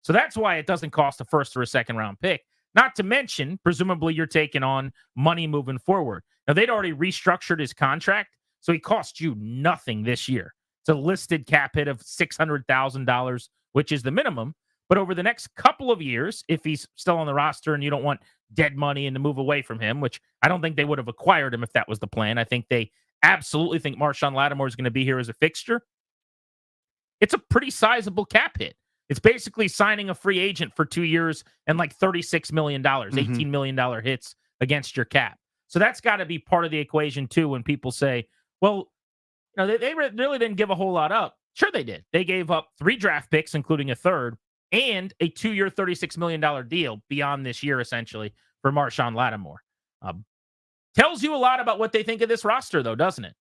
Speaker 8: So that's why it doesn't cost a 1st or a 2nd round pick. Not to mention, presumably you're taking on money moving forward. Now, they'd already restructured his contract, so he cost you nothing this year. It's a listed cap hit of $600,000, which is the minimum. But over the next couple of years, if he's still on the roster and you don't want dead money and to move away from him, which I don't think they would have acquired him if that was the plan. I think they absolutely think Marshawn Lattimore is going to be here as a fixture. It's a pretty sizable cap hit. It's basically signing a free agent for 2 years and like $36 million, $18 million hits against your cap. So that's got to be part of the equation too. When people say, well, they really didn't give a whole lot up. Sure they did. They gave up 3 draft picks, including a 3rd, and a 2-year, $36 million deal beyond this year, essentially, for Marshawn Lattimore. Tells you a lot about what they think of this roster, though, doesn't it?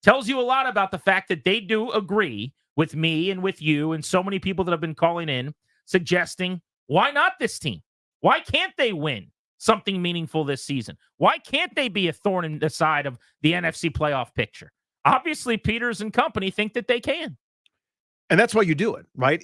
Speaker 8: Tells you a lot about the fact that they do agree with me and with you and so many people that have been calling in, suggesting, why not this team? Why can't they win something meaningful this season? Why can't they be a thorn in the side of the NFC playoff picture? Obviously, Peters and company think that they can.
Speaker 9: And that's why you do it, right?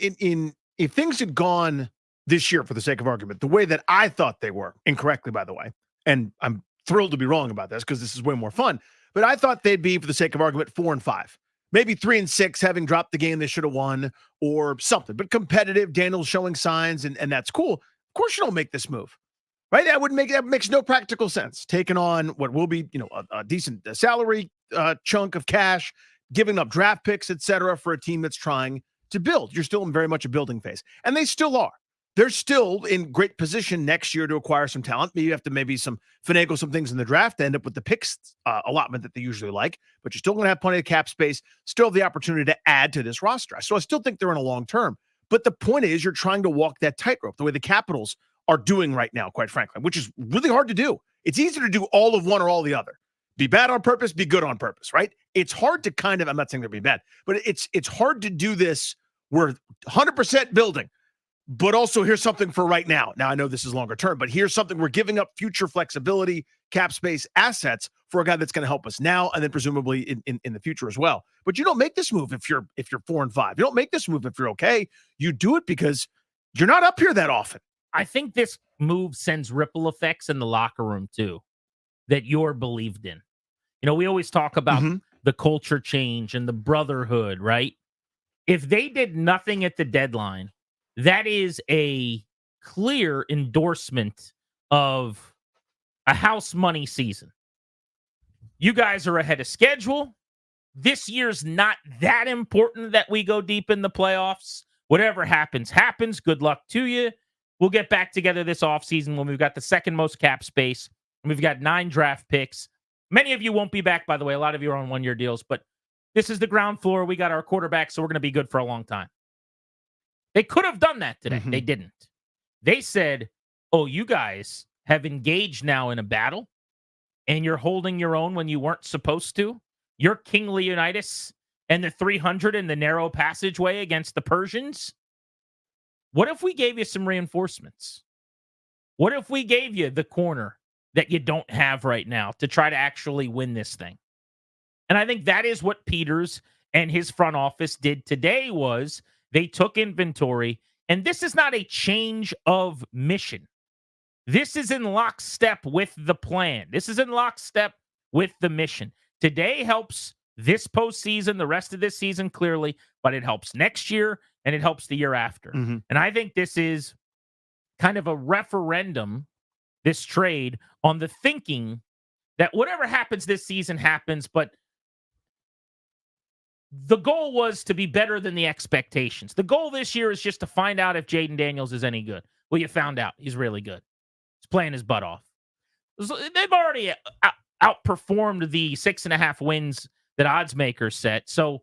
Speaker 9: If things had gone this year, for the sake of argument, the way that I thought they were, incorrectly, by the way, and I'm thrilled to be wrong about this because this is way more fun, but I thought they'd be, for the sake of argument, 4-5. Maybe 3-6, having dropped the game they should have won or something. But competitive, Daniel's showing signs, and that's cool. Of course you don't make this move, right? That makes no practical sense. Taking on what will be, a decent salary chunk of cash, giving up draft picks, et cetera, for a team that's trying to build. You're still in very much a building phase. And they still are. They're still in great position next year to acquire some talent. You have to finagle some things in the draft to end up with the picks allotment that they usually like, but you're still going to have plenty of cap space, still have the opportunity to add to this roster. So I still think they're in a long term. But the point is, you're trying to walk that tightrope the way the Capitals are doing right now, quite frankly, which is really hard to do. It's easy to do all of one or all the other. Be bad on purpose, be good on purpose, right? It's hard to I'm not saying they'll be bad, but it's hard to do this. We're 100% building. But also, here's something for right now. Now, I know this is longer term, but here's something we're giving up: future flexibility, cap space, assets for a guy that's going to help us now and then presumably in the future as well. But you don't make this move if you're 4-5. You don't make this move if you're okay. You do it because you're not up here that often.
Speaker 8: I think this move sends ripple effects in the locker room too, that you're believed in. We always talk about the culture change and the brotherhood, right? If they did nothing at the deadline, that is a clear endorsement of a house money season. You guys are ahead of schedule. This year's not that important that we go deep in the playoffs. Whatever happens, happens. Good luck to you. We'll get back together this offseason when we've got the second most cap space and we've got 9 draft picks. Many of you won't be back, by the way. A lot of you are on one-year deals, but this is the ground floor. We got our quarterback, so we're going to be good for a long time. They could have done that today. They didn't. They said, oh, you guys have engaged now in a battle, and you're holding your own when you weren't supposed to. You're King Leonidas and the 300 in the narrow passageway against the Persians. What if we gave you some reinforcements? What if we gave you the corner that you don't have right now to try to actually win this thing? And I think that is what Peters and his front office did today. Was they took inventory, and this is not a change of mission. This is in lockstep with the plan. This is in lockstep with the mission. Today helps this postseason, the rest of this season, clearly, but it helps next year, and it helps the year after. And I think this is kind of a referendum, this trade, on the thinking that whatever happens this season happens, but the goal was to be better than the expectations. The goal this year is just to find out if Jaden Daniels is any good. Well, you found out. He's really good. He's playing his butt off. They've already outperformed the 6.5 wins that odds makers set. So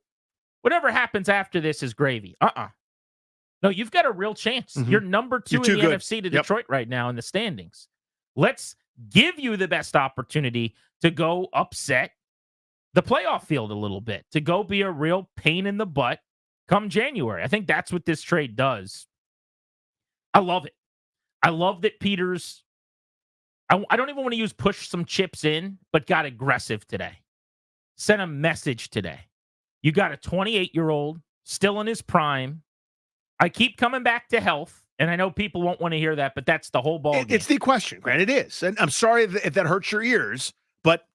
Speaker 8: whatever happens after this is gravy. No, you've got a real chance. You're number 2 in the NFC to Detroit right now in the standings. Let's give you the best opportunity to go upset the playoff field a little bit, to go be a real pain in the butt come January. I think that's what this trade does. I love it. I love that Peters, I don't even want to use push some chips in, but got aggressive today. Sent a message today. You got a 28-year-old still in his prime. I keep coming back to health, and I know people won't want to hear that, but that's the whole ball game.
Speaker 9: It's the question, Grant. It is. And I'm sorry if that hurts your ears, but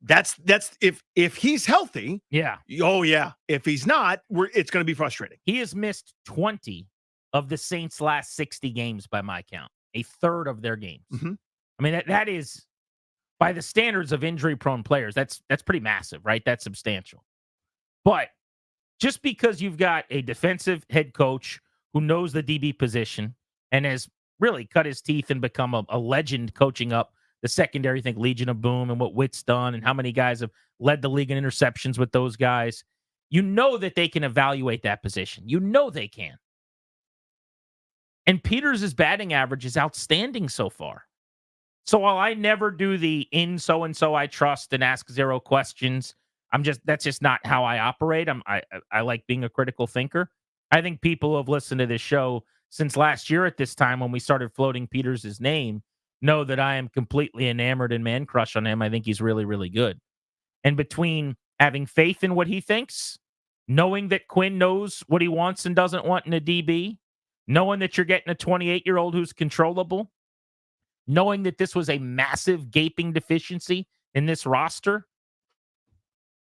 Speaker 9: that's if he's healthy.
Speaker 8: Yeah.
Speaker 9: Oh, yeah. If he's not, it's going to be frustrating.
Speaker 8: He has missed 20 of the Saints' last 60 games by my count, a third of their games. I mean, that is, by the standards of injury-prone players, that's pretty massive, right? That's substantial. But just because you've got a defensive head coach who knows the DB position and has really cut his teeth and become a legend coaching up the secondary, think Legion of Boom and what Witt's done and how many guys have led the league in interceptions with those guys, you know that they can evaluate that position. You know they can. And Peters' batting average is outstanding so far. So while I never do the in so-and-so I trust and ask 0 questions, that's just not how I operate. I like being a critical thinker. I think people who have listened to this show since last year at this time when we started floating Peters' name know that I am completely enamored and man crush on him. I think he's really, really good. And between having faith in what he thinks, knowing that Quinn knows what he wants and doesn't want in a DB, knowing that you're getting a 28-year-old who's controllable, knowing that this was a massive gaping deficiency in this roster.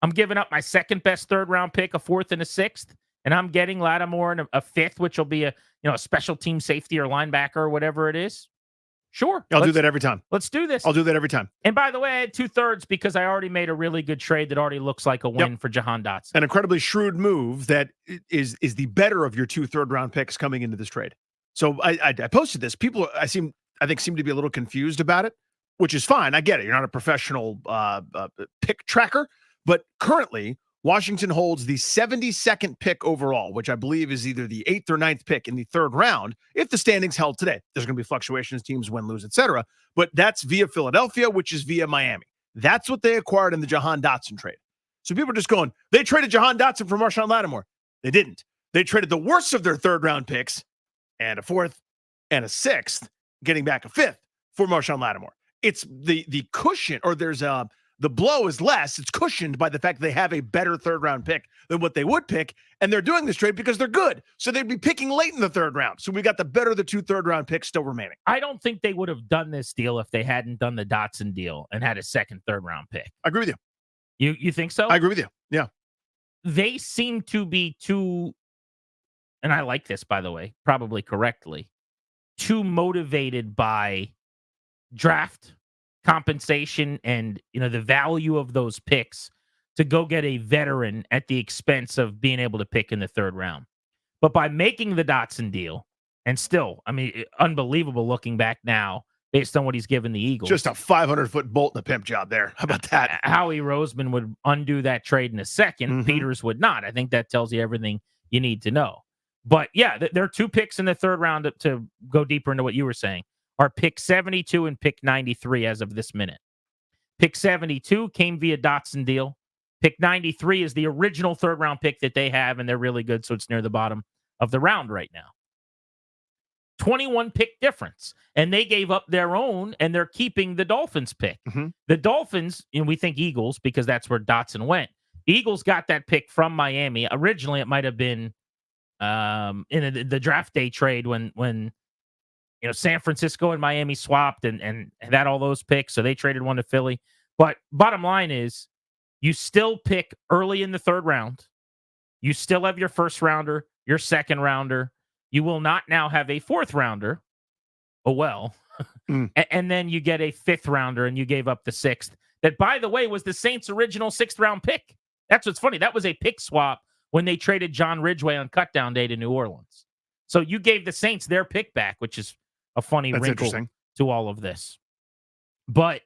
Speaker 8: I'm giving up my second best third-round pick, a fourth and a sixth, and I'm getting Latimore and a fifth, which will be a special team safety or linebacker or whatever it is. Sure.
Speaker 9: I'll do that every time.
Speaker 8: Let's do this.
Speaker 9: I'll do that every time.
Speaker 8: And by the way, I had 2/3 because I already made a really good trade that already looks like a win for Jahan Dotson.
Speaker 9: An incredibly shrewd move that is the better of your 2 third-round picks coming into this trade. So I posted this. People, I think seem to be a little confused about it, which is fine. I get it. You're not a professional pick tracker, but currently Washington holds the 72nd pick overall, which I believe is either the 8th or 9th pick in the third round. If the standings held today, there's going to be fluctuations, teams win, lose, etc. But that's via Philadelphia, which is via Miami. That's what they acquired in the Jahan Dotson trade. So people are just going, they traded Jahan Dotson for Marshawn Latimore. They didn't. They traded the worst of their third round picks and a fourth and a sixth, getting back a fifth for Marshawn Latimore. It's the cushion, or the blow is less. It's cushioned by the fact that they have a better third-round pick than what they would pick, and they're doing this trade because they're good. So they'd be picking late in the third round. So we got the better of the 2 third-round picks still remaining.
Speaker 8: I don't think they would have done this deal if they hadn't done the Dotson deal and had a second, third-round pick.
Speaker 9: I agree with you.
Speaker 8: You think so?
Speaker 9: I agree with you. Yeah.
Speaker 8: They seem to be too, and I like this, by the way, probably correctly, too motivated by draft compensation and the value of those picks to go get a veteran at the expense of being able to pick in the third round. But by making the Dotson deal, and still, unbelievable looking back now based on what he's given the Eagles.
Speaker 9: Just a 500-foot bolt in a pimp job there. How about that?
Speaker 8: Howie Roseman would undo that trade in a second. Peters would not. I think that tells you everything you need to know. But yeah, there are 2 picks in the third round to go deeper into what you were saying. Are pick 72 and pick 93 as of this minute. Pick 72 came via Dotson deal. Pick 93 is the original third-round pick that they have, and they're really good, so it's near the bottom of the round right now. 21 pick difference, and they gave up their own, and they're keeping the Dolphins pick. The Dolphins, and we think Eagles because that's where Dotson went. Eagles got that pick from Miami. Originally, it might have been in the draft day trade when San Francisco and Miami swapped and had all those picks, so they traded one to Philly. But bottom line is, you still pick early in the third round. You still have your first rounder, your second rounder. You will not now have a fourth rounder. Oh, well. And then you get a fifth rounder, and you gave up the sixth. That, by the way, was the Saints' original sixth-round pick. That's what's funny. That was a pick swap when they traded John Ridgeway on cutdown day to New Orleans. So you gave the Saints their pick back, which is a funny wrinkle to all of this. But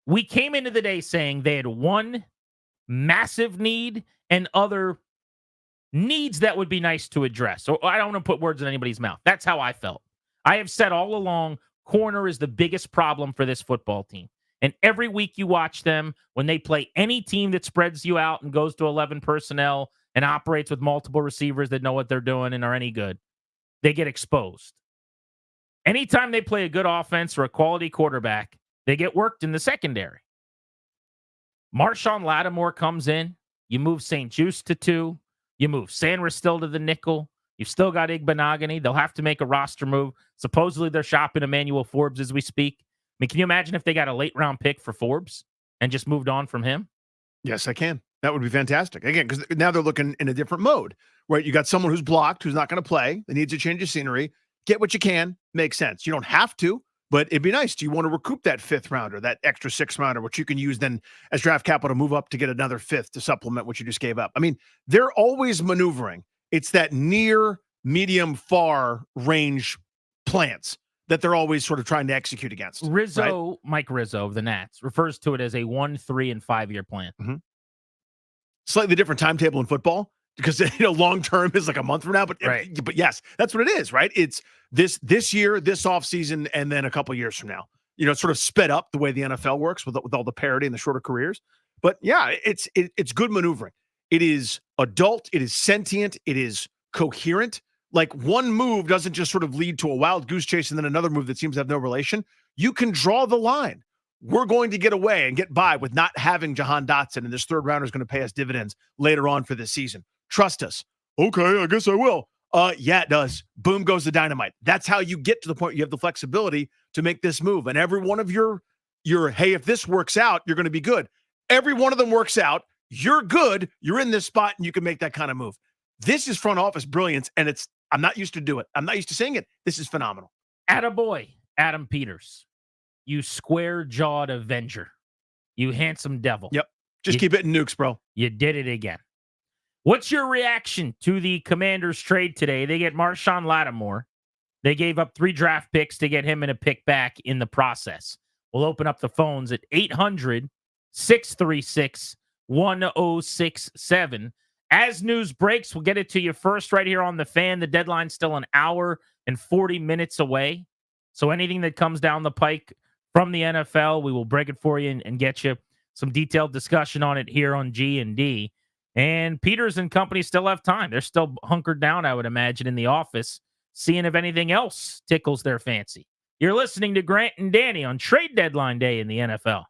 Speaker 8: we came into the day saying they had one massive need and other needs that would be nice to address. So I don't want to put words in anybody's mouth. That's how I felt. I have said all along, corner is the biggest problem for this football team. And every week you watch them, when they play any team that spreads you out and goes to 11 personnel and operates with multiple receivers that know what they're doing and are any good, they get exposed. Anytime they play a good offense or a quality quarterback, they get worked in the secondary. Marshawn Latimore comes in. You move St. Juste to 2. You move Sanders still to the nickel. You've still got Igbenogany. They'll have to make a roster move. Supposedly they're shopping Emmanuel Forbes as we speak. I mean, can you imagine if they got a late-round pick for Forbes and just moved on from him?
Speaker 9: Yes, I can. That would be fantastic. Again, because now they're looking in a different mode, right? You got someone who's blocked, who's not going to play. They need to change the scenery. Get what you can. Makes sense. You don't have to, but it'd be nice. Do you want to recoup that fifth rounder, that extra sixth rounder, which you can use then as draft capital to move up to get another fifth to supplement what you just gave up? I mean, they're always maneuvering. It's that near, medium, far range plans that they're always sort of trying to execute against.
Speaker 8: Rizzo,
Speaker 9: right?
Speaker 8: Mike Rizzo of the Nats, refers to it as a 1, 3, and 5-year plan.
Speaker 9: Slightly different timetable in football because long term is like a month from now. But but yes, that's what it is, right? It's this year, this offseason, and then a couple years from now. It's sort of sped up the way the NFL works with all the parity and the shorter careers. But yeah, it's good maneuvering. It is adult. It is sentient. It is coherent. Like one move doesn't just sort of lead to a wild goose chase and then another move that seems to have no relation. You can draw the line. We're going to get away and get by with not having Jahan Dotson, and this third rounder is going to pay us dividends later on for this season. Trust us. Okay, I guess I will. Yeah, it does. Boom goes the dynamite. That's how you get to the point you have the flexibility to make this move. And every one of your hey, if this works out, you're going to be good. Every one of them works out. You're good. You're in this spot, and you can make that kind of move. This is front office brilliance, and I'm not used to do it. I'm not used to seeing it. This is phenomenal.
Speaker 8: Attaboy, Adam Peters. You square-jawed Avenger. You handsome devil.
Speaker 9: Yep. Just keep hitting nukes, bro.
Speaker 8: You did it again. What's your reaction to the Commanders trade today? They get Marshawn Latimore. They gave up 3 draft picks to get him and a pick back in the process. We'll open up the phones at 800-636-1067. As news breaks, we'll get it to you first right here on The Fan. The deadline's still an hour and 40 minutes away. So anything that comes down the pike from the NFL, we will break it for you and get you some detailed discussion on it here on G&D. And Peters and company still have time. They're still hunkered down, I would imagine, in the office, seeing if anything else tickles their fancy. You're listening to Grant and Danny on trade deadline day in the NFL.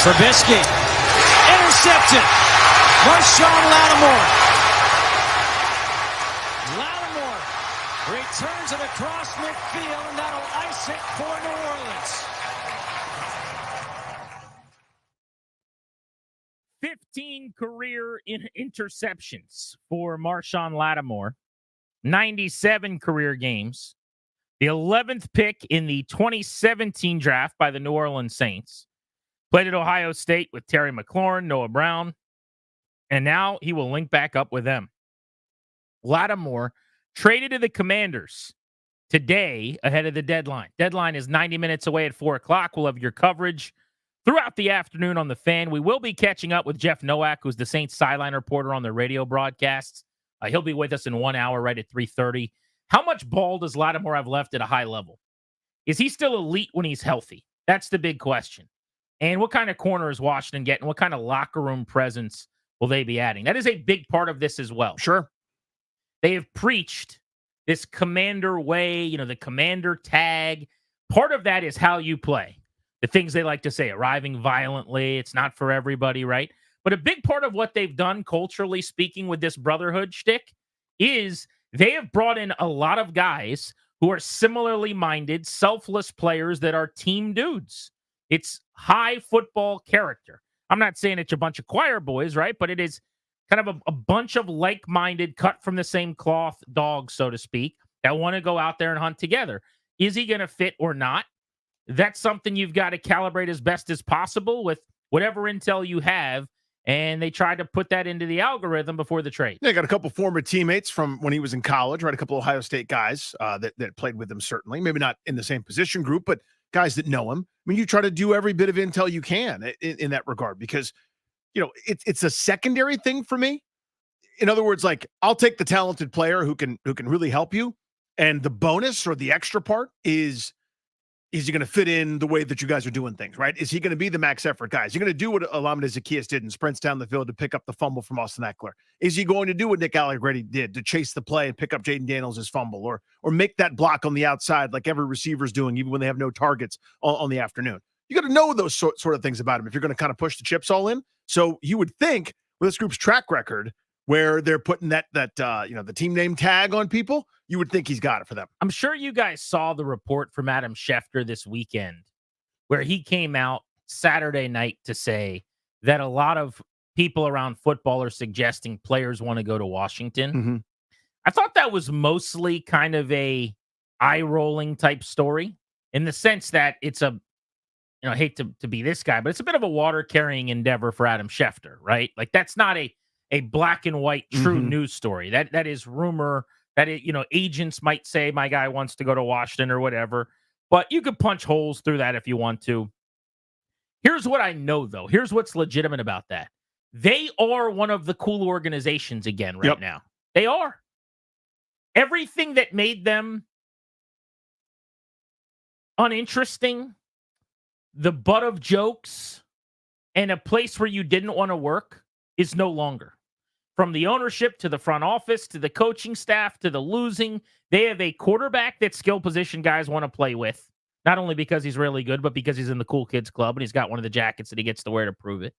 Speaker 10: Trubisky. Intercepted. Marshawn Latimore. Latimore returns it across midfield, and that'll ice it for New Orleans.
Speaker 8: 15 career interceptions for Marshawn Latimore. 97 career games. The 11th pick in the 2017 draft by the New Orleans Saints. Played at Ohio State with Terry McLaurin, Noah Brown, and now he will link back up with them. Latimore traded to the Commanders today ahead of the deadline. Deadline is 90 minutes away at 4 o'clock. We'll have your coverage throughout the afternoon on the Fan. We will be catching up with Jeff Nowak, who's the Saints sideline reporter on the radio broadcasts. He'll be with us in 1 hour right at 3:30. How much ball does Latimore have left at a high level? Is he still elite when he's healthy? That's the big question. And what kind of corner is Washington getting? What kind of locker room presence will they be adding? That is a big part of this as well.
Speaker 9: Sure.
Speaker 8: They have preached this commander way, the commander tag. Part of that is how you play. The things they like to say, arriving violently. It's not for everybody, right? But a big part of what they've done, culturally speaking, with this brotherhood shtick is they have brought in a lot of guys who are similarly minded, selfless players that are team dudes. It's high football character. I'm not saying it's a bunch of choir boys, right? But it is kind of a bunch of like-minded, cut from the same cloth dogs, so to speak, that want to go out there and hunt together. Is he going to fit or not? That's something you've got to calibrate as best as possible with whatever intel you have. And they tried to put that into the algorithm before the trade.
Speaker 9: They got a couple former teammates from when he was in college, right? A couple of Ohio State guys that played with him, certainly. Maybe not in the same position group, but guys that know him. I mean, you try to do every bit of intel you can in that regard because, it's a secondary thing for me. In other words, like, I'll take the talented player who can really help you. And the bonus or the extra part is he going to fit in the way that you guys are doing things, right? Is he going to be the max effort guy? Is he going to do what Alameda Zaccheaus did and sprints down the field to pick up the fumble from Austin Eckler? Is he going to do what Nick Allegretti did to chase the play and pick up Jaden Daniels' fumble or make that block on the outside like every receiver's doing, even when they have no targets on the afternoon? You got to know those sort of things about him if you're going to kind of push the chips all in. So you would think with this group's track record where they're putting that the team name tag on people, you would think he's got it for them.
Speaker 8: I'm sure you guys saw the report from Adam Schefter this weekend where he came out Saturday night to say that a lot of people around football are suggesting players want to go to Washington.
Speaker 9: Mm-hmm.
Speaker 8: I thought that was mostly kind of a eye-rolling type story in the sense that it's I hate to be this guy, but it's a bit of a water-carrying endeavor for Adam Schefter, right? Like, that's not a black and white true news story. That is rumor. That agents might say my guy wants to go to Washington or whatever, but you could punch holes through that if you want to. Here's what I know, though. Here's what's legitimate about that. They are one of the cool organizations again right now. They are. Everything that made them uninteresting, the butt of jokes, and a place where you didn't want to work is no longer. From the ownership to the front office to the coaching staff to the losing, they have a quarterback that skill position guys want to play with. Not only because he's really good, but because he's in the cool kids club and he's got one of the jackets that he gets to wear to prove it.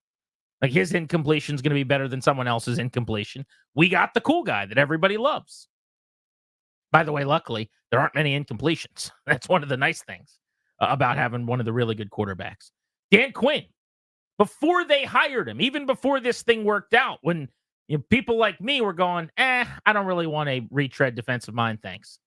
Speaker 8: Like, his incompletion is going to be better than someone else's incompletion. We got the cool guy that everybody loves. By the way, luckily, there aren't many incompletions. That's one of the nice things about having one of the really good quarterbacks. Dan Quinn, before they hired him, even before this thing worked out, when people like me were going, I don't really want a retread defensive mind, thanks.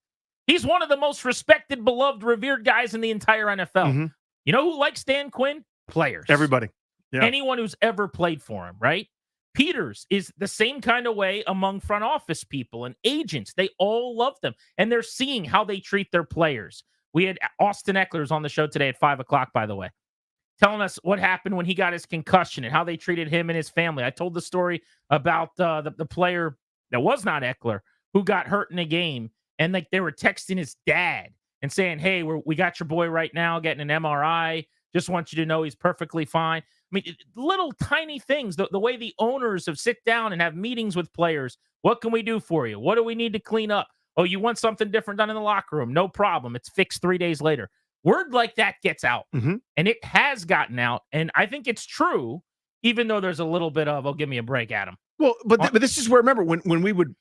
Speaker 8: He's one of the most respected, beloved, revered guys in the entire NFL.
Speaker 9: Mm-hmm.
Speaker 8: You know who likes Dan Quinn? Players.
Speaker 9: Everybody. Yeah.
Speaker 8: Anyone who's ever played for him, right? Peters is the same kind of way among front office people and agents. They all love them, and they're seeing how they treat their players. We had Austin Eckler's on the show today at 5 o'clock, by the way, telling us what happened when he got his concussion and how they treated him and his family. I told the story about the player that was not Eckler who got hurt in a game, and like they were texting his dad and saying, hey, we got your boy right now getting an MRI. Just want you to know he's perfectly fine. I mean, little tiny things, the way the owners have sit down and have meetings with players. What can we do for you? What do we need to clean up? Oh, you want something different done in the locker room? No problem. It's fixed 3 days later. Word like that gets out,
Speaker 9: Mm-hmm.
Speaker 8: and it has gotten out, and I think it's true, even though there's a little bit of, "Oh, give me a break, Adam."
Speaker 9: Well, but this is where, remember, when we would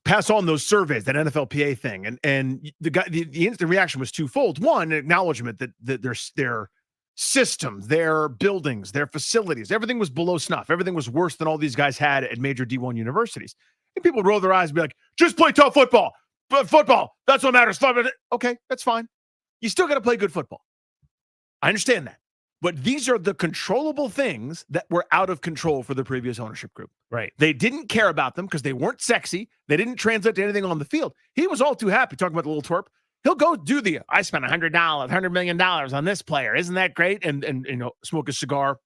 Speaker 9: pass on those surveys, that NFLPA thing, and the instant reaction was twofold. One, an acknowledgement that their systems, their buildings, their facilities, everything was below snuff. Everything was worse than all these guys had at major D1 universities. And people would roll their eyes and be like, just play tough football. Football, that's what matters. Okay, that's fine. You still got to play good football. I understand that. But these are the controllable things that were out of control for the previous ownership group.
Speaker 8: Right.
Speaker 9: They didn't care about them because they weren't sexy. They didn't translate to anything on the field. He was all too happy talking about the little twerp. He'll go do I spent $100 million on this player. Isn't that great? And smoke a cigar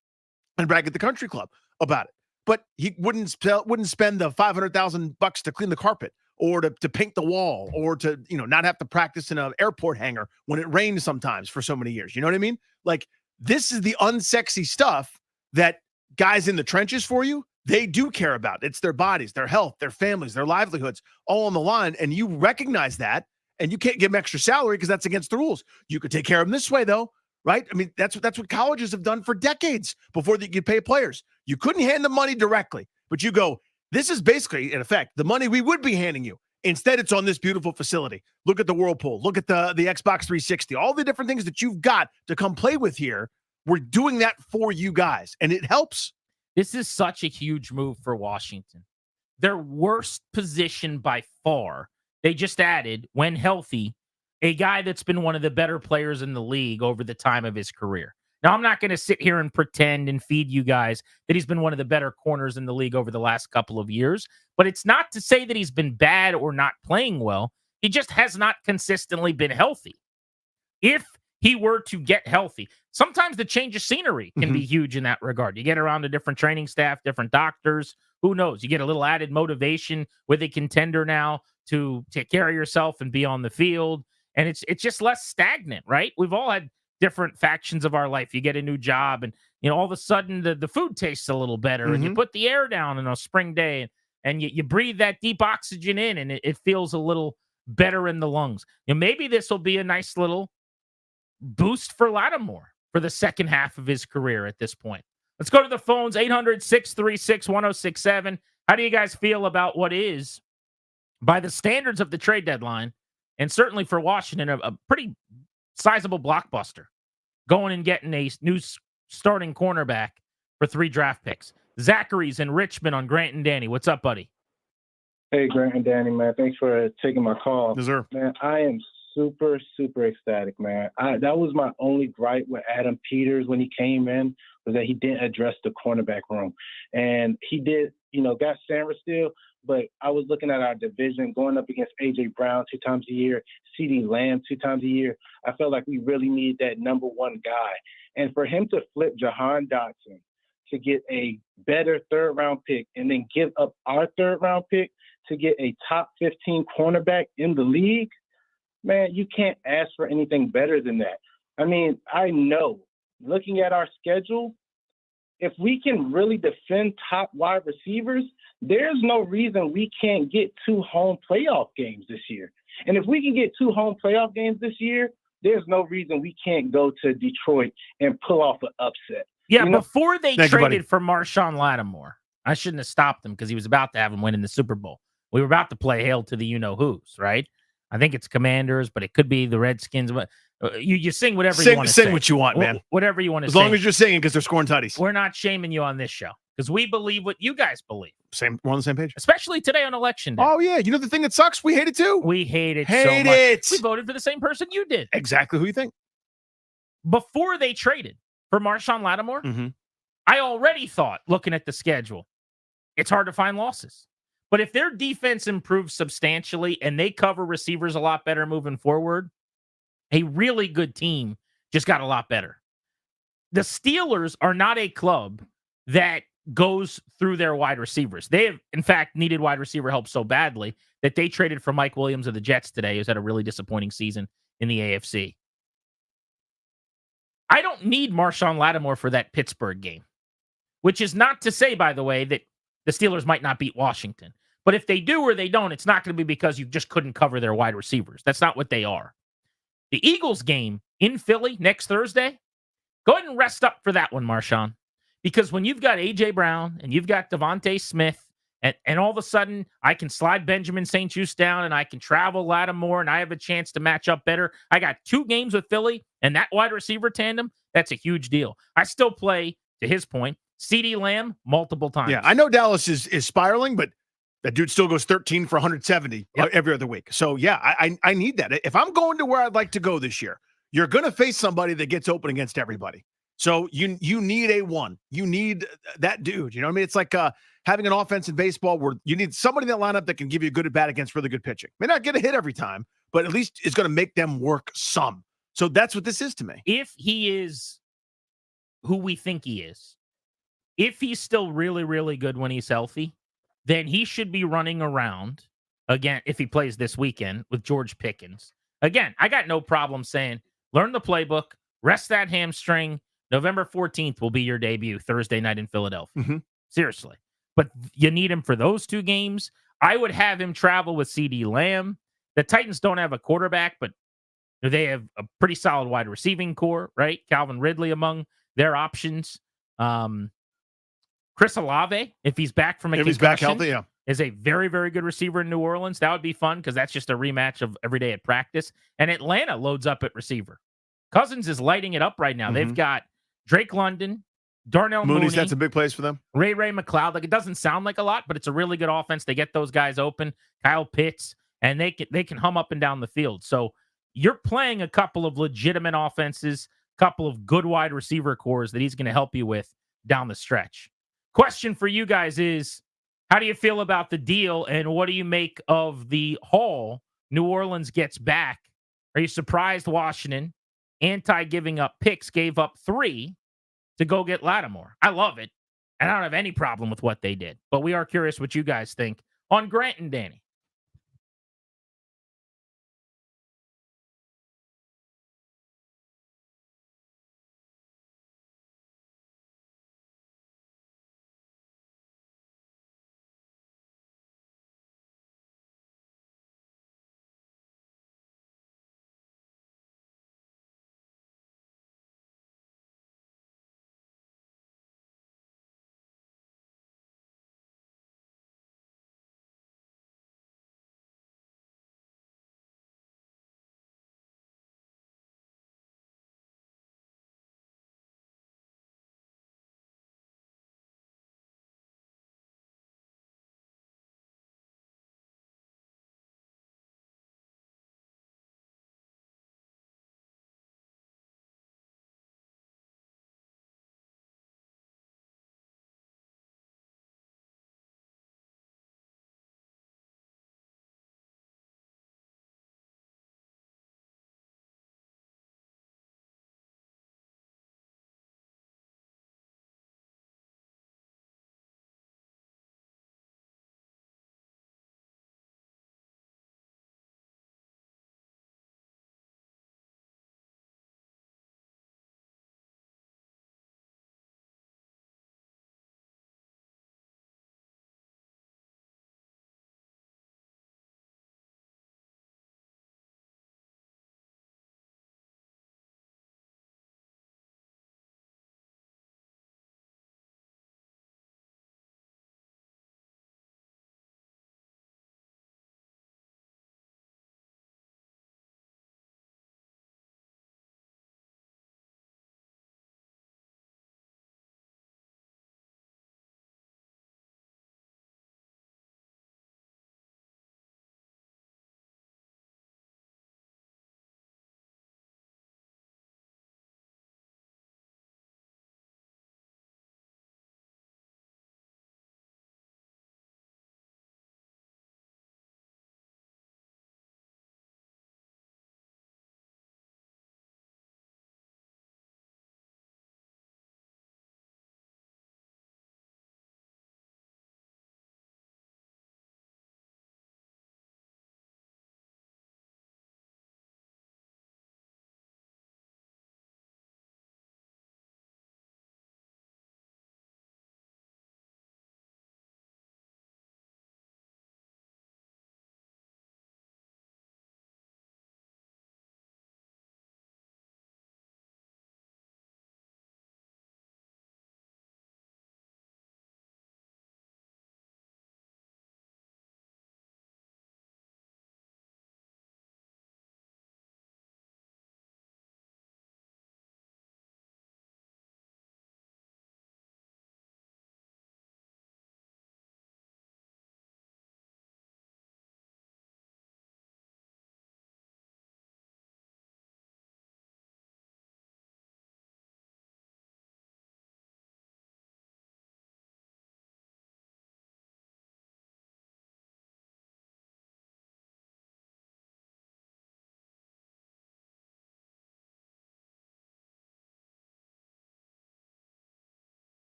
Speaker 9: and brag at the country club about it. But he wouldn't spend the $500,000 to clean the carpet, or to paint the wall, or to not have to practice in an airport hangar when it rains sometimes for so many years. You know what I mean? Like, this is the unsexy stuff that guys in the trenches for you, they do care about. It's their bodies, their health, their families, their livelihoods, all on the line. And you recognize that, and you can't give them extra salary because that's against the rules. You could take care of them this way, though, right? I mean, that's what colleges have done for decades before they could pay players. You couldn't hand them money directly, but you go, this is basically, in effect, the money we would be handing you. Instead, it's on this beautiful facility. Look at the Whirlpool. Look at the Xbox 360. All the different things that you've got to come play with here. We're doing that for you guys, and it helps.
Speaker 8: This is such a huge move for Washington. Their worst position by far. They just added, when healthy, a guy that's been one of the better players in the league over the time of his career. Now, I'm not going to sit here and pretend and feed you guys that he's been one of the better corners in the league over the last couple of years, but it's not to say that he's been bad or not playing well. He just has not consistently been healthy. If he were to get healthy, sometimes the change of scenery can be huge in that regard. You get around a different training staff, different doctors, who knows? You get a little added motivation with a contender now to take care of yourself and be on the field, and it's just less stagnant, right? We've all had different factions of our life. You get a new job, and all of a sudden the food tastes a little better, and you put the air down on a spring day, and you breathe that deep oxygen in, and it feels a little better in the lungs. Maybe this will be a nice little boost for Latimore for the second half of his career at this point. Let's go to the phones, 800-636-1067. How do you guys feel about what is, by the standards of the trade deadline, and certainly for Washington, a pretty sizable blockbuster, going and getting a new starting cornerback for 3 draft picks? Zachary's in Richmond on Grant and Danny. What's up, buddy?
Speaker 1: Hey, Grant and Danny, man. Thanks for taking my call.
Speaker 9: Yes, sir.
Speaker 1: Man, I am super, super ecstatic, man. That was my only gripe with Adam Peters when he came in, was that he didn't address the cornerback room. And he did, got Sanders still, but I was looking at our division going up against A.J. Brown 2 times a year, CeeDee Lamb 2 times a year. I felt like we really need that number one guy. And for him to flip Jahan Dotson to get a better 3rd-round pick and then give up our 3rd-round pick to get a top 15 cornerback in the league, man, you can't ask for anything better than that. I mean, I know, looking at our schedule, if we can really defend top wide receivers, there's no reason we can't get 2 home playoff games this year. And if we can get 2 home playoff games this year, there's no reason we can't go to Detroit and pull off an upset.
Speaker 8: Yeah, before they traded for Marshawn Latimore, I shouldn't have stopped him because he was about to have him win in the Super Bowl. We were about to play hail to the you-know-who's, right? I think it's Commanders, but it could be the Redskins. But you sing whatever you want to say.
Speaker 9: Sing what you want, man.
Speaker 8: Whatever you want to
Speaker 9: as
Speaker 8: sing.
Speaker 9: As long as you're singing, because they're scoring tutties.
Speaker 8: We're not shaming you on this show because we believe what you guys believe.
Speaker 9: We're on the same page.
Speaker 8: Especially today on Election Day.
Speaker 9: Oh, yeah. You know the thing that sucks? We hate it, too.
Speaker 8: We hate it so much. We voted for the same person you did.
Speaker 9: Exactly who you think.
Speaker 8: Before they traded for Marshawn Latimore, I already thought, looking at the schedule, it's hard to find losses. But if their defense improves substantially and they cover receivers a lot better moving forward, a really good team just got a lot better. The Steelers are not a club that goes through their wide receivers. They have, in fact, needed wide receiver help so badly that they traded for Mike Williams of the Jets today, who's had a really disappointing season in the AFC. I don't need Marshawn Latimore for that Pittsburgh game, which is not to say, by the way, that the Steelers might not beat Washington. But if they do or they don't, it's not going to be because you just couldn't cover their wide receivers. That's not what they are. The Eagles game in Philly next Thursday, go ahead and rest up for that one, Marshawn. Because when you've got A.J. Brown and you've got Devontae Smith, and all of a sudden I can slide Benjamin St-Juste down and I can travel Latimore and I have a chance to match up better. I got 2 games with Philly and that wide receiver tandem, that's a huge deal. I still play, to his point, CeeDee Lamb multiple times.
Speaker 9: Yeah, I know Dallas is spiraling, but that dude still goes 13 for 170 every other week. So, yeah, I need that. If I'm going to where I'd like to go this year, you're going to face somebody that gets open against everybody. So you need a one. You need that dude. You know what I mean? It's like having an offense in baseball where you need somebody in that lineup that can give you good at bat against really good pitching. May not get a hit every time, but at least it's going to make them work some. So that's what this is to me.
Speaker 8: If he is who we think he is, if he's still really, really good when he's healthy, then he should be running around, again, if he plays this weekend, with George Pickens. Again, I got no problem saying, learn the playbook, rest that hamstring. November 14th will be your debut, Thursday night in Philadelphia.
Speaker 9: Mm-hmm.
Speaker 8: Seriously. But you need him for those 2 games. I would have him travel with CeeDee Lamb. The Titans don't have a quarterback, but they have a pretty solid wide receiving core, right? Calvin Ridley among their options. Chris Olave, if he's back from a concussion,
Speaker 9: he's back healthy, yeah,
Speaker 8: is a very, very good receiver in New Orleans. That would be fun because that's just a rematch of every day at practice. And Atlanta loads up at receiver. Cousins is lighting it up right now.
Speaker 9: Mm-hmm.
Speaker 8: They've got Drake London, Darnell Mooney.
Speaker 9: That's a big place for them.
Speaker 8: Ray McLeod. Like, it doesn't sound like a lot, but it's a really good offense. They get those guys open. Kyle Pitts, and they can hum up and down the field. So you're playing a couple of legitimate offenses, couple of good wide receiver cores that he's going to help you with down the stretch. Question for you guys is, how do you feel about the deal, and what do you make of the haul New Orleans gets back? Are you surprised Washington, anti-giving up picks, gave up 3 to go get Latimore? I love it, and I don't have any problem with what they did. But we are curious what you guys think on Grant and Danny.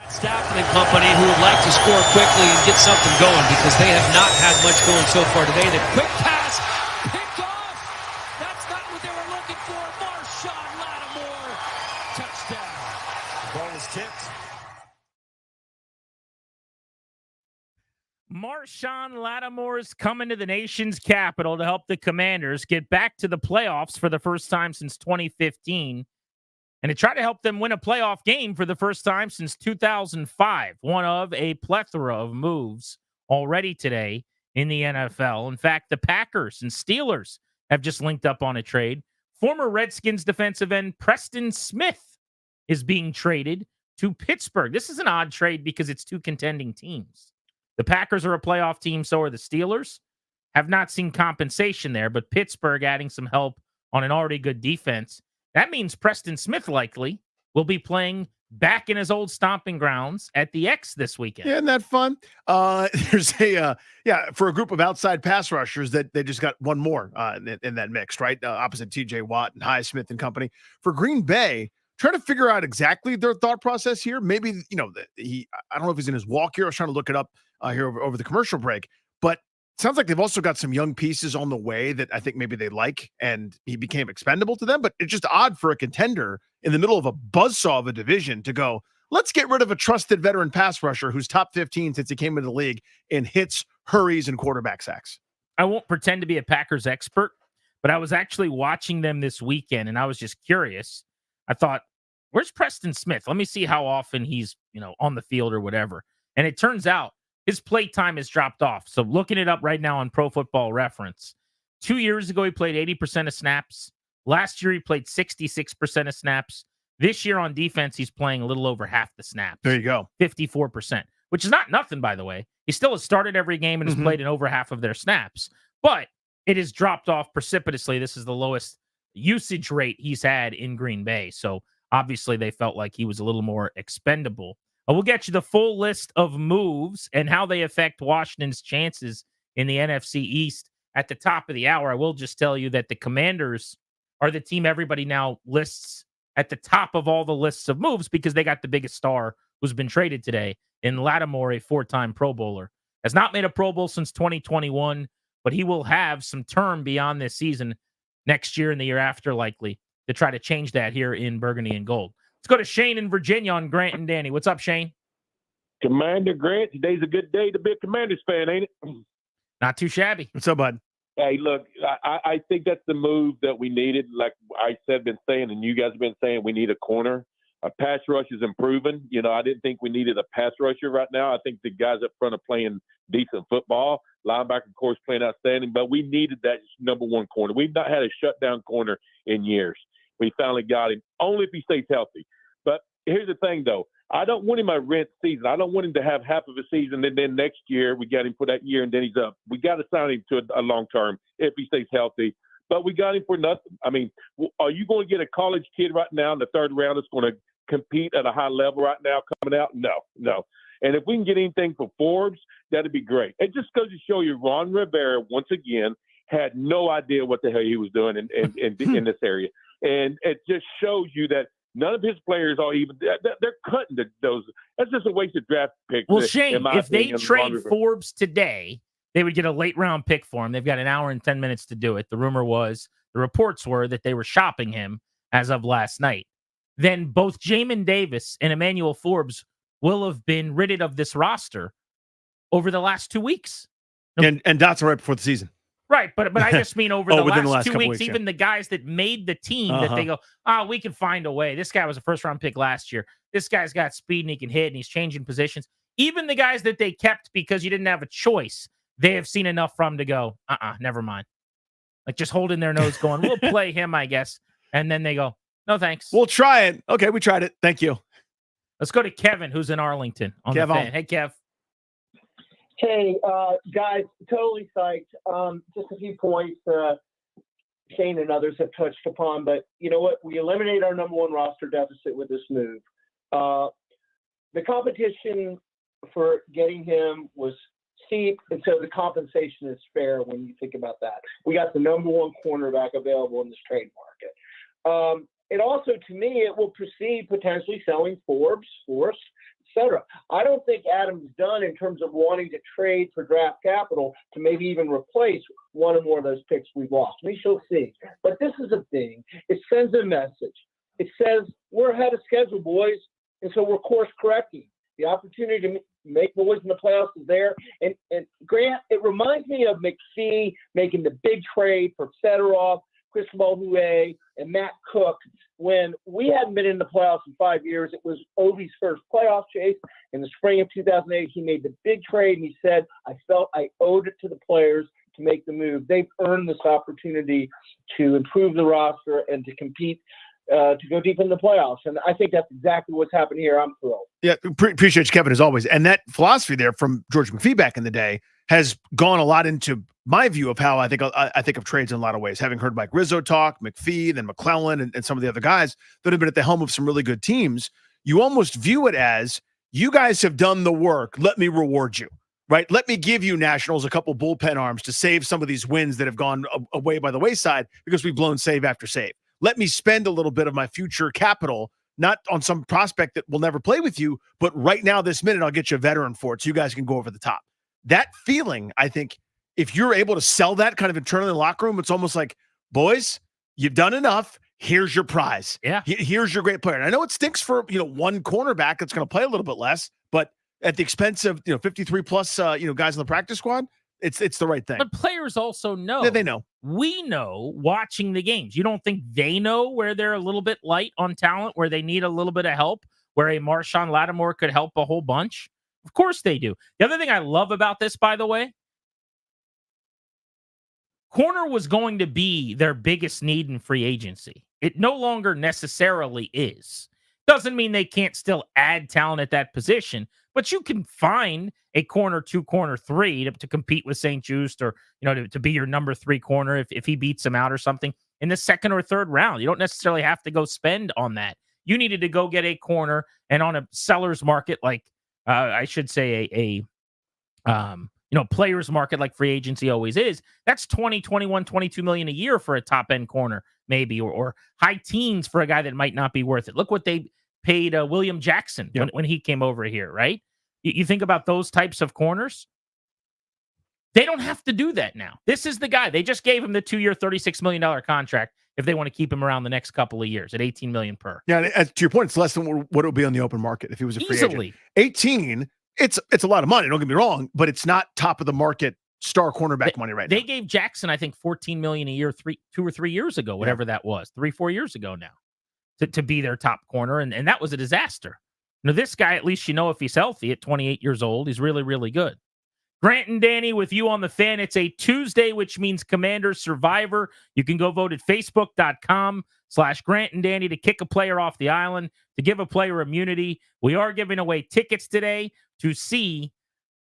Speaker 10: Stafford and company who would like to score quickly and get something going because they have not had much going so far today. The quick pass picked off. That's not what they were looking for. Marshawn Latimore. Touchdown. The ball is tipped.
Speaker 8: Marshawn Latimore's coming to the nation's capital to help the Commanders get back to the playoffs for the first time since 2015. And to try to help them win a playoff game for the first time since 2005. One of a plethora of moves already today in the NFL. In fact, the Packers and Steelers have just linked up on a trade. Former Redskins defensive end Preston Smith is being traded to Pittsburgh. This is an odd trade because it's two contending teams. The Packers are a playoff team, so are the Steelers. Have not seen compensation there, but Pittsburgh adding some help on an already good defense. That means Preston Smith likely will be playing back in his old stomping grounds at the X this weekend.
Speaker 9: Yeah, isn't that fun? There's for a group of outside pass rushers that they just got one more in that mix, right? Opposite TJ Watt and Highsmith and company. For Green Bay, trying to figure out exactly their thought process here. Maybe, I don't know if he's in his walk here. I was trying to look it up here over the commercial break, but sounds like they've also got some young pieces on the way that I think maybe they like, and he became expendable to them. But it's just odd for a contender in the middle of a buzzsaw of a division to go, let's get rid of a trusted veteran pass rusher who's top 15 since he came into the league in hits, hurries, and quarterback sacks.
Speaker 8: I won't pretend to be a Packers expert, but I was actually watching them this weekend, and I was just curious. I thought, where's Preston Smith? Let me see how often he's, on the field or whatever. And it turns out his play time has dropped off. So looking it up right now on Pro Football Reference, 2 years ago, he played 80% of snaps. Last year, he played 66% of snaps. This year on defense, he's playing a little over half the snaps.
Speaker 9: There you go.
Speaker 8: 54%, which is not nothing, by the way. He still has started every game and has played in over half of their snaps. But it has dropped off precipitously. This is the lowest usage rate he's had in Green Bay. So obviously, they felt like he was a little more expendable. We'll get you the full list of moves and how they affect Washington's chances in the NFC East at the top of the hour. I will just tell you that the Commanders are the team everybody now lists at the top of all the lists of moves because they got the biggest star who's been traded today in Latimore, a four-time Pro Bowler. Has not made a Pro Bowl since 2021, but he will have some term beyond this season next year and the year after likely to try to change that here in Burgundy and Gold. Let's go to Shane in Virginia on Grant and Danny. What's up, Shane?
Speaker 13: Commander Grant, today's a good day to be a Commanders fan, ain't it?
Speaker 8: Not too shabby.
Speaker 9: What's up, bud?
Speaker 13: Hey, look, I think that's the move that we needed. Like I said, been saying, and you guys have been saying, we need a corner. A pass rush is improving. I didn't think we needed a pass rusher right now. I think the guys up front are playing decent football. Linebacker, of course, playing outstanding, but we needed that number one corner. We've not had a shutdown corner in years. We finally got him, only if he stays healthy. But here's the thing, though. I don't want him a rent season. I don't want him to have half of a season, and then next year we got him for that year, and then he's up. We got to sign him to a long term if he stays healthy. But we got him for nothing. I mean, are you going to get a college kid right now in the third round that's going to compete at a high level right now coming out? No. And if we can get anything for Forbes, that'd be great. It just goes to show you Ron Rivera, once again, had no idea what the hell he was doing in this area. And it just shows you that none of his players are even – they're cutting those. That's just a waste of draft picks.
Speaker 8: Well, Shane, if they trade Forbes today, they would get a late-round pick for him. They've got an hour and 10 minutes to do it. The reports were that they were shopping him as of last night. Then both Jamin Davis and Emmanuel Forbes will have been ridded of this roster over the last 2 weeks.
Speaker 9: And Dotson right before the season.
Speaker 8: Right, but I just mean over the last 2 weeks,
Speaker 9: yeah.
Speaker 8: even the guys that made the team that they go, we can find a way. This guy was a first-round pick last year. This guy's got speed and he can hit and he's changing positions. Even the guys that they kept because you didn't have a choice, they have seen enough from to go, never mind. Like just holding their nose going, we'll play him, I guess. And then they go, no, thanks.
Speaker 9: We'll try it. Okay, we tried it. Thank you.
Speaker 8: Let's go to Kevin, who's in Arlington. On the fan. Hey, Kev.
Speaker 17: Hey, guys, totally psyched. Just a few points Shane and others have touched upon, but you know what? We eliminate our number one roster deficit with this move. The competition for getting him was steep, and so the compensation is fair when you think about that. We got the number one cornerback available in this trade market. it also, to me, it will precede potentially selling Forbes, Force, etc. I don't think Adam's done in terms of wanting to trade for draft capital to maybe even replace one or more of those picks we've lost. We shall see. But this is a thing. It sends a message. It says we're ahead of schedule, boys, and so we're course correcting. The opportunity to make noise in the playoffs is there. And Grant, it reminds me of McPhee making the big trade for Fedorov, Chris Mulhouet, and Matt Cook. When we hadn't been in the playoffs in 5 years, it was Ovi's first playoff chase. In the spring of 2008, he made the big trade, and he said, I felt I owed it to the players to make the move. They've earned this opportunity to improve the roster and to compete to go deep in the playoffs. And I think that's exactly what's happened here. I'm thrilled.
Speaker 9: Yeah, appreciate you, Kevin, as always. And that philosophy there from George McPhee back in the day has gone a lot into my view of how I think of trades in a lot of ways. Having heard Mike Rizzo talk, McPhee, then McClellan, and some of the other guys that have been at the helm of some really good teams, you almost view it as, you guys have done the work. Let me reward you, right? Let me give you Nationals a couple bullpen arms to save some of these wins that have gone away by the wayside because we've blown save after save. Let me spend a little bit of my future capital, not on some prospect that will never play with you, but right now, this minute, I'll get you a veteran for it so you guys can go over the top. That feeling, I think, if you're able to sell that kind of internally in the locker room, it's almost like, boys, you've done enough. Here's your prize.
Speaker 8: Yeah.
Speaker 9: Here's your great player. And I know it stinks for, one cornerback that's going to play a little bit less, but at the expense of, 53 plus, guys in the practice squad, it's the right thing.
Speaker 8: But players also know.
Speaker 9: Yeah, they know.
Speaker 8: We know watching the games. You don't think they know where they're a little bit light on talent, where they need a little bit of help, where a Marshawn Latimore could help a whole bunch? Of course they do. The other thing I love about this, by the way, corner was going to be their biggest need in free agency. It no longer necessarily is. Doesn't mean they can't still add talent at that position, but you can find a corner 2, corner 3 to compete with St. Juste, or to be your number 3 corner if he beats him out or something in the second or third round. You don't necessarily have to go spend on that. You needed to go get a corner, and on a seller's market, like I should say a players market like free agency always is, that's 20, 21, 22 million a year for a top end corner, maybe, or high teens for a guy that might not be worth it. Look what they paid William Jackson when he came over here, right? You think about those types of corners. They don't have to do that now. This is the guy. They just gave him the 2-year, $36 million contract if they want to keep him around the next couple of years at $18 million per.
Speaker 9: Yeah, to your point, it's less than what it would be on the open market if he was a free
Speaker 8: Easily.
Speaker 9: agent. 18, it's a lot of money, don't get me wrong, but it's not top of the market star cornerback money right now.
Speaker 8: They gave Jackson, I think, $14 million a year 2 or 3 years ago, whatever that was, 3-4 years ago now, to be their top corner, and that was a disaster. This guy, at least if he's healthy at 28 years old, he's really, really good. Grant and Danny with you on the Fan. It's a Tuesday, which means Commander Survivor. You can go vote at Facebook.com/Grant and Danny to kick a player off the island, to give a player immunity. We are giving away tickets today to see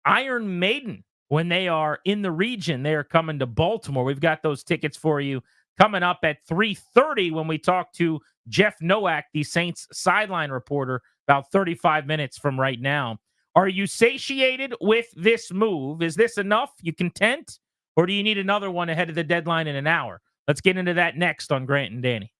Speaker 8: Iron Maiden when they are in the region. They are coming to Baltimore. We've got those tickets for you coming up at 3:30 when we talk to Jeff Nowak, the Saints sideline reporter, about 35 minutes from right now. Are you satiated with this move? Is this enough? You content? Or do you need another one ahead of the deadline in an hour? Let's get into that next on Grant and Danny.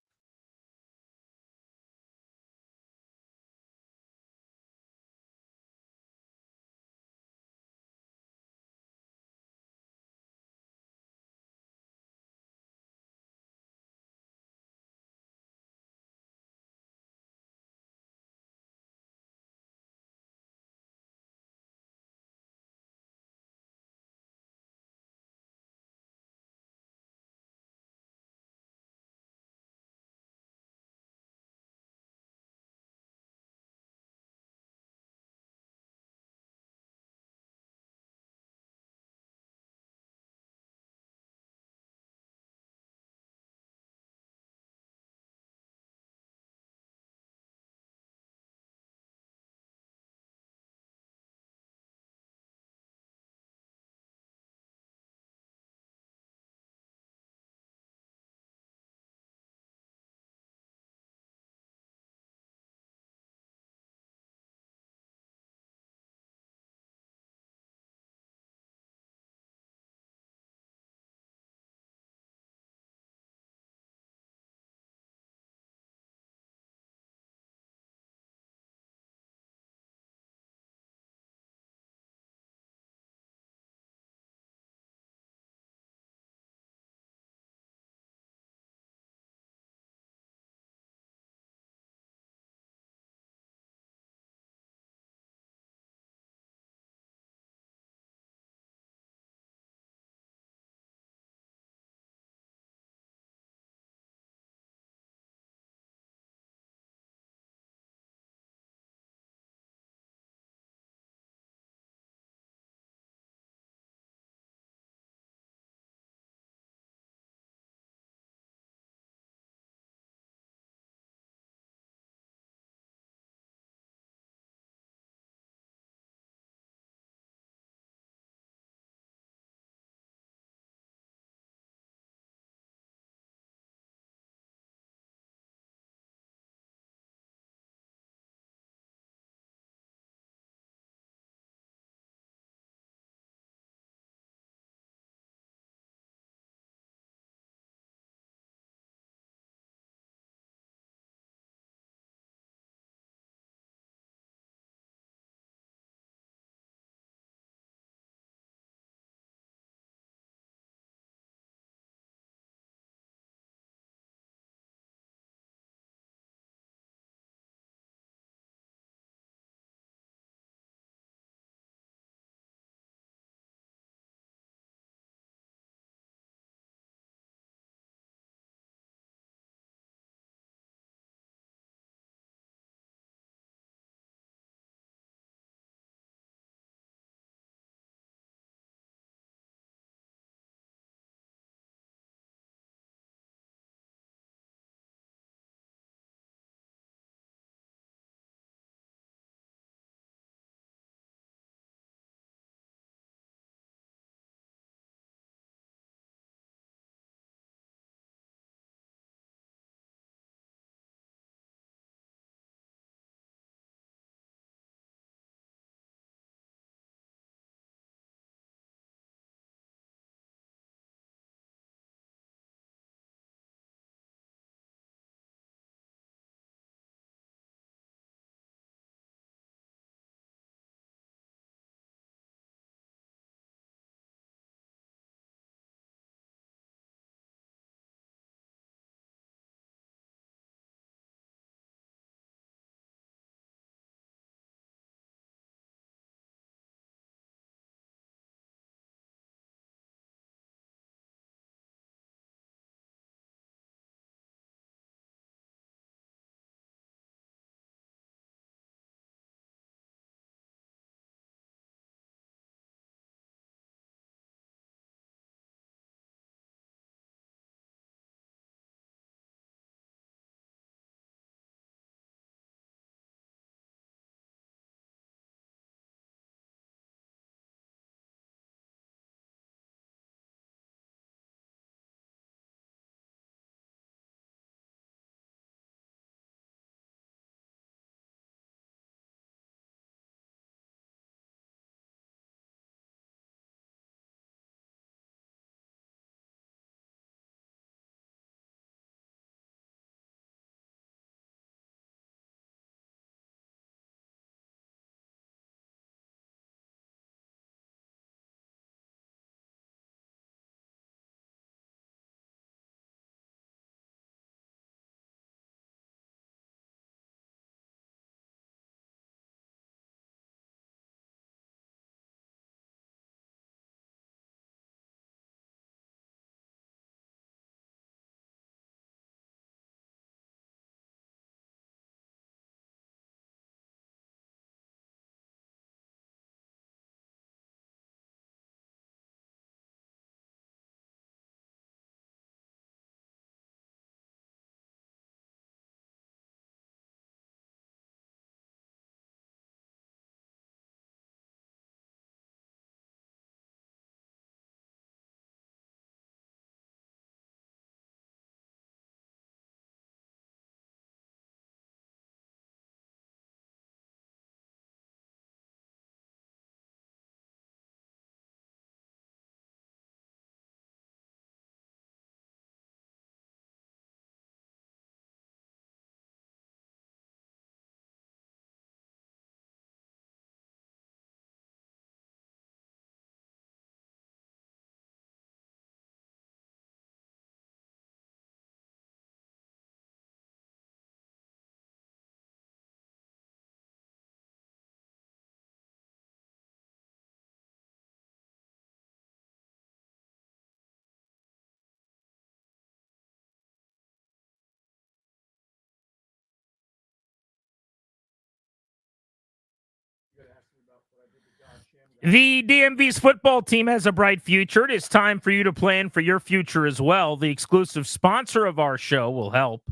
Speaker 8: The DMV's football team has a bright future. It is time for you to plan for your future as well. The exclusive sponsor of our show will help.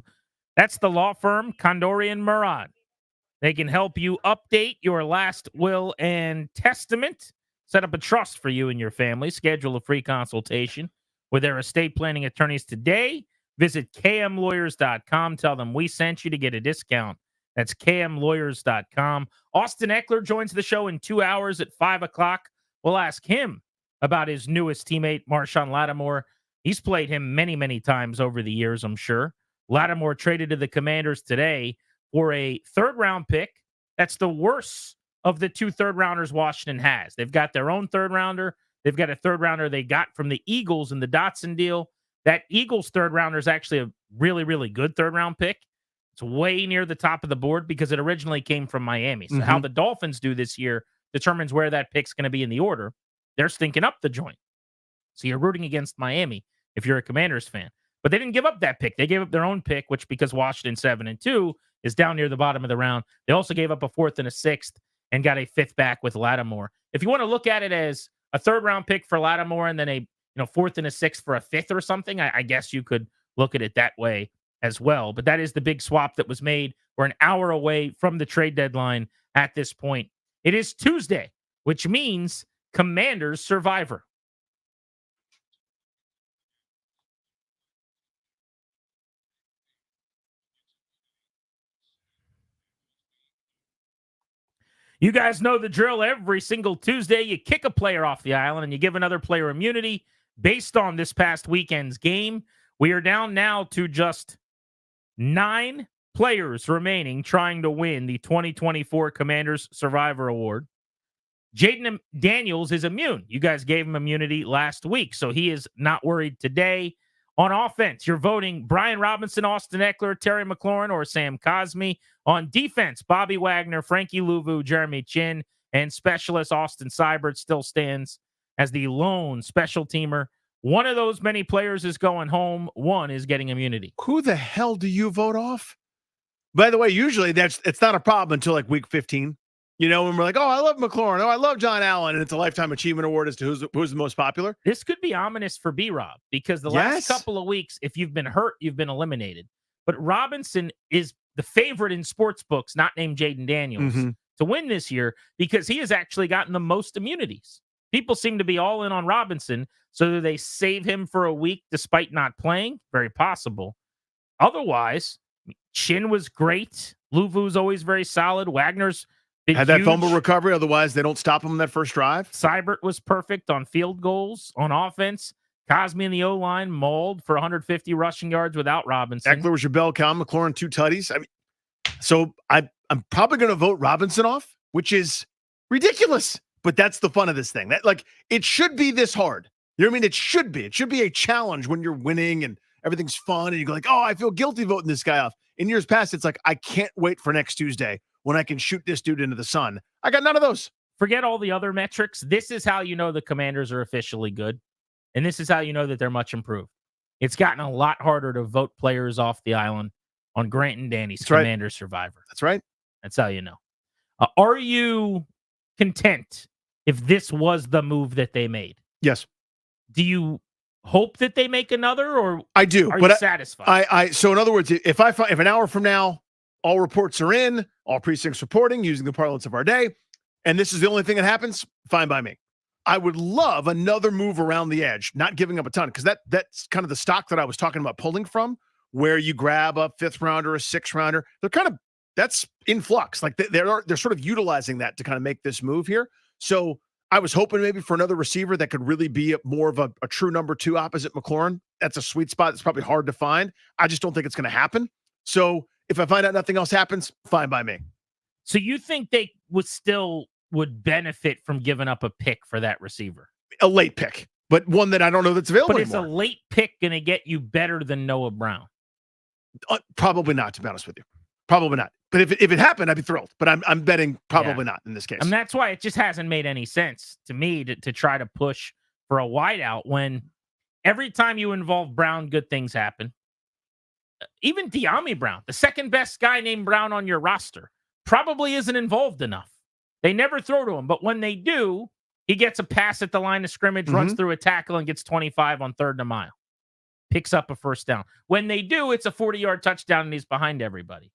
Speaker 8: That's the law firm Kondorian Murad. They can help you update your last will and testament, set up a trust for you and your family, schedule a free consultation with their estate planning attorneys today. Visit kmlawyers.com. Tell them we sent you to get a discount. That's kmlawyers.com. Austin Eckler joins the show in 2 hours at 5 o'clock. We'll ask him about his newest teammate, Marshawn Latimore. He's played him many, many times over the years, I'm sure. Latimore traded to the Commanders today for a third-round pick. That's the worst of the 2 third-rounders Washington has. They've got their own third-rounder. They've got a third-rounder they got from the Eagles in the Dotson deal. That Eagles third-rounder is actually a really, really good third-round pick. It's way near the top of the board because it originally came from Miami. So how the Dolphins do this year determines where that pick's going to be in the order. They're stinking up the joint. So you're rooting against Miami if you're a Commanders fan. But they didn't give up that pick. They gave up their own pick, which because Washington 7-2 is down near the bottom of the round. They also gave up a 4th and a 6th and got a 5th back with Latimore. If you want to look at it as a 3rd-round pick for Latimore and then a 4th and a 6th for a 5th or something, I guess you could look at it that way as well. But that is the big swap that was made. We're an hour away from the trade deadline at this point. It is Tuesday, which means Commanders Survivor. You guys know the drill. Every single Tuesday, you kick a player off the island and you give another player immunity based on this past weekend's game. We are down now to just 9 players remaining trying to win the 2024 Commanders Survivor Award. Jaden Daniels is immune. You guys gave him immunity last week, so he is not worried today. On offense, you're voting Brian Robinson, Austin Eckler, Terry McLaurin, or Sam Cosmi. On defense, Bobby Wagner, Frankie Louvu, Jeremy Chin, and specialist Austin Seibert still stands as the lone special teamer. One of those many players is going home. One is getting immunity.
Speaker 9: Who the hell do you vote off? By the way, usually it's not a problem until like week 15. When we're like, oh, I love McLaurin. Oh, I love John Allen. And it's a Lifetime Achievement Award as to who's the most popular.
Speaker 8: This could be ominous for B-Rob because the last couple of weeks, if you've been hurt, you've been eliminated. But Robinson is the favorite in sports books, not named Jaden Daniels, to win this year because he has actually gotten the most immunities. People seem to be all in on Robinson, so do they save him for a week despite not playing? Very possible. Otherwise, Chin was great. Luvu's always very solid. Wagner's
Speaker 9: had that fumble recovery. Otherwise, they don't stop him in that first drive.
Speaker 8: Seibert was perfect on field goals. On offense, Cosmi and the O-line mauled for 150 rushing yards without Robinson.
Speaker 9: Eckler was your bell cow. McLaurin 2 tutties. So I'm probably going to vote Robinson off, which is ridiculous. But that's the fun of this thing. It should be this hard. You know what I mean? It should be. It should be a challenge when you're winning and everything's fun and you go like, oh, I feel guilty voting this guy off. In years past, it's like, I can't wait for next Tuesday when I can shoot this dude into the sun. I got none of those.
Speaker 8: Forget all the other metrics. This is how you know the Commanders are officially good. And this is how you know that they're much improved. It's gotten a lot harder to vote players off the island on Grant and Danny's Commander Survivor.
Speaker 9: That's right.
Speaker 8: That's how you know. Are you content if this was the move that they made?
Speaker 9: Yes.
Speaker 8: Do you hope that they make another, or
Speaker 9: I do,
Speaker 8: are
Speaker 9: but
Speaker 8: you satisfied?
Speaker 9: So in other words, if an hour from now, all reports are in, all precincts reporting using the parlance of our day, and this is the only thing that happens, fine by me. I would love another move around the edge, not giving up a ton, because that's kind of the stock that I was talking about pulling from, where you grab a 5th rounder, a 6th rounder. That's in flux. Like they're sort of utilizing that to kind of make this move here. So I was hoping maybe for another receiver that could really be more of a true number 2 opposite McLaurin. That's a sweet spot. It's probably hard to find. I just don't think it's going to happen. So if I find out nothing else happens, fine by me.
Speaker 8: So you think they would benefit from giving up a pick for that receiver?
Speaker 9: A late pick, but one that I don't know that's available
Speaker 8: But
Speaker 9: anymore.
Speaker 8: is a late pick going to get you better than Noah Brown?
Speaker 9: Probably not, to be honest with you. Probably not. But if it happened, I'd be thrilled. But I'm betting probably not in this case.
Speaker 8: And that's why it just hasn't made any sense to me to try to push for a wideout when every time you involve Brown, good things happen. Even De'Ami Brown, the second best guy named Brown on your roster, probably isn't involved enough. They never throw to him, but when they do, He gets a pass at the line of scrimmage, runs through a tackle, and gets 25 on 3rd and a mile. Picks up a first down. When they do, it's a 40-yard touchdown, and he's behind everybody.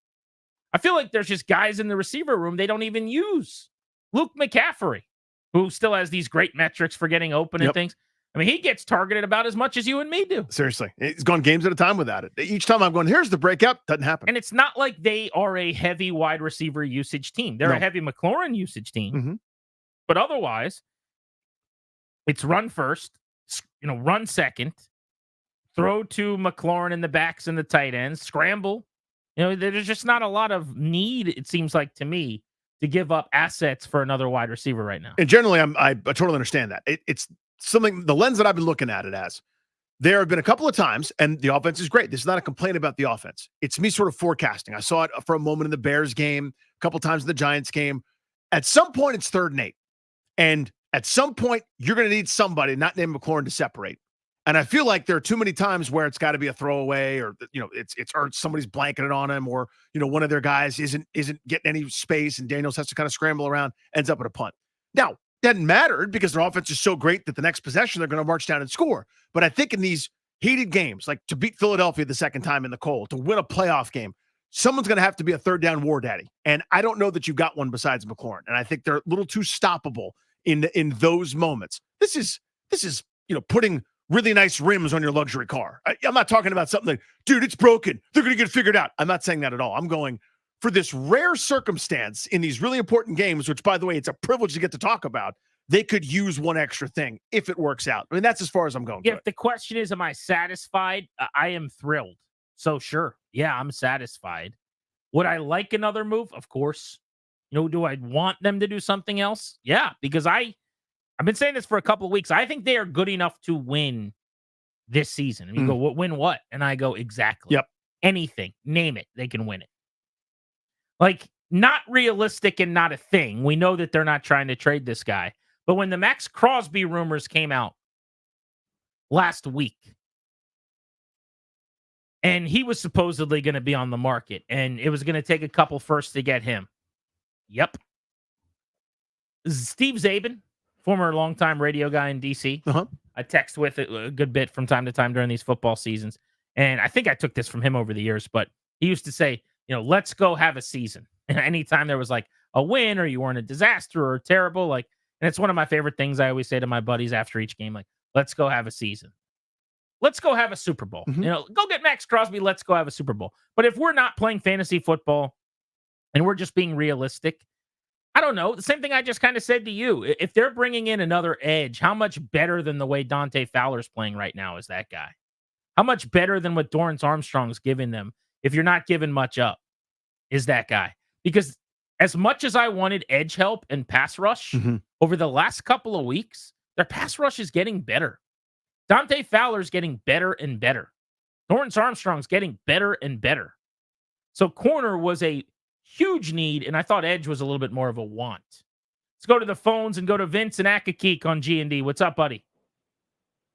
Speaker 8: I feel like there's just guys in the receiver room they don't even use. Luke McCaffrey, who still has these great metrics for getting open and things. I mean, he gets targeted about as much as you and me do.
Speaker 9: Seriously. He's gone games at a time without it. Each time I'm going, here's the breakout. Doesn't happen.
Speaker 8: And it's not like they are a heavy wide receiver usage team. They're a heavy McLaurin usage team. But otherwise, it's run first, run second, throw to McLaurin in the backs and the tight ends, scramble. There's just not a lot of need, it seems like to me, to give up assets for another wide receiver right now.
Speaker 9: And generally, I totally understand that. It's something, the lens that I've been looking at it as, there have been a couple of times, and the offense is great. This is not a complaint about the offense. It's me sort of forecasting. I saw it for a moment in the Bears game, a couple of times in the Giants game. At some point, it's 3rd and 8. And at some point, you're going to need somebody, not named McLaurin, to separate. And I feel like there are too many times where it's got to be a throwaway, or or somebody's blanketed on him, or one of their guys isn't getting any space, and Daniels has to kind of scramble around, ends up at a punt. Now, doesn't matter because their offense is so great that the next possession they're going to march down and score. But I think in these heated games, like to beat Philadelphia the second time in the cold, to win a playoff game, someone's going to have to be a 3rd down war daddy. And I don't know that you've got one besides McLaurin. And I think they're a little too stoppable in those moments. This is putting really nice rims on your luxury car. I'm not talking about something like, dude, it's broken, they're going to get it figured out. I'm not saying that at all. I'm going for this rare circumstance in these really important games, which, by the way, it's a privilege to get to talk about. They could use one extra thing if it works out. I mean, that's as far as I'm going.
Speaker 8: If the question is, am I satisfied? I am thrilled. So sure. Yeah, I'm satisfied. Would I like another move? Of course. Do I want them to do something else? Yeah, because I've been saying this for a couple of weeks. I think they are good enough to win this season. And you go, win what? And I go, exactly.
Speaker 9: Yep.
Speaker 8: Anything. Name it. They can win it. Like, not realistic and not a thing. We know that they're not trying to trade this guy. But when the Max Crosby rumors came out last week, and he was supposedly going to be on the market, and it was going to take a couple firsts to get him. Yep. Steve Zabin, former longtime radio guy in D.C. I text with it a good bit from time to time during these football seasons. And I think I took this from him over the years, but he used to say, let's go have a season. And anytime there was like a win or you weren't a disaster or terrible, and it's one of my favorite things I always say to my buddies after each game, let's go have a season. Let's go have a Super Bowl. Go get Max Crosby. Let's go have a Super Bowl. But if we're not playing fantasy football and we're just being realistic, I don't know. The same thing I just kind of said to you. If they're bringing in another edge, how much better than the way Dante Fowler's playing right now is that guy? How much better than what Dorrance Armstrong's giving them, if you're not giving much up, is that guy? Because as much as I wanted edge help and pass rush over the last couple of weeks, their pass rush is getting better. Dante Fowler's getting better and better. Dorrance Armstrong's getting better and better. So corner was a huge need, and I thought edge was a little bit more of a want. Let's go to the phones and go to Vince and Akakeek on G&D. What's up, buddy?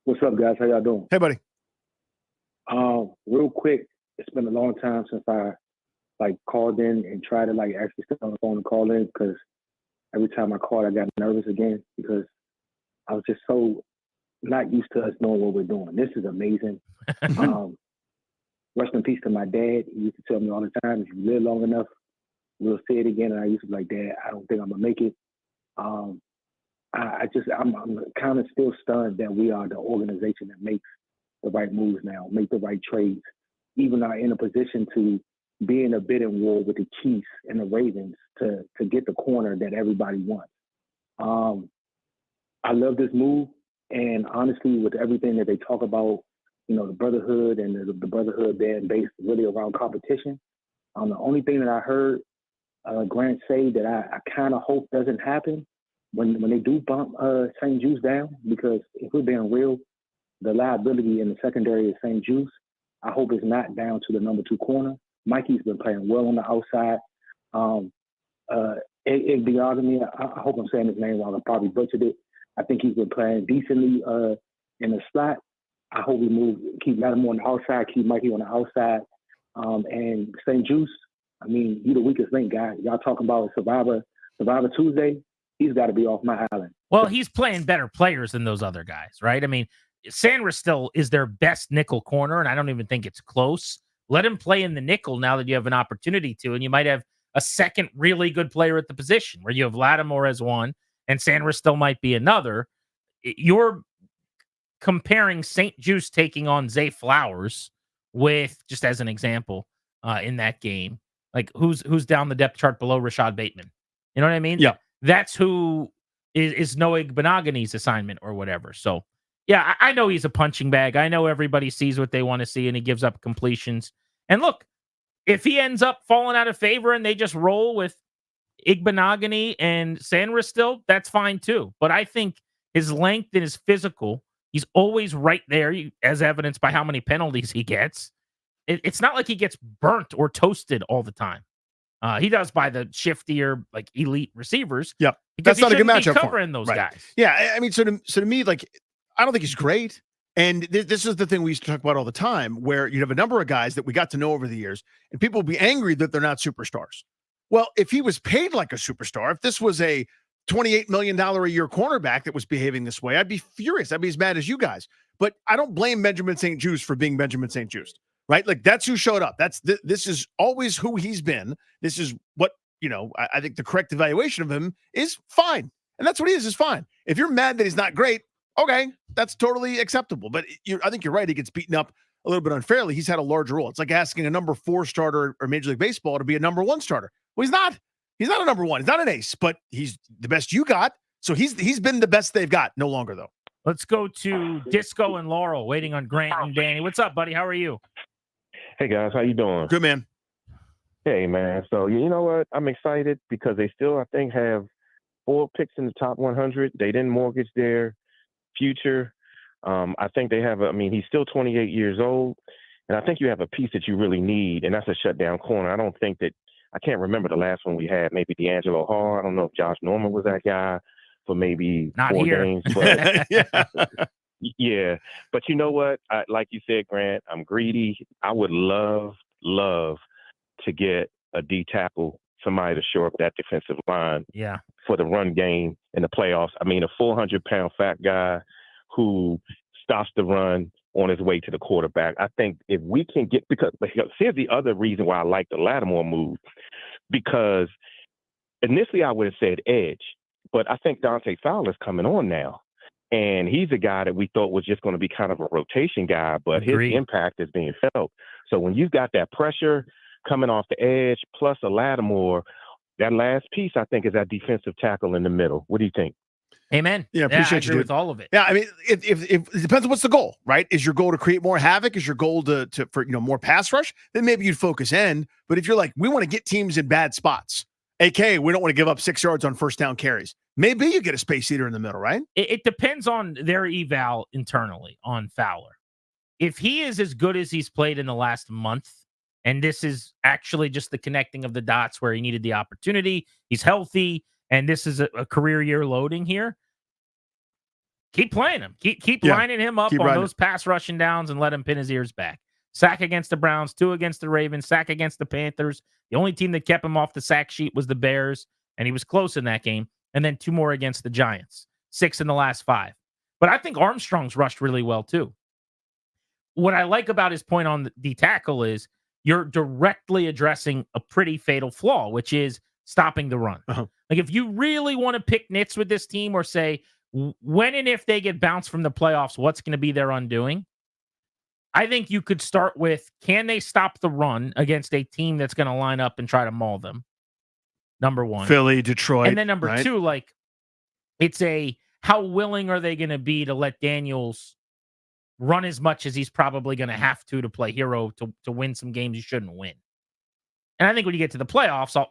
Speaker 18: What's up, guys? How y'all doing?
Speaker 9: Hey, buddy.
Speaker 18: Real quick, it's been a long time since I called in and tried to actually sit on the phone and call in, because every time I called, I got nervous again because I was just so not used to us knowing what we're doing. This is amazing. Rest in peace to my dad. He used to tell me all the time, if you live long enough, we'll say it again. And I used to be like, Dad, I don't think I'm gonna make it. I'm kind of still stunned that we are the organization that makes the right moves now, make the right trades, even are in a position to be in a bidding war with the Chiefs and the Ravens to get the corner that everybody wants. I love this move, and honestly, with everything that they talk about, the brotherhood and the brotherhood being based really around competition. The only thing that I heard Grant say that I kind of hope doesn't happen when they do bump St. Juice down, because if we're being real, the liability in the secondary is St. Juice. I hope it's not down to the number 2 corner. Mikey's been playing well on the outside. Biagami, I hope I'm saying his name wrong. I probably butchered it. I think he's been playing decently in the slot. I hope we keep Latimore on the outside, keep Mikey on the outside. And St. Juice, I mean, you the weakest link, guy. Y'all talking about Survivor Tuesday. he's got to be off my island.
Speaker 8: Well, he's playing better players than those other guys, right? I mean, Sandra still is their best nickel corner, and I don't even think it's close. Let him play in the nickel now that you have an opportunity to, and you might have a second really good player at the position where you have Latimore as one, and Sandra still might be another. You're comparing St. Juice taking on Zay Flowers with, just as an example, in that game, like who's down the depth chart below Rashad Bateman. You know what I mean?
Speaker 9: Yeah.
Speaker 8: That's who is Noah Benagani's assignment or whatever. So, yeah, I know he's a punching bag. I know everybody sees what they want to see, and he gives up completions. And look, if he ends up falling out of favor and they just roll with Igbenogany and Sandra still, that's fine too. But I think his length and his physical, he's always right there, as evidenced by how many penalties he gets. It's not like he gets burnt or toasted all the time. He does by the shiftier, like elite receivers.
Speaker 9: Yep,
Speaker 8: because
Speaker 9: that's not a good
Speaker 8: he shouldn't be
Speaker 9: matchup for
Speaker 8: covering
Speaker 9: him.
Speaker 8: those
Speaker 9: Right.
Speaker 8: guys.
Speaker 9: Yeah, I mean, so to me, like, I don't think he's great. And this is the thing we used to talk about all the time, where you have a number of guys that we got to know over the years, and people will be angry that they're not superstars. Well, if he was paid like a superstar, if this was a $28 million a year cornerback that was behaving this way, I'd be furious. I'd be as mad as you guys. But I don't blame Benjamin St. Juice for being Benjamin St. Juice, right? Like, that's who showed up. This is always who he's been. This is what, I think the correct evaluation of him is fine. And that's what he is fine. If you're mad that he's not great, okay, that's totally acceptable. But I think you're right. He gets beaten up a little bit unfairly. He's had a large role. It's like asking a number 4 starter or Major League Baseball to be a number 1 starter. Well, he's not. He's not a number 1. He's not an ace, but he's the best you got. So he's been the best they've got. No longer, though.
Speaker 8: Let's go to Disco and Laurel, waiting on Grant and Danny. What's up, buddy? How are you?
Speaker 19: Hey, guys. How you doing?
Speaker 9: Good, man.
Speaker 19: Hey, man. So, you know what? I'm excited because they still, I think, have 4 picks in the top 100. They didn't mortgage their future. I think they have, he's still 28 years old, and I think you have a piece that you really need, and that's a shutdown corner. I can't remember the last one we had, maybe D'Angelo Hall. I don't know if Josh Norman was that guy for maybe
Speaker 8: Not
Speaker 19: 4
Speaker 8: here.
Speaker 19: games. But yeah. But you know what? Like you said, Grant, I'm greedy. I would love to get a D tackle, somebody to shore up that defensive line for the run game in the playoffs. I mean, a 400-pound fat guy who stops the run on his way to the quarterback. I think if we can get, because here's the other reason why I like the Latimore move, because initially I would have said edge, but I think Dante Fowler's coming on now. And he's a guy that we thought was just going to be kind of a rotation guy, but
Speaker 8: Agreed.
Speaker 19: His impact is being felt. So when you've got that pressure coming off the edge plus a Latimore, that last piece, I think, is that defensive tackle in the middle. What do you think?
Speaker 8: Amen.
Speaker 9: Yeah, appreciate
Speaker 8: I
Speaker 9: you,
Speaker 8: agree
Speaker 9: dude.
Speaker 8: with all of it.
Speaker 9: Yeah, I mean, if it depends on what's the goal, right? Is your goal to create more havoc? Is your goal for more pass rush? Then maybe you'd focus end. But if you're like, we want to get teams in bad spots, aka we don't want to give up 6 yards on first down carries, maybe you get a space eater in the middle, right?
Speaker 8: It depends on their eval internally on Fowler. If he is as good as he's played in the last month, and this is actually just the connecting of the dots where he needed the opportunity, he's healthy, and this is a career year loading here, keep playing him. Keep lining him up on those pass rushing downs and let him pin his ears back. Sack against the Browns, 2 against the Ravens, sack against the Panthers. The only team that kept him off the sack sheet was the Bears, and he was close in that game. And then 2 more against the Giants, 6 in the last 5. But I think Armstrong's rushed really well too. What I like about his point on the tackle is you're directly addressing a pretty fatal flaw, which is stopping the run. Like, if you really want to pick nits with this team or say, when and if they get bounced from the playoffs, what's going to be their undoing? I think you could start with, can they stop the run against a team that's going to line up and try to maul them? Number 1.
Speaker 9: Philly, Detroit.
Speaker 8: And then number 2, like, it's how willing are they going to be to let Daniels run as much as he's probably going to have to play hero to win some games you shouldn't win. And I think when you get to the playoffs,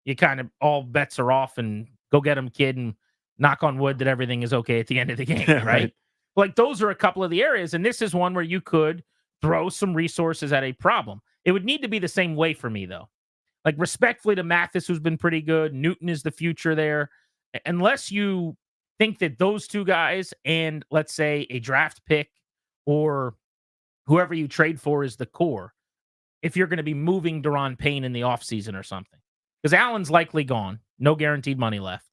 Speaker 8: you kind of, all bets are off and go get him, kid, and knock on wood that everything is okay at the end of the game, right? Like, those are a couple of the areas, and this is one where you could throw some resources at a problem. It would need to be the same way for me, though. Like, respectfully to Mathis, who's been pretty good. Newton is the future there. Unless you think that those 2 guys and, let's say, a draft pick or whoever you trade for is the core, if you're going to be moving Daron Payne in the offseason or something. Because Allen's likely gone. No guaranteed money left.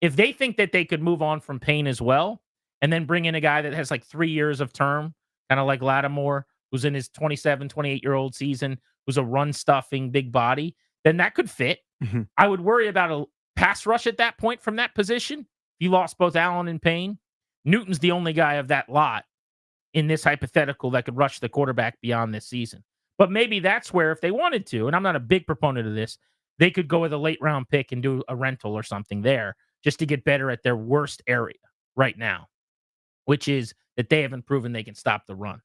Speaker 8: if they think that they could move on from Payne as well, and then bring in a guy that has like 3 years of term, kind of like Latimore, who's in his 27, 28-year-old season, who's a run-stuffing big body, then that could fit.
Speaker 9: Mm-hmm.
Speaker 8: I would worry about a pass rush at that point from that position. If you lost both Allen and Payne, Newton's the only guy of that lot in this hypothetical that could rush the quarterback beyond this season. But maybe that's where, if they wanted to, and I'm not a big proponent of this, they could go with a late-round pick and do a rental or something there just to get better at their worst area right now, which is that they haven't proven they can stop the run.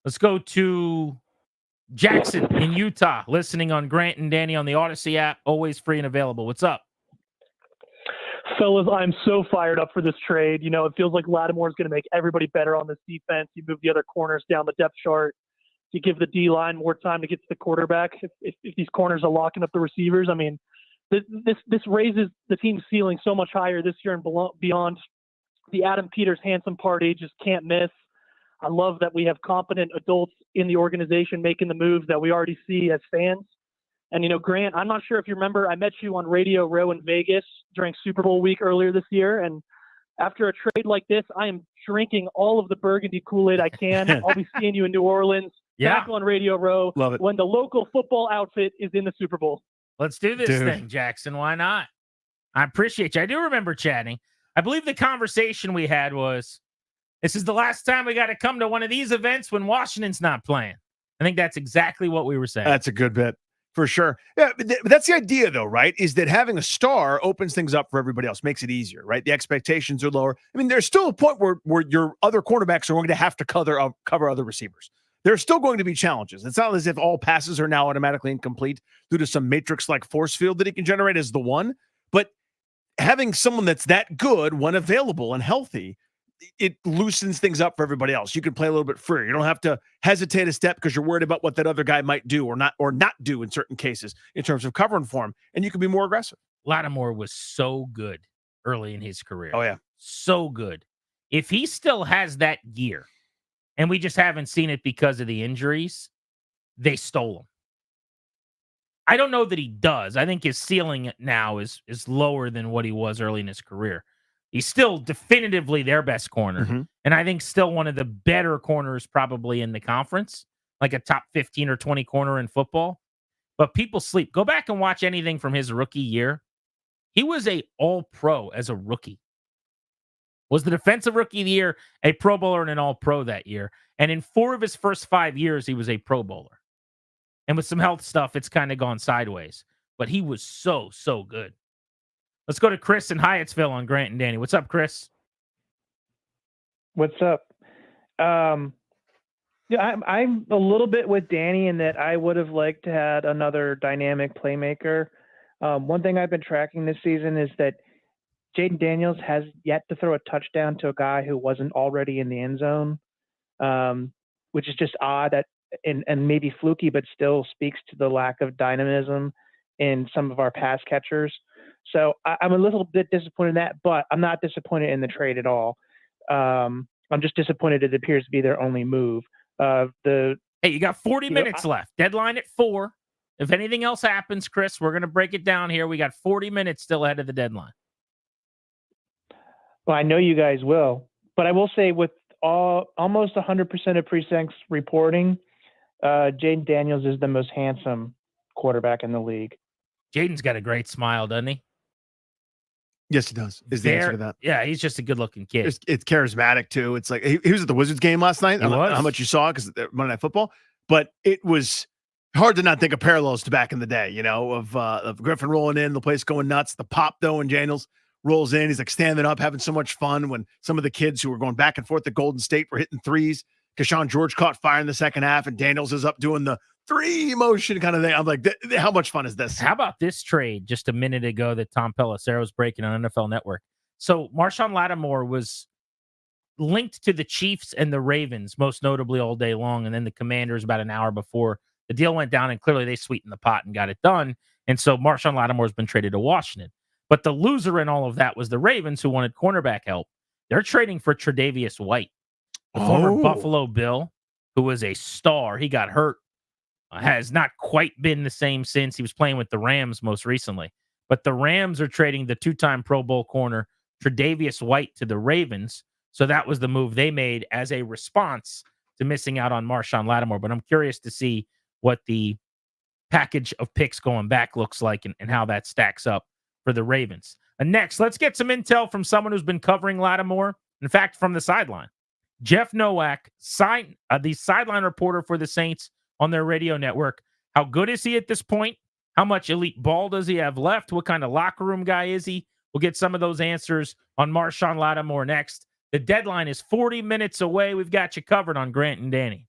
Speaker 8: Let's go to Jackson in Utah, listening on Grant and Danny on the Odyssey app, always free and available. What's up?
Speaker 2: Fellas, I'm so fired up for this trade. You know, it feels like Latimore is going to make everybody better on this defense. You move the other corners down the depth chart. You give the D-line more time to get to the quarterback. If these corners are locking up the receivers, I mean, this raises the team's ceiling so much higher this year and beyond. The Adam Peters handsome party just can't miss. I love that we have competent adults in the organization making the moves that we already see as fans. And, you know, Grant, I'm not sure if you remember, I met you on Radio Row in Vegas during Super Bowl week earlier this year. And after a trade like this, I am drinking all of the burgundy Kool-Aid I can. I'll be seeing you in New Orleans, back on Radio Row,
Speaker 9: Love it.
Speaker 2: when the local football outfit is in the Super Bowl.
Speaker 8: Let's do this thing, Jackson. Why not? I appreciate you. I do remember chatting. I believe the conversation we had was, this is the last time we got to come to one of these events when Washington's not playing. I think that's exactly what we were saying.
Speaker 9: That's a good bit. For sure. Yeah, but that's the idea, though, right? Is that having a star opens things up for everybody else, makes it easier, right? The expectations are lower. I mean, there's still a point where your other cornerbacks are going to have to cover other receivers. There's still going to be challenges. It's not as if all passes are now automatically incomplete due to some matrix-like force field that he can generate as the one. But having someone that's that good when available and healthy, it loosens things up for everybody else. You can play a little bit freer. You don't have to hesitate a step because you're worried about what that other guy might do or not do in certain cases in terms of covering for him, and you can be more aggressive.
Speaker 8: Latimore was so good early in his career.
Speaker 9: Oh, yeah.
Speaker 8: So good. If he still has that gear, and we just haven't seen it because of the injuries, they stole him. I don't know that he does. I think his ceiling now is lower than what he was early in his career. He's still definitively their best corner.
Speaker 9: Mm-hmm.
Speaker 8: And I think still one of the better corners probably in the conference, like a top 15 or 20 corner in football. But people sleep. Go back and watch anything from his rookie year. He was a all-pro as a rookie. Was the defensive rookie of the year, a Pro Bowler, and an all-pro that year. And in 4 of his first 5 years, he was a Pro Bowler. And with some health stuff, it's kind of gone sideways. But he was so, so good. Let's go to Chris in Hyattsville on Grant and Danny. What's up, Chris?
Speaker 21: What's up? Yeah, I'm a little bit with Danny in that I would have liked to had another dynamic playmaker. One thing I've been tracking this season is that Jaden Daniels has yet to throw a touchdown to a guy who wasn't already in the end zone, which is just odd and maybe fluky, but still speaks to the lack of dynamism in some of our pass catchers. So I'm a little bit disappointed in that, but I'm not disappointed in the trade at all. I'm just disappointed it appears to be their only move. Hey,
Speaker 8: you got 40 minutes left. Deadline at 4. If anything else happens, Chris, we're going to break it down here. We got 40 minutes still ahead of the deadline.
Speaker 21: Well, I know you guys will, but I will say with almost 100% of precincts reporting, Jaden Daniels is the most handsome quarterback in the league.
Speaker 8: Jaden's got a great smile, doesn't he?
Speaker 9: Yes, he does. Is the answer to that?
Speaker 8: Yeah, he's just a good-looking kid.
Speaker 9: It's charismatic too. It's like he was at the Wizards game last night. I don't know how much you saw because Monday Night Football, but it was hard to not think of parallels to back in the day. You know, of Griffin rolling in, the place going nuts. The pop though, and Daniels rolls in. He's like standing up, having so much fun. When some of the kids who were going back and forth at Golden State were hitting threes, Keshawn George caught fire in the second half, and Daniels is up doing the 3 motion kind of thing. I'm like, how much fun is this?
Speaker 8: How about this trade just a minute ago that Tom Pelissero was breaking on NFL Network? So Marshawn Latimore was linked to the Chiefs and the Ravens, most notably all day long, and then the Commanders about an hour before the deal went down, and clearly they sweetened the pot and got it done. And so Marshawn Latimore's been traded to Washington. But the loser in all of that was the Ravens, who wanted cornerback help. They're trading for Tre'Davious White, the former Buffalo Bill, who was a star. He got hurt. Has not quite been the same since. He was playing with the Rams most recently. But the Rams are trading the two-time Pro Bowl corner Tre'Davious White to the Ravens. So that was the move they made as a response to missing out on Marshawn Lattimore. But I'm curious to see what the package of picks going back looks like and how that stacks up for the Ravens. And next, let's get some intel from someone who's been covering Lattimore. In fact, from the sideline. Jeff Nowak, the sideline reporter for the Saints on their radio network. How good is he at this point? How much elite ball does he have left? What kind of locker room guy is he? We'll get some of those answers on Marshawn Lattimore next. The deadline is 40 minutes away. We've got you covered on Grant and Danny.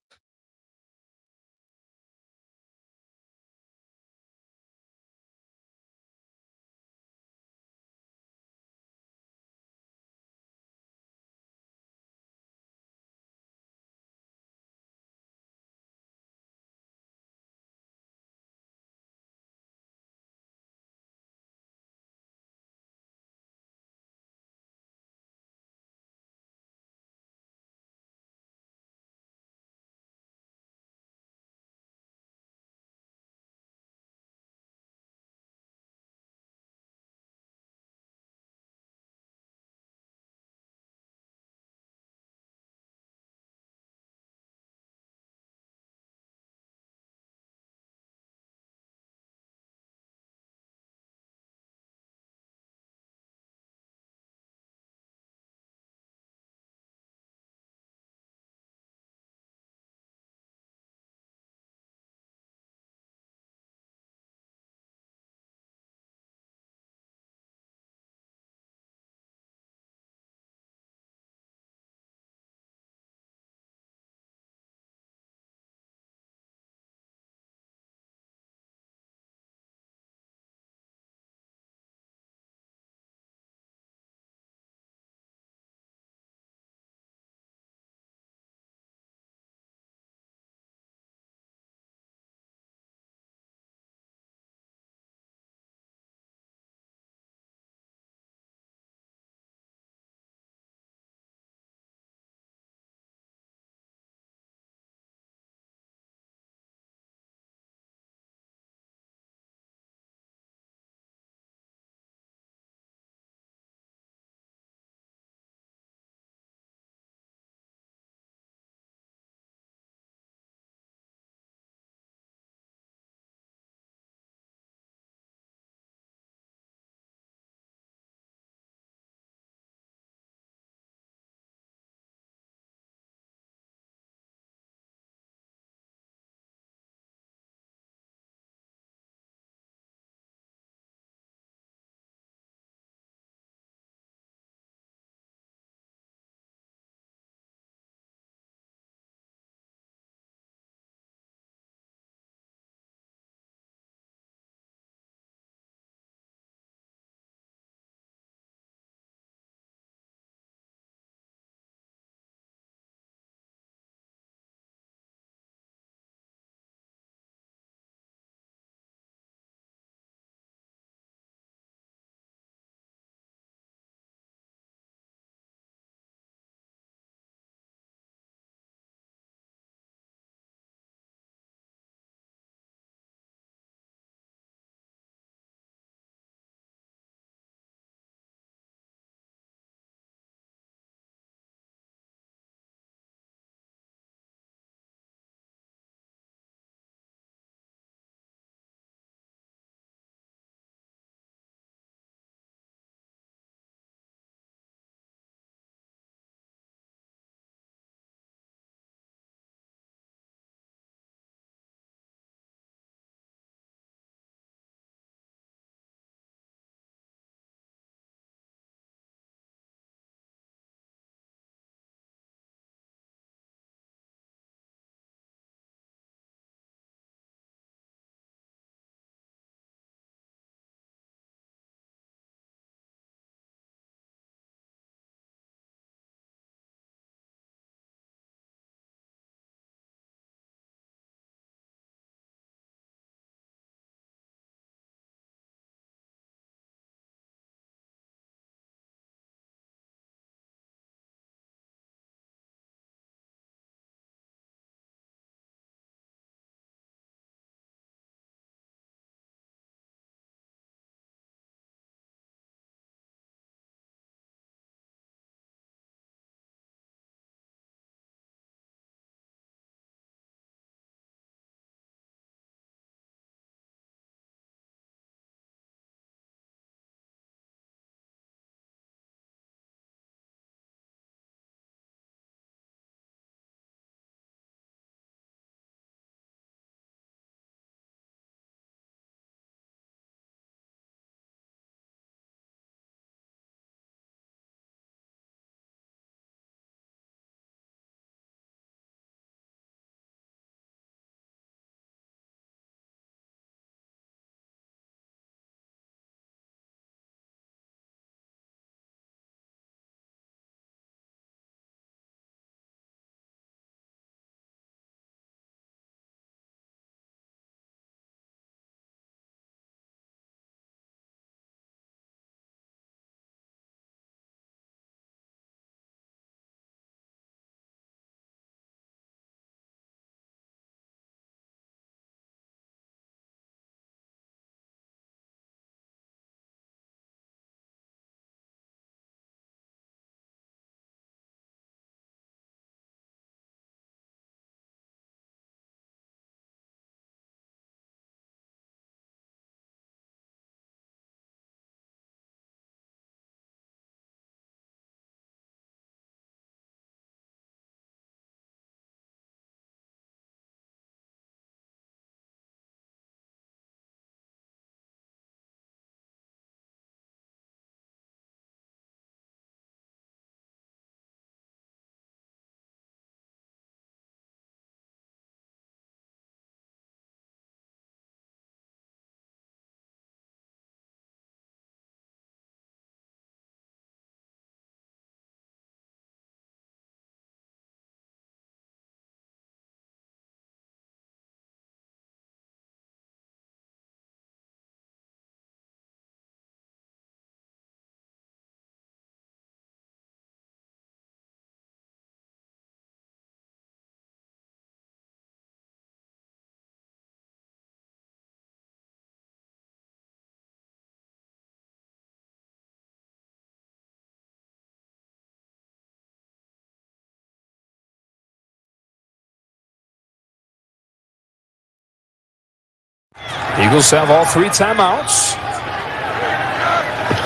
Speaker 12: Eagles have all 3 timeouts.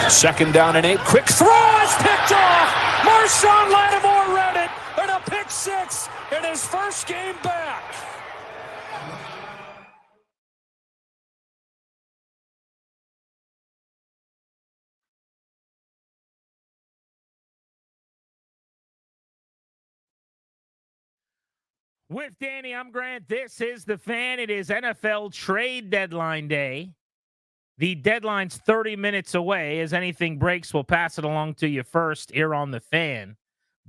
Speaker 12: 2nd down and 8. Quick throw is picked off. Marshawn Latimore read it, and a pick 6 in his first game back.
Speaker 8: With Danny, I'm Grant. This is The Fan. It is NFL trade deadline day. The deadline's 30 minutes away. As anything breaks, we'll pass it along to you first here on The Fan.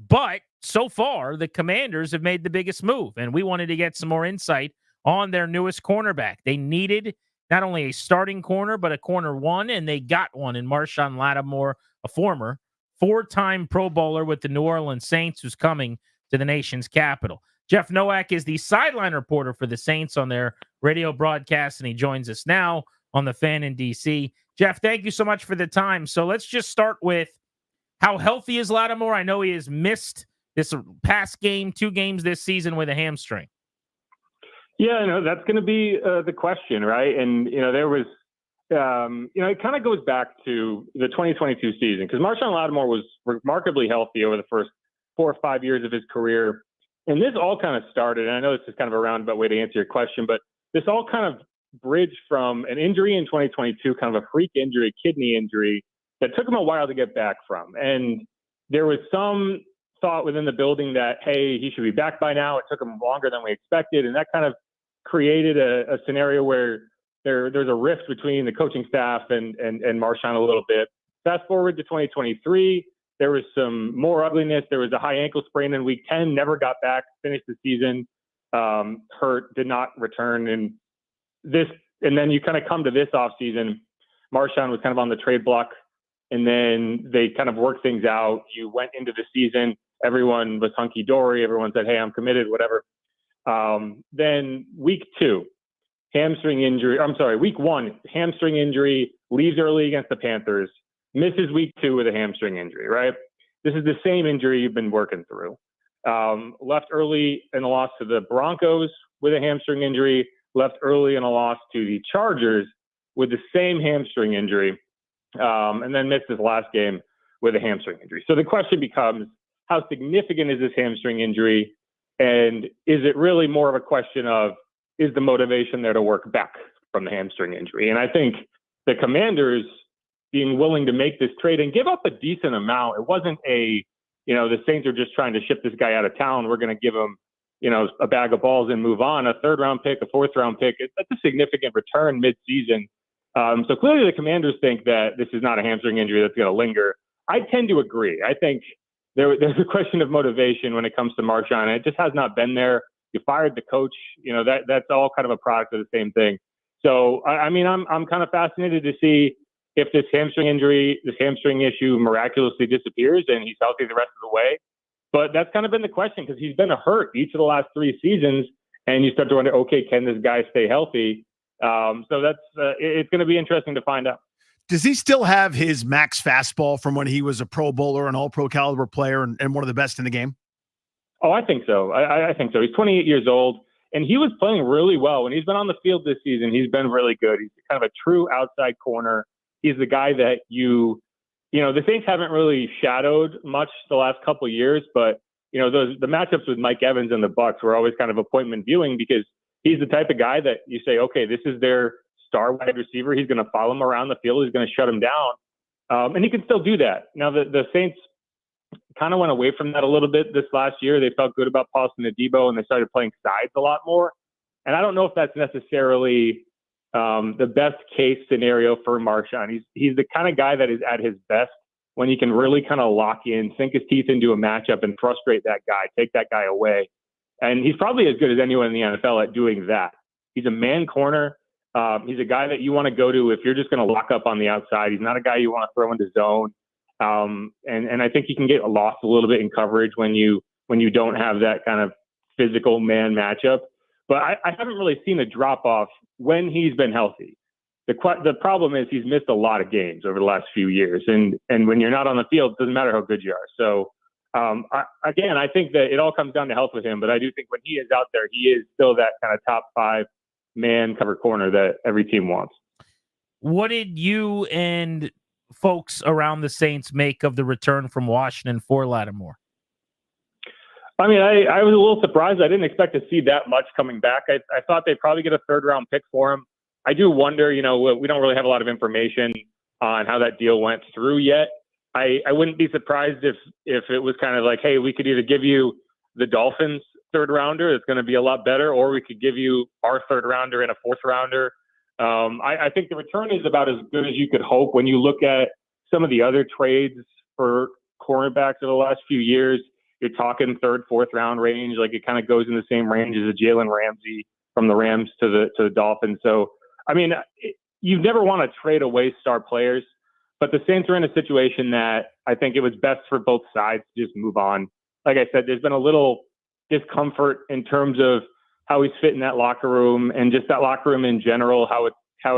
Speaker 8: But so far, the Commanders have made the biggest move, and we wanted to get some more insight on their newest cornerback. They needed not only a starting corner, but a corner one, and they got one in Marshawn Latimore, a former 4-time Pro Bowler with the New Orleans Saints, who's coming to the nation's capital. Jeff Nowak is the sideline reporter for the Saints on their radio broadcast, and he joins us now on The Fan in D.C. Jeff, thank you so much for the time. So let's just start with how healthy is Latimore? I know he has missed this past game, 2 games this season with a hamstring.
Speaker 14: Yeah, that's going to be the question, right? And, there was, it kind of goes back to the 2022 season because Marshawn Latimore was remarkably healthy over the first 4 or 5 years of his career. And this all kind of started, and I know this is kind of a roundabout way to answer your question, but this all kind of bridged from an injury in 2022, kind of a freak injury, kidney injury, that took him a while to get back from. And there was some thought within the building that, hey, he should be back by now. It took him longer than we expected. And that kind of created a scenario where there's a rift between the coaching staff and Marshawn a little bit. Fast forward to 2023. There was some more ugliness. There was a high ankle sprain in week 10, never got back, finished the season, hurt, did not return. And then you kind of come to this offseason. Marshawn was kind of on the trade block, and then they kind of worked things out. You went into the season. Everyone was hunky-dory. Everyone said, hey, I'm committed, whatever. Then week 2, week 1, hamstring injury, leaves early against the Panthers. Misses week 2 with a hamstring injury, right? This is the same injury you've been working through. Left early in a loss to the Broncos with a hamstring injury, left early in a loss to the Chargers with the same hamstring injury, and then missed his last game with a hamstring injury. So the question becomes, how significant is this hamstring injury? And is it really more of a question of, is the motivation there to work back from the hamstring injury? And I think the Commanders being willing to make this trade and give up a decent amount. It wasn't the Saints are just trying to ship this guy out of town. We're going to give him, a bag of balls and move on. A 3rd-round pick, a 4th-round pick. That's a significant return mid-season. So clearly the Commanders think that this is not a hamstring injury that's going to linger. I tend to agree. I think there's a question of motivation when it comes to Marshawn. It just has not been there. You fired the coach. That's all kind of a product of the same thing. So, I'm kind of fascinated to see if this hamstring issue miraculously disappears and he's healthy the rest of the way. But that's kind of been the question because he's been hurt each of the last 3 seasons. And you start to wonder, okay, can this guy stay healthy? So that's it's going to be interesting to find out.
Speaker 9: Does he still have his max fastball from when he was a Pro Bowler, an all-pro caliber player, and one of the best in the game?
Speaker 14: Oh, I think so. I think so. He's 28 years old, and he was playing really well. When he's been on the field this season, he's been really good. He's kind of a true outside corner. He's the guy that the Saints haven't really shadowed much the last couple of years, but the matchups with Mike Evans and the Bucs were always kind of appointment viewing because he's the type of guy that you say, okay, this is their star wide receiver. He's going to follow him around the field. He's going to shut him down. And he can still do that. Now the Saints kind of went away from that a little bit this last year. They felt good about Paulson Adebo and they started playing sides a lot more. And I don't know if that's necessarily the best case scenario for Marshawn. He's the kind of guy that is at his best when he can really kind of lock in, sink his teeth into a matchup and frustrate that guy, take that guy away. And he's probably as good as anyone in the NFL at doing that. He's a man corner. He's a guy that you want to go to if you're just going to lock up on the outside. He's not a guy you want to throw into zone. And I think he can get lost a little bit in coverage when you don't have that kind of physical man matchup. But I haven't really seen a drop off when he's been healthy. The problem is he's missed a lot of games over the last few years. And when you're not on the field, it doesn't matter how good you are. So, I think that it all comes down to health with him. But I do think when he is out there, he is still that kind of top 5 man cover corner that every team wants.
Speaker 8: What did you and folks around the Saints make of the return from Washington for Latimore?
Speaker 14: I mean, I was a little surprised. I didn't expect to see that much coming back. I thought they'd probably get a third-round pick for him. I do wonder, we don't really have a lot of information on how that deal went through yet. I wouldn't be surprised if it was kind of like, hey, we could either give you the Dolphins third-rounder, it's going to be a lot better, or we could give you our third-rounder and a fourth-rounder. I think the return is about as good as you could hope. When you look at some of the other trades for cornerbacks over the last few years, you're talking third, fourth round range. Like it kind of goes in the same range as a Jalen Ramsey from the Rams to the Dolphins. So, I mean, you never want to trade away star players, but the Saints are in a situation that I think it was best for both sides to just move on. Like I said, there's been a little discomfort in terms of how he's fit in that locker room and just that locker room in general, how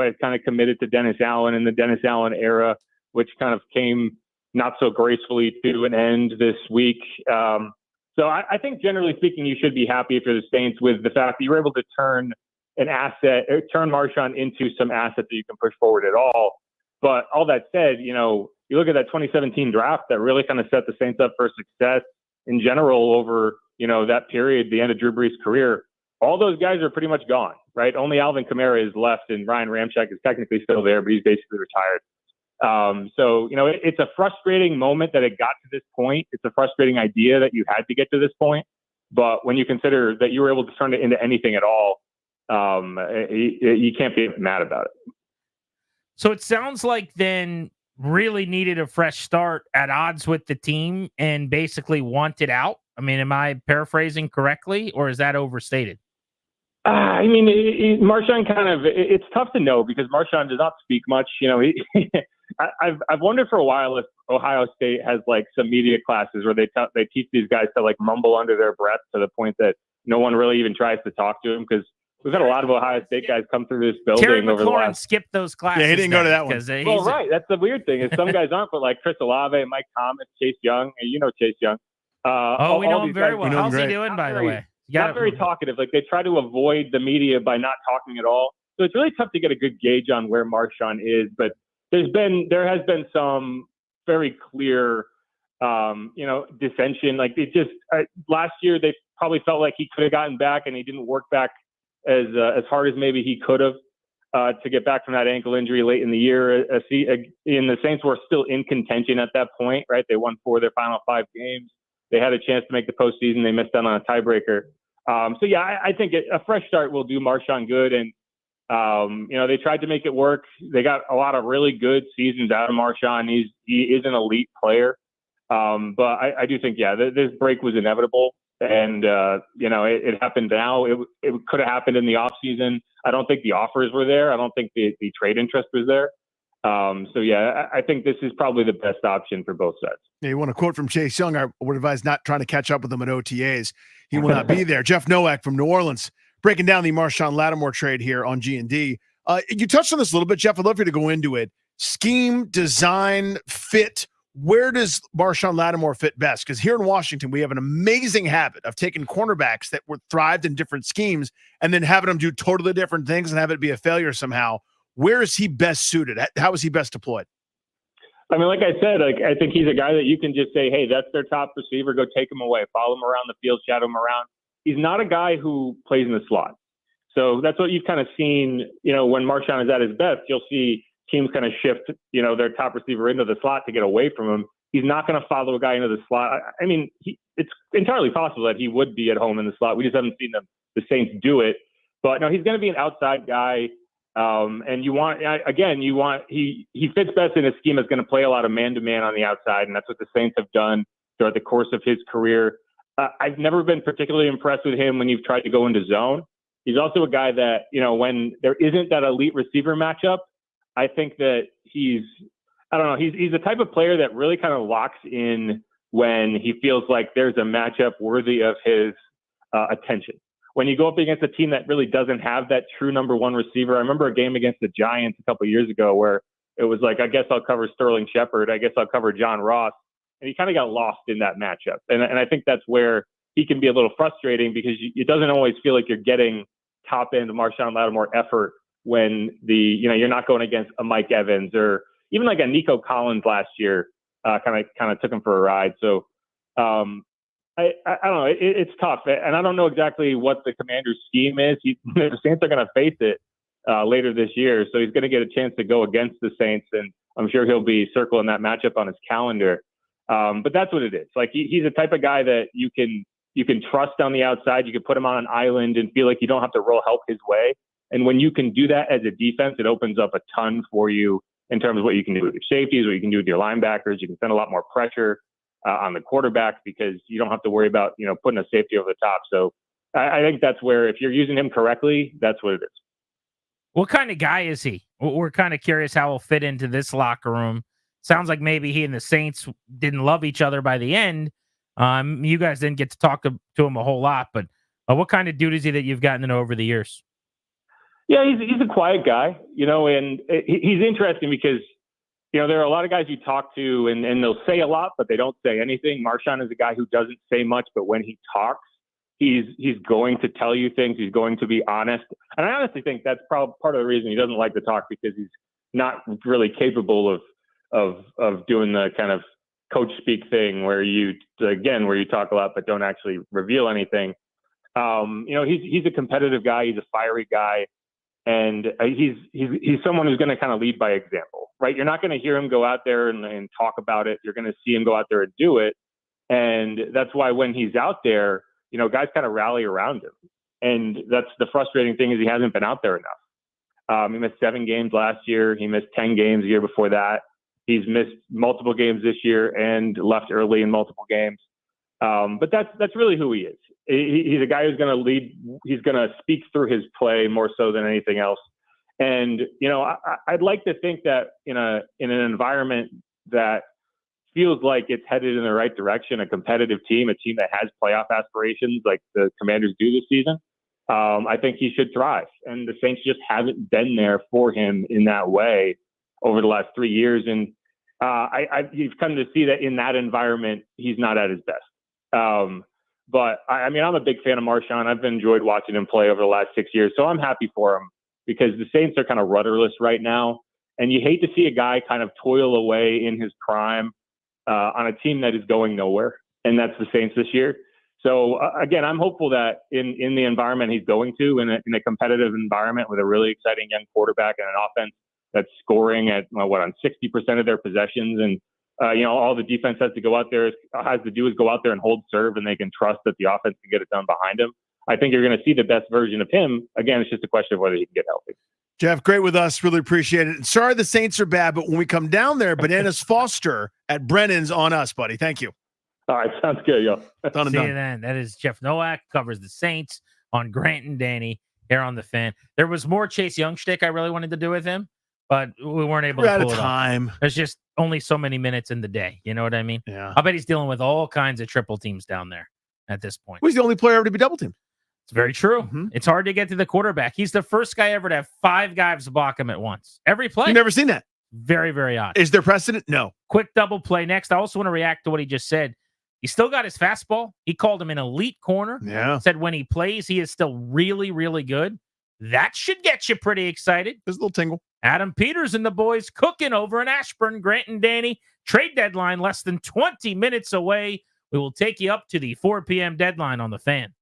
Speaker 14: it kind of committed to Dennis Allen in the Dennis Allen era, which kind of came not so gracefully to an end this week. So I think generally speaking, you should be happy if you're the Saints with the fact that you were able to turn Marshawn into some asset that you can push forward at all. But all that said, you look at that 2017 draft that really kind of set the Saints up for success in general over, that period, the end of Drew Brees' career. All those guys are pretty much gone, right? Only Alvin Kamara is left, and Ryan Ramczyk is technically still there, but he's basically retired. So, it's a frustrating moment that it got to this point. It's a frustrating idea that you had to get to this point. But when you consider that you were able to turn it into anything at all, you can't be mad about it.
Speaker 8: So it sounds like then really needed a fresh start at odds with the team and basically wanted out. I mean, am I paraphrasing correctly, or is that overstated?
Speaker 14: I mean, Marshawn it's tough to know because Marshawn does not speak much. I've wondered for a while if Ohio State has like some media classes where they teach these guys to like mumble under their breath to the point that no one really even tries to talk to them, because we've had a lot of Ohio State guys come through this building
Speaker 8: Terry
Speaker 14: over the
Speaker 8: McLaurin
Speaker 14: last.
Speaker 8: skipped those classes.
Speaker 9: Yeah, he didn't go to that one.
Speaker 14: Well, right. That's the weird thing is some guys aren't, but like Chris Olave, Mike Thomas, Chase Young, and Chase Young.
Speaker 8: We know him very well. How's he doing, by the way?
Speaker 14: Not very talkative. Like they try to avoid the media by not talking at all. So it's really tough to get a good gauge on where Marshawn is. But there has been some very clear, dissension. Like it just last year they probably felt like he could have gotten back and he didn't work back as hard as maybe he could have to get back from that ankle injury late in the year. And the Saints were still in contention at that point, right? They won 4 of their final 5 games. They had a chance to make the postseason. They missed out on a tiebreaker. I think a fresh start will do Marshawn good. And, they tried to make it work. They got a lot of really good seasons out of Marshawn. He is an elite player. But I do think, this break was inevitable. And, it happened now. It could have happened in the offseason. I don't think the offers were there. I don't think the trade interest was there. I think this is probably the best option for both sides.
Speaker 9: Yeah, you want a quote from Chase Young? I would advise not trying to catch up with him at OTAs. He will not be there. Jeff Nowak from New Orleans breaking down the Marshawn Latimore trade here on G&D. You touched on this a little bit, Jeff. I'd love for you to go into it. Scheme, design, fit. Where does Marshawn Latimore fit best? Because here in Washington, we have an amazing habit of taking cornerbacks that were thrived in different schemes and then having them do totally different things and have it be a failure somehow. Where is he best suited? How is he best deployed?
Speaker 14: I mean, like I said, I think he's a guy that you can just say, hey, that's their top receiver. Go take him away. Follow him around the field, shadow him around. He's not a guy who plays in the slot. So that's what you've kind of seen, when Marshawn is at his best, you'll see teams kind of shift, their top receiver into the slot to get away from him. He's not going to follow a guy into the slot. I mean, it's entirely possible that he would be at home in the slot. We just haven't seen the Saints do it. But no, he's going to be an outside guy. And he fits best in a scheme that's going to play a lot of man-to-man on the outside, and that's what the Saints have done throughout the course of his career. I've never been particularly impressed with him when you've tried to go into zone. He's also a guy that, when there isn't that elite receiver matchup, I think that he's the type of player that really kind of locks in when he feels like there's a matchup worthy of his attention. When you go up against a team that really doesn't have that true number one receiver, I remember a game against the Giants a couple of years ago where it was like, I guess I'll cover Sterling Shepard. I guess I'll cover John Ross. And he kind of got lost in that matchup. And I think that's where he can be a little frustrating because it doesn't always feel like you're getting top end Marshawn Lattimore effort when you're not going against a Mike Evans or even like a Nico Collins last year, kind of took him for a ride. So I don't know. It's tough, and I don't know exactly what the Commanders' scheme is. The Saints are going to face it later this year, so he's going to get a chance to go against the Saints, and I'm sure he'll be circling that matchup on his calendar. But that's what it is. Like he's the type of guy that you can trust on the outside. You can put him on an island and feel like you don't have to roll help his way. And when you can do that as a defense, it opens up a ton for you in terms of what you can do with your safeties, what you can do with your linebackers. You can send a lot more pressure on the quarterback because you don't have to worry about, putting a safety over the top. So I think that's where, if you're using him correctly, that's what it is.
Speaker 8: What kind of guy is he? We're kind of curious how he'll fit into this locker room. Sounds like maybe he and the Saints didn't love each other by the end. You guys didn't get to talk to him a whole lot, but what kind of dude is he that you've gotten to know over the years?
Speaker 14: Yeah, he's a quiet guy, and he's interesting because, there are a lot of guys you talk to and they'll say a lot, but they don't say anything. Marshawn is a guy who doesn't say much, but when he talks, he's going to tell you things. He's going to be honest. And I honestly think that's probably part of the reason he doesn't like to talk, because he's not really capable of doing the kind of coach speak thing where you talk a lot, but don't actually reveal anything. He's a competitive guy. He's a fiery guy. And he's someone who's going to kind of lead by example, right? You're not going to hear him go out there and talk about it. You're going to see him go out there and do it. And that's why when he's out there, guys kind of rally around him. And that's the frustrating thing, is he hasn't been out there enough. He missed 7 games last year. He missed 10 games the year before that. He's missed multiple games this year and left early in multiple games. But that's really who he is. He's a guy who's going to lead. He's going to speak through his play more so than anything else. And I'd like to think that in an environment that feels like it's headed in the right direction, a competitive team, a team that has playoff aspirations like the Commanders do this season, I think he should thrive. And the Saints just haven't been there for him in that way over the last 3 years. And you've come to see that in that environment, he's not at his best. But I'm a big fan of Marshawn. I've enjoyed watching him play over the last 6 years. So I'm happy for him, because the Saints are kind of rudderless right now. And you hate to see a guy kind of toil away in his prime on a team that is going nowhere. And that's the Saints this year. So again, I'm hopeful that in the environment he's going to, in a competitive environment with a really exciting young quarterback and an offense that's scoring at on 60% of their possessions, and all the defense has to do is go out there and hold serve, and they can trust that the offense can get it done behind him. I think you're going to see the best version of him. Again, it's just a question of whether he can get healthy.
Speaker 9: Jeff, great with us. Really appreciate it. And sorry the Saints are bad, but when we come down there, Bananas Foster at Brennan's on us, buddy. Thank you.
Speaker 14: All right, sounds good, yo.
Speaker 9: Done and
Speaker 8: See
Speaker 9: done.
Speaker 8: you then. That is Jeff Nowak, covers the Saints on Grant and Danny here on the Fan. There was more Chase Young shtick I really wanted to do with him, but we weren't able to pull it off. There's just only so many minutes in the day. You know what I mean?
Speaker 9: Yeah.
Speaker 8: I bet he's dealing with all kinds of triple teams down there at this point.
Speaker 9: Who's the only player ever to be double teamed?
Speaker 8: It's very true. It's hard to get to the quarterback. He's the first guy ever to have 5 guys block him at once. Every play.
Speaker 9: You've never seen that.
Speaker 8: Very, very odd.
Speaker 9: Is there precedent? No.
Speaker 8: Quick double play next. I also want to react to what he just said. He still got his fastball. He called him an elite corner.
Speaker 9: Yeah.
Speaker 8: Said when he plays, he is still really, really good. That should get you pretty excited.
Speaker 9: There's a little tingle.
Speaker 8: Adam Peters and the boys cooking over in Ashburn. Grant and Danny. Trade deadline less than 20 minutes away. We will take you up to the 4 p.m. deadline on the Fan.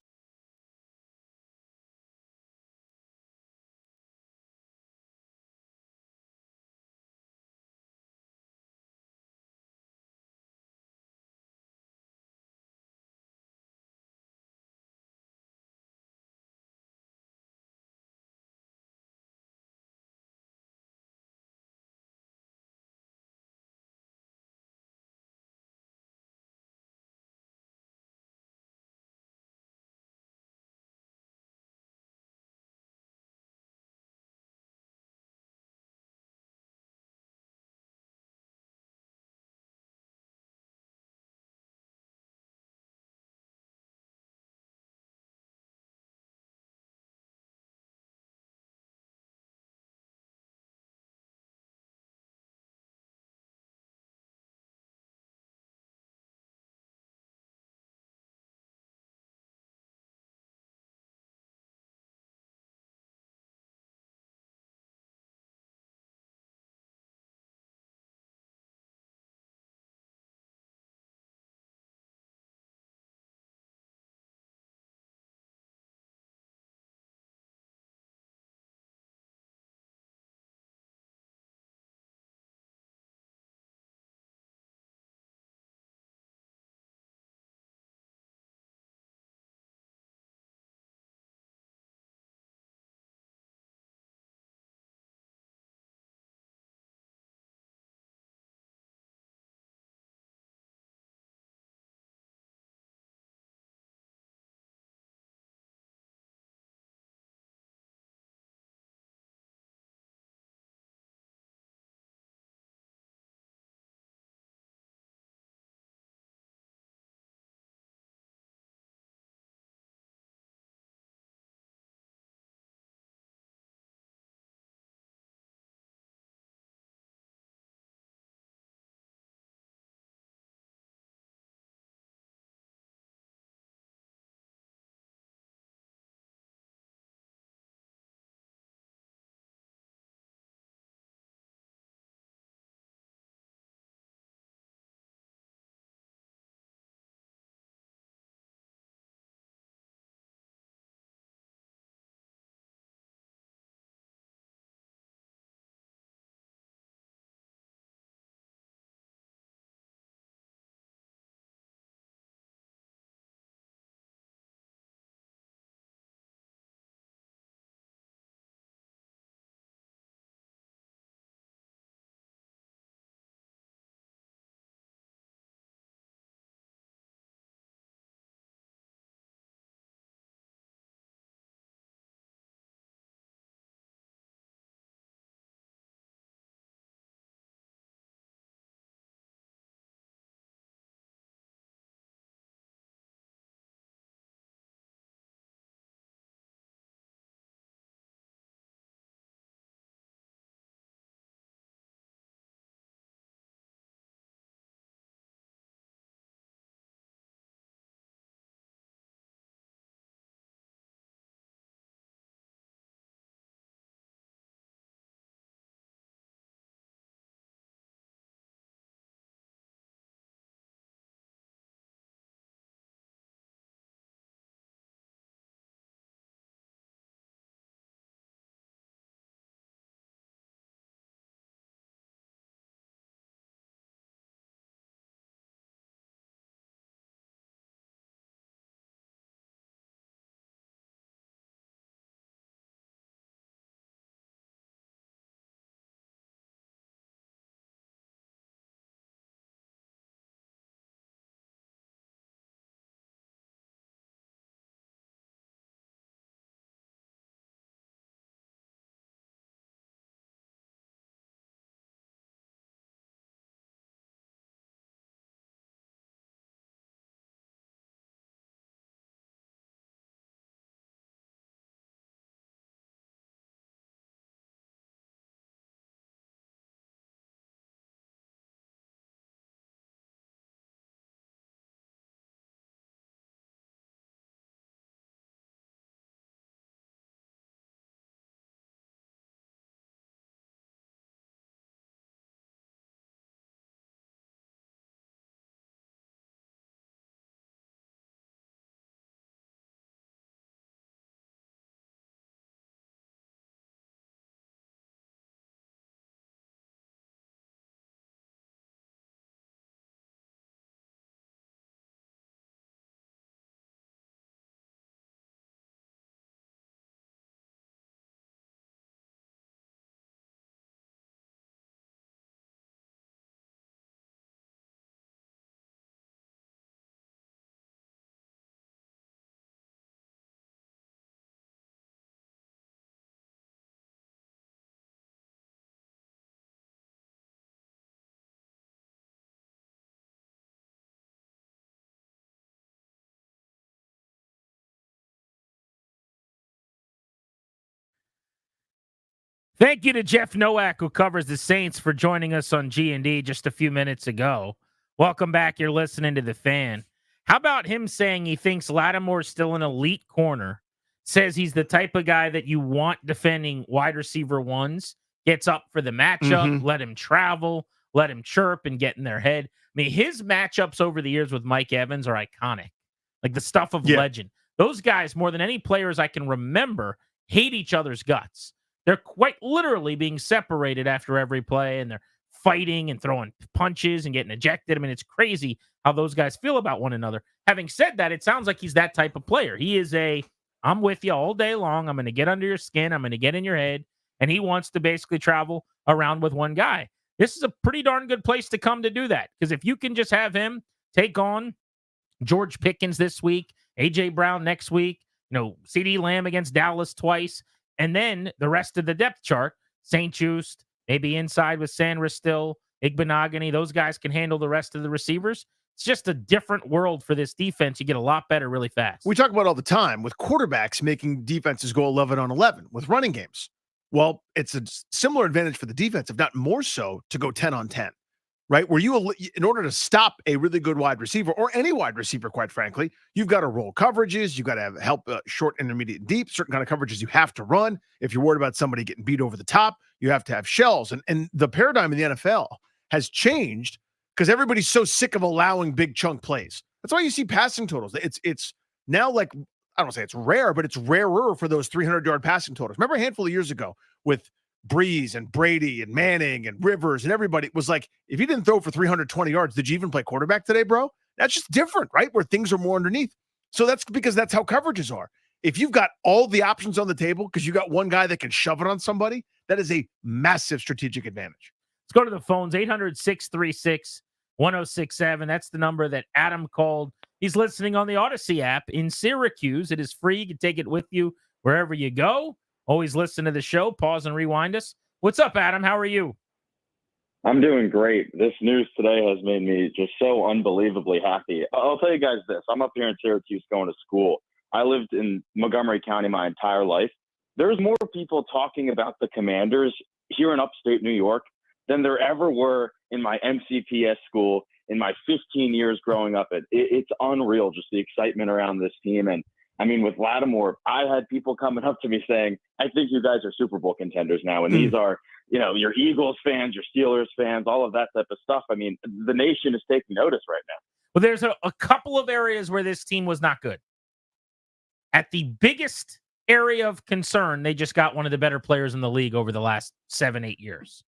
Speaker 8: Thank you to Jeff Nowak, who covers the Saints, for joining us on G&D just a few minutes ago. Welcome back. You're listening to The Fan. How about him saying he thinks Latimore's still an elite corner, says he's the type of guy that you want defending wide receiver ones, gets up for the matchup, let him travel, let him chirp and get in their head. I mean, his matchups over the years with Mike Evans are iconic, like the stuff of legend. Those guys, more than any players I can remember, hate each other's guts. They're quite literally being separated after every play, and they're fighting and throwing punches and getting ejected. I mean, it's crazy how those guys feel about one another. Having said that, it sounds like he's that type of player. He is I'm with you all day long. I'm going to get under your skin. I'm going to get in your head. And he wants to basically travel around with one guy. This is a pretty darn good place to come to do that. Because if you can just have him take on George Pickens this week, A.J. Brown next week, C.D. Lamb against Dallas twice, and then the rest of the depth chart, St. Just, maybe inside with Sandra still, Igbenogany, those guys can handle the rest of the receivers. It's just a different world for this defense. You get a lot better really fast.
Speaker 9: We talk about all the time with quarterbacks making defenses go 11 on 11 with running games. Well, it's a similar advantage for the defense, if not more so, to go 10 on 10, right? Where in order to stop a really good wide receiver or any wide receiver, quite frankly, you've got to roll coverages. You've got to have help short, intermediate, and deep, certain kind of coverages you have to run. If you're worried about somebody getting beat over the top, you have to have shells. And the paradigm in the NFL has changed because everybody's so sick of allowing big chunk plays. That's why you see passing totals. It's now like, I don't say it's rare, but it's rarer for those 300-yard passing totals. Remember a handful of years ago with Breeze and Brady and Manning and Rivers and everybody, it was like, if you didn't throw for 320 yards, did you even play quarterback today, bro? That's just different, right? Where things are more underneath. So that's because that's how coverages are. If you've got all the options on the table because you got one guy that can shove it on somebody, that is a massive strategic advantage.
Speaker 8: Let's go to the phones, 800-636-1067. That's the number that Adam called. He's listening on the Odyssey app in Syracuse. It is free. You can take it with you wherever you go. Always listen to the show. Pause and rewind us. What's up, Adam? How are you?
Speaker 6: I'm doing great. This news today has made me just so unbelievably happy. I'll tell you guys this. I'm up here in Syracuse going to school. I lived in Montgomery County my entire life. There's more people talking about the Commanders here in upstate New York than there ever were in my MCPS school in my 15 years growing up. It's unreal, just the excitement around this team. And I mean, with Latimore, I had people coming up to me saying, I think you guys are Super Bowl contenders now. And these are, your Eagles fans, your Steelers fans, all of that type of stuff. I mean, the nation is taking notice right now.
Speaker 8: Well, there's a couple of areas where this team was not good. At the biggest area of concern, they just got one of the better players in the league over the last 7-8 years.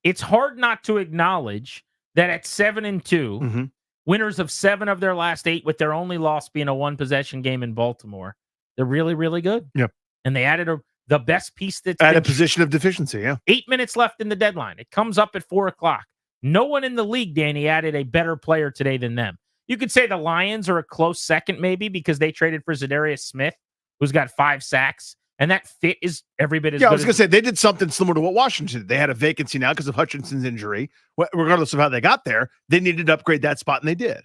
Speaker 8: It's hard not to acknowledge that at 7-2, winners of 7 of their last 8, with their only loss being a one-possession game in Baltimore, they're really, really good.
Speaker 9: Yep.
Speaker 8: And they added the best piece that's
Speaker 9: at a position of deficiency, yeah.
Speaker 8: 8 minutes left in the deadline. It comes up at 4 o'clock. No one in the league, Danny, added a better player today than them. You could say the Lions are a close second maybe because they traded for Zadarius Smith, who's got 5 sacks. And that fit is every bit as good.
Speaker 9: Yeah, I was going to say, they did something similar to what Washington did. They had a vacancy now because of Hutchinson's injury. Regardless of how they got there, they needed to upgrade that spot, and they did.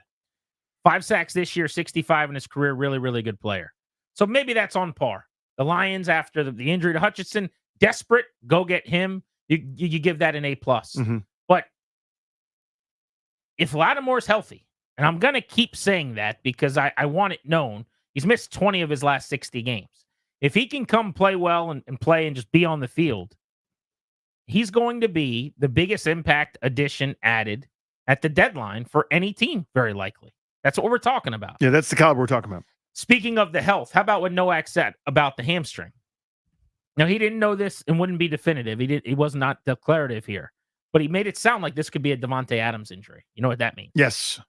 Speaker 8: 5 sacks this year, 65 in his career, really, really good player. So maybe that's on par. The Lions, after the injury to Hutchinson, desperate, go get him. You give that an A+. But if Latimore's healthy, and I'm going to keep saying that because I want it known, he's missed 20 of his last 60 games. If he can come play well and play and just be on the field, he's going to be the biggest impact addition added at the deadline for any team, very likely. That's what we're talking about.
Speaker 9: Yeah, that's the caliber we're talking about.
Speaker 8: Speaking of the health, how about what Nowak said about the hamstring? Now, he didn't know this and wouldn't be definitive. He was not declarative here. But he made it sound like this could be a Devontae Adams injury. You know what that means?
Speaker 9: Yes.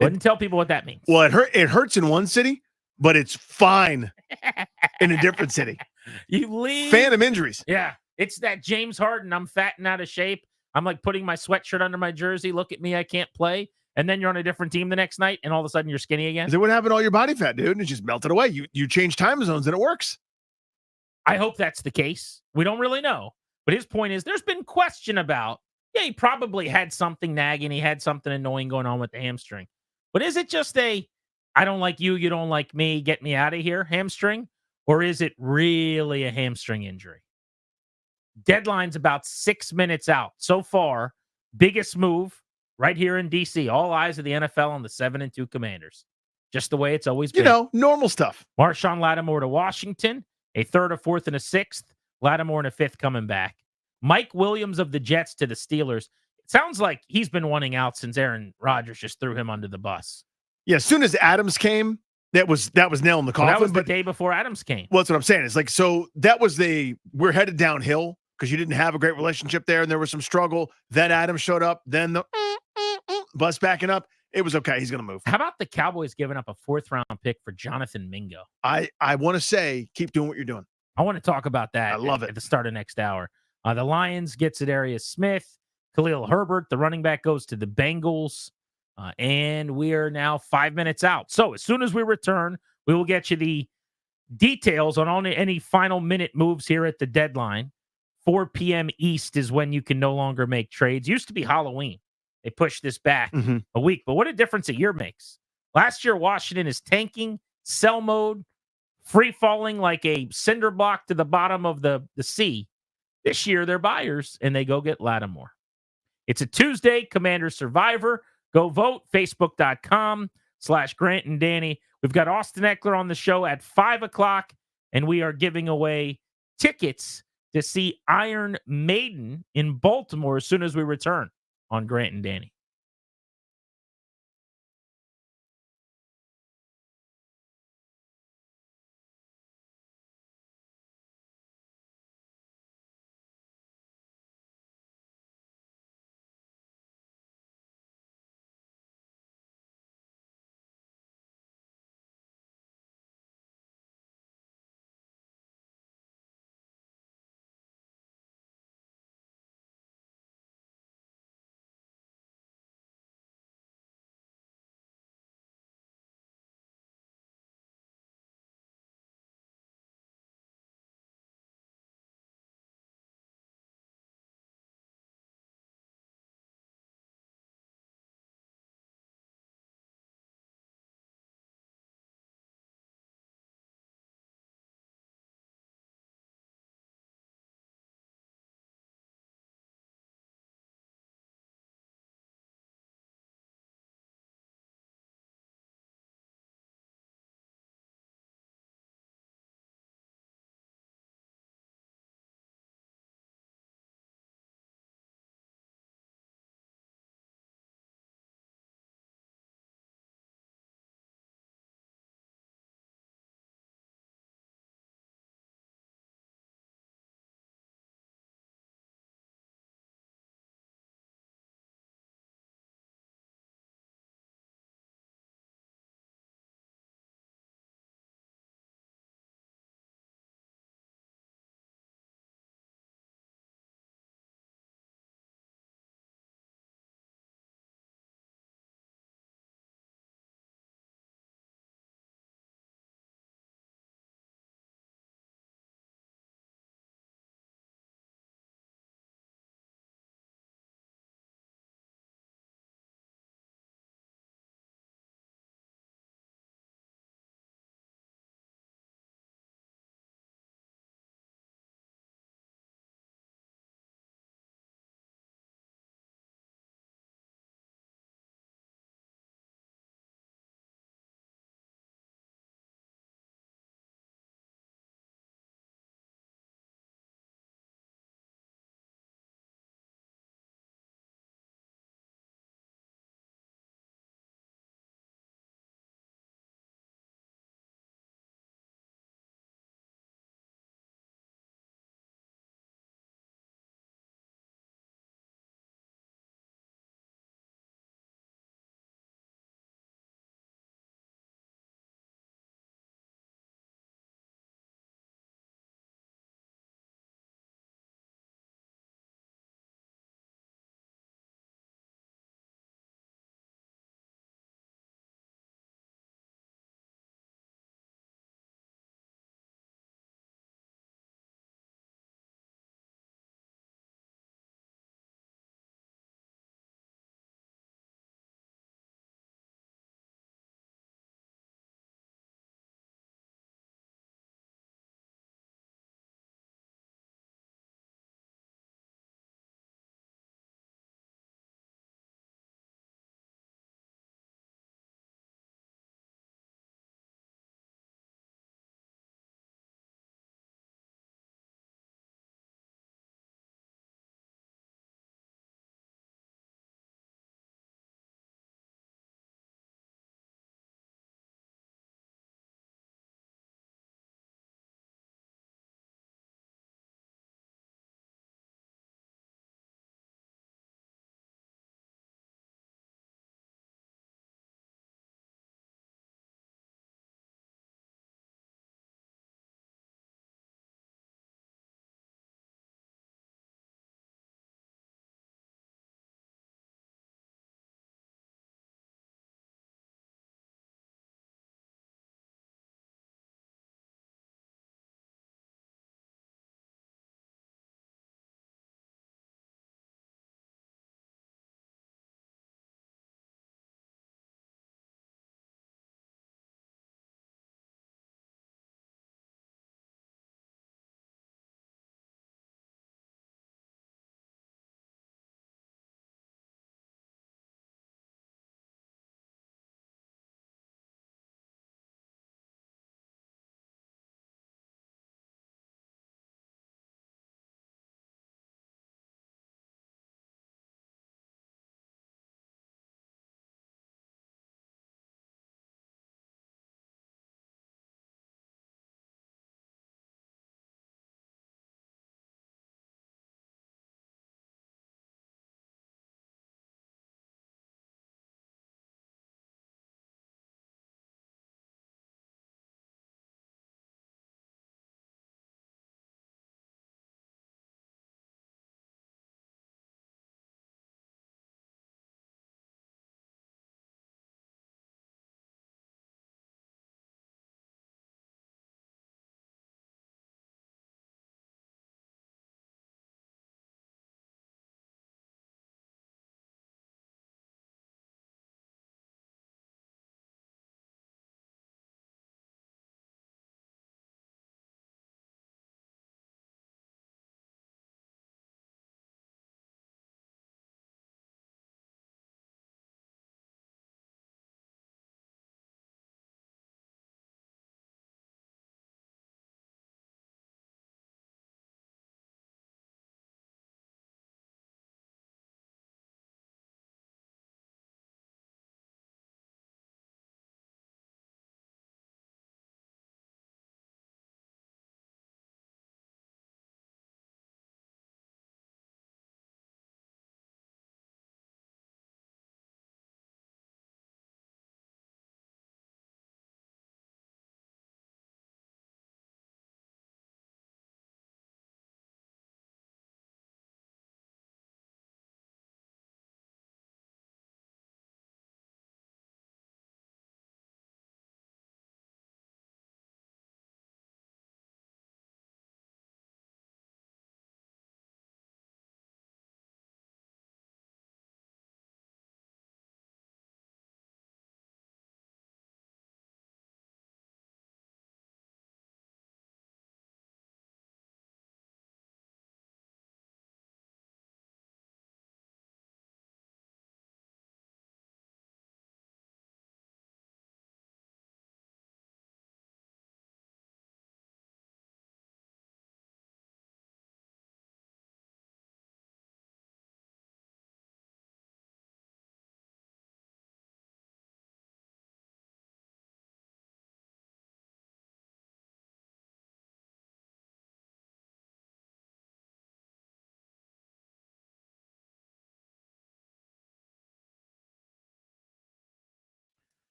Speaker 8: Wouldn't tell people what that means.
Speaker 9: Well, it hurts in one city, but it's fine in a different city.
Speaker 8: You leave.
Speaker 9: Phantom injuries.
Speaker 8: Yeah. It's that James Harden. I'm fat and out of shape. I'm like putting my sweatshirt under my jersey. Look at me. I can't play. And then you're on a different team the next night, and all of a sudden you're skinny again.
Speaker 9: Is that what happened to all your body fat, dude? And it just melted away. You change time zones, and it works.
Speaker 8: I hope that's the case. We don't really know. But his point is there's been question about, he probably had something nagging. He had something annoying going on with the hamstring. But is it just I don't like you, you don't like me, get me out of here hamstring? Or is it really a hamstring injury? Deadline's about 6 minutes out. So far, biggest move right here in D.C. All eyes of the NFL on the 7-2 Commanders. Just the way it's always been.
Speaker 9: You know, normal stuff.
Speaker 8: Marshawn Lattimore to Washington, a third, a fourth, and a sixth. Lattimore and a fifth coming back. Mike Williams of the Jets to the Steelers. It sounds like he's been wanting out since Aaron Rodgers just threw him under the bus.
Speaker 9: Yeah, as soon as Adams came, that was nail in the coffin.
Speaker 8: Well, that was the day before Adams came.
Speaker 9: Well, that's what I'm saying. It's like, so that was we're headed downhill because you didn't have a great relationship there and there was some struggle. Then Adams showed up. Then the bus backing up. It was okay. He's going to move.
Speaker 8: How about the Cowboys giving up a 4th-round pick for Jonathan Mingo?
Speaker 9: I want to say, keep doing what you're doing.
Speaker 8: I want to talk about that.
Speaker 9: I love it.
Speaker 8: At the start of next hour. The Lions get Za'Darius Smith. Khalil Herbert, the running back, goes to the Bengals. And we are now 5 minutes out. So as soon as we return, we will get you the details on any final minute moves here at the deadline. 4 p.m. East is when you can no longer make trades. Used to be Halloween. They pushed this back a week. But what a difference a year makes. Last year, Washington is tanking, sell mode, free falling like a cinder block to the bottom of the sea. This year, they're buyers, and they go get Latimore. It's a Tuesday, Commander Survivor. Go vote, facebook.com/Grant and Danny. We've got Austin Eckler on the show at 5 o'clock, and we are giving away tickets to see Iron Maiden in Baltimore as soon as we return on Grant and Danny.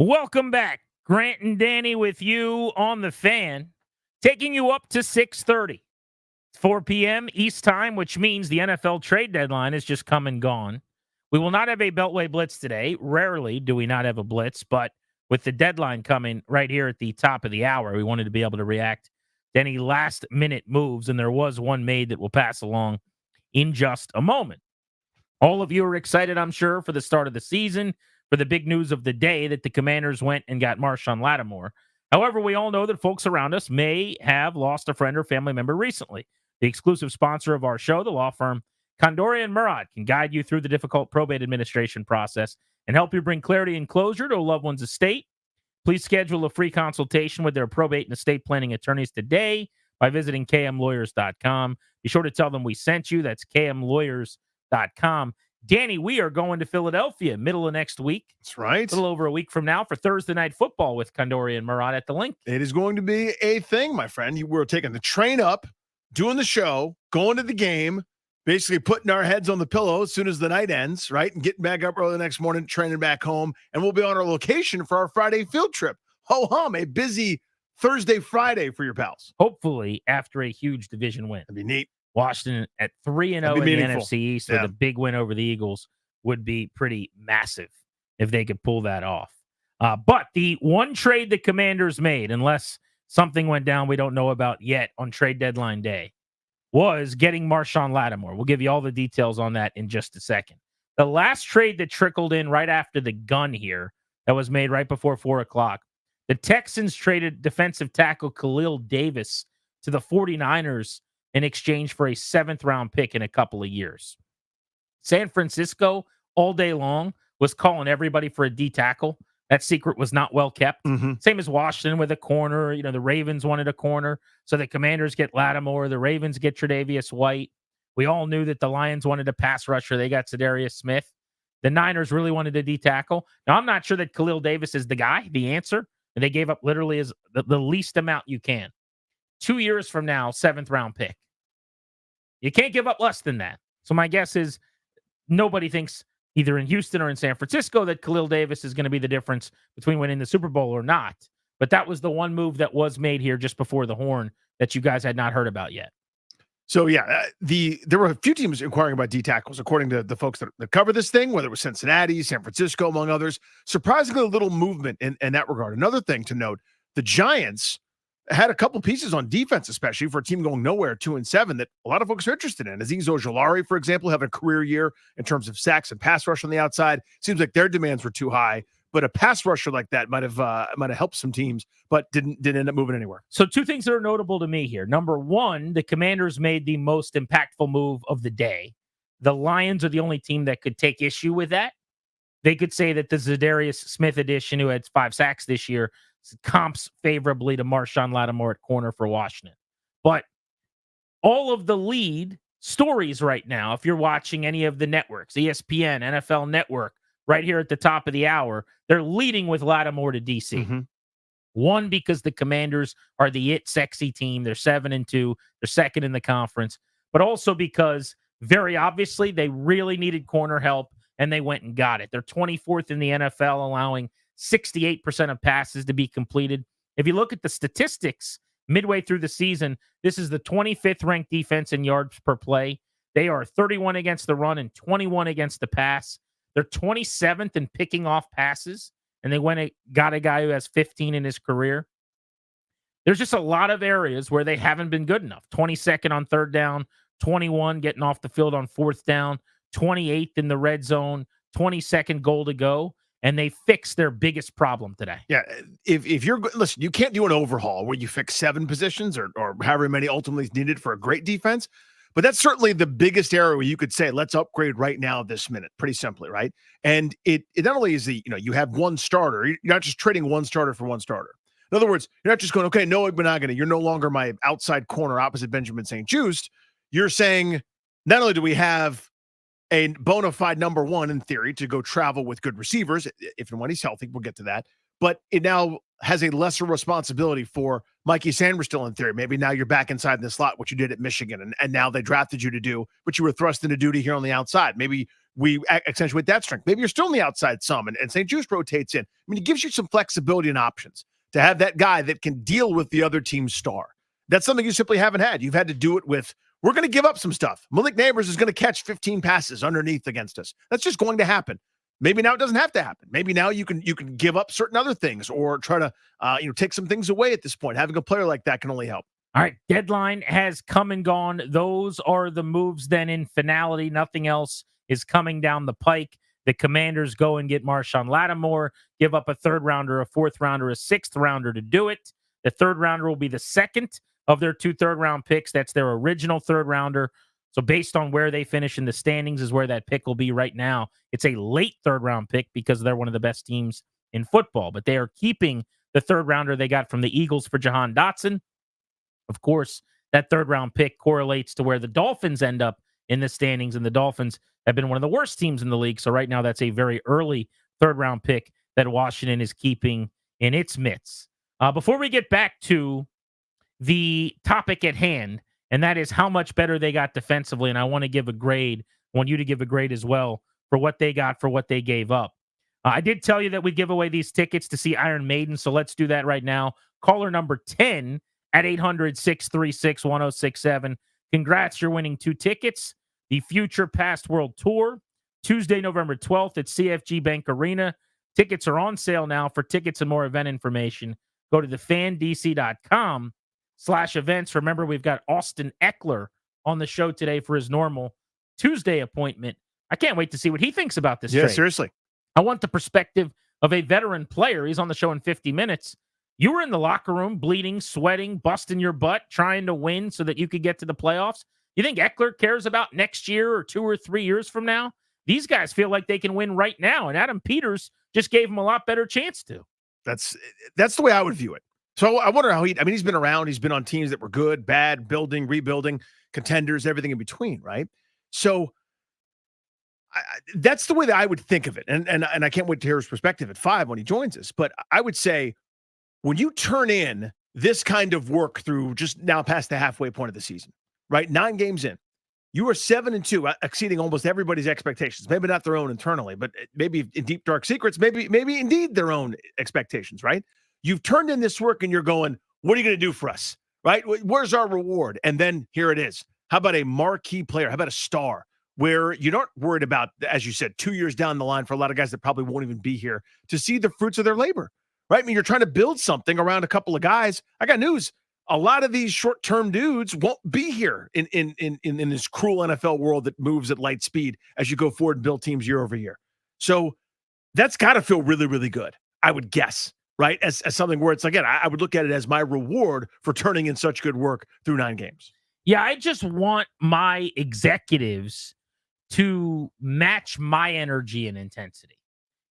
Speaker 8: Welcome back. Grant and Danny with you on the Fan, taking you up to 6:30. 4 p.m. East time, which means the NFL trade deadline is just come and gone. We will not have a Beltway Blitz today. Rarely do we not have a Blitz, but with the deadline coming right here at the top of the hour, we wanted to be able to react to any last-minute moves, and there was one made that we'll pass along in just a moment. All of you are excited, I'm sure, for the start of the season, for the big news of the day that the Commanders went and got Marshawn Latimore. However, we all know that folks around us may have lost a friend or family member recently. The exclusive sponsor of our show, the law firm Condori & Murad, can guide you through the difficult probate administration process and help you bring clarity and closure to a loved one's estate. Please schedule a free consultation with their probate and estate planning attorneys today by visiting kmlawyers.com. Be sure to tell them we sent you. That's kmlawyers.com. Danny, we are going to Philadelphia middle of next week.
Speaker 9: That's right.
Speaker 8: A little over a week from now for Thursday Night Football with Condori & Murad at the link.
Speaker 9: It is going to be a thing, my friend. We're taking the train up, doing the show, going to the game, basically putting our heads on the pillow as soon as the night ends, right? And getting back up early the next morning, training back home. And we'll be on our location for our Friday field trip. Ho-hum, a busy Thursday, Friday for your pals.
Speaker 8: Hopefully after a huge division win.
Speaker 9: That'd be neat.
Speaker 8: Washington at 3-0 in the NFC East with a big win over the Eagles would be pretty massive if they could pull that off. But the one trade the Commanders made, unless something went down we don't know about yet on trade deadline day, was getting Marshawn Latimore. We'll give you all the details on that in just a second. The last trade that trickled in right after the gun here that was made right before 4 o'clock, the Texans traded defensive tackle Khalil Davis to the 49ers in exchange for a 7th-round pick in a couple of years. San Francisco, all day long, was calling everybody for a D tackle. That secret was not well kept. Same as Washington with a corner. You know, the Ravens wanted a corner, so the Commanders get Latimore. The Ravens get Tre'Davious White. We all knew that the Lions wanted a pass rusher. They got Zadarius Smith. The Niners really wanted a D tackle. Now, I'm not sure that Khalil Davis is the guy, the answer, and they gave up literally as the least amount you can. 2 years from now, 7th-round pick. You can't give up less than that. So my guess is nobody thinks either in Houston or in San Francisco that Khalil Davis is going to be the difference between winning the Super Bowl or not. But that was the one move that was made here just before the horn that you guys had not heard about yet.
Speaker 9: So, yeah, there were a few teams inquiring about D tackles, according to the folks that cover this thing, whether it was Cincinnati, San Francisco, among others. Surprisingly, a little movement in that regard. Another thing to note, the Giants had a couple pieces on defense, especially for a team going nowhere, 2-7, that a lot of folks are interested in. Azeez Ojulari, for example, having a career year in terms of sacks and pass rush on the outside. Seems like their demands were too high, but a pass rusher like that might have helped some teams, but didn't end up moving anywhere.
Speaker 8: So 2 things that are notable to me here. Number 1, the Commanders made the most impactful move of the day. The Lions are the only team that could take issue with that. They could say that the Zadarius Smith addition, who had 5 sacks this year, comps favorably to Marshawn Latimore at corner for Washington. But all of the lead stories right now, if you're watching any of the networks, ESPN, NFL Network, right here at the top of the hour, they're leading with Latimore to DC. One, because the Commanders are the it sexy team. They're 7-2. They're second in the conference. But also because, very obviously, they really needed corner help, and they went and got it. They're 24th in the NFL, allowing 68% of passes to be completed. If you look at the statistics midway through the season, this is the 25th ranked defense in yards per play. They are 31 against the run and 21 against the pass. They're 27th in picking off passes, and they went and got a guy who has 15 in his career. There's just a lot of areas where they haven't been good enough. 22nd on 3rd down, 21 getting off the field on 4th down, 28th in the red zone, 22nd goal to go. And they fixed their biggest problem today.
Speaker 9: Yeah, if you're listen, you can't do an overhaul where you fix 7 positions or however many ultimately is needed for a great defense. But that's certainly the biggest area where you could say, let's upgrade right now this minute, pretty simply, right? And it not only is you have one starter, you're not just trading one starter for one starter. In other words, you're not just going, okay, Noah Benagany, you're no longer my outside corner opposite Benjamin St-Juste. You're saying, not only do we have a bona fide number 1 in theory to go travel with good receivers, if and when he's healthy, we'll get to that. But it now has a lesser responsibility for Mikey Sanders in theory. Maybe now you're back inside in the slot, what you did at Michigan, and now they drafted you to do what you were thrust into duty here on the outside. Maybe we accentuate that strength. Maybe you're still on the outside some, and St. Juice rotates in. I mean, it gives you some flexibility and options to have that guy that can deal with the other team's star. That's something you simply haven't had. You've had to do it with, we're going to give up some stuff. Malik Neighbors is going to catch 15 passes underneath against us. That's just going to happen. Maybe now it doesn't have to happen. Maybe now you can give up certain other things or try to take some things away at this point. Having a player like that can only help.
Speaker 8: All right, deadline has come and gone. Those are the moves then in finality. Nothing else is coming down the pike. The Commanders go and get Marshawn Latimore, give up a 3rd rounder, a 4th rounder, a 6th rounder to do it. The 3rd rounder will be the second of their 2 third-round picks. That's their original 3rd rounder. So based on where they finish in the standings is where that pick will be right now. It's a late 3rd-round pick because they're one of the best teams in football. But they are keeping the 3rd rounder they got from the Eagles for Jahan Dotson. Of course, that 3rd-round pick correlates to where the Dolphins end up in the standings, and the Dolphins have been one of the worst teams in the league. So right now, that's a very early 3rd-round pick that Washington is keeping in its midst. Before we get back to the topic at hand, and that is how much better they got defensively, and I want to give a grade. I want you to give a grade as well for what they got for what they gave up. I did tell you that we'd give away these tickets to see Iron Maiden, so let's do that right now. Caller number 10 at 800-636-1067. Congrats, you're winning 2 tickets. The Future Past World Tour, Tuesday, November 12th at CFG Bank Arena. Tickets are on sale now. For tickets and more event information, go to thefandc.com/events. Remember, we've got Austin Eckler on the show today for his normal Tuesday appointment. I can't wait to see what he thinks about this trade.
Speaker 9: Seriously.
Speaker 8: I want the perspective of a veteran player. He's on the show in 50 minutes. You were in the locker room, bleeding, sweating, busting your butt, trying to win so that you could get to the playoffs. You think Eckler cares about next year or 2 or 3 years from now? These guys feel like they can win right now, and Adam Peters just gave him a lot better chance to.
Speaker 9: That's the way I would view it. So I wonder how he's been around. He's been on teams that were good, bad, building, rebuilding, contenders, everything in between, right? So that's the way that I would think of it. And I can't wait to hear his perspective at 5 when he joins us. But I would say when you turn in this kind of work through just now past the halfway point of the season, right? 9 games in, you are 7-2, exceeding almost everybody's expectations. Maybe not their own internally, but maybe in deep, dark secrets, maybe indeed their own expectations, right? You've turned in this work and you're going, what are you going to do for us, right? Where's our reward? And then here it is. How about a marquee player? How about a star where you're not worried about, as you said, 2 years down the line for a lot of guys that probably won't even be here to see the fruits of their labor, right? I mean, you're trying to build something around a couple of guys. I got news. A lot of these short-term dudes won't be here in this cruel NFL world that moves at light speed as you go forward and build teams year over year. So that's got to feel really, really good, I would guess, right? As something where it's, again, I would look at it as my reward for turning in such good work through 9 games.
Speaker 8: Yeah, I just want my executives to match my energy and intensity.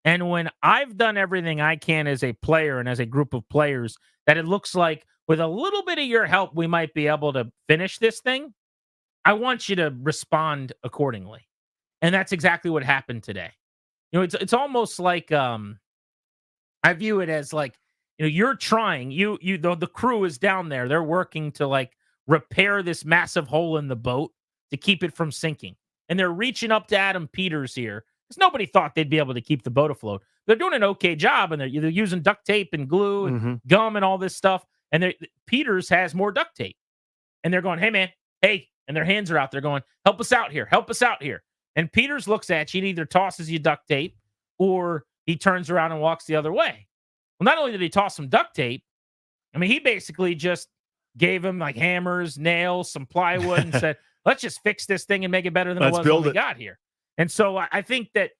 Speaker 8: And when I've done everything I can as a player and as a group of players, that it looks like with a little bit of your help, we might be able to finish this thing, I want you to respond accordingly. And that's exactly what happened today. You know, it's almost like I view it as like, you know, you're trying, the crew is down there. They're working to like repair this massive hole in the boat to keep it from sinking. And they're reaching up to Adam Peters here because nobody thought they'd be able to keep the boat afloat. They're doing an okay job, and they're using duct tape and glue and gum and all this stuff. And Peters has more duct tape. And they're going, hey, man, hey. And their hands are out. They're going, help us out here. Help us out here. And Peters looks at you and either tosses you duct tape or he turns around and walks the other way. Well, not only did he toss some duct tape, I mean, he basically just gave him like hammers, nails, some plywood and said, let's just fix this thing and make it better than it was when we got here. And so I think that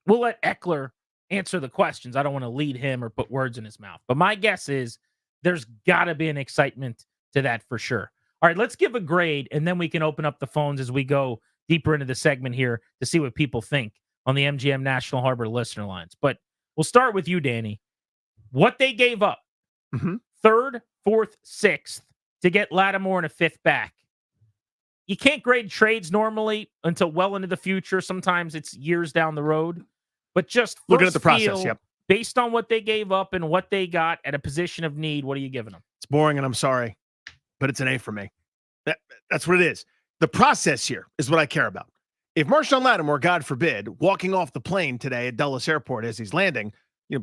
Speaker 8: we'll let Eckler answer the questions. I don't want to lead him or put words in his mouth. But my guess is there's got to be an excitement to that for sure. All right, let's give a grade, and then we can open up the phones as we go deeper into the segment here to see what people think on the MGM National Harbor listener lines. But we'll start with you, Danny. What they gave up, 3rd, 4th, 6th, to get Latimore and a 5th back. You can't grade trades normally until well into the future. Sometimes it's years down the road. But just
Speaker 9: looking at the process,
Speaker 8: based on what they gave up and what they got at a position of need, what are you giving them?
Speaker 9: It's boring, and I'm sorry, but it's an A for me. That's what it is. The process here is what I care about. if Marshawn Lattimore, God forbid, walking off the plane today at Dulles Airport as he's landing,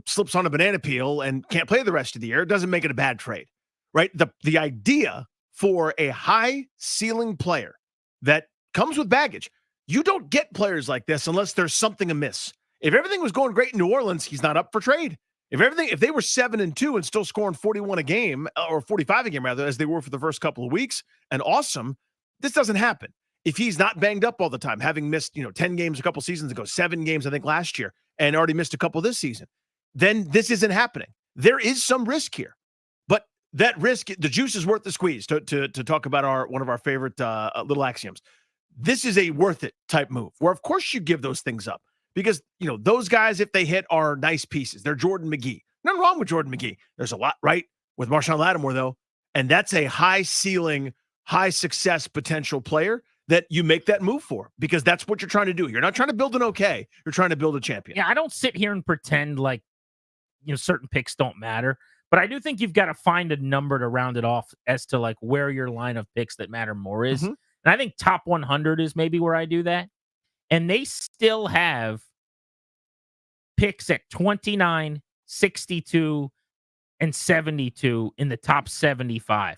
Speaker 9: slips on a banana peel and can't play the rest of the year, it doesn't make it a bad trade, right? The idea for a high ceiling player that comes with baggage, you don't get players like this unless there's something amiss. If everything was going great in New Orleans, he's not up for trade. If they were 7-2 and still scoring 41 a game, or 45 a game rather, as they were for the first couple of weeks, and awesome, this doesn't happen. If he's not banged up all the time, having missed 10 games a couple seasons ago, 7 games I think last year, and already missed a couple this season, then this isn't happening. There is some risk here, but that risk, the juice is worth the squeeze. To talk about one of our favorite little axioms, this is a worth it type move where of course you give those things up. Because, those guys, if they hit, are nice pieces. They're Jordan McGee. Nothing wrong with Jordan McGee. There's a lot right with Marshawn Lattimore, though. And that's a high ceiling, high success potential player that you make that move for, because that's what you're trying to do. You're not trying to build an okay. You're trying to build a champion.
Speaker 8: Yeah, I don't sit here and pretend like, certain picks don't matter. But I do think you've got to find a number to round it off as to like where your line of picks that matter more is. And I think top 100 is maybe where I do that. And they still have picks at 29, 62, and 72 in the top 75.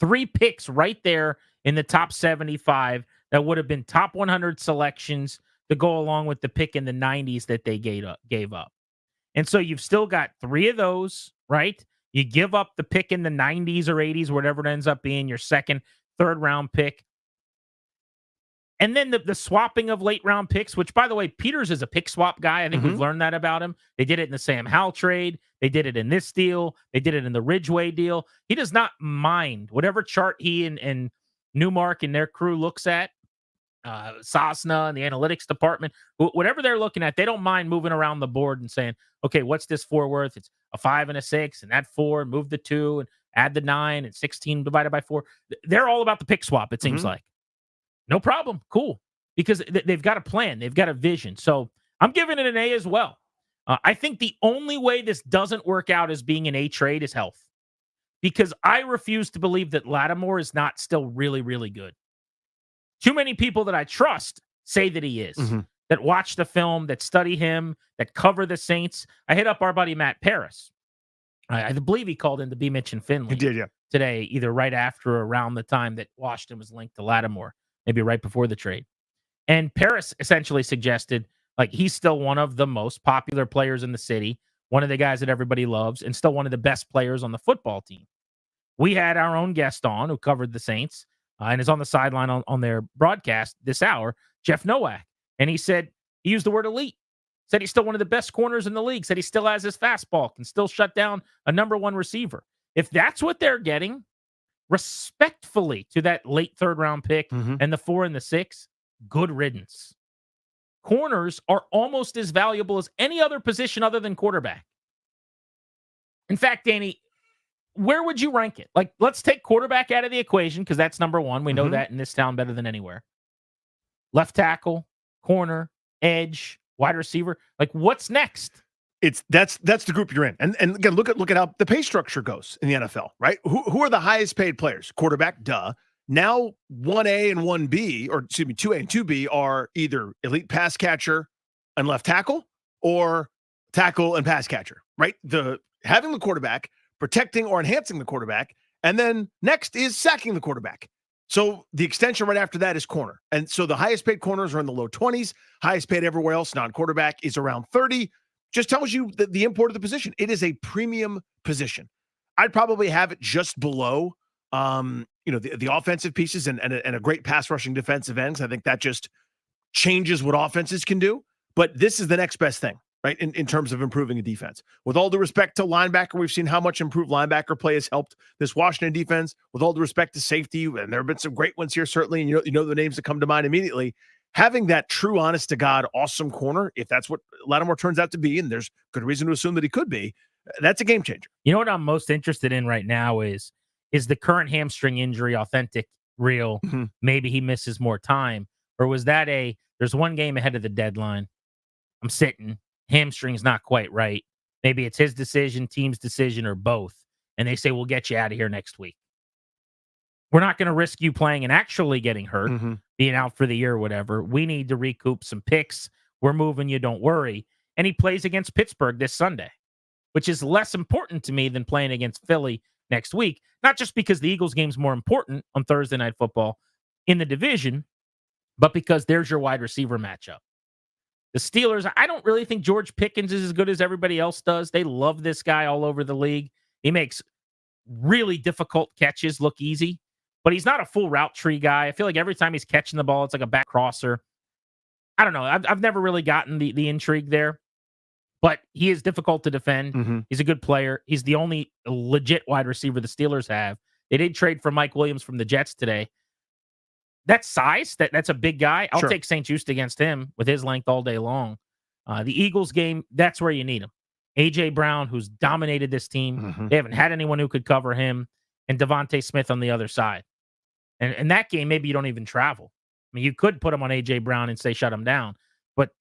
Speaker 8: 3 picks right there in the top 75 that would have been top 100 selections to go along with the pick in the 90s that they gave up. And so you've still got 3 of those, right? You give up the pick in the 90s or 80s, whatever it ends up being, your second, third round pick. And then the swapping of late round picks, which, by the way, Peters is a pick swap guy. I think we've learned that about him. They did it in the Sam Howell trade. They did it in this deal. They did it in the Ridgeway deal. He does not mind whatever chart he and Newmark and their crew looks at, Sasna and the analytics department, whatever they're looking at, they don't mind moving around the board and saying, okay, what's this 4 worth? It's a 5 and a 6, and that 4, and move the 2, and add the 9, and 16 divided by 4. They're all about the pick swap, it seems like. No problem. Cool. Because they've got a plan. They've got a vision. So I'm giving it an A as well. I think the only way this doesn't work out as being an A trade is health. Because I refuse to believe that Latimore is not still really, really good. Too many people that I trust say that he is. That watch the film, that study him, that cover the Saints. I hit up our buddy Matt Paris. I believe he called in to be Mitch and Finley.
Speaker 9: He did, yeah.
Speaker 8: Today, either right after or around the time that Washington was linked to Latimore. Maybe right before the trade. And Paris essentially suggested, like, he's still one of the most popular players in the city, one of the guys that everybody loves, and still one of the best players on the football team. We had our own guest on who covered the Saints and is on the sideline on their broadcast this hour, Jeff Nowak. And he said, he used the word elite. Said he's still one of the best corners in the league. Said he still has his fastball, can still shut down a number 1 receiver. If that's what they're getting, respectfully to that late third round pick and the 4 and the 6, good riddance. Corners are almost as valuable as any other position other than quarterback. In fact, Danny, where would you rank it? Like, let's take quarterback out of the equation because that's number 1. We know that in this town better than anywhere. Left tackle, corner, edge, wide receiver. Like, what's next?
Speaker 9: That's the group you're in. And again, look at how the pay structure goes in the NFL, right? Who are the highest paid players? Quarterback, duh. Now 1A and 1B, or excuse me, 2A and 2B are either elite pass catcher and left tackle or tackle and pass catcher, right? Having the quarterback, protecting or enhancing the quarterback, and then next is sacking the quarterback. So the extension right after that is corner. And so the highest paid corners are in the low 20s, highest paid everywhere else, non-quarterback, is around 30. Just tells you the import of the position. It is a premium position. I'd probably have it just below, the offensive pieces and a great pass rushing defensive ends. I think that just changes what offenses can do. But this is the next best thing, right, in terms of improving a defense. With all due respect to linebacker, we've seen how much improved linebacker play has helped this Washington defense. With all due respect to safety, and there have been some great ones here, certainly, and you know the names that come to mind immediately. Having that true, honest-to-God, awesome corner, if that's what Latimore turns out to be, and there's good reason to assume that he could be, that's a game changer.
Speaker 8: You know what I'm most interested in right now is the current hamstring injury authentic, real? Maybe he misses more time. Or was that there's 1 game ahead of the deadline. I'm sitting. Hamstring's not quite right. Maybe it's his decision, team's decision, or both. And they say, we'll get you out of here next week. we're not going to risk you playing and actually getting hurt,
Speaker 9: Mm-hmm.
Speaker 8: being out for the year or whatever. We need to recoup some picks. We're moving you, don't worry. And he plays against Pittsburgh this Sunday, which is less important to me than playing against Philly next week. Not just because the Eagles game's more important on Thursday Night Football in the division, but because there's your wide receiver matchup. The Steelers, I don't really think George Pickens is as good as everybody else does. They love this guy all over the league. He makes really difficult catches look easy, but he's not a full route tree guy. I feel like every time he's catching the ball, it's like a back crosser. I don't know. I've never really gotten the intrigue there, but he is difficult to defend.
Speaker 9: Mm-hmm.
Speaker 8: He's a good player. He's the only legit wide receiver the Steelers have. They did trade for Mike Williams from the Jets today. That size, that's a big guy. I'll take St. Juste against him with his length all day long. The Eagles game, that's where you need him. A.J. Brown, who's dominated this team.
Speaker 9: Mm-hmm.
Speaker 8: They haven't had anyone who could cover him. And Devontae Smith on the other side. And in that game, maybe you don't even travel. I mean, you could put him on A.J. Brown and say shut him down. But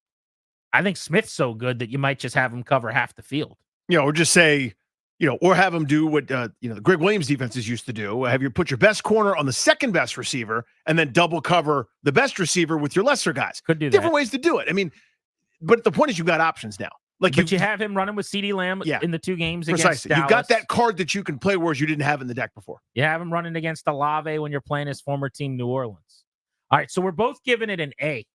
Speaker 8: I think Smith's so good that you might just have him cover half the field.
Speaker 9: Or just say, or have them do what the Greg Williams defenses used to do. Have you put your best corner on the second best receiver and then double cover the best receiver with your lesser guys.
Speaker 8: Could do that.
Speaker 9: Different ways to do it. I mean, but the point is you've got options now.
Speaker 8: But you have him running with CeeDee Lamb in the two games against
Speaker 9: precisely. You've
Speaker 8: Dallas.
Speaker 9: got that card that you can play, whereas you didn't have in the deck before.
Speaker 8: You have him running against Olave when you're playing his former team, New Orleans. All right, so we're both giving it an A.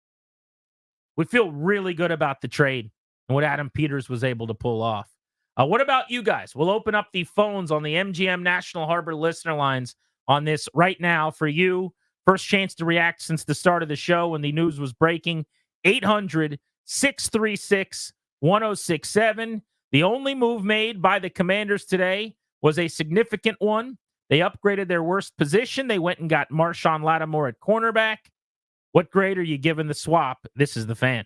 Speaker 8: We feel really good about the trade and what Adam Peters was able to pull off. What about you guys? We'll open up the phones on the MGM National Harbor listener lines on this right now for you. First chance to react since the start of the show when the news was breaking. 800-636-1067. The only move made by the Commanders today was a significant one. They upgraded their worst position. They went and got Marshawn Latimore at cornerback. What grade are you giving the swap? This is the Fan.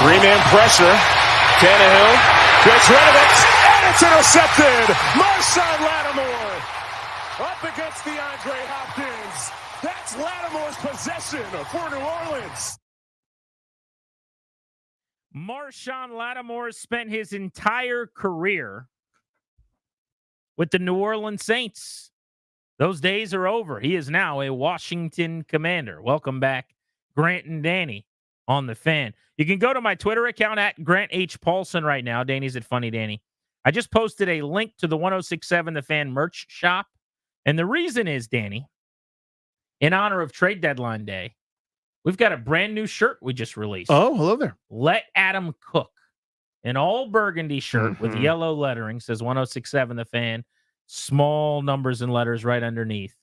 Speaker 12: Three-man pressure. Tannehill gets rid of it, and it's intercepted. Marshawn Latimore up against DeAndre Hopkins. That's Latimore's possession for New Orleans.
Speaker 8: Marshawn Lattimore spent his entire career with the New Orleans Saints. Those days are over. He is now a Washington Commander. Welcome back, Grant and Danny on the Fan. You can go to my Twitter account at Grant H. Paulson right now. Danny's at Funny Danny. I just posted a link to the 1067 The Fan merch shop. And the reason is, Danny, in honor of Trade Deadline Day, we've got a brand new shirt we just released.
Speaker 9: Oh, hello there.
Speaker 8: Let Adam Cook. An all burgundy shirt with yellow lettering, says 1067 The Fan. Small numbers and letters right underneath.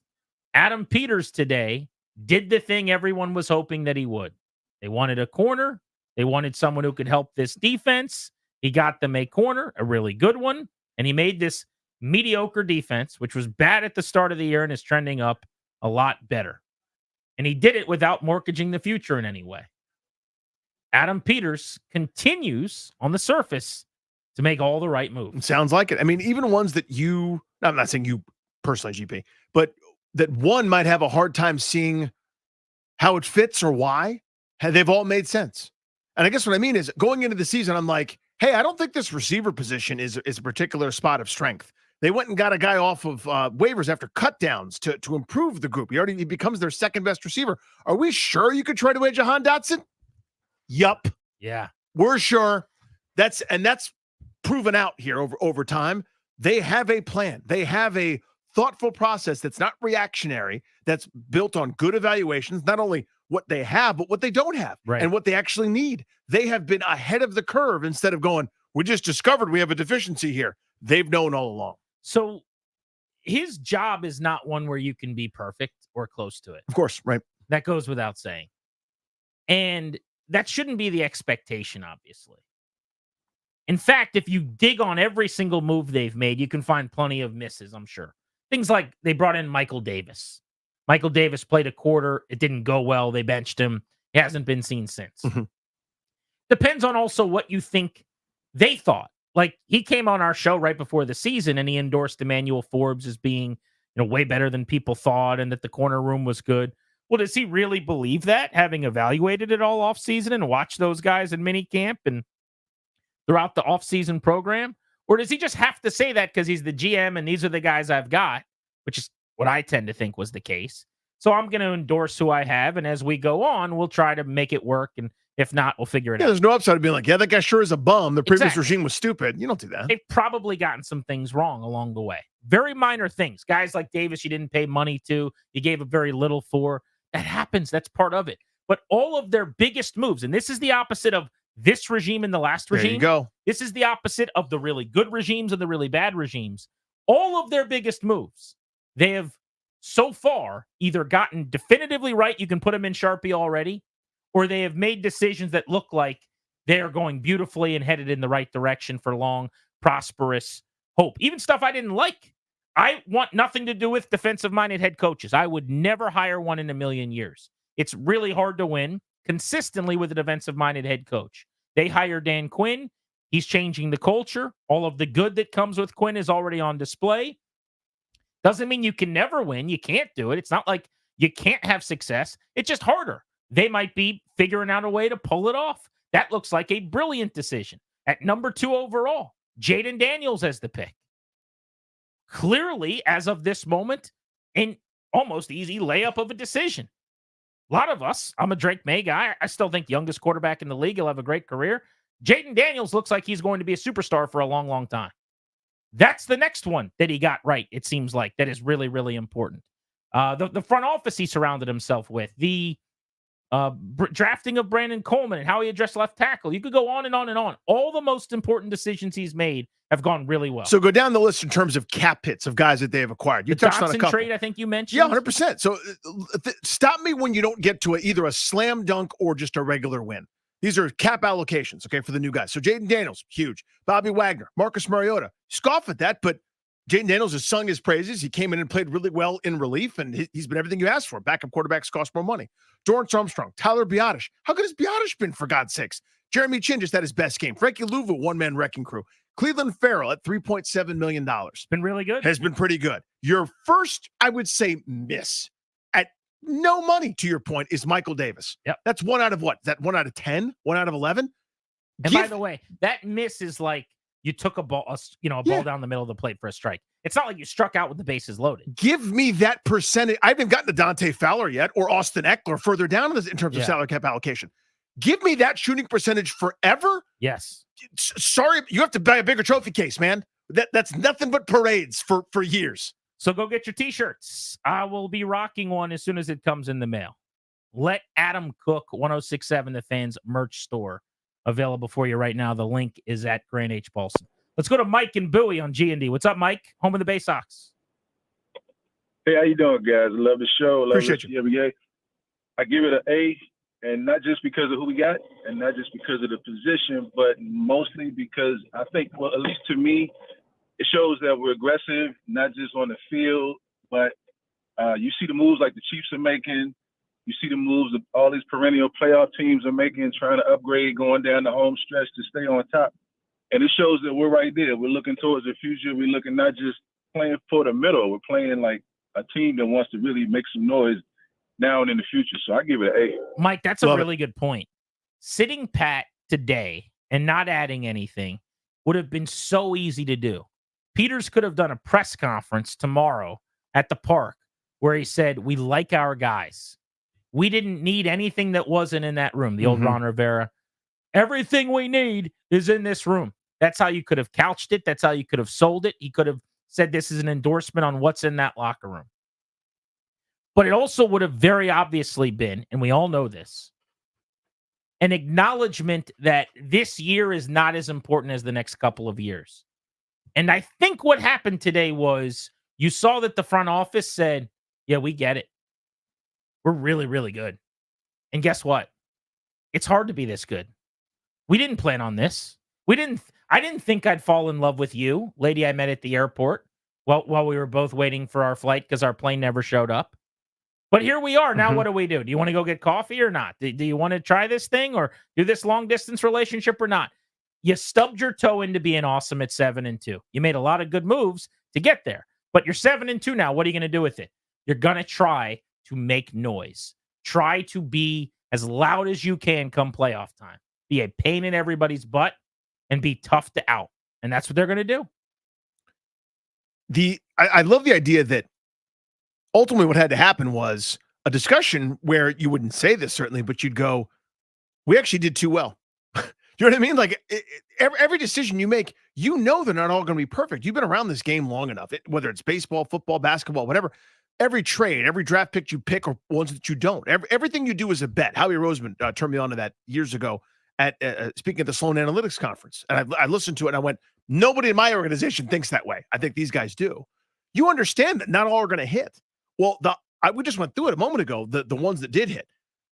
Speaker 8: Adam Peters today did the thing everyone was hoping that he would. They wanted a corner. They wanted someone who could help this defense. He got them a corner, a really good one, and he made this mediocre defense, which was bad at the start of the year and is trending up, a lot better. And he did it without mortgaging the future in any way. Adam Peters continues on the surface to make all the right moves.
Speaker 9: Sounds like it. I mean, even ones that I'm not saying you personally, GP, but that one might have a hard time seeing how it fits or why, they've all made sense. And I guess what I mean is going into the season, I'm like, hey, I don't think this receiver position is a particular spot of strength. They went and got a guy off of waivers after cut downs to improve the group. He becomes their second best receiver. Are we sure you could trade away Jahan Dotson? Yup.
Speaker 8: Yeah.
Speaker 9: We're sure. That's proven out here over time. They have a plan. They have a thoughtful process that's not reactionary, that's built on good evaluations, not only what they have, but what they don't have and what they actually need. They have been ahead of the curve instead of going, we just discovered we have a deficiency here. They've known all along.
Speaker 8: So his job is not one where you can be perfect or close to it.
Speaker 9: Of course, right.
Speaker 8: That goes without saying. And that shouldn't be the expectation, obviously. In fact, if you dig on every single move they've made, you can find plenty of misses, I'm sure. Things like they brought in Michael Davis. Michael Davis played a quarter. It didn't go well. They benched him. He hasn't been seen since. Depends on also what you think they thought. Like, he came on our show right before the season and he endorsed Emmanuel Forbes as being, way better than people thought and that the corner room was good. Well, does he really believe that, having evaluated it all offseason and watched those guys in minicamp and throughout the offseason program? Or does he just have to say that because he's the GM and these are the guys I've got, which is what I tend to think was the case. So I'm going to endorse who I have, and as we go on, we'll try to make it work, and if not, we'll figure it out.
Speaker 9: There's no upside of being like, yeah, that guy sure is a bum. The previous regime was stupid. You don't do that.
Speaker 8: They've probably gotten some things wrong along the way. Very minor things. Guys like Davis, you didn't pay money to. You gave a very little for. That happens. That's part of it. But all of their biggest moves, and this is the opposite of this regime and the last regime.
Speaker 9: There you go.
Speaker 8: This is the opposite of the really good regimes and the really bad regimes. All of their biggest moves, they have so far either gotten definitively right, you can put them in Sharpie already, or they have made decisions that look like they are going beautifully and headed in the right direction for long, prosperous hope. Even stuff I didn't like. I want nothing to do with defensive-minded head coaches. I would never hire one in a million years. It's really hard to win consistently with a defensive-minded head coach. They hire Dan Quinn. He's changing the culture. All of the good that comes with Quinn is already on display. Doesn't mean you can never win. You can't do it. It's not like you can't have success. It's just harder. They might be figuring out a way to pull it off. That looks like a brilliant decision. At number 2 overall, Jaden Daniels as the pick. Clearly, as of this moment, an almost easy layup of a decision. A lot of us, I'm a Drake May guy. I still think youngest quarterback in the league. He'll have a great career. Jaden Daniels looks like he's going to be a superstar for a long, long time. That's the next one that he got right, it seems like, that is really, really important. The front office he surrounded himself with, the drafting of Brandon Coleman and how he addressed left tackle. You could go on and on and on. All the most important decisions he's made have gone really well.
Speaker 9: So go down the list in terms of cap hits of guys that they have acquired. You touched on a couple.
Speaker 8: Trade, I think you mentioned.
Speaker 9: Yeah, 100%. So stop me when you don't get to either a slam dunk or just a regular win. These are cap allocations, okay, for the new guys. So Jaden Daniels, huge. Bobby Wagner, Marcus Mariota. Scoff at that, but Jaden Daniels has sung his praises. He came in and played really well in relief, and he's been everything you asked for. Backup quarterbacks cost more money. Dorrance Armstrong, Tyler Biotish. How good has Biotish been, for God's sakes? Jeremy Chin just had his best game. Frankie Louva, one-man wrecking crew. Cleveland Farrell at $3.7 million.
Speaker 8: Been really good.
Speaker 9: Has been pretty good. Your first, I would say, miss at no money, to your point, is Michael Davis.
Speaker 8: Yep.
Speaker 9: That's 1 out of what? Is that 1 out of 10? 1 out of 11?
Speaker 8: And by the way, that miss is like you took a ball, ball down the middle of the plate for a strike. It's not like you struck out with the bases loaded.
Speaker 9: Give me that percentage. I haven't gotten to Dante Fowler yet or Austin Eckler further down in terms of salary cap allocation. Give me that shooting percentage forever.
Speaker 8: Yes.
Speaker 9: Sorry, you have to buy a bigger trophy case, man. That's nothing but parades for years.
Speaker 8: So go get your T-shirts. I will be rocking one as soon as it comes in the mail. Let Adam Cook, 1067 The Fans merch store, available for you right now. The link is at Grant H. Paulson. Let's go to Mike and Bowie on G&D. What's up, Mike? Home of the Bay Sox.
Speaker 7: Hey, how you doing, guys? Love the show. Love
Speaker 9: Appreciate you.
Speaker 7: every day. I give it an A, and not just because of who we got, and not just because of the position, but mostly because I think, well, at least to me, it shows that we're aggressive, not just on the field, but you see the moves like the Chiefs are making. You see the moves of all these perennial playoff teams are making, trying to upgrade, going down the home stretch to stay on top. And it shows that we're right there. We're looking towards the future. We're looking not just playing for the middle. We're playing like a team that wants to really make some noise now and in the future. So I give it an A.
Speaker 8: Mike, that's a really good point. Sitting pat today and not adding anything would have been so easy to do. Peters could have done a press conference tomorrow at the park where he said, we like our guys. We didn't need anything that wasn't in that room. The old Ron Rivera. Everything we need is in this room. That's how you could have couched it. That's how you could have sold it. He could have said this is an endorsement on what's in that locker room. But it also would have very obviously been, and we all know this, an acknowledgement that this year is not as important as the next couple of years. And I think what happened today was you saw that the front office said, yeah, we get it. We're really, really good. And guess what? It's hard to be this good. We didn't plan on this. I didn't think I'd fall in love with you, lady I met at the airport, while we were both waiting for our flight because our plane never showed up. But here we are. Now, what do we do? Do you want to go get coffee or not? Do you want to try this thing or do this long-distance relationship or not? You stubbed your toe into being awesome at 7-2. You made a lot of good moves to get there. But you're 7-2 now. What are you going to do with it? You're going to try to make noise. Try to be as loud as you can come playoff time. Be a pain in everybody's butt and be tough to out. And that's what they're going to do.
Speaker 9: I love the idea that ultimately what had to happen was a discussion where you wouldn't say this certainly, but you'd go, we actually did too well. You know what I mean? Like every decision you make, you know they're not all going to be perfect. You've been around this game long enough, whether it's baseball, football, basketball, whatever. Every trade, every draft pick you pick or ones that you don't. Everything you do is a bet. Howie Roseman turned me on to that years ago at speaking at the Sloan Analytics Conference. And I listened to it and I went, nobody in my organization thinks that way. I think these guys do. You understand that not all are going to hit. Well, we just went through it a moment ago, the ones that did hit.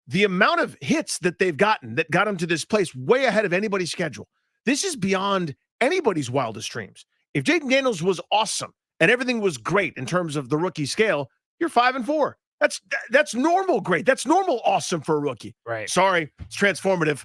Speaker 9: The amount of hits that they've gotten that got them to this place way ahead of anybody's schedule. This is beyond anybody's wildest dreams. If Jaden Daniels was awesome and everything was great in terms of the rookie scale, you're 5-4. That's normal great. That's normal awesome for a rookie.
Speaker 8: Right.
Speaker 9: Sorry, it's transformative.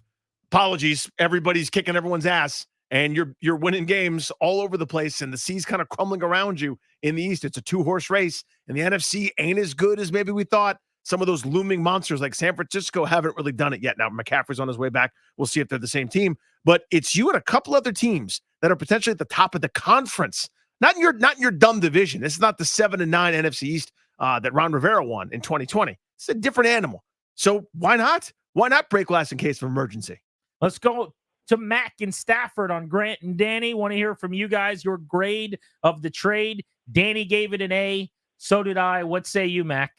Speaker 9: Apologies. Everybody's kicking everyone's ass and you're winning games all over the place and the sea's kind of crumbling around you in the East. It's a 2-horse race and the NFC ain't as good as maybe we thought. Some of those looming monsters like San Francisco haven't really done it yet. Now McCaffrey's on his way back. We'll see if they're the same team, but it's you and a couple other teams that are potentially at the top of the conference. Not in your dumb division. This is not the 7-9 NFC East that Ron Rivera won in 2020. It's a different animal. So why not? Why not break glass in case of emergency?
Speaker 8: Let's go to Mac and Stafford on Grant and Danny. Want to hear from you guys your grade of the trade. Danny gave it an A. So did I. What say you, Mac?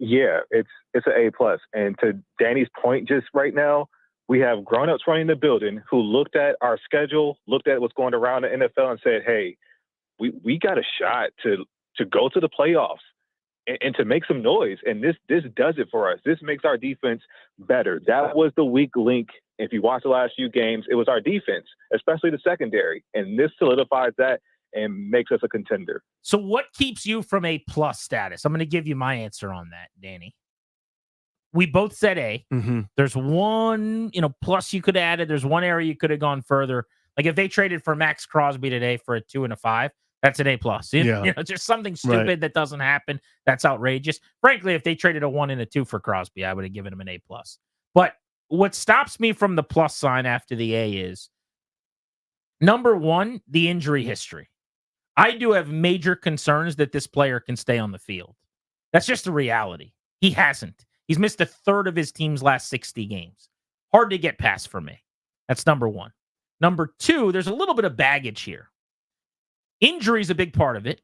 Speaker 15: Yeah, it's an A+. And to Danny's point, just right now, we have grown-ups running the building who looked at our schedule, looked at what's going around the NFL and said, hey, we got a shot to go to the playoffs and to make some noise. And this does it for us. This makes our defense better. That was the weak link. If you watch the last few games, it was our defense, especially the secondary. And this solidifies that. and makes us a contender.
Speaker 8: So what keeps you from A+ status? I'm going to give you my answer on that, Danny. We both said A.
Speaker 9: Mm-hmm.
Speaker 8: There's one, plus you could have added. There's one area you could have gone further. Like if they traded for Max Crosby today for a 2 and a 5, that's an A+.
Speaker 9: Yeah.
Speaker 8: Just something stupid that doesn't happen. That's outrageous. Frankly, if they traded a 1 and a 2 for Crosby, I would have given him an A+. But what stops me from the plus sign after the A is, number one, the injury history. I do have major concerns that this player can stay on the field. That's just the reality. He hasn't. He's missed a third of his team's last 60 games. Hard to get past for me. That's number one. Number two, there's a little bit of baggage here. Injury is a big part of it,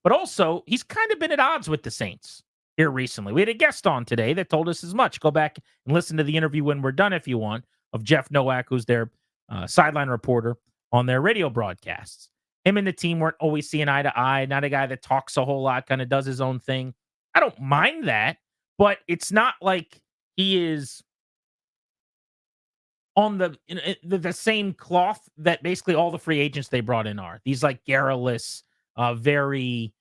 Speaker 8: but also he's kind of been at odds with the Saints here recently. We had a guest on today that told us as much. Go back and listen to the interview when we're done if you want, of Jeff Nowak, who's their sideline reporter on their radio broadcasts. Him and the team weren't always seeing eye to eye. Not a guy that talks a whole lot, kind of does his own thing. I don't mind that, but it's not like he is on the same cloth that basically all the free agents they brought in are. These like garrulous, very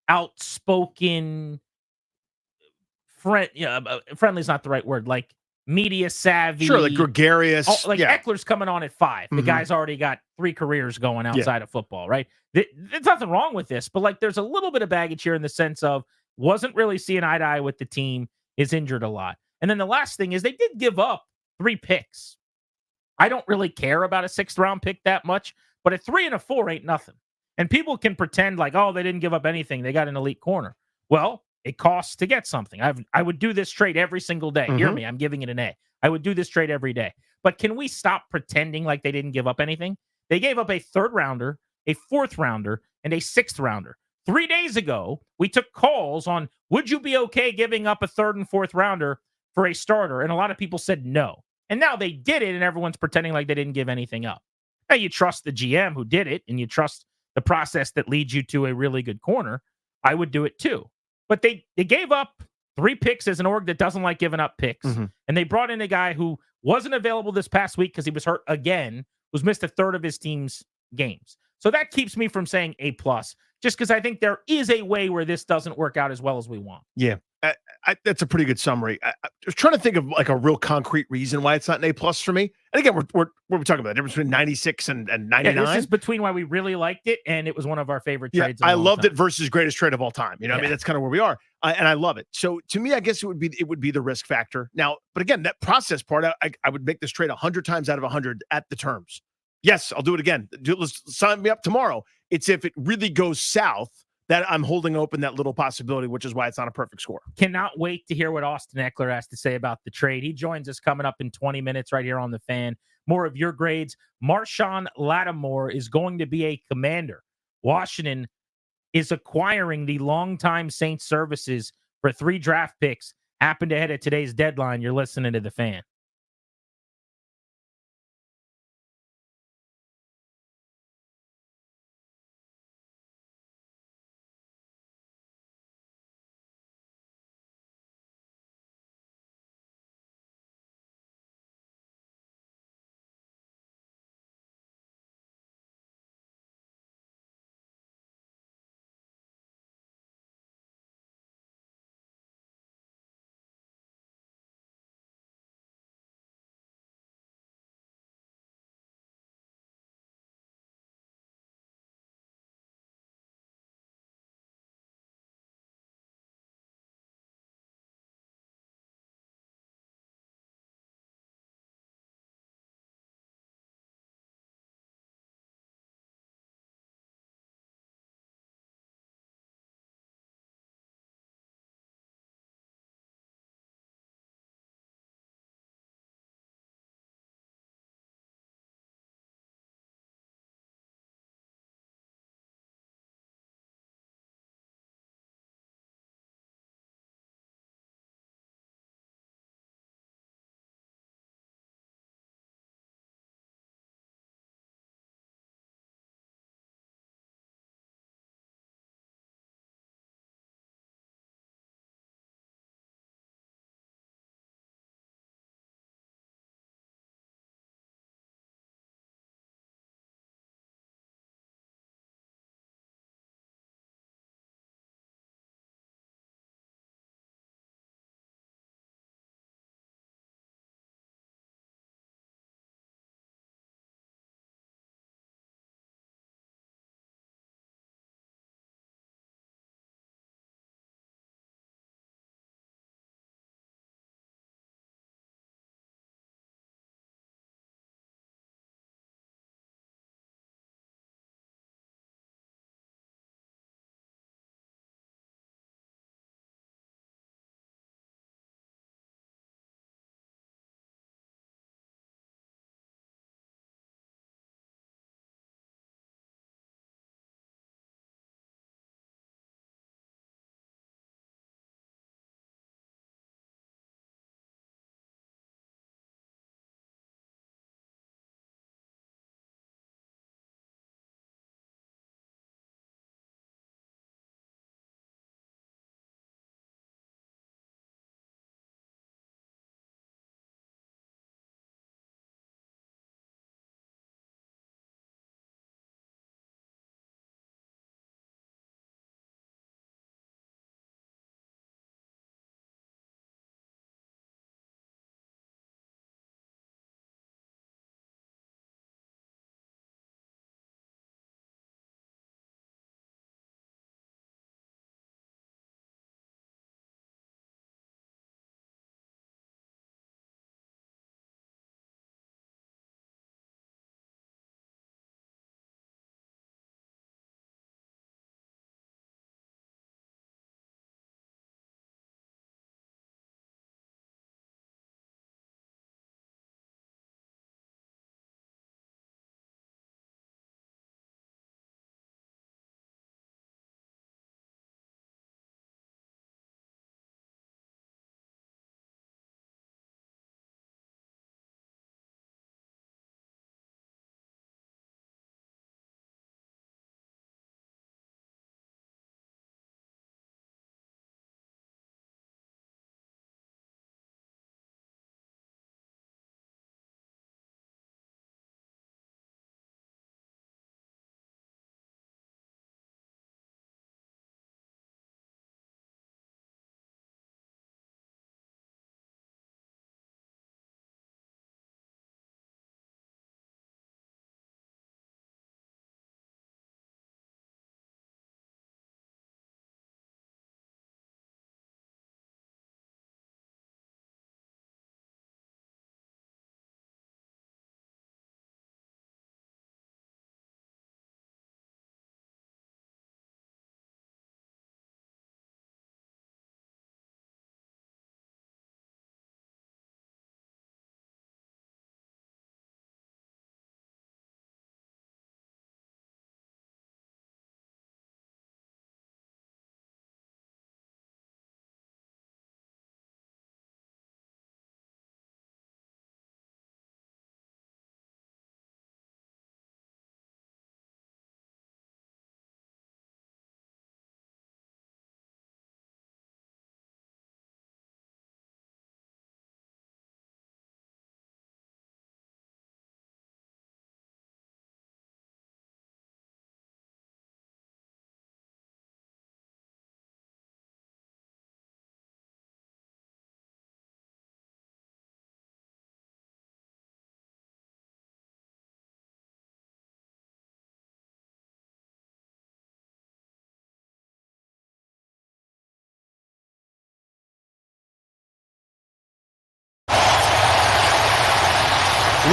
Speaker 8: outspoken, friendly is not the right word, like media savvy.
Speaker 9: Sure, like gregarious.
Speaker 8: Eckler's coming on at 5. The guy's already got 3 careers going outside of football, right? There's nothing wrong with this, but like there's a little bit of baggage here in the sense of wasn't really seeing eye to eye with the team, is injured a lot. And then the last thing is they did give up 3 picks. I don't really care about a 6th round pick that much, but a 3 and a 4 ain't nothing. And people can pretend like, oh, they didn't give up anything. They got an elite corner. Well, it costs to get something. I would do this trade every single day. Hear me, I'm giving it an A. I would do this trade every day. But can we stop pretending like they didn't give up anything? They gave up a 3rd rounder, a 4th rounder, and a 6th rounder. 3 days ago, we took calls on, would you be okay giving up a 3rd and 4th rounder for a starter? And a lot of people said no. And now they did it, and everyone's pretending like they didn't give anything up. Now, you trust the GM who did it, and you trust the process that leads you to a really good corner. I would do it too. But they gave up 3 picks as an org that doesn't like giving up picks. And they brought in a guy who wasn't available this past week because he was hurt again, who's missed a third of his team's games. So that keeps me from saying A+, just because I think there is a way where this doesn't work out as well as we want.
Speaker 9: Yeah, that's a pretty good summary. I was trying to think of like a real concrete reason why it's not an A+ for me. And again, we're talking about the difference between 96 and 99.
Speaker 8: Yeah, this is between why we really liked it and it was one of our favorite trades.
Speaker 9: I loved it versus greatest trade of all time. I mean, that's kind of where we are, and I love it. So to me, I guess it would be the risk factor. Now, but again, that process part, I would make this trade 100 times out of 100 at the terms. Yes, I'll do it again. Let's sign me up tomorrow. It's if it really goes south that I'm holding open that little possibility, which is why it's not a perfect score.
Speaker 8: Cannot wait to hear what Austin Eckler has to say about the trade. He joins us coming up in 20 minutes right here on The Fan. More of your grades. Marshawn Latimore is going to be a Commander. Washington is acquiring the longtime Saints services for 3 draft picks. Happened ahead of today's deadline. You're listening to The Fan.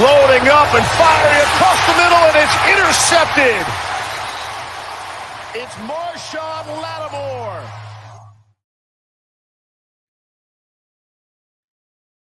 Speaker 12: Loading up and firing across the middle, and it's intercepted. It's Marshawn Latimore.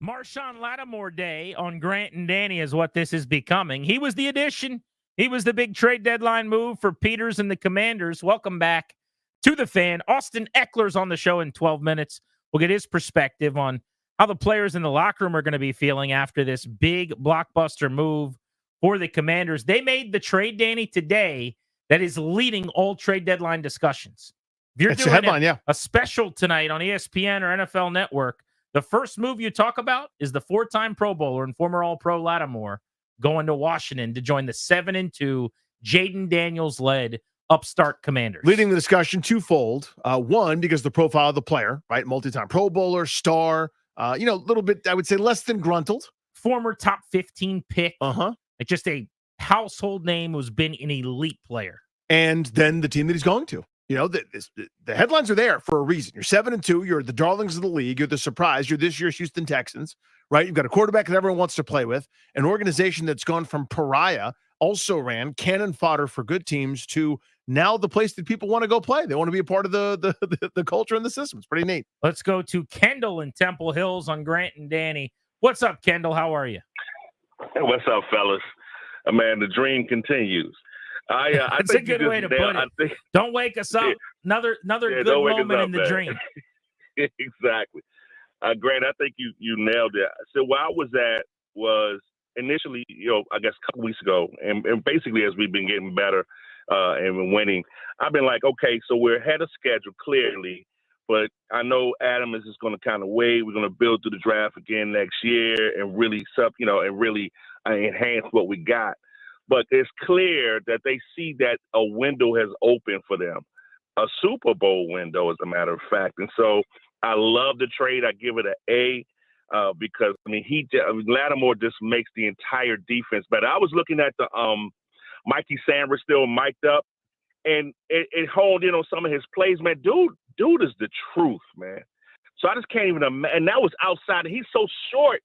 Speaker 8: Marshawn Latimore Day on Grant and Danny is what this is becoming. He was the addition. He was the big trade deadline move for Peters and the Commanders. Welcome back to the Fan. Austin Eckler's on the show in 12 minutes. We'll get his perspective on how the players in the locker room are going to be feeling after this big blockbuster move for the Commanders. They made the trade, Danny, today that is leading all trade deadline discussions. If you're
Speaker 9: It's
Speaker 8: doing
Speaker 9: a headline,
Speaker 8: a special tonight on ESPN or NFL Network, the first move you talk about is the 4-time Pro Bowler and former All-Pro Latimore going to Washington to join the 7-2 Jaden Daniels-led upstart Commanders.
Speaker 9: Leading the discussion twofold. One, because the profile of the player, right? Multi-time Pro Bowler, star, a little bit, I would say, less than gruntled.
Speaker 8: Former top 15 pick.
Speaker 9: Uh-huh.
Speaker 8: Like just a household name who's been an elite player.
Speaker 9: And then the team that he's going to. The headlines are there for a reason. You're 7-2. You're the darlings of the league. You're the surprise. You're this year's Houston Texans, right? You've got a quarterback that everyone wants to play with, an organization that's gone from pariah, also ran cannon fodder for good teams, to now the place that people want to go play. They want to be a part of the culture and the system. It's pretty neat.
Speaker 8: Let's go to Kendall in Temple Hills on Grant and Danny. What's up, Kendall? How are you?
Speaker 11: Hey, what's up, fellas? Man, the dream continues.
Speaker 8: That's a good way to put it. Don't wake us up. Another good moment in the dream.
Speaker 11: Exactly. Grant, I think you nailed it. So where I was at was initially, I guess a couple weeks ago, and basically as we've been getting better and been winning, I've been like, okay, so we're ahead of schedule clearly, but I know Adam is just going to kind of wait. We're going to build through the draft again next year and really enhance what we got. But it's clear that they see that a window has opened for them, a Super Bowl window, as a matter of fact. And so I love the trade. I give it an A because, Latimore just makes the entire defense better. I was looking at the Mikey Sanders still mic'd up, and it honed in on some of his plays, man. Dude is the truth, man. So I just can't even imagine. And that was outside. He's so short.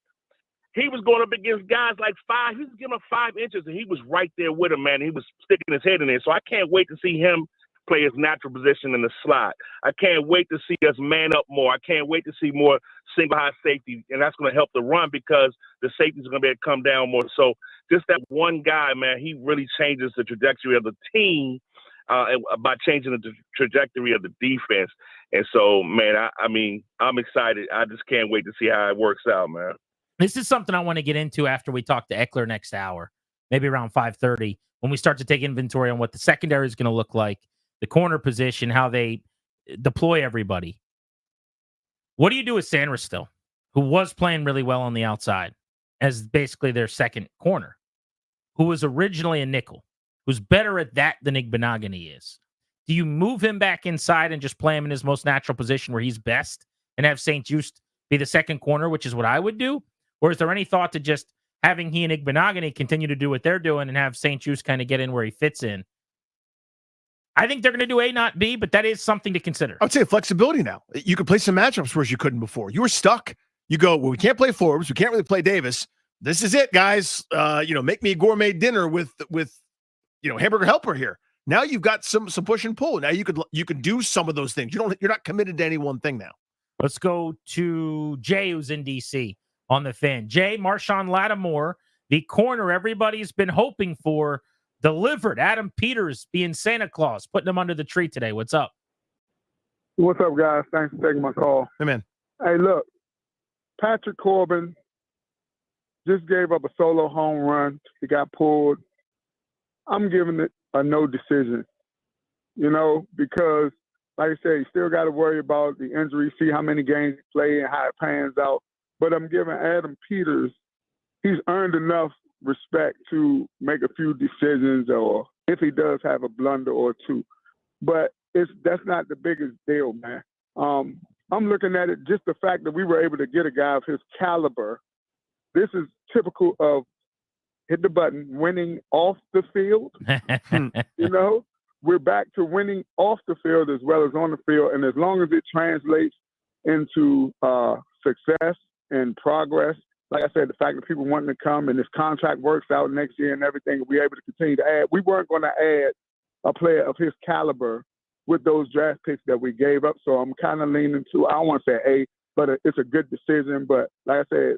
Speaker 11: He was going up against guys like 5. He was giving him 5 inches, and he was right there with him, man. He was sticking his head in there. So I can't wait to see him play his natural position in the slot. I can't wait to see us man up more. I can't wait to see more single high safety, and that's going to help the run because the safeties are going to be able to come down more. So just that one guy, man, he really changes the trajectory of the team by changing the trajectory of the defense. And so, man, I'm excited. I just can't wait to see how it works out, man.
Speaker 8: This is something I want to get into after we talk to Eckler next hour, maybe around 5:30, when we start to take inventory on what the secondary is going to look like, the corner position, how they deploy everybody. What do you do with Sanders still, who was playing really well on the outside as basically their second corner, who was originally a nickel, who's better at that than Igbenogany is? Do you move him back inside and just play him in his most natural position where he's best and have St. Juste be the second corner, which is what I would do? Or is there any thought to just having he and Igbenogany continue to do what they're doing and have St. Juste kind of get in where he fits in? I think they're going to do A, not B, but that is something to consider.
Speaker 9: I would say flexibility now. You could play some matchups whereas you couldn't before. You were stuck. You go, well, we can't play Forbes. We can't really play Davis. This is it, guys. Make me a gourmet dinner with hamburger helper here. Now you've got some push and pull. Now you could do some of those things. You're not committed to any one thing now.
Speaker 8: Let's go to Jay, who's in DC on the Fan. Jay, Marshawn Latimore, the corner everybody's been hoping for, delivered. Adam Peters being Santa Claus, putting him under the tree today. What's up?
Speaker 16: What's up, guys? Thanks for taking my call.
Speaker 9: Hey, man.
Speaker 16: Hey, look, Patrick Corbin just gave up a solo home run. He got pulled. I'm giving it a no decision, because, like I said, you still got to worry about the injury, see how many games he plays and how it pans out. But I'm giving Adam Peters, he's earned enough respect to make a few decisions, or if he does have a blunder or two. But that's not the biggest deal, man. I'm looking at it, just the fact that we were able to get a guy of his caliber. This is typical of hit the button, winning off the field. We're back to winning off the field as well as on the field. And as long as it translates into success and progress like I said, the fact that people wanting to come and this contract works out next year and everything, we're able to continue to add. We weren't going to add a player of his caliber with those draft picks that we gave up. So I'm kind of leaning to, I don't want to say A, but it's a good decision. But like I said,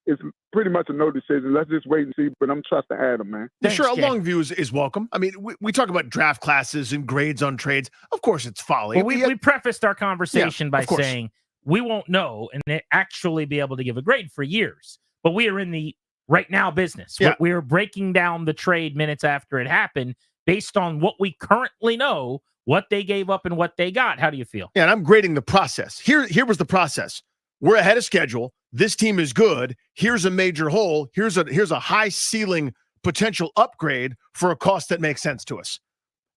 Speaker 16: it's pretty much a no decision. Let's just wait and see. But I'm trusting Adam, man.
Speaker 9: Sure, a long view is welcome. I mean, we talk about draft classes and grades on trades. Of course, it's folly.
Speaker 8: Well, we prefaced our conversation by
Speaker 9: of course.
Speaker 8: saying we won't know and actually be able to give a grade for years. But we are in the right now business.
Speaker 9: Yeah.
Speaker 8: We're breaking down the trade minutes after it happened based on what we currently know, what they gave up and what they got. How do you feel?
Speaker 9: Yeah, and I'm grading the process. Here was the process. We're ahead of schedule. This team is good. Here's a major hole. Here's a high ceiling potential upgrade for a cost that makes sense to us.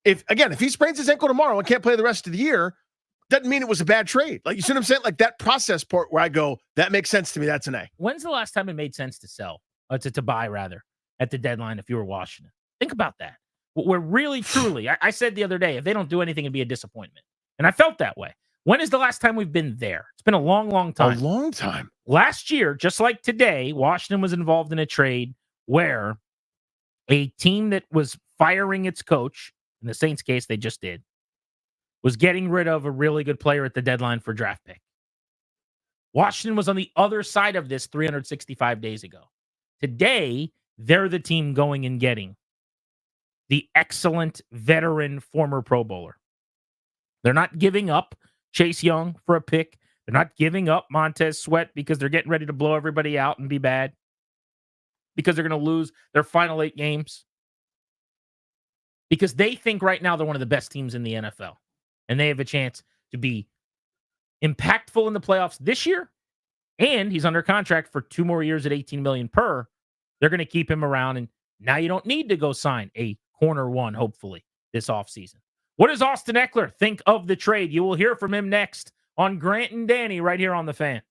Speaker 9: If he sprains his ankle tomorrow and can't play the rest of the year, doesn't mean it was a bad trade. Like, you see what I'm saying? Like, that process part where I go, that makes sense to me. That's an A.
Speaker 8: When's the last time it made sense to sell, to buy rather, at the deadline if you were Washington? Think about that. We're really, truly, I said the other day, if they don't do anything, it'd be a disappointment. And I felt that way. When is the last time we've been there? It's been a long, long time.
Speaker 9: A long time.
Speaker 8: Last year, just like today, Washington was involved in a trade where a team that was firing its coach, in the Saints case, they just did, was getting rid of a really good player at the deadline for draft pick. Washington was on the other side of this 365 days ago. Today, they're the team going and getting the excellent veteran former Pro Bowler. They're not giving up Chase Young for a pick. They're not giving up Montez Sweat because they're getting ready to blow everybody out and be bad, because they're going to lose their final 8 games, because they think right now they're one of the best teams in the NFL, and they have a chance to be impactful in the playoffs this year, and he's under contract for 2 more years at $18 million per. They're going to keep him around, and now you don't need to go sign a corner one, hopefully, this offseason. What does Austin Eckler think of the trade? You will hear from him next on Grant and Danny right here on The Fan.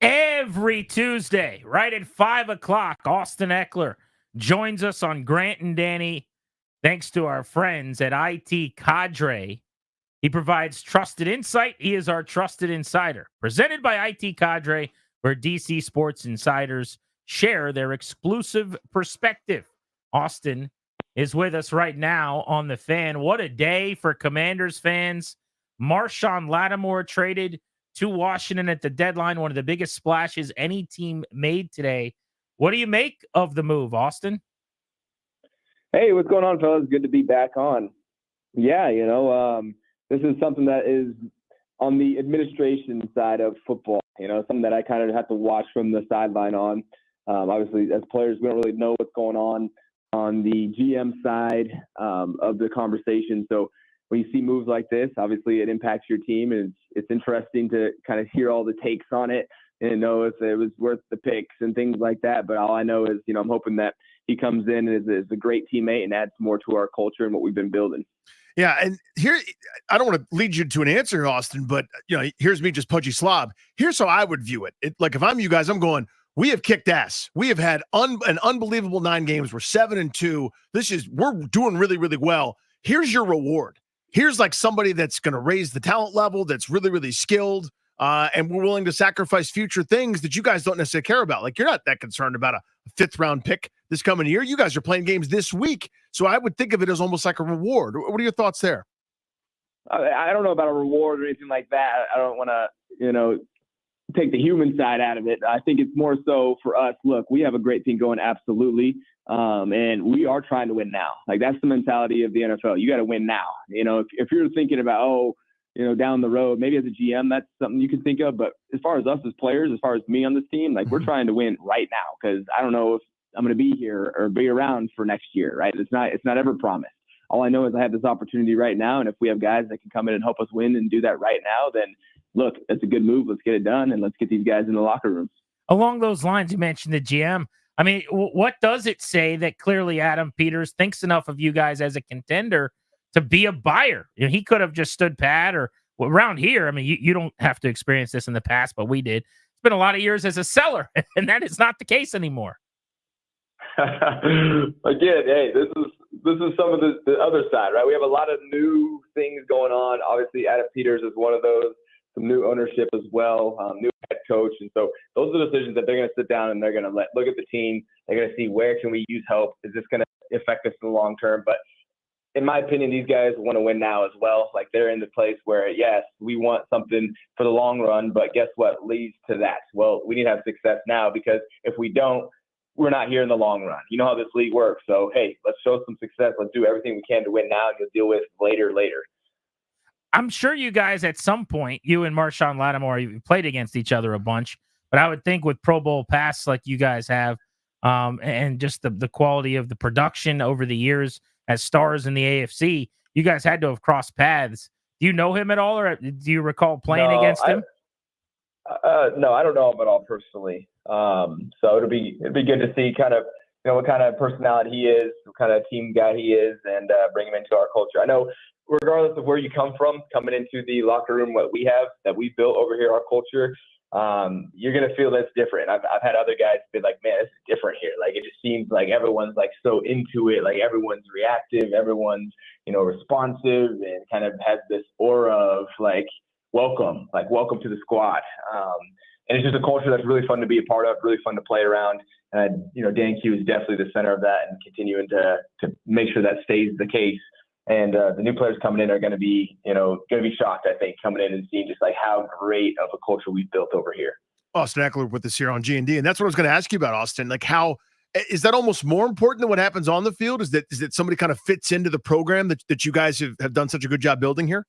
Speaker 8: Every Tuesday, right at 5 o'clock, Austin Eckler joins us on Grant and Danny, thanks to our friends at IT Cadre. He provides trusted insight. He is our trusted insider. Presented by IT Cadre, where DC sports insiders share their exclusive perspective. Austin is with us right now on the Fan. What a day for Commanders fans. Marshawn Latimore traded to Washington at the deadline, one of the biggest splashes any team made today. What do you make of the move, Austin?
Speaker 5: Hey, what's going on, fellas? Good to be back on. Yeah, this is something that is on the administration side of football, something that I kind of have to watch from the sideline on. Obviously, as players, we don't really know what's going on the GM side of the conversation. So when you see moves like this, obviously it impacts your team, and it's interesting to kind of hear all the takes on it and know if it was worth the picks and things like that. But all I know is, I'm hoping that he comes in and is a great teammate and adds more to our culture and what we've been building.
Speaker 9: Yeah, and here, I don't want to lead you to an answer, Austin, but, here's me just pudgy slob. Here's how I would view it. Like, if I'm you guys, I'm going, we have kicked ass. We have had an unbelievable 9 games. We're 7-2. We're doing really, really well. Here's your reward. Here's like somebody that's going to raise the talent level, that's really, really skilled, and we're willing to sacrifice future things that you guys don't necessarily care about. Like, you're not that concerned about a 5th-round pick this coming year. You guys are playing games this week, so I would think of it as almost like a reward. What are your thoughts there?
Speaker 5: I don't know about a reward or anything like that. I don't want to, take the human side out of it. I think it's more so for us. Look, we have a great thing going, absolutely. And we are trying to win now. Like, that's the mentality of the NFL. You got to win now. If you're thinking about, down the road, maybe as a GM, that's something you can think of. But as far as us as players, as far as me on this team, like, we're trying to win right now, because I don't know if I'm going to be here or be around for next year, right? It's not ever promised. All I know is I have this opportunity right now. And if we have guys that can come in and help us win and do that right now, then look, that's a good move. Let's get it done, and let's get these guys in the locker rooms.
Speaker 8: Along those lines, you mentioned the GM. I mean, what does it say that clearly Adam Peters thinks enough of you guys as a contender to be a buyer? He could have just stood pat, or around here. I mean, you don't have to experience this in the past, but we did. It's been a lot of years as a seller, and that is not the case anymore.
Speaker 5: Again, hey, this is some of the other side, right? We have a lot of new things going on. Obviously, Adam Peters is one of those. Some new ownership as well, new head coach. And so those are the decisions that they're going to sit down and they're going to look at the team. They're going to see, where can we use help? Is this going to affect us in the long term? But in my opinion, these guys want to win now as well. Like, they're in the place where, yes, we want something for the long run, but guess what leads to that? Well, we need to have success now, because if we don't, we're not here in the long run. You know how this league works. So, hey, let's show some success. Let's do everything we can to win now, and you'll deal with later.
Speaker 8: I'm sure you guys at some point, you and Marshawn Latimore, you played against each other a bunch, but I would think with Pro Bowl pass like you guys have, and just the quality of the production over the years as stars in the AFC, you guys had to have crossed paths. Do you know him at all, or do you recall playing against him?
Speaker 5: No, I don't know him at all personally. So it'd be good to see kind of, what kind of personality he is, what kind of team guy he is, and bring him into our culture. I know, regardless of where you come from, coming into the locker room, what we have that we built over here, our culture, you're going to feel that's different. I've had other guys be like, man, it's different here. Like, it just seems like everyone's like so into it. Like, everyone's reactive, everyone's, responsive, and kind of has this aura of like welcome to the squad. And it's just a culture that's really fun to be a part of, really fun to play around. And, Dan Q is definitely the center of that, and continuing to make sure that stays the case. And the new players coming in are going to be shocked, I think, coming in and seeing just like how great of a culture we've built over here.
Speaker 9: Austin Eckler with us here on G&D, and that's what I was going to ask you about, Austin. Like, how is that almost more important than what happens on the field? Is that somebody kind of fits into the program that you guys have done such a good job building here?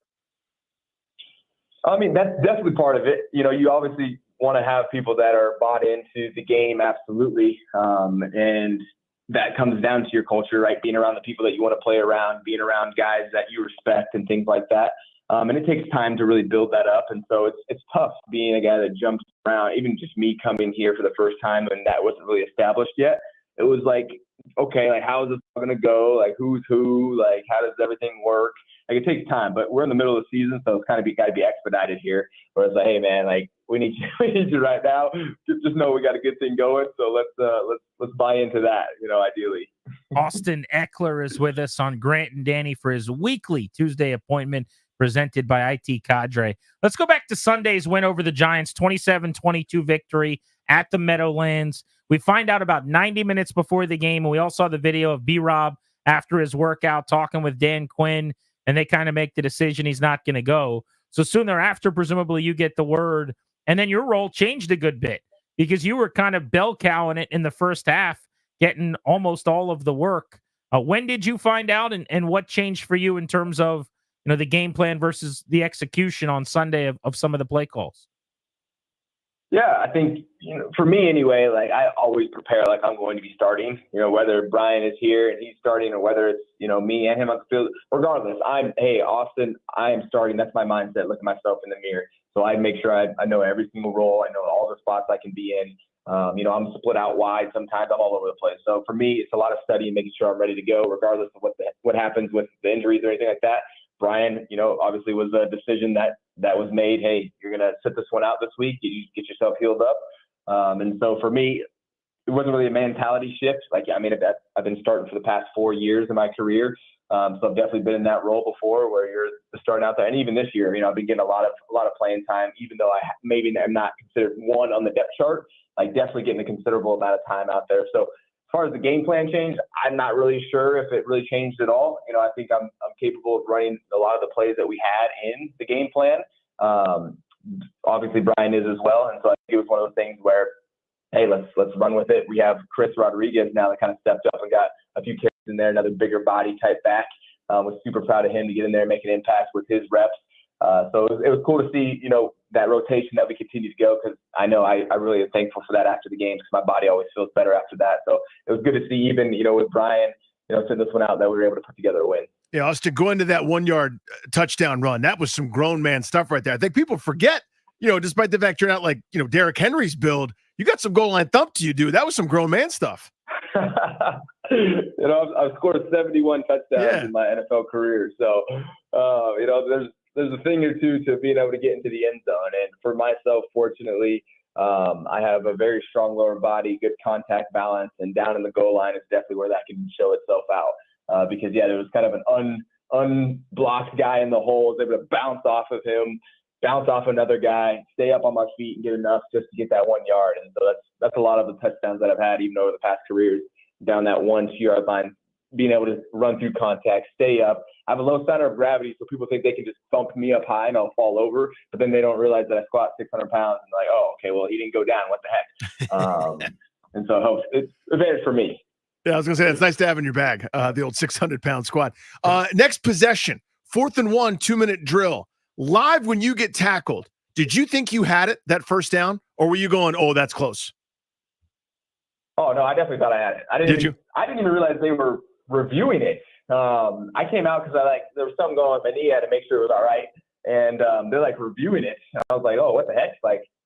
Speaker 5: I mean, that's definitely part of it. You obviously want to have people that are bought into the game, absolutely, and that comes down to your culture, right? Being around the people that you want to play around, being around guys that you respect and things like that. And it takes time to really build that up. And so it's tough being a guy that jumps around. Even just me coming here for the first time, and that wasn't really established yet. It was like, okay, like, how is this going to go? Like, who's who? Like, how does everything work? Like, it takes time, but we're in the middle of the season, so it's kind of got to be expedited here. Where it's like, hey man, like we need you right now. Just know we got a good thing going, so let's buy into that. Ideally.
Speaker 8: Austin Eckler is with us on Grant and Danny for his weekly Tuesday appointment presented by IT Cadre. Let's go back to Sunday's win over the Giants, 27-22 victory at the Meadowlands. We find out about 90 minutes before the game, and we all saw the video of B-Rob after his workout talking with Dan Quinn, and they kind of make the decision he's not going to go. So soon thereafter, presumably, you get the word, and then your role changed a good bit because you were kind of bell cowing it in the first half, getting almost all of the work. When did you find out, and what changed for you in terms of the game plan versus the execution on Sunday of some of the play calls?
Speaker 5: Yeah, I think, for me anyway, like I always prepare like I'm going to be starting, whether Brian is here and he's starting or whether it's, me and him on the field, regardless, hey, Austin, I am starting. That's my mindset. Look at myself in the mirror. So I make sure I know every single role. I know all the spots I can be in. I'm split out wide. Sometimes I'm all over the place. So for me, it's a lot of study and making sure I'm ready to go, regardless of what happens with the injuries or anything like that. Brian, obviously was a decision that was made. Hey, you're going to sit this one out this week. You get yourself healed up. And so for me, it wasn't really a mentality shift. I've been starting for the past 4 years in my career. So I've definitely been in that role before where you're starting out there. And even this year, I've been getting a lot of playing time, even though I maybe am not considered one on the depth chart, like definitely getting a considerable amount of time out there. So as far as the game plan changed, I'm not really sure if it really changed at all. I think I'm capable of running a lot of the plays that we had in the game plan. Obviously Brian is as well. And so I think it was one of those things where, hey, let's run with it. We have Chris Rodriguez now that kind of stepped up and got a few carries in there, another bigger body type back. Was super proud of him to get in there and make an impact with his reps. So it was cool to see, that rotation that we continue to go, because I know I really am thankful for that after the game, because my body always feels better after that. So it was good to see, even, with Brian, send this one out, that we were able to put together a win.
Speaker 9: Yeah, us to go into that 1 yard touchdown run. That was some grown man stuff right there. I think people forget, despite the fact you're not like, Derrick Henry's build, you got some goal line thump to you, dude. That was some grown man stuff.
Speaker 5: I've scored 71 touchdowns in my NFL career. So, there's a thing or two to being able to get into the end zone. And for myself, fortunately, I have a very strong lower body, good contact balance, and down in the goal line is definitely where that can show itself out. Because there was kind of an unblocked guy in the hole. I was able to bounce off of him, bounce off another guy, stay up on my feet and get enough just to get that 1 yard. And so that's a lot of the touchdowns that I've had, even over the past careers, down that 1 2 yard line, being able to run through contact, stay up. I have a low center of gravity, so people think they can just thump me up high and I'll fall over, but then they don't realize that I squat 600 pounds and like, oh, okay, well, he didn't go down. What the heck? And so it helps. It's advantage for me.
Speaker 9: Yeah, I was going to say, it's nice to have in your bag, the old 600-pound squat. Next possession, 4th and 1, 2-minute drill. Live when you get tackled, did you think you had it, that first down, or were you going, oh, that's close?
Speaker 5: Oh, no, I definitely thought I had it. I didn't even realize they were reviewing it. I came out because there was something going on with my knee. I had to make sure it was all right. And they're like reviewing it. I was like, oh, what the heck?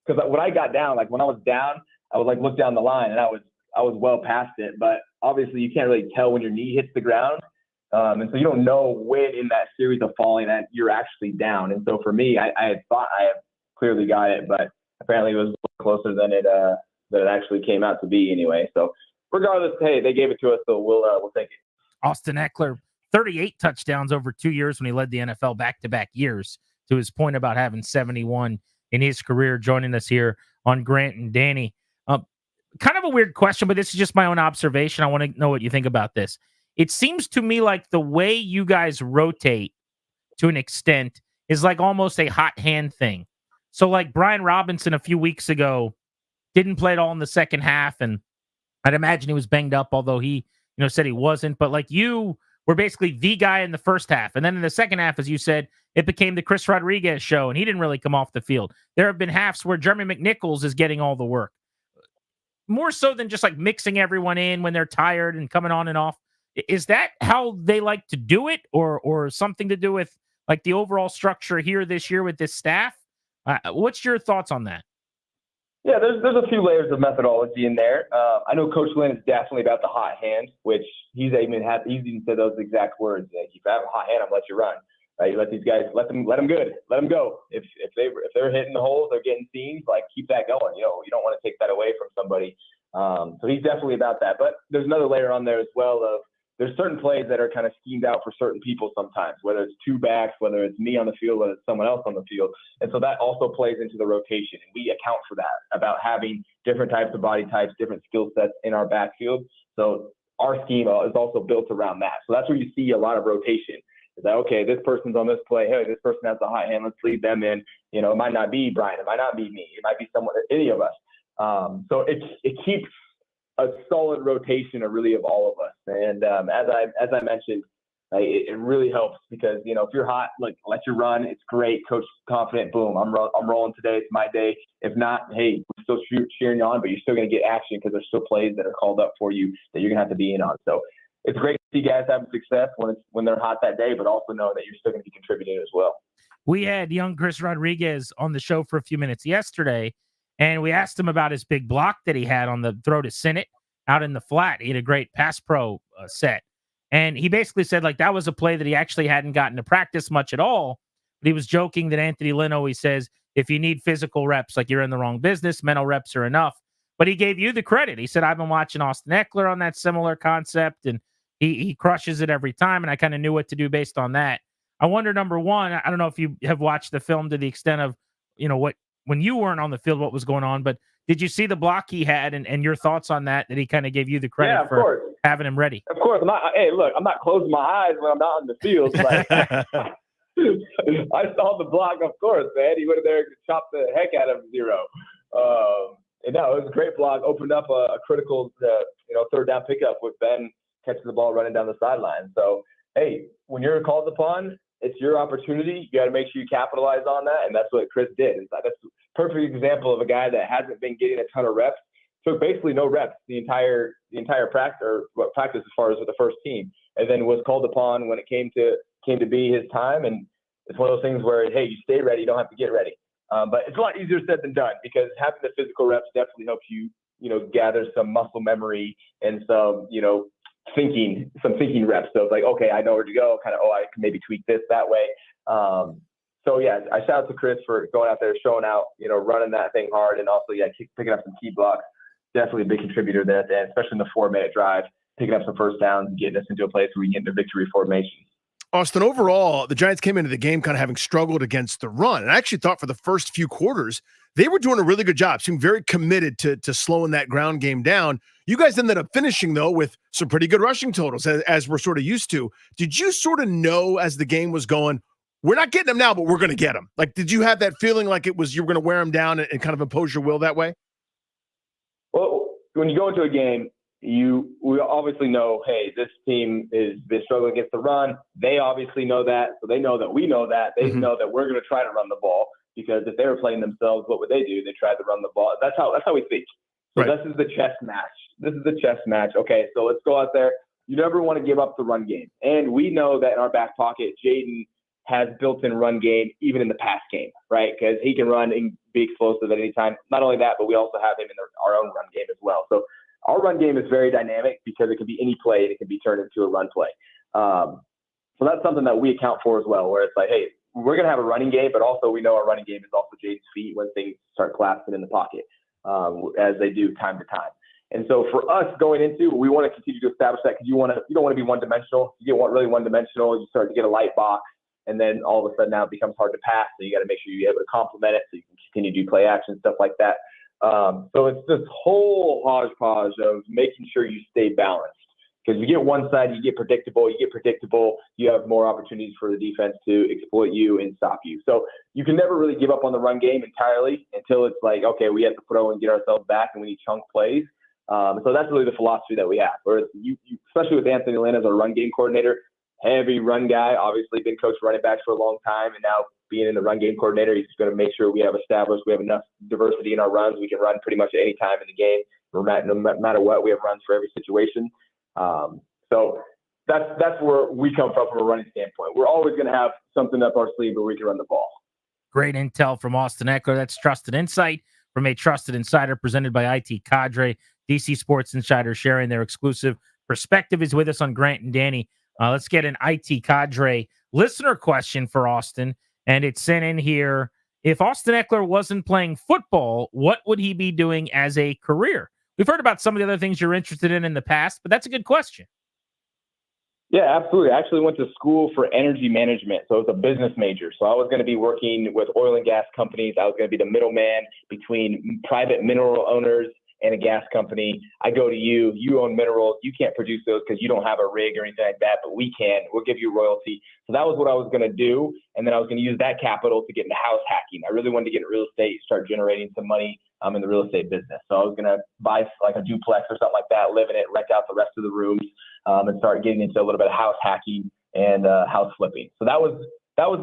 Speaker 5: Because when I got down, when I was down, I would look down the line and I was well past it. But obviously you can't really tell when your knee hits the ground. And so you don't know when in that series of falling that you're actually down. And so for me, I had thought I had clearly got it, but apparently it was closer than it actually came out to be anyway. So regardless, hey, they gave it to us, so we'll take it.
Speaker 8: Austin Eckler, 38 touchdowns over 2 years when he led the NFL back-to-back years, to his point about having 71 in his career, joining us here on Grant and Danny. Kind of a weird question, but this is just my own observation. I want to know what you think about this. It seems to me like the way you guys rotate to an extent is almost a hot hand thing. So Brian Robinson a few weeks ago didn't play at all in the second half, and I'd imagine he was banged up, although he said he wasn't. But you were basically the guy in the first half. And then in the second half, as you said, it became the Chris Rodriguez show, and he didn't really come off the field. There have been halves where Jeremy McNichols is getting all the work. More so than just mixing everyone in when they're tired and coming on and off. Is that how they like to do it, or something to do with the overall structure here this year with this staff? What's your thoughts on that?
Speaker 5: Yeah, there's a few layers of methodology in there. I know Coach Lynn is definitely about the hot hand, which he's even said those exact words. If I have a hot hand, I'm going to let you run. Right? You let these guys let them go. If they're hitting the holes, they're getting seams, like keep that going. You don't want to take that away from somebody. So he's definitely about that. But there's another layer on there as well of there's certain plays that are kind of schemed out for certain people sometimes, whether it's two backs, whether it's me on the field, whether it's someone else on the field. And so that also plays into the rotation. And we account for that about having different types of body types, different skill sets in our backfield. So our scheme is also built around that. So that's where you see a lot of rotation. Is that, okay, this person's on this play. Hey, this person has the hot hand. Let's lead them in. It might not be Brian. It might not be me. It might be someone, any of us. So it keeps a solid rotation of really of all of us. And as I mentioned, it really helps because, if you're hot, let you run. It's great. Coach confident. Boom. I'm rolling today. It's my day. If not, hey, we're still cheering you on, but you're still going to get action because there's still plays that are called up for you that you're going to have to be in on. So it's great to see guys having success when they're hot that day, but also know that you're still going to be contributing as well.
Speaker 8: We had young Chris Rodriguez on the show for a few minutes yesterday, and we asked him about his big block that he had on the throw to Sinnott out in the flat. He had a great pass pro set. And he basically said, that was a play that he actually hadn't gotten to practice much at all. But he was joking that Anthony Lynn always says, if you need physical reps, you're in the wrong business, mental reps are enough. But he gave you the credit. He said, I've been watching Austin Eckler on that similar concept, and he crushes it every time. And I kind of knew what to do based on that. I wonder, number one, I don't know if you have watched the film to the extent of, when you weren't on the field, what was going on, but did you see the block he had and your thoughts on that he kind of gave you the credit for having him ready?
Speaker 5: Of course. I'm not closing my eyes when I'm not on the field. I saw the block, of course, man. He went in there and chopped the heck out of zero. And no, it was a great block. Opened up a critical, third down pickup with Ben catching the ball running down the sideline. So, hey, when you're called upon, it's your opportunity. You got to make sure you capitalize on that, and that's what Chris did. That's a perfect example of a guy that hasn't been getting a ton of reps. Took basically no reps the entire practice as far as with the first team, and then was called upon when it came to be his time. And it's one of those things where, hey, you stay ready, you don't have to get ready. But it's a lot easier said than done because having the physical reps definitely helps you, gather some muscle memory and some, thinking reps. So it's okay, I know where to go. I can maybe tweak this that way. So yeah, I shout out to Chris for going out there, showing out, running that thing hard, and also picking up some key blocks. Definitely a big contributor there at the end, especially in the 4-minute drive, picking up some first downs and getting us into a place where we can get into victory formation.
Speaker 9: Austin, overall, the Giants came into the game kind of having struggled against the run. And I actually thought for the first few quarters, they were doing a really good job, seemed very committed to slowing that ground game down. You guys ended up finishing, though, with some pretty good rushing totals, as we're sort of used to. Did you sort of know as the game was going, we're not getting them now, but we're going to get them? Did you have that feeling like you were going to wear them down and kind of impose your will that way?
Speaker 5: Well, when you go into a game, we obviously know, hey, this team has been struggling against the run. They obviously know that, so they know that we know that. They know that we're going to try to run the ball because if they were playing themselves, what would they do? They tried to run the ball. That's how we think. So This is the chess match. Okay, so let's go out there. You never want to give up the run game, and we know that in our back pocket, Jaden has built-in run game even in the pass game, right? Because he can run and be explosive at any time. Not only that, but we also have him in our own run game as well. So our run game is very dynamic because it can be any play and it can be turned into a run play. So that's something that we account for as well, where it's hey, we're going to have a running game, but also we know our running game is also Jaden's feet when things start collapsing in the pocket, as they do time to time. And so for us going into, we want to continue to establish that because you don't want to be one-dimensional. You get really one-dimensional, you start to get a light box, and then all of a sudden now it becomes hard to pass. So you got to make sure you're able to complement it so you can continue to do play action, stuff like that. So it's this whole hodgepodge of making sure you stay balanced. Because you get one side, you get predictable, you have more opportunities for the defense to exploit you and stop you. So you can never really give up on the run game entirely until it's okay, we have to throw and get ourselves back and we need chunk plays. So that's really the philosophy that we have. Whereas you especially with Anthony Lynn as our run game coordinator, heavy run guy, obviously been coached running backs for a long time, and now being in the run game coordinator, he's going to make sure we have enough diversity in our runs. We can run pretty much at any time in the game, no matter what. We have runs for every situation. So that's where we come from a running standpoint. We're always going to have something up our sleeve where we can run the ball.
Speaker 8: Great intel from Austin Eckler. That's Trusted Insight from a Trusted Insider presented by IT Cadre. DC Sports Insider sharing their exclusive perspective is with us on Grant and Danny. Let's get an IT Cadre listener question for Austin, and it's sent in here. If Austin Eckler wasn't playing football, what would he be doing as a career? We've heard about some of the other things you're interested in the past, but that's a good question.
Speaker 5: Yeah, absolutely. I actually went to school for energy management, so I was a business major. So I was going to be working with oil and gas companies. I was going to be the middleman between private mineral owners and a gas company. I go to you, you own minerals, you can't produce those because you don't have a rig or anything like that, but we can. We'll give you royalty. So that was what I was going to do, and then I was going to use that capital to get into house hacking. I really wanted to get into real estate, start generating some money in the real estate business. So I was going to buy like a duplex or something like that, live in it, rent out the rest of the rooms, and start getting into a little bit of house hacking and house flipping. So that was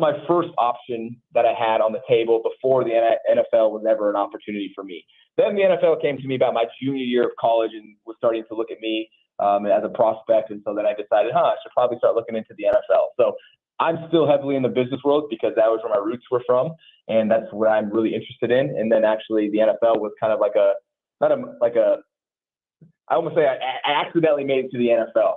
Speaker 5: my first option that I had on the table before the NFL was ever an opportunity for me. Then the NFL came to me about my junior year of college and was starting to look at me as a prospect. And so then I decided, I should probably start looking into the NFL. So I'm still heavily in the business world because that was where my roots were from. And that's what I'm really interested in. And then actually the NFL was kind of I almost say I accidentally made it to the NFL.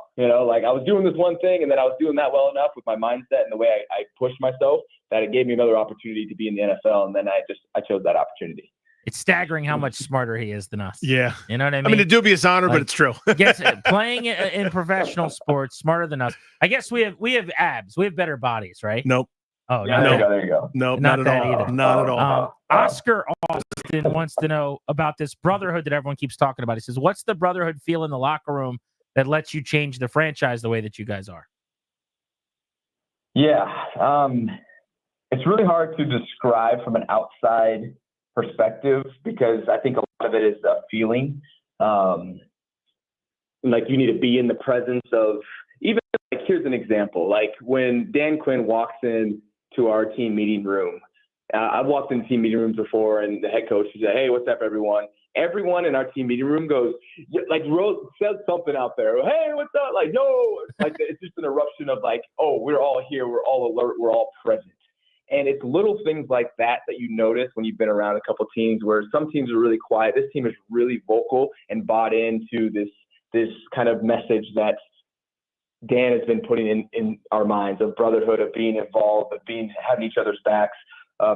Speaker 5: Like I was doing this one thing and then I was doing that well enough with my mindset and the way I pushed myself that it gave me another opportunity to be in the NFL. And then I chose that opportunity.
Speaker 8: It's staggering how much smarter he is than us.
Speaker 9: Yeah.
Speaker 8: You know what I mean?
Speaker 9: I mean, a dubious honor, but it's true.
Speaker 8: Yes, playing in professional sports, smarter than us. I guess we have abs. We have better bodies, right?
Speaker 9: Nope.
Speaker 8: Oh,
Speaker 5: yeah, there you go.
Speaker 9: Nope,
Speaker 8: not
Speaker 9: not
Speaker 8: that
Speaker 9: at all.
Speaker 8: either.
Speaker 9: Not at all.
Speaker 8: Oscar Austin wants to know about this brotherhood that everyone keeps talking about. He says, what's the brotherhood feel in the locker room that lets you change the franchise the way that you guys are?
Speaker 5: Yeah. It's really hard to describe from an outside perspective because I think a lot of it is a feeling. Like you need to be in the presence of even like here's an example. Like when Dan Quinn walks in to our team meeting room, I've walked in team meeting rooms before and the head coach would say, hey, what's up, everyone? Everyone in our team meeting room goes, like, says something out there. Hey, what's up? Like, no, like it's just an eruption of like, oh, we're all here. We're all alert. We're all present. And it's little things like that you notice when you've been around a couple teams where some teams are really quiet. This team is really vocal and bought into this kind of message that Dan has been putting in our minds of brotherhood, of being involved, of having each other's backs,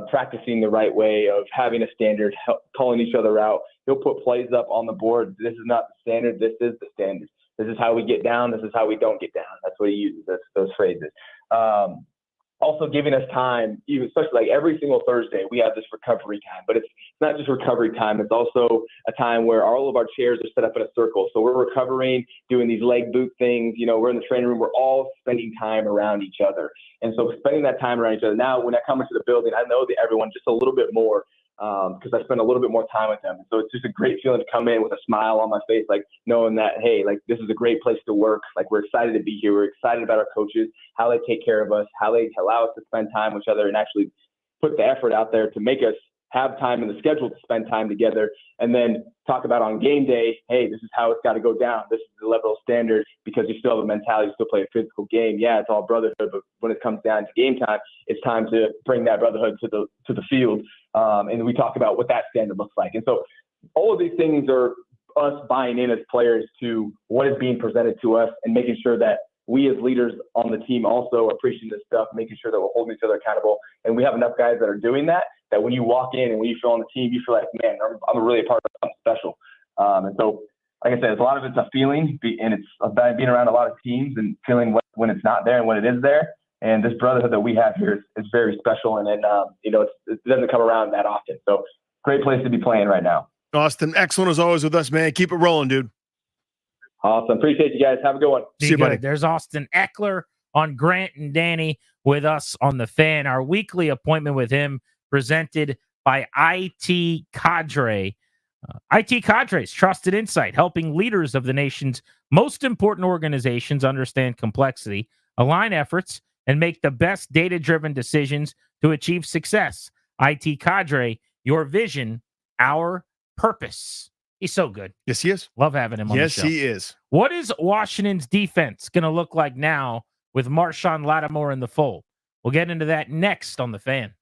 Speaker 5: practicing the right way, of having a standard, calling each other out. He'll put plays up on the board. This is not the standard. This is the standard. This is how we get down. This is how we don't get down. That's what he uses, those phrases. Also giving us time, even especially like every single Thursday, we have this recovery time, but it's not just recovery time. It's also a time where all of our chairs are set up in a circle. So we're recovering, doing these leg boot things. We're in the training room. We're all spending time around each other. And so spending that time around each other. Now, when I come into the building, I know that everyone just a little bit more because I spend a little bit more time with them. So it's just a great feeling to come in with a smile on my face, like knowing that, hey, like this is a great place to work. Like we're excited to be here. We're excited about our coaches, how they take care of us, how they allow us to spend time with each other and actually put the effort out there to make us have time in the schedule to spend time together. And then talk about on game day, hey, this is how it's got to go down. This is the level of standard because you still have a mentality, you still play a physical game. Yeah, it's all brotherhood, but when it comes down to game time, it's time to bring that brotherhood to the field. And we talk about what that standard looks like. And so all of these things are us buying in as players to what is being presented to us and making sure that we as leaders on the team also are preaching this stuff, making sure that we're holding each other accountable. And we have enough guys that are doing that when you walk in and when you feel on the team, you feel like, man, I'm really a part of something special. And so, like I said, a lot of it's a feeling, and it's about being around a lot of teams and feeling when it's not there and when it is there. And this brotherhood that we have here is very special. And then, it doesn't come around that often. So great place to be playing right now.
Speaker 9: Austin, excellent as always with us, man. Keep it rolling, dude.
Speaker 5: Awesome. Appreciate you guys. Have a good one.
Speaker 8: See you, buddy. There's Austin Eckler on Grant and Danny with us on the Fan. Our weekly appointment with him presented by IT Cadre. IT Cadre's trusted insight, helping leaders of the nation's most important organizations understand complexity, align efforts, and make the best data-driven decisions to achieve success. IT Cadre, your vision, our purpose. He's so good.
Speaker 9: Yes, he is.
Speaker 8: Love having him on the show.
Speaker 9: Yes, he is.
Speaker 8: What is Washington's defense going to look like now with Marshon Lattimore in the fold? We'll get into that next on the Fan.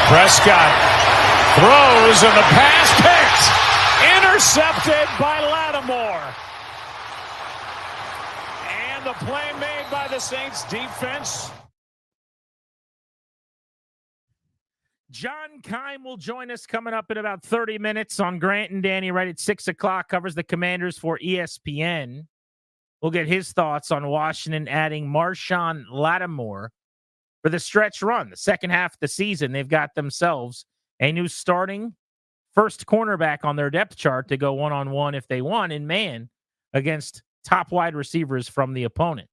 Speaker 12: Prescott throws, and the pass picked. Intercepted by Latimore. And the play made by the Saints defense.
Speaker 8: John Keim will join us coming up in about 30 minutes on Grant and Danny right at 6 o'clock. Covers the Commanders for ESPN. We'll get his thoughts on Washington adding Marshon Latimore for the stretch run. The second half of the season, they've got themselves a new starting first cornerback on their depth chart to go one-on-one if they want in man against top wide receivers from the opponent.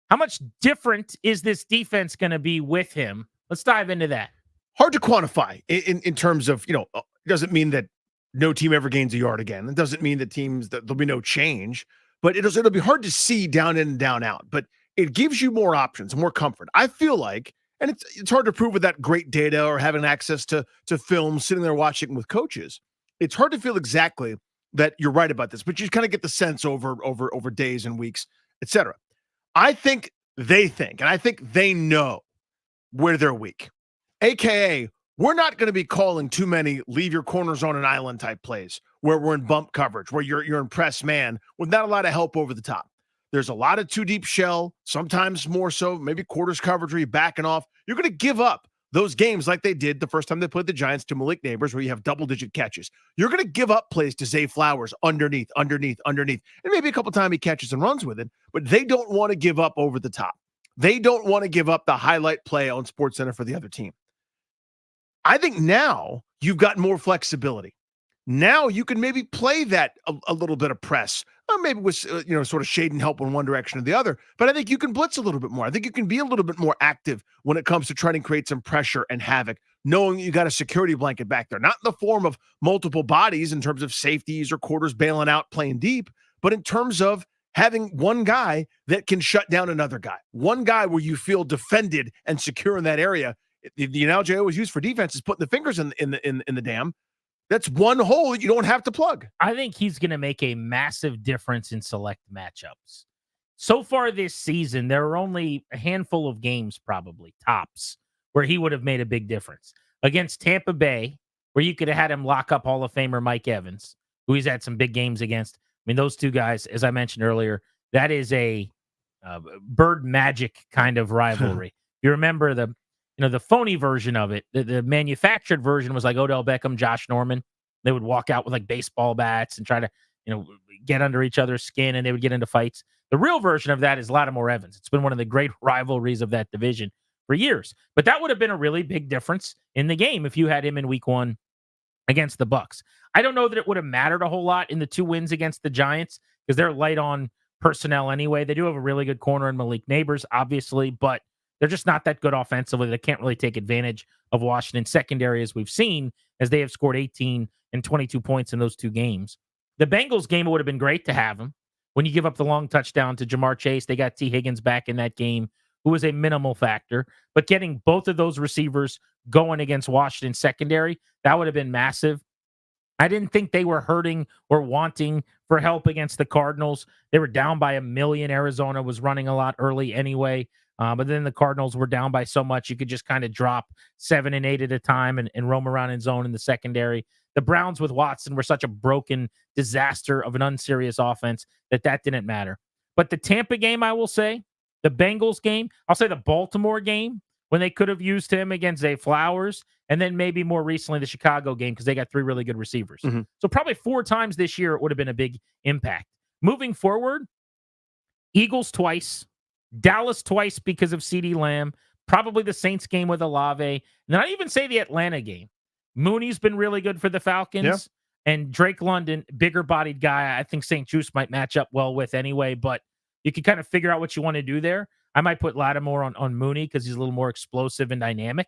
Speaker 8: How much different is this defense going to be with him? Let's dive into that.
Speaker 9: Hard to quantify in terms of, it doesn't mean that no team ever gains a yard again. It doesn't mean that there'll be no change, but it'll be hard to see down in and down out. But it gives you more options, more comfort. I feel like, and it's hard to prove with that great data or having access to film, sitting there watching with coaches. It's hard to feel exactly that you're right about this, but you kind of get the sense over days and weeks, etc. I think and I think they know where they're weak. AKA, we're not going to be calling too many leave your corners on an island type plays where we're in bump coverage, where you're in press man with not a lot of help over the top. There's a lot of too deep shell, sometimes more so, maybe quarters coverage where you're backing off. You're going to give up those games like they did the first time they played the Giants to Malik Neighbors where you have double-digit catches. You're going to give up plays to Zay Flowers underneath. And maybe a couple times he catches and runs with it, but they don't want to give up over the top. They don't want to give up the highlight play on SportsCenter for the other team. I think now you've got more flexibility. Now you can maybe play that a little bit of press, maybe with sort of shade and help in one direction or the other. But I think you can blitz a little bit more. I think you can be a little bit more active when it comes to trying to create some pressure and havoc, knowing you got a security blanket back there, not in the form of multiple bodies in terms of safeties or quarters bailing out, playing deep, but in terms of having one guy that can shut down another guy, one guy where you feel defended and secure in that area. The analogy I always use for defense is putting the fingers in the dam. That's one hole you don't have to plug.
Speaker 8: I think he's going to make a massive difference in select matchups. So far this season, there are only a handful of games, probably tops, where he would have made a big difference. Against Tampa Bay, where you could have had him lock up Hall of Famer Mike Evans, who he's had some big games against. I mean, those two guys, as I mentioned earlier, that is a bird magic kind of rivalry. You remember the phony version of it, the manufactured version was like Odell Beckham, Josh Norman. They would walk out with like baseball bats and try to, get under each other's skin, and they would get into fights. The real version of that is Latimore Evans. It's been one of the great rivalries of that division for years. But that would have been a really big difference in the game if you had him in week 1 against the Bucs. I don't know that it would have mattered a whole lot in the 2 wins against the Giants because they're light on personnel anyway. They do have a really good corner in Malik Neighbors, obviously, but they're just not that good offensively. They can't really take advantage of Washington's secondary, as we've seen, as they have scored 18 and 22 points in those 2 games. The Bengals game, it would have been great to have him. When you give up the long touchdown to Jamar Chase, they got T. Higgins back in that game, who was a minimal factor. But getting both of those receivers going against Washington's secondary, that would have been massive. I didn't think they were hurting or wanting for help against the Cardinals. They were down by 1 million. Arizona was running a lot early anyway. But then the Cardinals were down by so much, you could just kind of drop 7 and 8 at a time and roam around in zone in the secondary. The Browns with Watson were such a broken disaster of an unserious offense that didn't matter. But the Tampa game, I will say, the Bengals game, I'll say the Baltimore game, when they could have used him against Zay Flowers, and then maybe more recently the Chicago game because they got 3 really good receivers.
Speaker 9: Mm-hmm.
Speaker 8: So probably 4 times this year it would have been a big impact. Moving forward, Eagles twice, Dallas twice because of CeeDee Lamb, probably the Saints game with Olave, and then I even say the Atlanta game. Mooney's been really good for the Falcons, and Drake London, bigger-bodied guy, I think St. Juice might match up well with anyway, but you can kind of figure out what you want to do there. I might put Latimore on Mooney because he's a little more explosive and dynamic,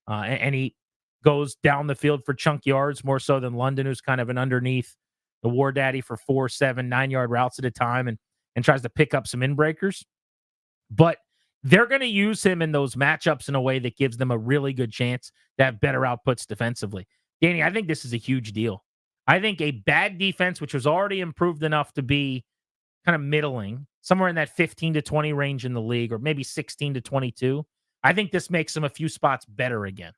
Speaker 8: and he goes down the field for chunk yards more so than London, who's kind of an underneath the war daddy for 4, 7, 9-yard routes at a time and tries to pick up some in-breakers. But they're going to use him in those matchups in a way that gives them a really good chance to have better outputs defensively. Danny, I think this is a huge deal. I think a bad defense, which was already improved enough to be kind of middling, somewhere in that 15 to 20 range in the league, or maybe 16 to 22, I think this makes them a few spots better again.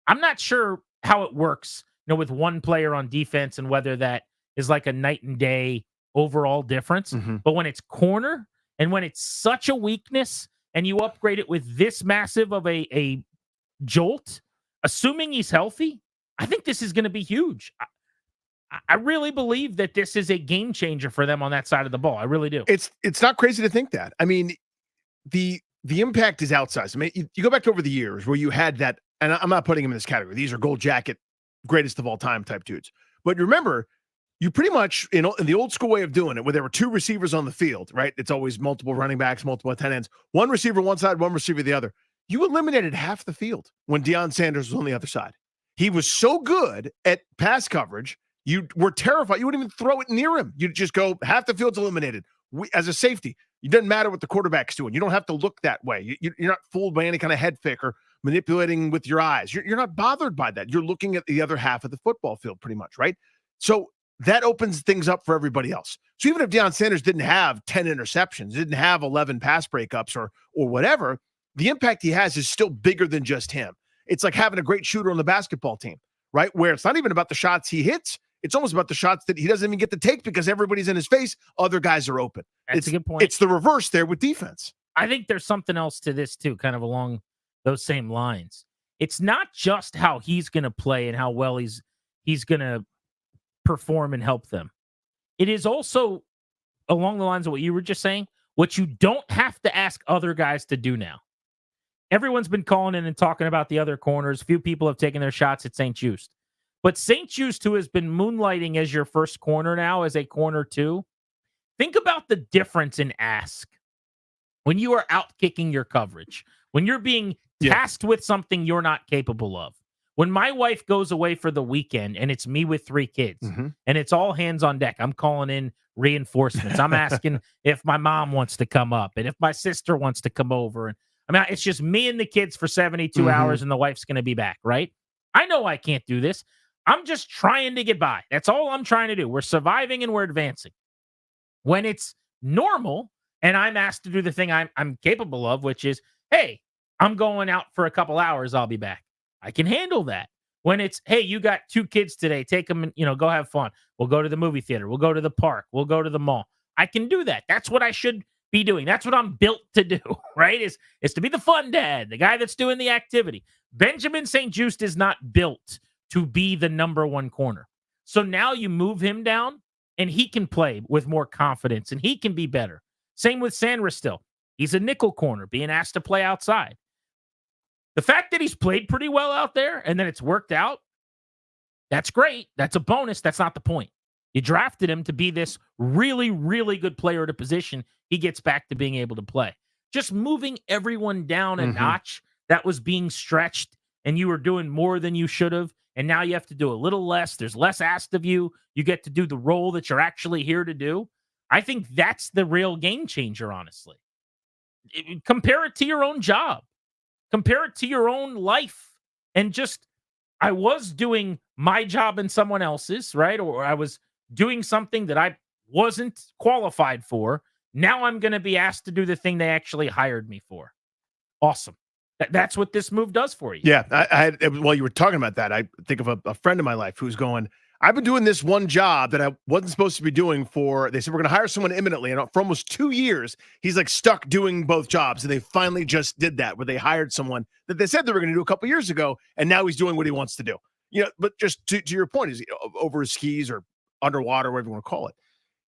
Speaker 8: I'm not sure how it works, with one player on defense and whether that is like a night and day overall difference. But when it's corner and when it's such a weakness and you upgrade it with this massive of a jolt, assuming he's healthy, I think this is going to be huge. I really believe that this is a game changer for them on that side of the ball. I really do.
Speaker 9: It's not crazy to think that. I mean, the impact is outsized. I mean, you go back to over the years where you had that, and I'm not putting him in this category. These are gold jacket, greatest of all time type dudes. But remember, you pretty much, in the old school way of doing it, where there were two receivers on the field, right? It's always multiple running backs, multiple tight ends, one receiver one side, one receiver the other. You eliminated half the field when Deion Sanders was on the other side. He was so good at pass coverage, you were terrified. You wouldn't even throw it near him. You'd just go, half the field's eliminated. As a safety, it doesn't matter what the quarterback's doing. You don't have to look that way. You're not fooled by any kind of head fake or manipulating with your eyes. You're not bothered by that. You're looking at the other half of the football field pretty much, right? So that opens things up for everybody else. So even if Deion Sanders didn't have 10 interceptions, didn't have 11 pass breakups or whatever, the impact he has is still bigger than just him. It's like having a great shooter on the basketball team, right? Where it's not even about the shots he hits. It's almost about the shots that he doesn't even get to take because everybody's in his face. Other guys are open.
Speaker 8: That's a good point.
Speaker 9: It's the reverse there with defense.
Speaker 8: I think there's something else to this too, kind of along those same lines. It's not just how he's going to play and how well he's going to perform and help them. It is also along the lines of what you were just saying, what you don't have to ask other guys to do now. Everyone's been calling in and talking about the other corners. Few people have taken their shots at St. Just. But St. Just, who has been moonlighting as your first corner now, as a corner two, think about the difference in ask. When you are out kicking your coverage, when you're being tasked with something you're not capable of. When my wife goes away for the weekend and it's me with 3 kids and it's all hands on deck, I'm calling in reinforcements. I'm asking if my mom wants to come up and if my sister wants to come over. And I mean, it's just me and the kids for 72 hours and the wife's going to be back, right? I know I can't do this. I'm just trying to get by. That's all I'm trying to do. We're surviving and we're advancing. When it's normal and I'm asked to do the thing I'm capable of, which is, hey, I'm going out for a couple hours. I'll be back. I can handle that. When it's, hey, you got 2 kids today, take them and, go have fun. We'll go to the movie theater. We'll go to the park. We'll go to the mall. I can do that. That's what I should be doing. That's what I'm built to do, right? Is to be the fun dad, the guy that's doing the activity. Benjamin St. Just is not built to be the number 1 corner. So now you move him down and he can play with more confidence and he can be better. Same with Sanders still. He's a nickel corner being asked to play outside. The fact that he's played pretty well out there and then it's worked out, that's great. That's a bonus. That's not the point. You drafted him to be this really, really good player at a position. He gets back to being able to play. Just moving everyone down a notch that was being stretched and you were doing more than you should have. And now you have to do a little less. There's less asked of you. You get to do the role that you're actually here to do. I think that's the real game changer, honestly. Compare it to your own job. Compare it to your own life. And just, I was doing my job and someone else's, right? Or I was doing something that I wasn't qualified for. Now I'm going to be asked to do the thing they actually hired me for. Awesome. That's what this move does for you.
Speaker 9: Yeah. While you were talking about that, I think of a friend of my life who's going, I've been doing this one job that I wasn't supposed to be doing they said, we're going to hire someone imminently. And for almost 2 years, he's like stuck doing both jobs. And they finally just did that, where they hired someone that they said they were going to do a couple years ago. And now he's doing what he wants to do. But just to your point, is over his skis or underwater, whatever you want to call it.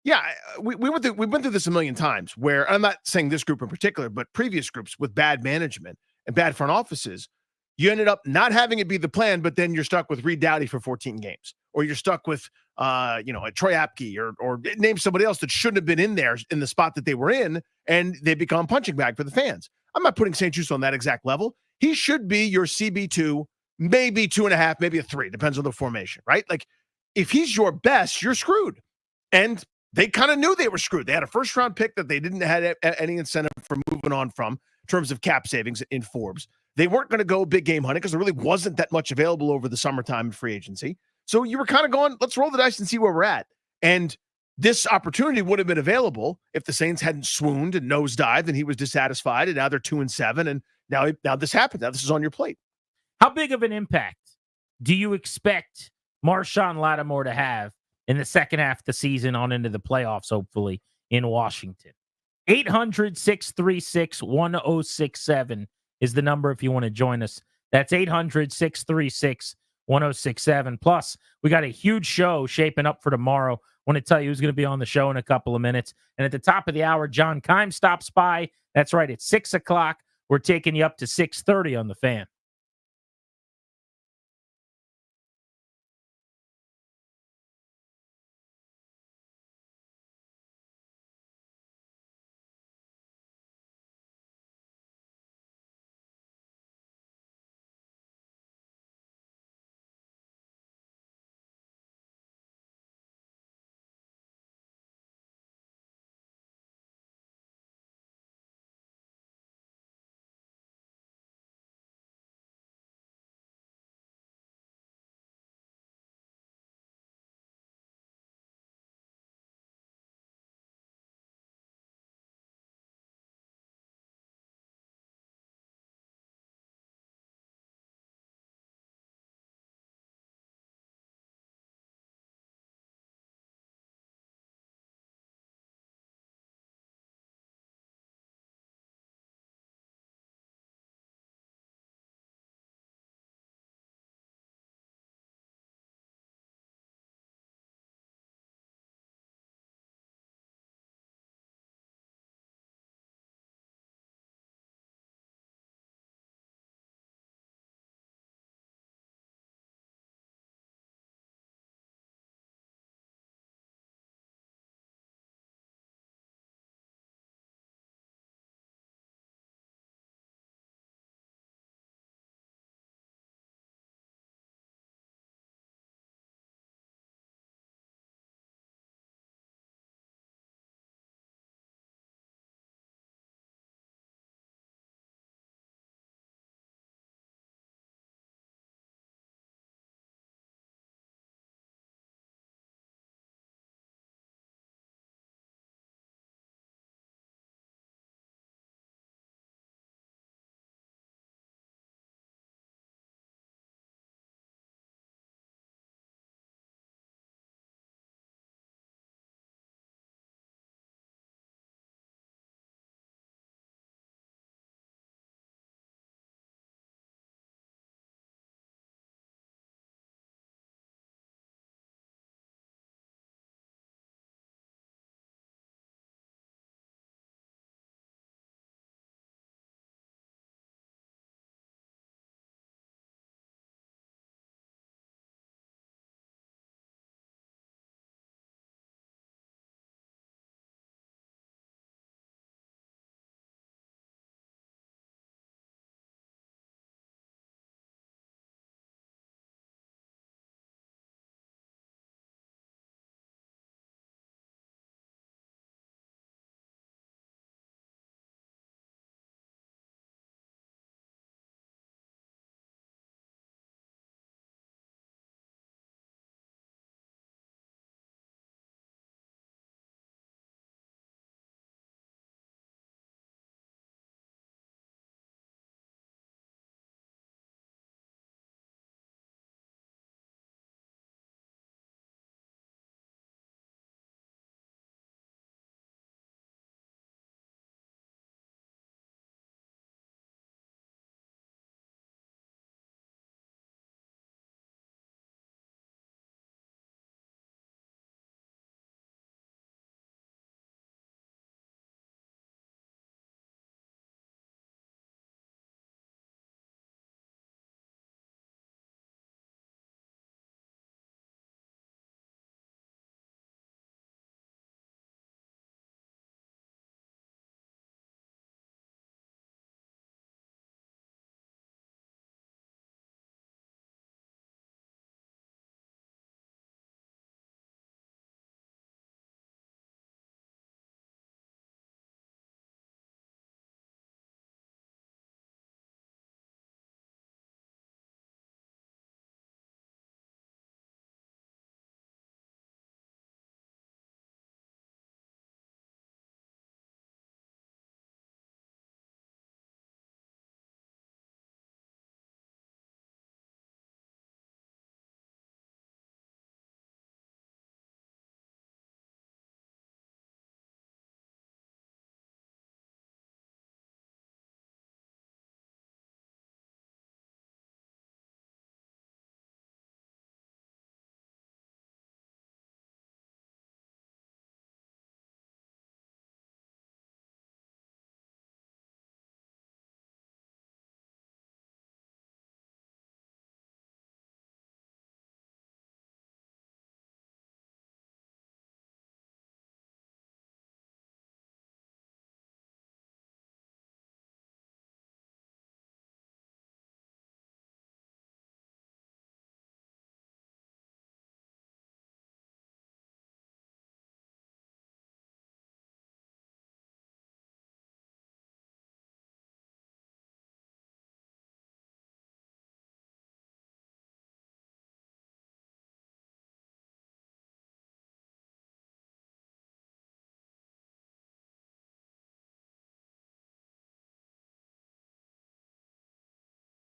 Speaker 9: Yeah, we've been through this a million times, where I'm not saying this group in particular, but previous groups with bad management and bad front offices, you ended up not having it be the plan, but then you're stuck with Reed Dowdy for 14 games, or you're stuck with, a Troy Apke or name somebody else that shouldn't have been in there in the spot that they were in, and they become punching bag for the fans. I'm not putting St. Just on that exact level. He should be your CB2, maybe 2.5, maybe a 3, depends on the formation, right? Like, if he's your best, you're screwed. And they kind of knew they were screwed. They had a first-round pick that they didn't have any incentive for moving on from in terms of cap savings in Forbes. They weren't going to go big game hunting because there really wasn't that much available over the summertime in free agency. So you were kind of going, let's roll the dice and see where we're at. And this opportunity would have been available if the Saints hadn't swooned and nosedived and he was dissatisfied, and now they're 2-7, and now this happened. Now this is on your plate.
Speaker 8: How big of an impact do you expect Marshawn Lattimore to have in the second half of the season on into the playoffs, hopefully, in Washington? 800-636-1067 is the number if you want to join us. That's 800-636-1067. Plus, we got a huge show shaping up for tomorrow. I want to tell you who's going to be on the show in a couple of minutes. And at the top of the hour, John Keim stops by. That's right, at 6 o'clock. We're taking you up to 6:30 on the Fan.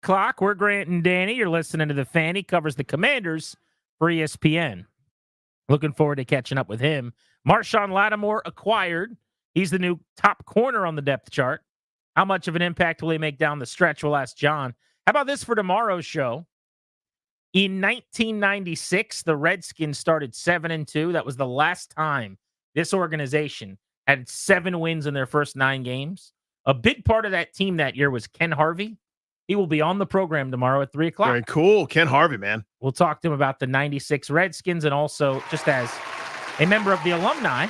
Speaker 8: o'clock. We're Grant and Danny. You're listening to the Fan. He covers the Commanders for ESPN. Looking forward to catching up with him. Marshawn Latimore acquired. He's the new top corner on the depth chart. How much of an impact will he make down the stretch? We'll ask John. How about this for tomorrow's show? In 1996, the Redskins started 7-2. That was the last time this organization had 7 wins in their first 9 games. A big part of that team that year was Ken Harvey. He will be on the program tomorrow at 3 o'clock.
Speaker 9: Very cool. Ken Harvey, man.
Speaker 8: We'll talk to him about the 96 Redskins and also just as a member of the alumni,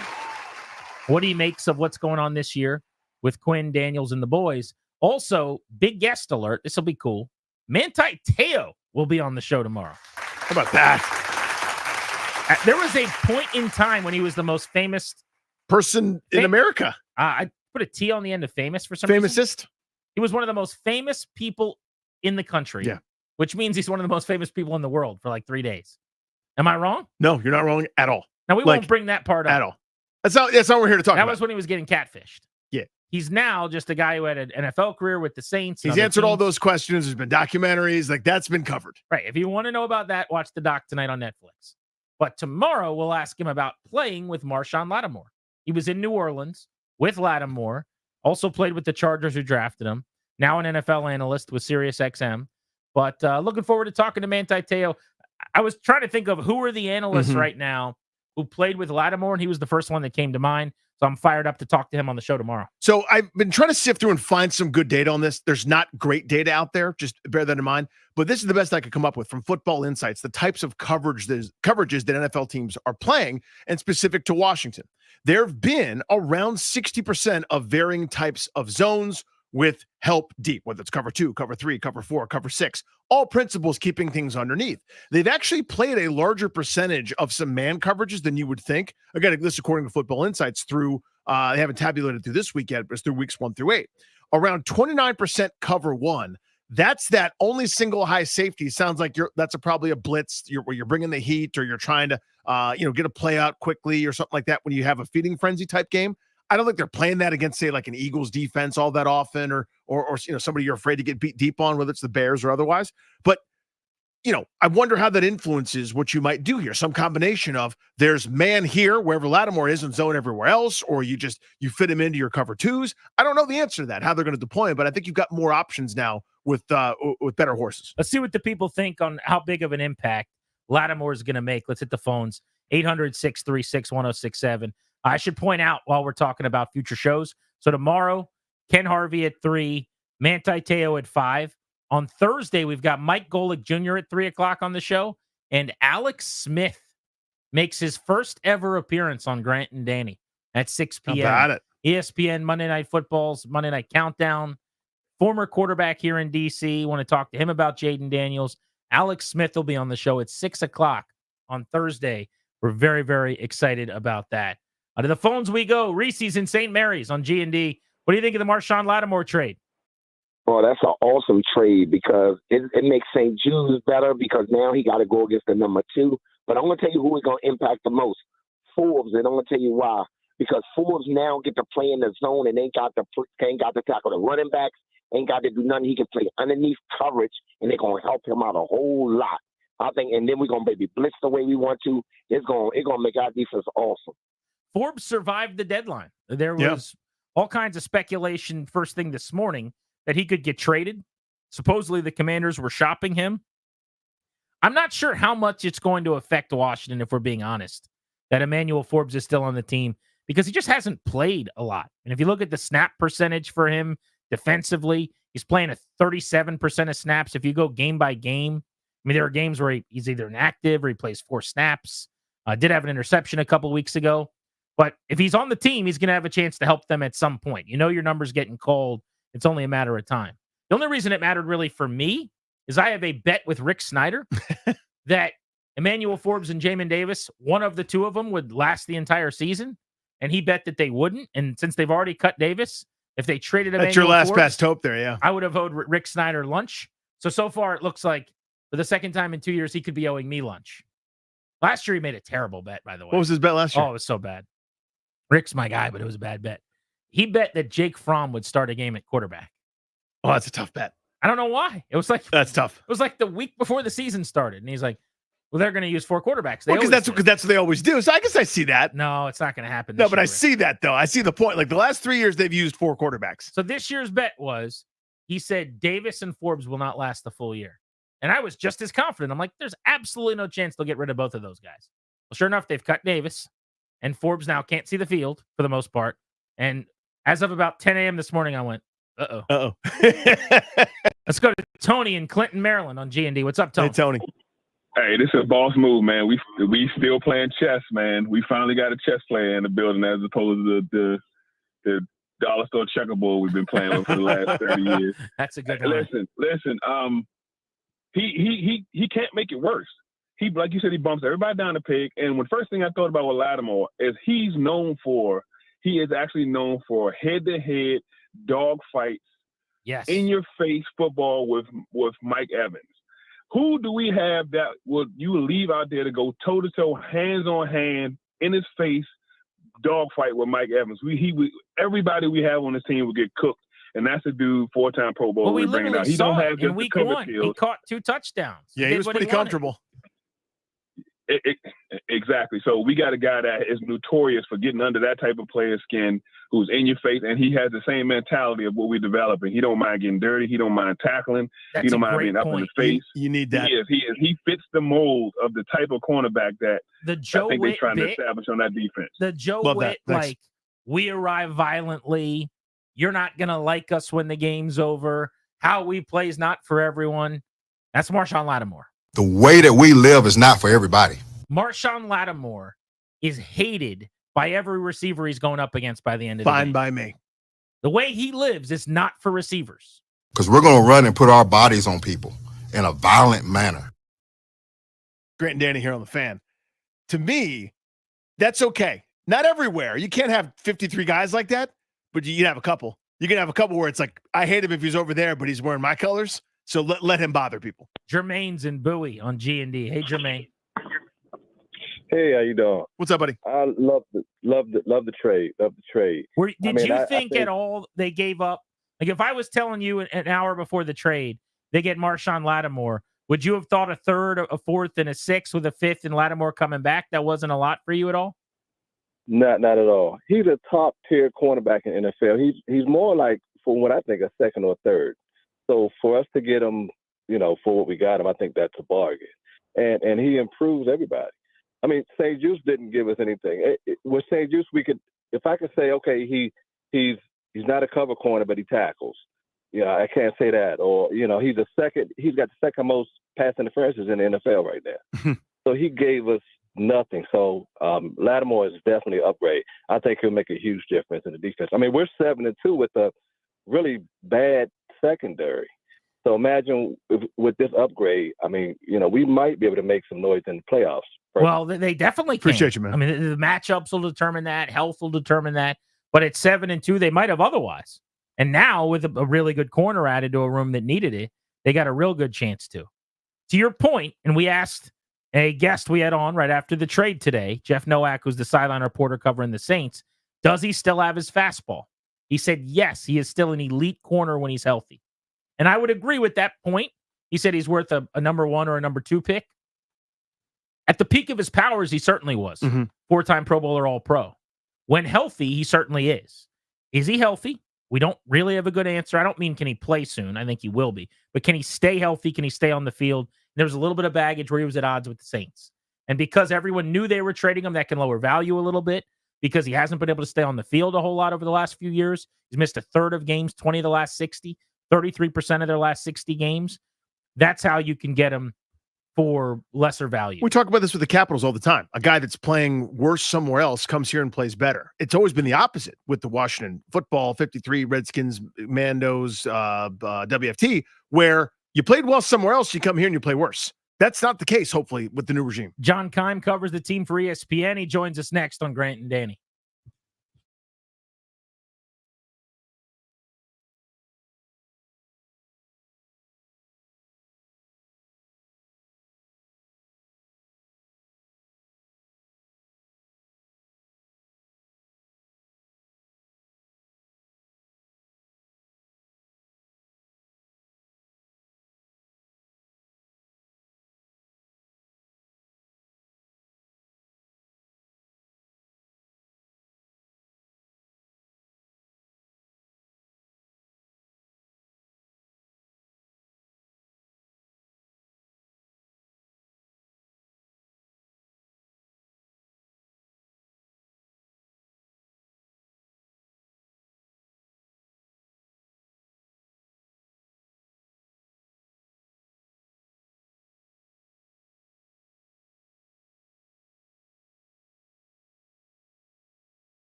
Speaker 8: what he makes of what's going on this year with Quinn, Daniels, and the boys. Also, big guest alert. This will be cool. Manti Te'o will be on the show tomorrow.
Speaker 9: How about that?
Speaker 8: There was a point in time when he was the most famous
Speaker 9: person in America.
Speaker 8: I put a T on the end of famous for some reason.
Speaker 9: Famousest?
Speaker 8: He was one of the most famous people in the country.
Speaker 9: Yeah.
Speaker 8: Which means he's one of the most famous people in the world for like 3 days. Am I wrong?
Speaker 9: No, you're not wrong at all.
Speaker 8: Now, we won't bring that part up.
Speaker 9: At all. That's not what we're here to talk about.
Speaker 8: That was when he was getting catfished.
Speaker 9: Yeah.
Speaker 8: He's now just a guy who had an NFL career with the Saints.
Speaker 9: He's answered all those questions. There's been documentaries. Like, that's been covered.
Speaker 8: Right. If you want to know about that, watch the doc tonight on Netflix. But tomorrow, we'll ask him about playing with Marshawn Latimore. He was in New Orleans with Latimore, also played with the Chargers who drafted him, now an NFL analyst with SiriusXM. But looking forward to talking to Manti Te'o. I was trying to think of who are the analysts right now who played with Latimore, and he was the first one that came to mind. So I'm fired up to talk to him on the show tomorrow.
Speaker 9: So I've been trying to sift through and find some good data on this. There's not great data out there. Just bear that in mind. But this is the best I could come up with from Football Insights, the types of coverages that NFL teams are playing, and specific to Washington. There have been around 60% of varying types of zones with help deep, whether it's cover 2, cover 3, cover 4, cover 6, all principles keeping things underneath. They've actually played a larger percentage of some man coverages than you would think. Again, this according to Football Insights through, they haven't tabulated through this week yet, but it's through weeks 1 through 8. Around 29% cover 1. That's that only single high safety. Sounds like that's probably a blitz where you're bringing the heat or you're trying to, get a play out quickly or something like that when you have a feeding frenzy type game. I don't think they're playing that against, say, like an Eagles defense all that often, or somebody you're afraid to get beat deep on, whether it's the Bears or otherwise. But I wonder how that influences what you might do here. Some combination of there's man here wherever Latimore is and zone everywhere else, or you fit him into your cover 2s. I don't know the answer to that, how they're going to deploy him, but I think you've got more options now with better horses.
Speaker 8: Let's see what the people think on how big of an impact Latimore is going to make. Let's hit the phones. 800-636-1067. I should point out while we're talking about future shows. So tomorrow, Ken Harvey at 3, Manti Te'o at 5. On Thursday, we've got Mike Golick Jr. at 3 o'clock on the show. And Alex Smith makes his first ever appearance on Grant and Danny at 6 p.m.
Speaker 9: How about it?
Speaker 8: ESPN Monday Night Football's Monday Night Countdown. Former quarterback here in D.C. Want to talk to him about Jaden Daniels. Alex Smith will be on the show at 6 o'clock on Thursday. We're very, very excited about that. To the phones we go. Reese's in St. Mary's on G&D. What do you think of the Marshawn Latimore trade?
Speaker 4: Well, that's an awesome trade because it makes St. Jude's better because now he got to go against the number 2. But I'm going to tell you who is going to impact the most. Forbes, and I'm going to tell you why. Because Forbes now get to play in the zone and ain't got to tackle the running backs, ain't got to do nothing. He can play underneath coverage, and they're going to help him out a whole lot. I think, and then we're going to maybe blitz the way we want to. It's going to make our defense awesome.
Speaker 8: Forbes survived the deadline. There was all kinds of speculation first thing this morning that he could get traded. Supposedly the Commanders were shopping him. I'm not sure how much it's going to affect Washington, if we're being honest, that Emmanuel Forbes is still on the team because he just hasn't played a lot. And if you look at the snap percentage for him defensively, he's playing at 37% of snaps. If you go game by game, I mean, there are games where he's either inactive or he plays 4 snaps. Did have an interception a couple weeks ago. But if he's on the team, he's going to have a chance to help them at some point. You know your number's getting cold. It's only a matter of time. The only reason it mattered really for me is I have a bet with Rick Snyder that Emmanuel Forbes and Jamin Davis, one of the two of them would last the entire season. And he bet that they wouldn't. And since they've already cut Davis, if they traded Emmanuel
Speaker 9: That's your last
Speaker 8: Forbes,
Speaker 9: best hope there, yeah.
Speaker 8: I would have owed Rick Snyder lunch. So far it looks like for the second time in 2 years, he could be owing me lunch. Last year, he made a terrible bet, by the way.
Speaker 9: What was his bet last year?
Speaker 8: Oh, it was so bad. Rick's my guy, but it was a bad bet. He bet that Jake Fromm would start a game at quarterback.
Speaker 9: Oh, that's a tough bet.
Speaker 8: I don't know why. It was like
Speaker 9: That's tough.
Speaker 8: It was like the week before the season started, and he's like, "Well, they're going to use 4 quarterbacks."
Speaker 9: Because that's what they always do. So I guess I see that.
Speaker 8: No, it's not going to happen.
Speaker 9: No, but I see that though. I see the point. Like the last 3 years, they've used 4 quarterbacks.
Speaker 8: So this year's bet was, he said Davis and Forbes will not last the full year, and I was just as confident. I'm like, "There's absolutely no chance they'll get rid of both of those guys." Well, sure enough, they've cut Davis, and Forbes now can't see the field for the most part. And as of about 10 a.m. this morning, I went, "Uh-oh.
Speaker 9: Uh-oh."
Speaker 8: Let's go to Tony in Clinton, Maryland on G&D. What's up, Tony?
Speaker 9: Hey, Tony.
Speaker 7: Hey, this is a boss move, man. We still playing chess, man. We finally got a chess player in the building as opposed to the dollar store checkerboard we've been playing with for the last 30 years.
Speaker 8: That's a good one.
Speaker 7: Listen. He can't make it worse. He, like you said, he bumps everybody down the peg. And the first thing I thought about with Latimore is he is actually known for head-to-head dog fights, in-your-face football with Mike Evans. Who do we have that would you leave out there to go toe-to-toe, hands-on-hand, in his face, dog fight with Mike Evans? Everybody we have on this team would get cooked, and that's a dude 4-time Pro Bowler
Speaker 8: we
Speaker 7: we're bringing
Speaker 8: literally
Speaker 7: out. He
Speaker 8: saw
Speaker 7: don't
Speaker 8: it
Speaker 7: have just
Speaker 8: in week
Speaker 7: the pivot
Speaker 8: 1. He
Speaker 7: skills.
Speaker 8: caught 2 touchdowns.
Speaker 9: Yeah, he was pretty comfortable.
Speaker 7: Exactly. So we got a guy that is notorious for getting under that type of player's skin, who's in your face, and he has the same mentality of what we're developing. He don't mind getting dirty. He don't mind tackling. He don't mind being up in the face.
Speaker 9: You need that.
Speaker 7: He fits the mold of the type of cornerback that I think they're trying to establish on that defense.
Speaker 8: The Joe Witt, like, we arrive violently. You're not going to like us when the game's over. How we play is not for everyone. That's Marshawn Latimore.
Speaker 20: The way that we live is not for everybody.
Speaker 8: Marshawn Latimore is hated by every receiver he's going up against by the end of the game.
Speaker 9: Fine by me.
Speaker 8: The way he lives is not for receivers.
Speaker 20: Because we're going to run and put our bodies on people in a violent manner.
Speaker 9: Grant and Danny here on the Fan. To me, that's okay. Not everywhere. You can't have 53 guys like that, but you can have a couple. You can have a couple where it's like, I hate him if he's over there, but he's wearing my colors. So let him bother people.
Speaker 8: Jermaine's in Bowie on G&D. Hey, Jermaine.
Speaker 22: Hey, how you doing?
Speaker 9: What's up, buddy?
Speaker 22: I love the trade. Love the trade.
Speaker 8: Did you think at all they gave up? Like, if I was telling you an hour before the trade, they get Marshawn Latimore, would you have thought a third, a fourth, and a sixth with a fifth and Latimore coming back? That wasn't a lot for you at all?
Speaker 22: Not at all. He's a top tier cornerback in the NFL. He's more like, for what I think, a second or third. So for us to get him, for what we got him, I think that's a bargain. And he improves everybody. I mean, St. Juice didn't give us anything. With St. Juice, we could, if I could say, okay, he's not a cover corner, but he tackles. Yeah, I can't say that. Or, he's he's got the second most pass interferences in the NFL right now. So he gave us nothing. So Latimore is definitely an upgrade. I think he'll make a huge difference in the defense. I mean, we're 7-2 with a really bad secondary. So imagine with this upgrade, I mean, we might be able to make some noise in the playoffs.
Speaker 8: Well, they definitely can.
Speaker 9: Appreciate you, man.
Speaker 8: I mean, the matchups will determine that. Health will determine that. But at 7-2, they might have otherwise. And now with a really good corner added to a room that needed it, they got a real good chance to. To your point, and we asked a guest we had on right after the trade today, Jeff Nowak, who's the sideline reporter covering the Saints, does he still have his fastball? He said, yes, he is still an elite corner when he's healthy. And I would agree with that point. He said he's worth a number 1 or a number 2 pick. At the peak of his powers, he certainly was. 4-time Pro Bowler, All-Pro. When healthy, he certainly is. Is he healthy? We don't really have a good answer. I don't mean can he play soon. I think he will be. But can he stay healthy? Can he stay on the field? There was a little bit of baggage where he was at odds with the Saints. And because everyone knew they were trading him, that can lower value a little bit because he hasn't been able to stay on the field a whole lot over the last few years. He's missed a third of games, 20 of the last 60, 33% of their last 60 games. That's how you can get him for lesser value.
Speaker 9: We talk about this with the Capitals all the time. A guy that's playing worse somewhere else comes here and plays better. It's always been the opposite with the Washington Football, 53, Redskins, Mandos, WFT, where you played well somewhere else, you come here and you play worse. That's not the case, hopefully, with the new regime.
Speaker 8: John Keim covers the team for ESPN. He joins us next on Grant and Danny.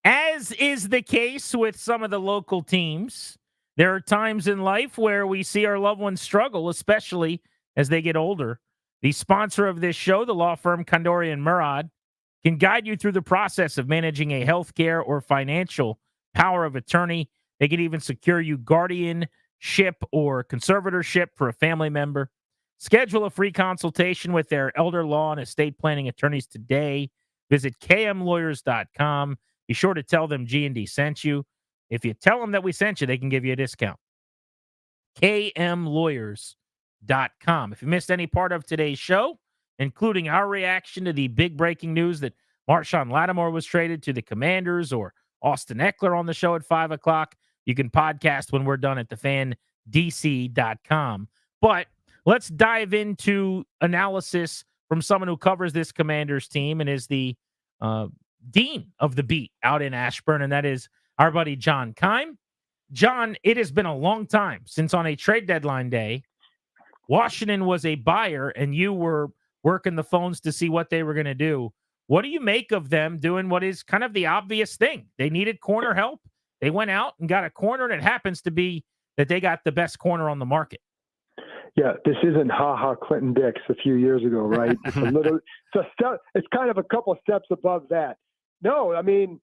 Speaker 8: As is the case with some of the local teams, there are times in life where we see our loved ones struggle, especially as they get older. The sponsor of this show, the law firm Kondori and Murad, can guide you through the process of managing a healthcare or financial power of attorney. They can even secure you guardianship or conservatorship for a family member. Schedule a free consultation with their elder law and estate planning attorneys today. Visit kmlawyers.com. Be sure to tell them G&D sent you. If you tell them that we sent you, they can give you a discount. kmlawyers.com. If you missed any part of today's show, including our reaction to the big breaking news that Marshawn Latimore was traded to the Commanders or Austin Eckler on the show at 5 o'clock, you can podcast when we're done at thefandc.com. But let's dive into analysis from someone who covers this Commanders team and is the dean of the beat out in Ashburn, and that is our buddy John Keim. John, it has been a long time since on a trade deadline day, Washington was a buyer and you were working the phones to see what they were going to do. What do you make of them doing what is kind of the obvious thing? They needed corner help. They went out and got a corner, and it happens to be that they got the best corner on the market.
Speaker 1: Yeah, this isn't Ha-Ha Clinton Dix a few years ago, right? It's a little, it's kind of a couple of steps above that. No, I mean,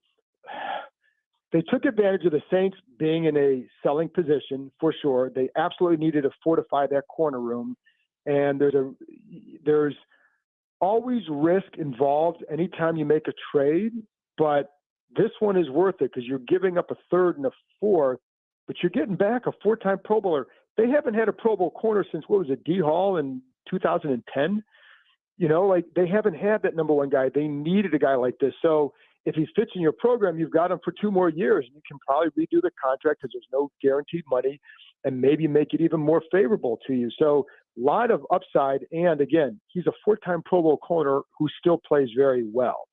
Speaker 1: they took advantage of the Saints being in a selling position for sure. They absolutely needed to fortify that corner room, and there's always risk involved anytime you make a trade, but this one is worth it because you're giving up a third and a fourth, but you're getting back a four-time Pro Bowler. They haven't had a Pro Bowl corner since, what was it, D. Hall in 2010? You know, like they haven't had that number one guy. They needed a guy like this. So if he fits in your program, you've got him for 2 more years. You can probably redo the contract because there's no guaranteed money and maybe make it even more favorable to you. So a lot of upside. And again, he's a 4-time Pro Bowl corner who still plays very well.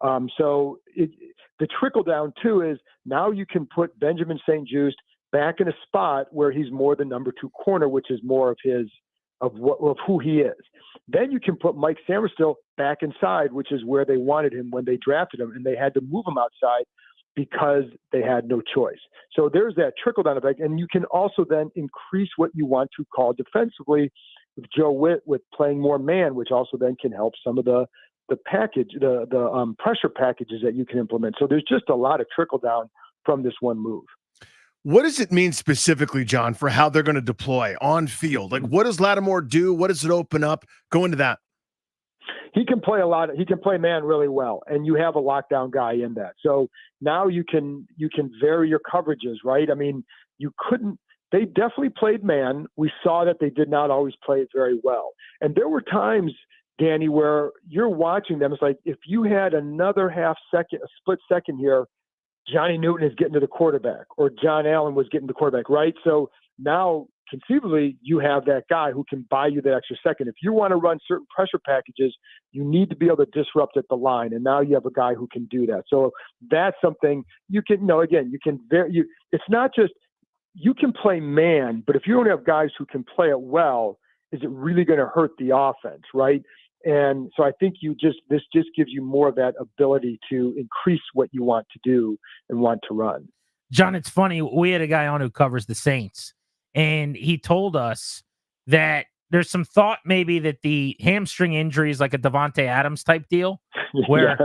Speaker 1: The trickle down too is now you can put Benjamin St-Juste back in a spot where he's more the number 2 corner, which is more of who he is. Then you can put Mike Samerstill back inside, which is where they wanted him when they drafted him, and they had to move him outside because they had no choice. So there's that trickle down effect, and you can also then increase what you want to call defensively with Joe Witt with playing more man, which also then can help some of the pressure packages that you can implement. So there's just a lot of trickle down from this one move.
Speaker 9: What does it mean specifically, John, for how they're going to deploy on field? Like, what does Latimore do? What does it open up? Go into that.
Speaker 1: He can play he can play man really well, and you have a lockdown guy in that. So now you can vary your coverages, right? I mean, they definitely played man. We saw that they did not always play it very well. And there were times, Danny, where you're watching them. It's like if you had another a split second here, Johnny Newton is getting to the quarterback or John Allen was getting to the quarterback, right? So now conceivably you have that guy who can buy you that extra second. If you want to run certain pressure packages, you need to be able to disrupt at the line. And now you have a guy who can do that. So that's something you can, it's not just, you can play man, but if you don't have guys who can play it well, is it really going to hurt the offense, right? And so I think this just gives you more of that ability to increase what you want to do and want to run.
Speaker 8: John, it's funny. We had a guy on who covers the Saints, and he told us that there's some thought maybe that the hamstring injury is like a Devontae Adams type deal, where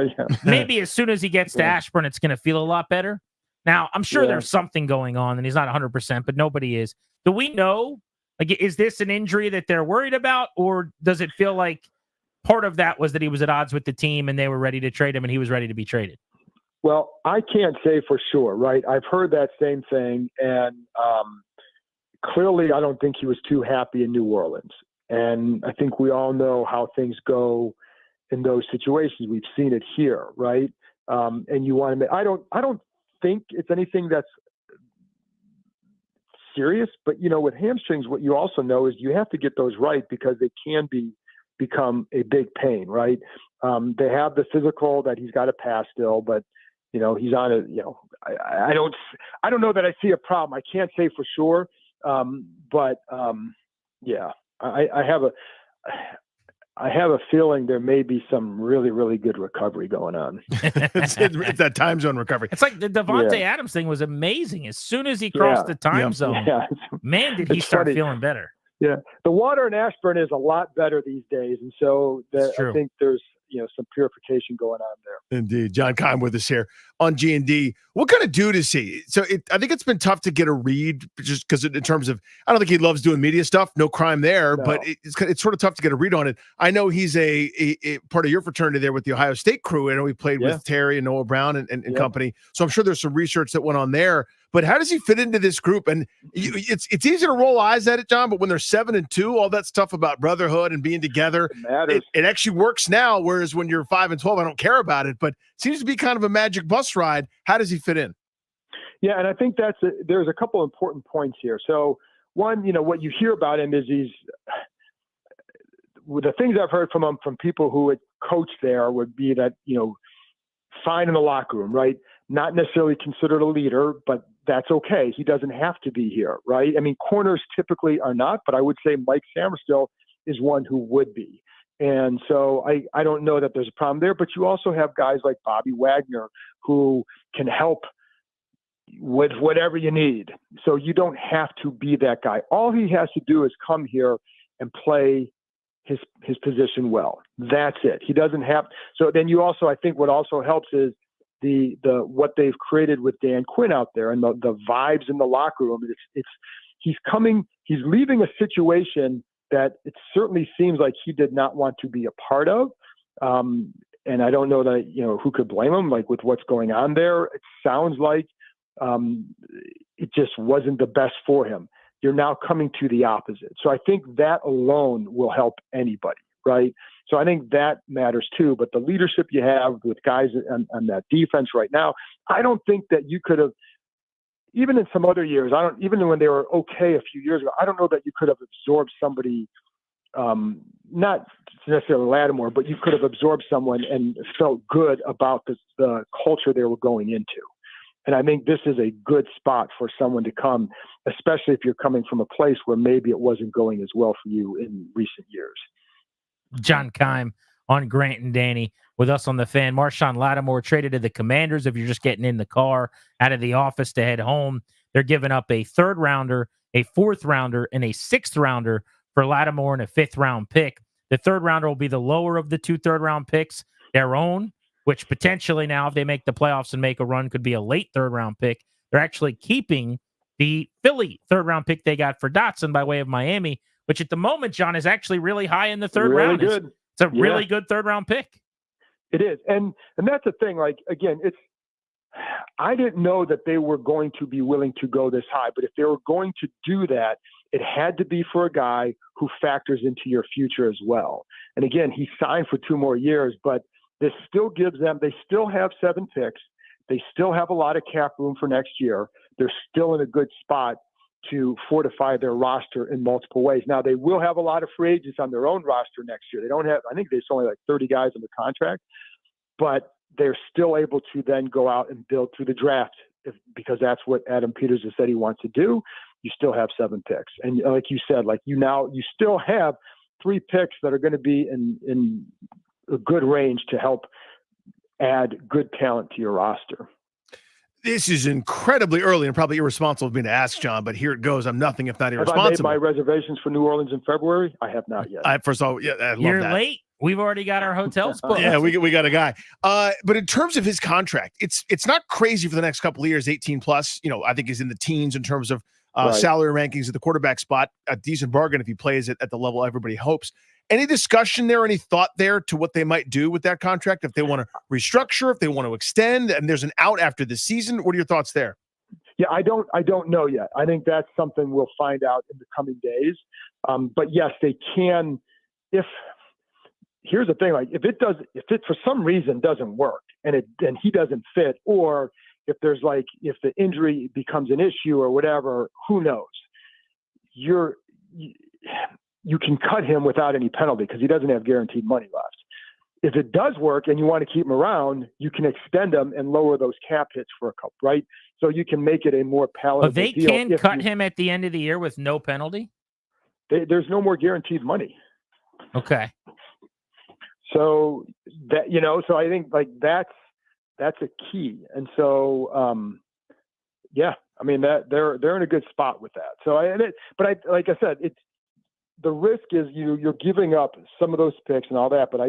Speaker 8: maybe as soon as he gets to Ashburn, it's going to feel a lot better. Now, I'm sure there's something going on, and he's not 100%, but nobody is. Do we know, like, is this an injury that they're worried about, or does it feel like part of that was that he was at odds with the team and they were ready to trade him and he was ready to be traded?
Speaker 1: Well, I can't say for sure, right? I've heard that same thing. And clearly, I don't think he was too happy in New Orleans. And I think we all know how things go in those situations. We've seen it here, right? And you want to I don't think it's anything that's serious, but with hamstrings, what you also know is you have to get those right because they can become a big pain, right? They have the physical that he's got to pass still, but he's on it. I don't know that I see a problem. I can't say for sure, but I have I have a feeling there may be some really, really good recovery going on.
Speaker 9: it's that time zone recovery.
Speaker 8: It's like the Devontae Adams thing was amazing. As soon as he crossed the time zone, man, did he start feeling better.
Speaker 1: Yeah. The water in Ashburn is a lot better these days. And so I think there's, some purification going on there.
Speaker 9: Indeed. John Keim with us here on G&D. What kind of dude is he? So I think it's been tough to get a read just because in terms of, I don't think he loves doing media stuff. No crime there, but it's sort of tough to get a read on it. I know he's a part of your fraternity there with the Ohio State crew. I know he played with Terry and Noah Brown and company. So I'm sure there's some research that went on there. But how does he fit into this group? And it's easy to roll eyes at it, John, but when they're 7-2, all that stuff about brotherhood and being together, it actually works now, whereas when you're 5-12, I don't care about it, but it seems to be kind of a magic bus ride. How does he fit in?
Speaker 1: Yeah, and I think there's a couple important points here. So one, what you hear about him is the things I've heard from him from people who had coached there would be that, fine in the locker room, right? Not necessarily considered a leader, but that's okay. He doesn't have to be here, right? I mean, corners typically are not, but I would say Mike Samerstill is one who would be. And so I don't know that there's a problem there, but you also have guys like Bobby Wagner who can help with whatever you need. So you don't have to be that guy. All he has to do is come here and play his position well. That's it. He doesn't have. So then you also, I think what also helps is the what they've created with Dan Quinn out there and the vibes in the locker room. He's leaving a situation that it certainly seems like he did not want to be a part of. And I don't know that, who could blame him, like with what's going on there. It sounds like it just wasn't the best for him. You're now coming to the opposite. So I think that alone will help anybody, right? So I think that matters too. But the leadership you have with guys on that defense right now, I don't think that you could have, even in some other years, even when they were okay a few years ago, I don't know that you could have absorbed somebody, not necessarily Latimore, but you could have absorbed someone and felt good about the culture they were going into. And I think this is a good spot for someone to come, especially if you're coming from a place where maybe it wasn't going as well for you in recent years.
Speaker 8: John Keim on Grant and Danny with us on the Fan. Marshawn Latimore traded to the Commanders. If you're just getting in the car out of the office to head home, they're giving up a 3rd rounder, a 4th rounder, and a 6th rounder for Latimore and a 5th round pick. The 3rd rounder will be the lower of the 2 3rd-round picks, their own, which potentially now, if they make the playoffs and make a run, could be a late 3rd-round pick. They're actually keeping the Philly 3rd-round pick they got for Dotson by way of Miami, which at the moment, John, is actually really high in the 3rd round.
Speaker 1: Good.
Speaker 8: It's a really good 3rd-round pick.
Speaker 1: It is. And that's the thing. Like, again, I didn't know that they were going to be willing to go this high, but if they were going to do that, it had to be for a guy who factors into your future as well. And again, he signed for 2 more years, but this still gives them, they still have 7 picks. They still have a lot of cap room for next year. They're still in a good spot to fortify their roster in multiple ways. Now, they will have a lot of free agents on their own roster next year. They don't have, I think there's only like 30 guys under contract, but they're still able to then go out and build through the draft because that's what Adam Peters has said he wants to do. You still have 7 picks. And like you said, like you still have 3 picks that are going to be in a good range to help add good talent to your roster.
Speaker 9: This is incredibly early and probably irresponsible of me to ask, John, but here it goes. I'm nothing if not irresponsible.
Speaker 1: Have I made my reservations for New Orleans in February? I have not yet.
Speaker 9: First of all, I love
Speaker 8: You're
Speaker 9: that.
Speaker 8: late. We've already got our hotels booked.
Speaker 9: Yeah, we got a guy. But in terms of his contract, it's not crazy for the next couple of years, 18 plus. I think he's in the teens in terms of salary rankings at the quarterback spot. A decent bargain if he plays it at the level everybody hopes. Any discussion there, any thought there to what they might do with that contract? If they want to restructure, if they want to extend, and there's an out after the season, what are your thoughts there?
Speaker 1: Yeah, I don't know yet. I think that's something we'll find out in the coming days. But yes, they can. Here's the thing, like if it for some reason doesn't work and he doesn't fit, or if the injury becomes an issue or whatever, who knows? You can cut him without any penalty because he doesn't have guaranteed money left. If it does work and you want to keep him around, you can extend him and lower those cap hits for a couple, right? So you can make it a more palatable
Speaker 8: They
Speaker 1: deal.
Speaker 8: can cut him at the end of the year with no penalty?
Speaker 1: There's no more guaranteed money.
Speaker 8: Okay.
Speaker 1: So that, so I think like that's a key. And so, yeah, I mean that they're in a good spot with that. So like I said, it's the risk is you're giving up some of those picks and all that. But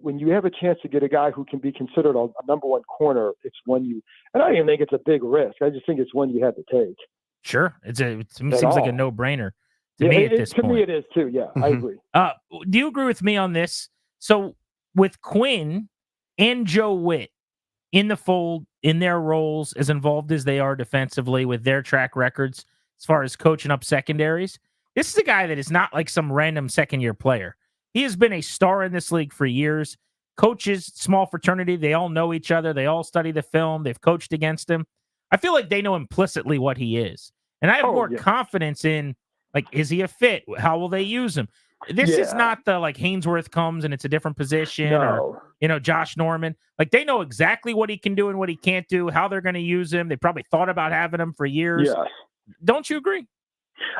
Speaker 1: when you have a chance to get a guy who can be considered a number one corner, it's one and I don't even think it's a big risk. I just think it's one you have to take.
Speaker 8: Sure. To me, seems like a no-brainer to me at this point.
Speaker 1: To me, it is too. Yeah, I agree.
Speaker 8: Do you agree with me on this? So with Quinn and Joe Witt in the fold, in their roles, as involved as they are defensively with their track records as far as coaching up secondaries, this is a guy that is not like some random second-year player. He has been a star in this league for years. Coaches, small fraternity, they all know each other. They all study the film. They've coached against him. I feel like they know implicitly what he is. And I have more confidence in, like, is he a fit? How will they use him? This is not the, like, Hainsworth comes and it's a different position or, Josh Norman. Like, they know exactly what he can do and what he can't do, how they're going to use him. They probably thought about having him for years.
Speaker 1: Yes.
Speaker 8: Don't you agree?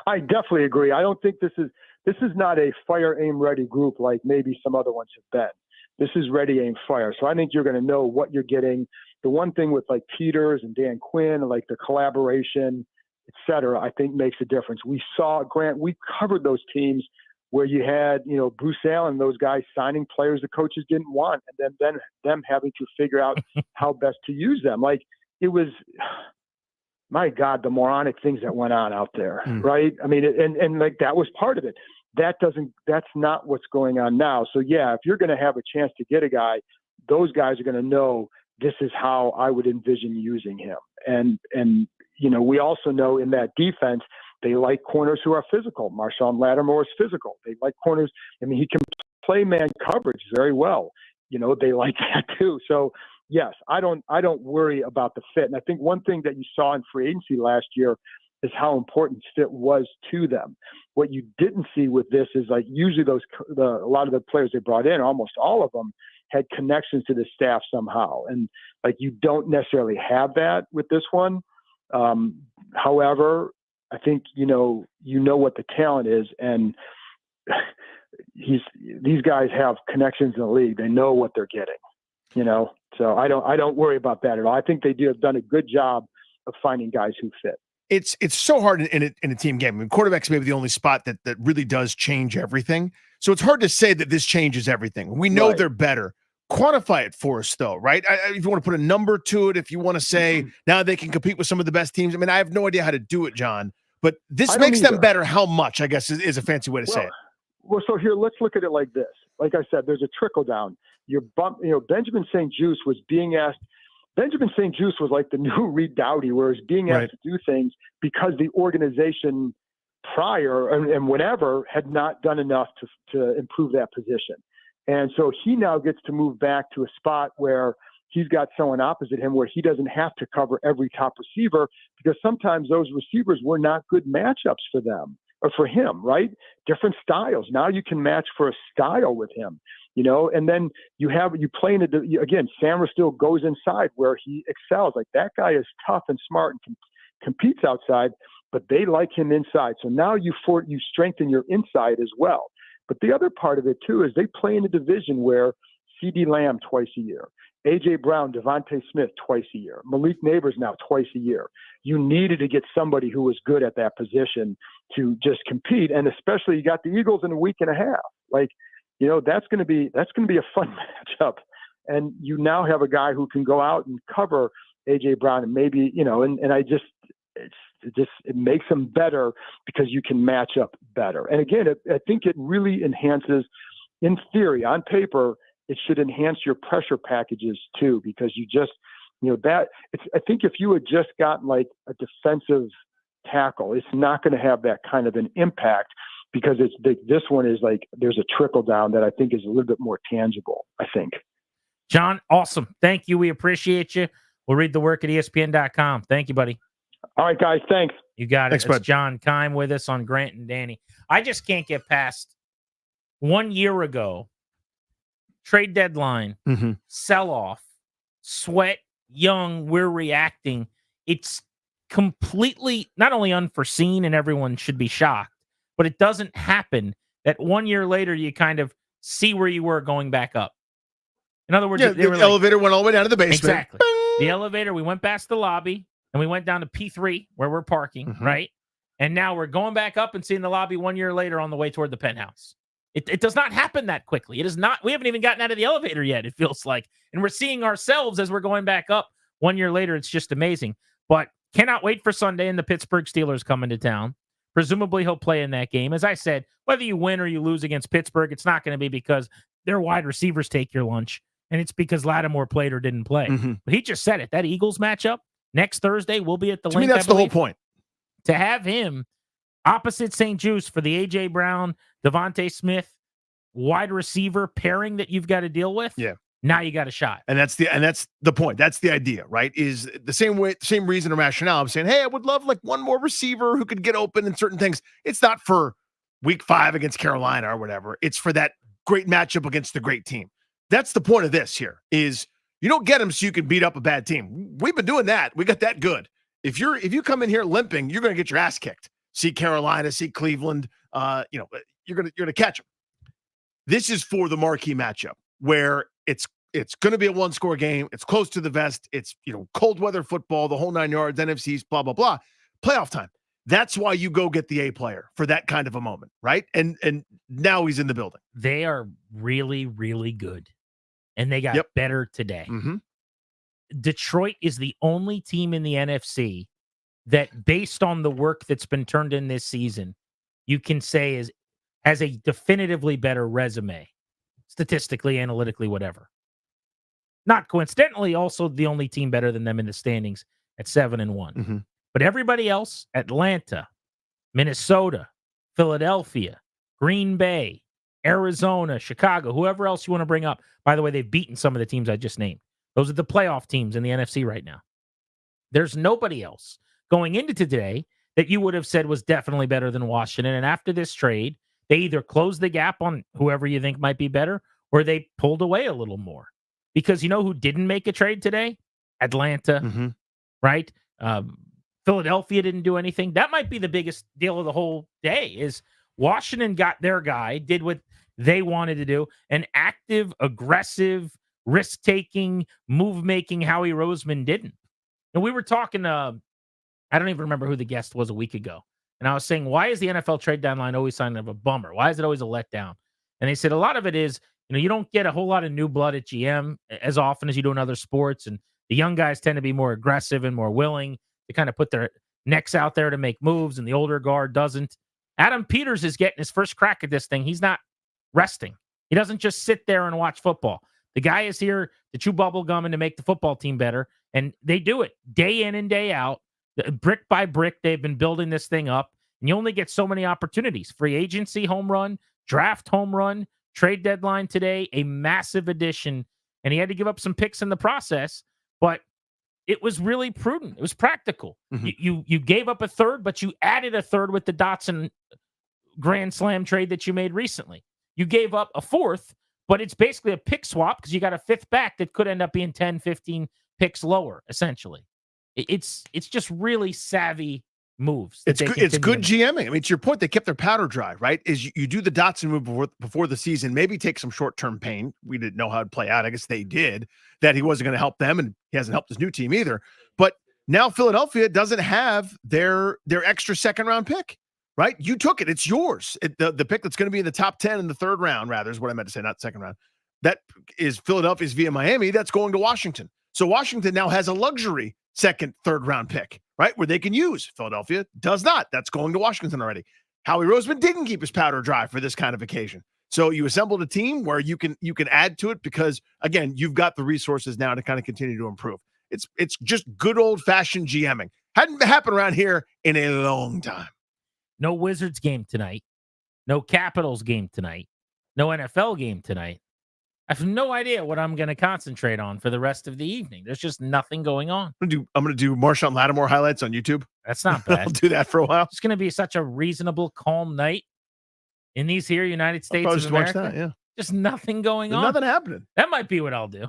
Speaker 1: I definitely agree. I don't think this is not a fire, aim, ready group like maybe some other ones have been. This is ready, aim, fire. So I think you're going to know what you're getting. The one thing with like Peters and Dan Quinn, like the collaboration, et cetera, I think makes a difference. We saw, Grant, we covered those teams where you had, Bruce Allen, those guys signing players the coaches didn't want, and then them having to figure out how best to use them. Like, it was, my God, the moronic things that went on out there, right? I mean, and like that was part of it. That's not what's going on now. So yeah, if you're going to have a chance to get a guy, those guys are going to know this is how I would envision using him. And we also know in that defense, they like corners who are physical. Marshawn Latimore is physical. They like corners. I mean, he can play man coverage very well. They like that too. So yes, I don't worry about the fit. And I think one thing that you saw in free agency last year is how important fit was to them. What you didn't see with this is like usually a lot of the players they brought in, almost all of them, had connections to the staff somehow. And like you don't necessarily have that with this one. However, I think you know what the talent is, and these guys have connections in the league. They know what they're getting. So I don't worry about that at all. I think they have done a good job of finding guys who fit.
Speaker 9: It's so hard in a team game. I mean, quarterback's maybe the only spot that really does change everything. So it's hard to say that this changes everything. We know they're better. Quantify it for us, though, right? If you want to put a number to it, if you want to say now they can compete with some of the best teams. I mean, I have no idea how to do it, John. But this makes them better. How much, I guess, is a fancy way to say it.
Speaker 1: Well, so here, let's look at it like this. Like I said, there's a trickle down. Benjamin St. Juste was being asked. Benjamin St. Juste was like the new Reed Dowdy, where he's being asked to do things because the organization prior and whenever had not done enough to improve that position. And so he now gets to move back to a spot where he's got someone opposite him where he doesn't have to cover every top receiver because sometimes those receivers were not good matchups for them or for him, right? Different styles. Now you can match for a style with him. And then you play in again, Samra still goes inside where he excels. Like that guy is tough and smart and competes outside, but they like him inside. So now you strengthen your inside as well. But the other part of it too is they play in a division where CD Lamb twice a year, AJ Brown, Devontae Smith twice a year, Malik Neighbors now twice a year. You needed to get somebody who was good at that position to just compete. And especially you got the Eagles in a week and a half. Like, that's going to be a fun matchup. And you now have a guy who can go out and cover AJ Brown and maybe, and it makes them better because you can match up better. And again, I think it really enhances, in theory, on paper, it should enhance your pressure packages too, because you just, I think if you had just gotten like a defensive tackle, it's not going to have that kind of an impact because this one is like, there's a trickle down that I think is a little bit more tangible, I think.
Speaker 8: John, awesome. Thank you. We appreciate you. We'll read the work at ESPN.com. Thank you, buddy.
Speaker 1: All right, guys. Thanks.
Speaker 8: You got it.
Speaker 9: Thanks,
Speaker 8: it's
Speaker 9: bud.
Speaker 8: John Keim with us on Grant and Danny. I just can't get past 1 year ago, trade deadline, sell-off, Sweat, Young, we're reacting. It's completely not only unforeseen and everyone should be shocked, but it doesn't happen that 1 year later you kind of see where you were going back up. In other words,
Speaker 9: the elevator went all the way down to the basement.
Speaker 8: Exactly. The elevator, we went past the lobby, and we went down to P3, where we're parking, right? And now we're going back up and seeing the lobby 1 year later on the way toward the penthouse. It does not happen that quickly. It is not. We haven't even gotten out of the elevator yet, it feels like. And we're seeing ourselves as we're going back up 1 year later. It's just amazing. But cannot wait for Sunday and the Pittsburgh Steelers coming to town. Presumably he'll play in that game. As I said, whether you win or you lose against Pittsburgh, it's not going to be because their wide receivers take your lunch, and it's because Latimore played or didn't play. But he just said it. That Eagles matchup next Thursday will be at the Link.
Speaker 9: To me, that's the whole point.
Speaker 8: To have him opposite St. Juice for the A.J. Brown, Devontae Smith wide receiver pairing that you've got to deal with.
Speaker 9: Yeah.
Speaker 8: Now you got a shot.
Speaker 9: And that's the point. That's the idea, right? Is the same reason or rationale. I'm saying, hey, I would love like one more receiver who could get open in certain things. It's not for week 5 against Carolina or whatever. It's for that great matchup against the great team. That's the point of this here is you don't get them so you can beat up a bad team. We've been doing that. We got that good. If you come in here limping, you're going to get your ass kicked. See Carolina, see Cleveland, you're going to catch them. This is for the marquee matchup where it's going to be a 1-score game. It's close to the vest. It's, cold weather football, the whole 9 yards, NFCs, blah, blah, blah. Playoff time. That's why you go get the A player for that kind of a moment, right? And now he's in the building.
Speaker 8: They are really, really good. And they got better today. Detroit is the only team in the NFC that, based on the work that's been turned in this season, you can say has a definitively better resume, statistically, analytically, whatever. Not coincidentally, also the only team better than them in the standings at 7-1. But everybody else, Atlanta, Minnesota, Philadelphia, Green Bay, Arizona, Chicago, whoever else you want to bring up. By the way, they've beaten some of the teams I just named. Those are the playoff teams in the NFC right now. There's nobody else going into today that you would have said was definitely better than Washington. And after this trade, they either closed the gap on whoever you think might be better, or they pulled away a little more. Because you know who didn't make a trade today? Atlanta, right? Philadelphia didn't do anything. That might be the biggest deal of the whole day is Washington got their guy, did what they wanted to do, an active, aggressive, risk-taking, move-making Howie Roseman didn't. And we were talking, I don't even remember who the guest was a week ago. And I was saying, why is the NFL trade deadline always kind of a bummer? Why is it always a letdown? And they said a lot of it is, you don't get a whole lot of new blood at GM as often as you do in other sports. And the young guys tend to be more aggressive and more willing to kind of put their necks out there to make moves. And the older guard doesn't. Adam Peters is getting his first crack at this thing. He's not resting. He doesn't just sit there and watch football. The guy is here to chew bubble gum and to make the football team better. And they do it day in and day out. Brick by brick, they've been building this thing up. And you only get so many opportunities. Free agency home run, draft home run, trade deadline today, a massive addition. And he had to give up some picks in the process, but it was really prudent. It was practical. You gave up a third, but you added a third with the Dotson Grand Slam trade that you made recently. You gave up a fourth, but it's basically a pick swap because you got a fifth back that could end up being 10, 15 picks lower, essentially. It's just really savvy moves.
Speaker 9: It's good GMing. I mean, to your point, they kept their powder dry, right? Is you do the Dotson move before the season, maybe take some short-term pain. We didn't know how it'd play out. I guess they did, that he wasn't going to help them, and he hasn't helped his new team either. But now Philadelphia doesn't have their extra second-round pick, right? You took it. It's yours. The pick that's going to be in the top 10 in the third round, rather, is what I meant to say, not second round. That is Philadelphia's via Miami. That's going to Washington. So Washington now has a luxury second, third round pick, right? Where they can use. Philadelphia does not. That's going to Washington already. Howie Roseman didn't keep his powder dry for this kind of occasion. So you assembled a team where you can add to it because, again, you've got the resources now to kind of continue to improve. It's just good old-fashioned GMing. Hadn't happened around here in a long time.
Speaker 8: No Wizards game tonight. No Capitals game tonight. No NFL game tonight. I have no idea what I'm going to concentrate on for the rest of the evening. There's just nothing going on.
Speaker 9: I'm going to do Marshawn Latimore highlights on YouTube.
Speaker 8: That's not bad.
Speaker 9: I'll do that for a while.
Speaker 8: It's going to be such a reasonable, calm night in these here United States of America.
Speaker 9: Watch that, yeah.
Speaker 8: Just nothing going on.
Speaker 9: Nothing happening.
Speaker 8: That might be what I'll do.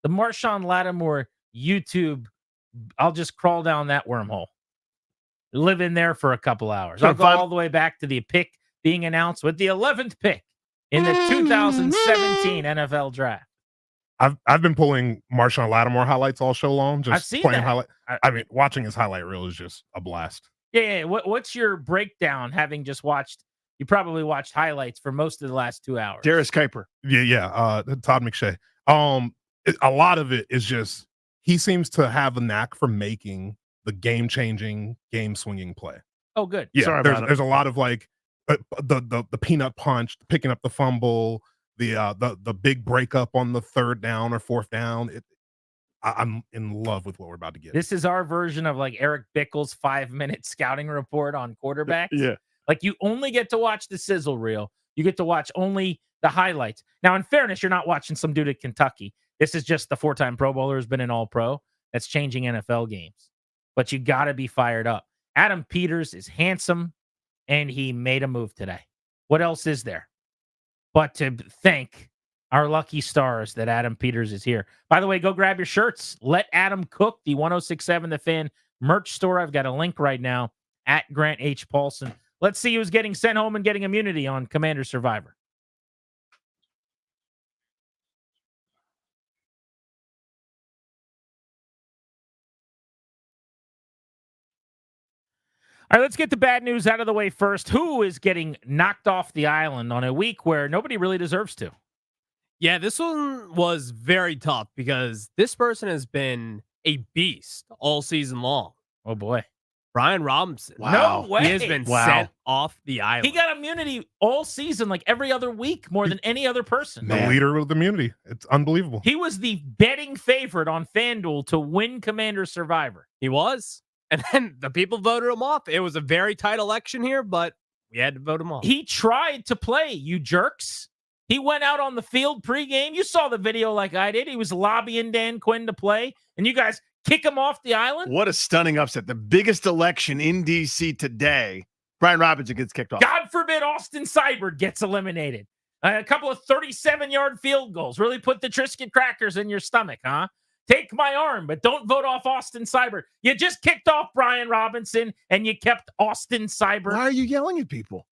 Speaker 8: The Marshawn Latimore YouTube, I'll just crawl down that wormhole. Live in there for a couple hours. I'll go all the way back to the pick being announced with the 11th pick in the 2017 NFL draft.
Speaker 3: I've been pulling Marshawn Lattimore highlights all show long. Just
Speaker 8: I've seen
Speaker 3: playing
Speaker 8: that.
Speaker 3: highlight. I mean, watching his highlight reel is just a blast.
Speaker 8: Yeah. What's your breakdown? Having just watched, you probably watched highlights for most of the last 2 hours.
Speaker 9: Darius Kuiper.
Speaker 3: Yeah. Todd McShay. A lot of it is just he seems to have a knack for making the game-changing, game-swinging play.
Speaker 8: Oh, good.
Speaker 3: Yeah, there's a lot of like the peanut punch, picking up the fumble, the big breakup on the third down or fourth down. I'm in love with what we're about to get.
Speaker 8: This is our version of like Eric Bickle's 5-minute scouting report on quarterbacks.
Speaker 3: Yeah.
Speaker 8: Like you only get to watch the sizzle reel. You get to watch only the highlights. Now, in fairness, you're not watching some dude at Kentucky. This is just the 4-time Pro Bowler who's been an All-Pro. That's changing NFL games. But you got to be fired up. Adam Peters is handsome, and he made a move today. What else is there but to thank our lucky stars that Adam Peters is here? By the way, go grab your shirts. Let Adam cook. The 1067 The Fan merch store. I've got a link right now at Grant H. Paulson. Let's see who's getting sent home and getting immunity on Commander Survivor. All right, let's get the bad news out of the way first. Who is getting knocked off the island on a week where nobody really deserves to?
Speaker 10: Yeah, this one was very tough because this person has been a beast all season long.
Speaker 8: Oh, boy.
Speaker 10: Brian Robinson.
Speaker 8: Wow. No way.
Speaker 10: He has been sent off the island.
Speaker 8: He got immunity all season, like every other week, more than any other person.
Speaker 3: The leader with immunity. It's unbelievable.
Speaker 8: He was the betting favorite on FanDuel to win Commander Survivor.
Speaker 10: He was. And then the people voted him off. It was a very tight election here, but we had to vote him off.
Speaker 8: He tried to play, you jerks. He went out on the field pregame. You saw the video like I did. He was lobbying Dan Quinn to play, and you guys kick him off the island?
Speaker 9: What a stunning upset. The biggest election in D.C. today. Brian Robinson gets kicked off.
Speaker 8: God forbid Austin Seibert gets eliminated. A couple of 37-yard field goals. Really put the Triscuit crackers in your stomach, huh? Take my arm, but don't vote off Austin Seibert. You just kicked off Brian Robinson, and you kept Austin Seibert.
Speaker 9: Why are you yelling at people?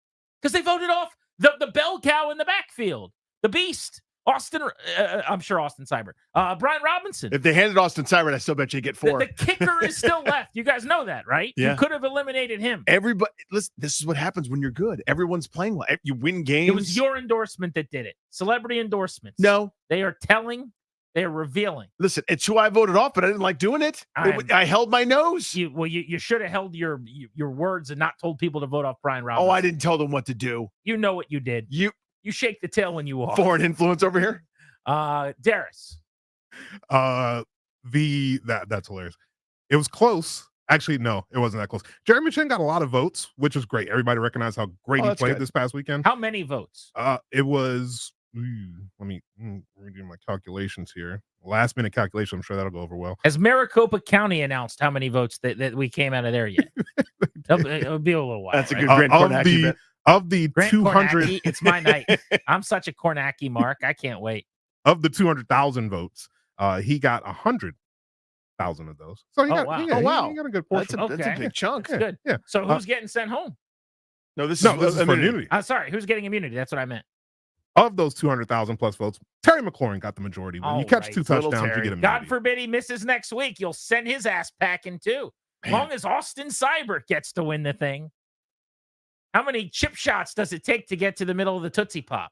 Speaker 8: Because they voted off the bell cow in the backfield, the beast. I'm sure Austin Seibert. Brian Robinson.
Speaker 9: If they handed Austin Seibert, I still bet you get 4.
Speaker 8: The kicker is still left. You guys know that, right?
Speaker 9: Yeah.
Speaker 8: You could have eliminated him.
Speaker 9: Everybody, listen, this is what happens when you're good. Everyone's playing well. You win games.
Speaker 8: It was your endorsement that did it. Celebrity endorsements.
Speaker 9: No.
Speaker 8: They are telling. They are revealing.
Speaker 9: Listen, it's who I voted off, but I didn't like doing it. I held my nose.
Speaker 8: You should have held your words and not told people to vote off Brian Robinson.
Speaker 9: Oh, I didn't tell them what to do.
Speaker 8: You know what you did. You shake the tail when you walk.
Speaker 9: Foreign influence over here.
Speaker 8: Darius.
Speaker 3: That's hilarious. It was close. Actually, no, it wasn't that close. Jeremy Chin got a lot of votes, which was great. Everybody recognized how great he played this past weekend.
Speaker 8: How many votes?
Speaker 3: It was. Let me redo my calculations here. Last minute calculation. I'm sure that'll go over well.
Speaker 8: Has Maricopa County announced how many votes that we came out of there yet? It'll be a little while.
Speaker 9: That's
Speaker 8: right?
Speaker 9: a good Grant Kornacki bet.
Speaker 3: Of the
Speaker 8: Grant
Speaker 3: 200,
Speaker 8: Kornacki, it's my night. I'm such a Kornacki mark. I can't wait.
Speaker 3: Of the 200,000 votes, he got 100,000 of those. So he got a good portion.
Speaker 9: That's a big chunk.
Speaker 8: That's good.
Speaker 3: Yeah.
Speaker 8: So who's getting sent home?
Speaker 9: No, this
Speaker 3: is for immunity.
Speaker 8: Sorry, who's getting immunity? That's what I meant.
Speaker 3: Of those 200,000 plus votes, Terry McLaurin got the majority. When you catch 2 touchdowns, you get immunity.
Speaker 8: God forbid he misses next week. You'll send his ass packing too. As long as Austin Seibert gets to win the thing. How many chip shots does it take to get to the middle of the Tootsie Pop?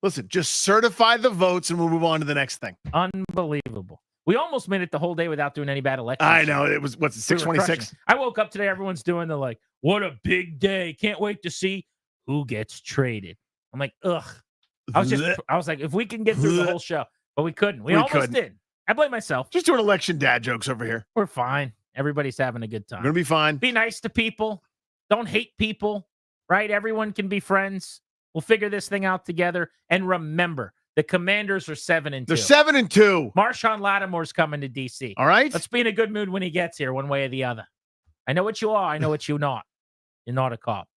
Speaker 9: Listen, just certify the votes and we'll move on to the next thing.
Speaker 8: Unbelievable. We almost made it the whole day without doing any bad elections.
Speaker 9: I know. It was, 6:26?
Speaker 8: I woke up today, everyone's doing the what a big day. Can't wait to see who gets traded. I'm like, ugh. I was like, if we can get through the whole show, but we couldn't. We almost did. I blame myself.
Speaker 9: Just doing election dad jokes over here.
Speaker 8: We're fine. Everybody's having a good time.
Speaker 9: We're going to be fine.
Speaker 8: Be nice to people. Don't hate people, right? Everyone can be friends. We'll figure this thing out together. And remember, the Commanders are 7-2.
Speaker 9: They're 7-2.
Speaker 8: Marshawn Lattimore's coming to D.C.
Speaker 9: All right.
Speaker 8: Let's be in a good mood when he gets here, one way or the other. I know what you are. I know what you're not. You're not a cop.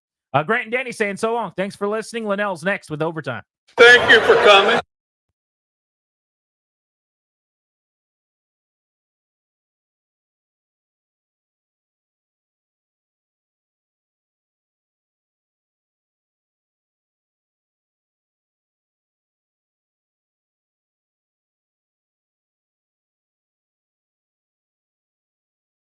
Speaker 8: Grant and Danny saying so long. Thanks for listening. Linnell's next with Overtime.
Speaker 23: Thank you for coming.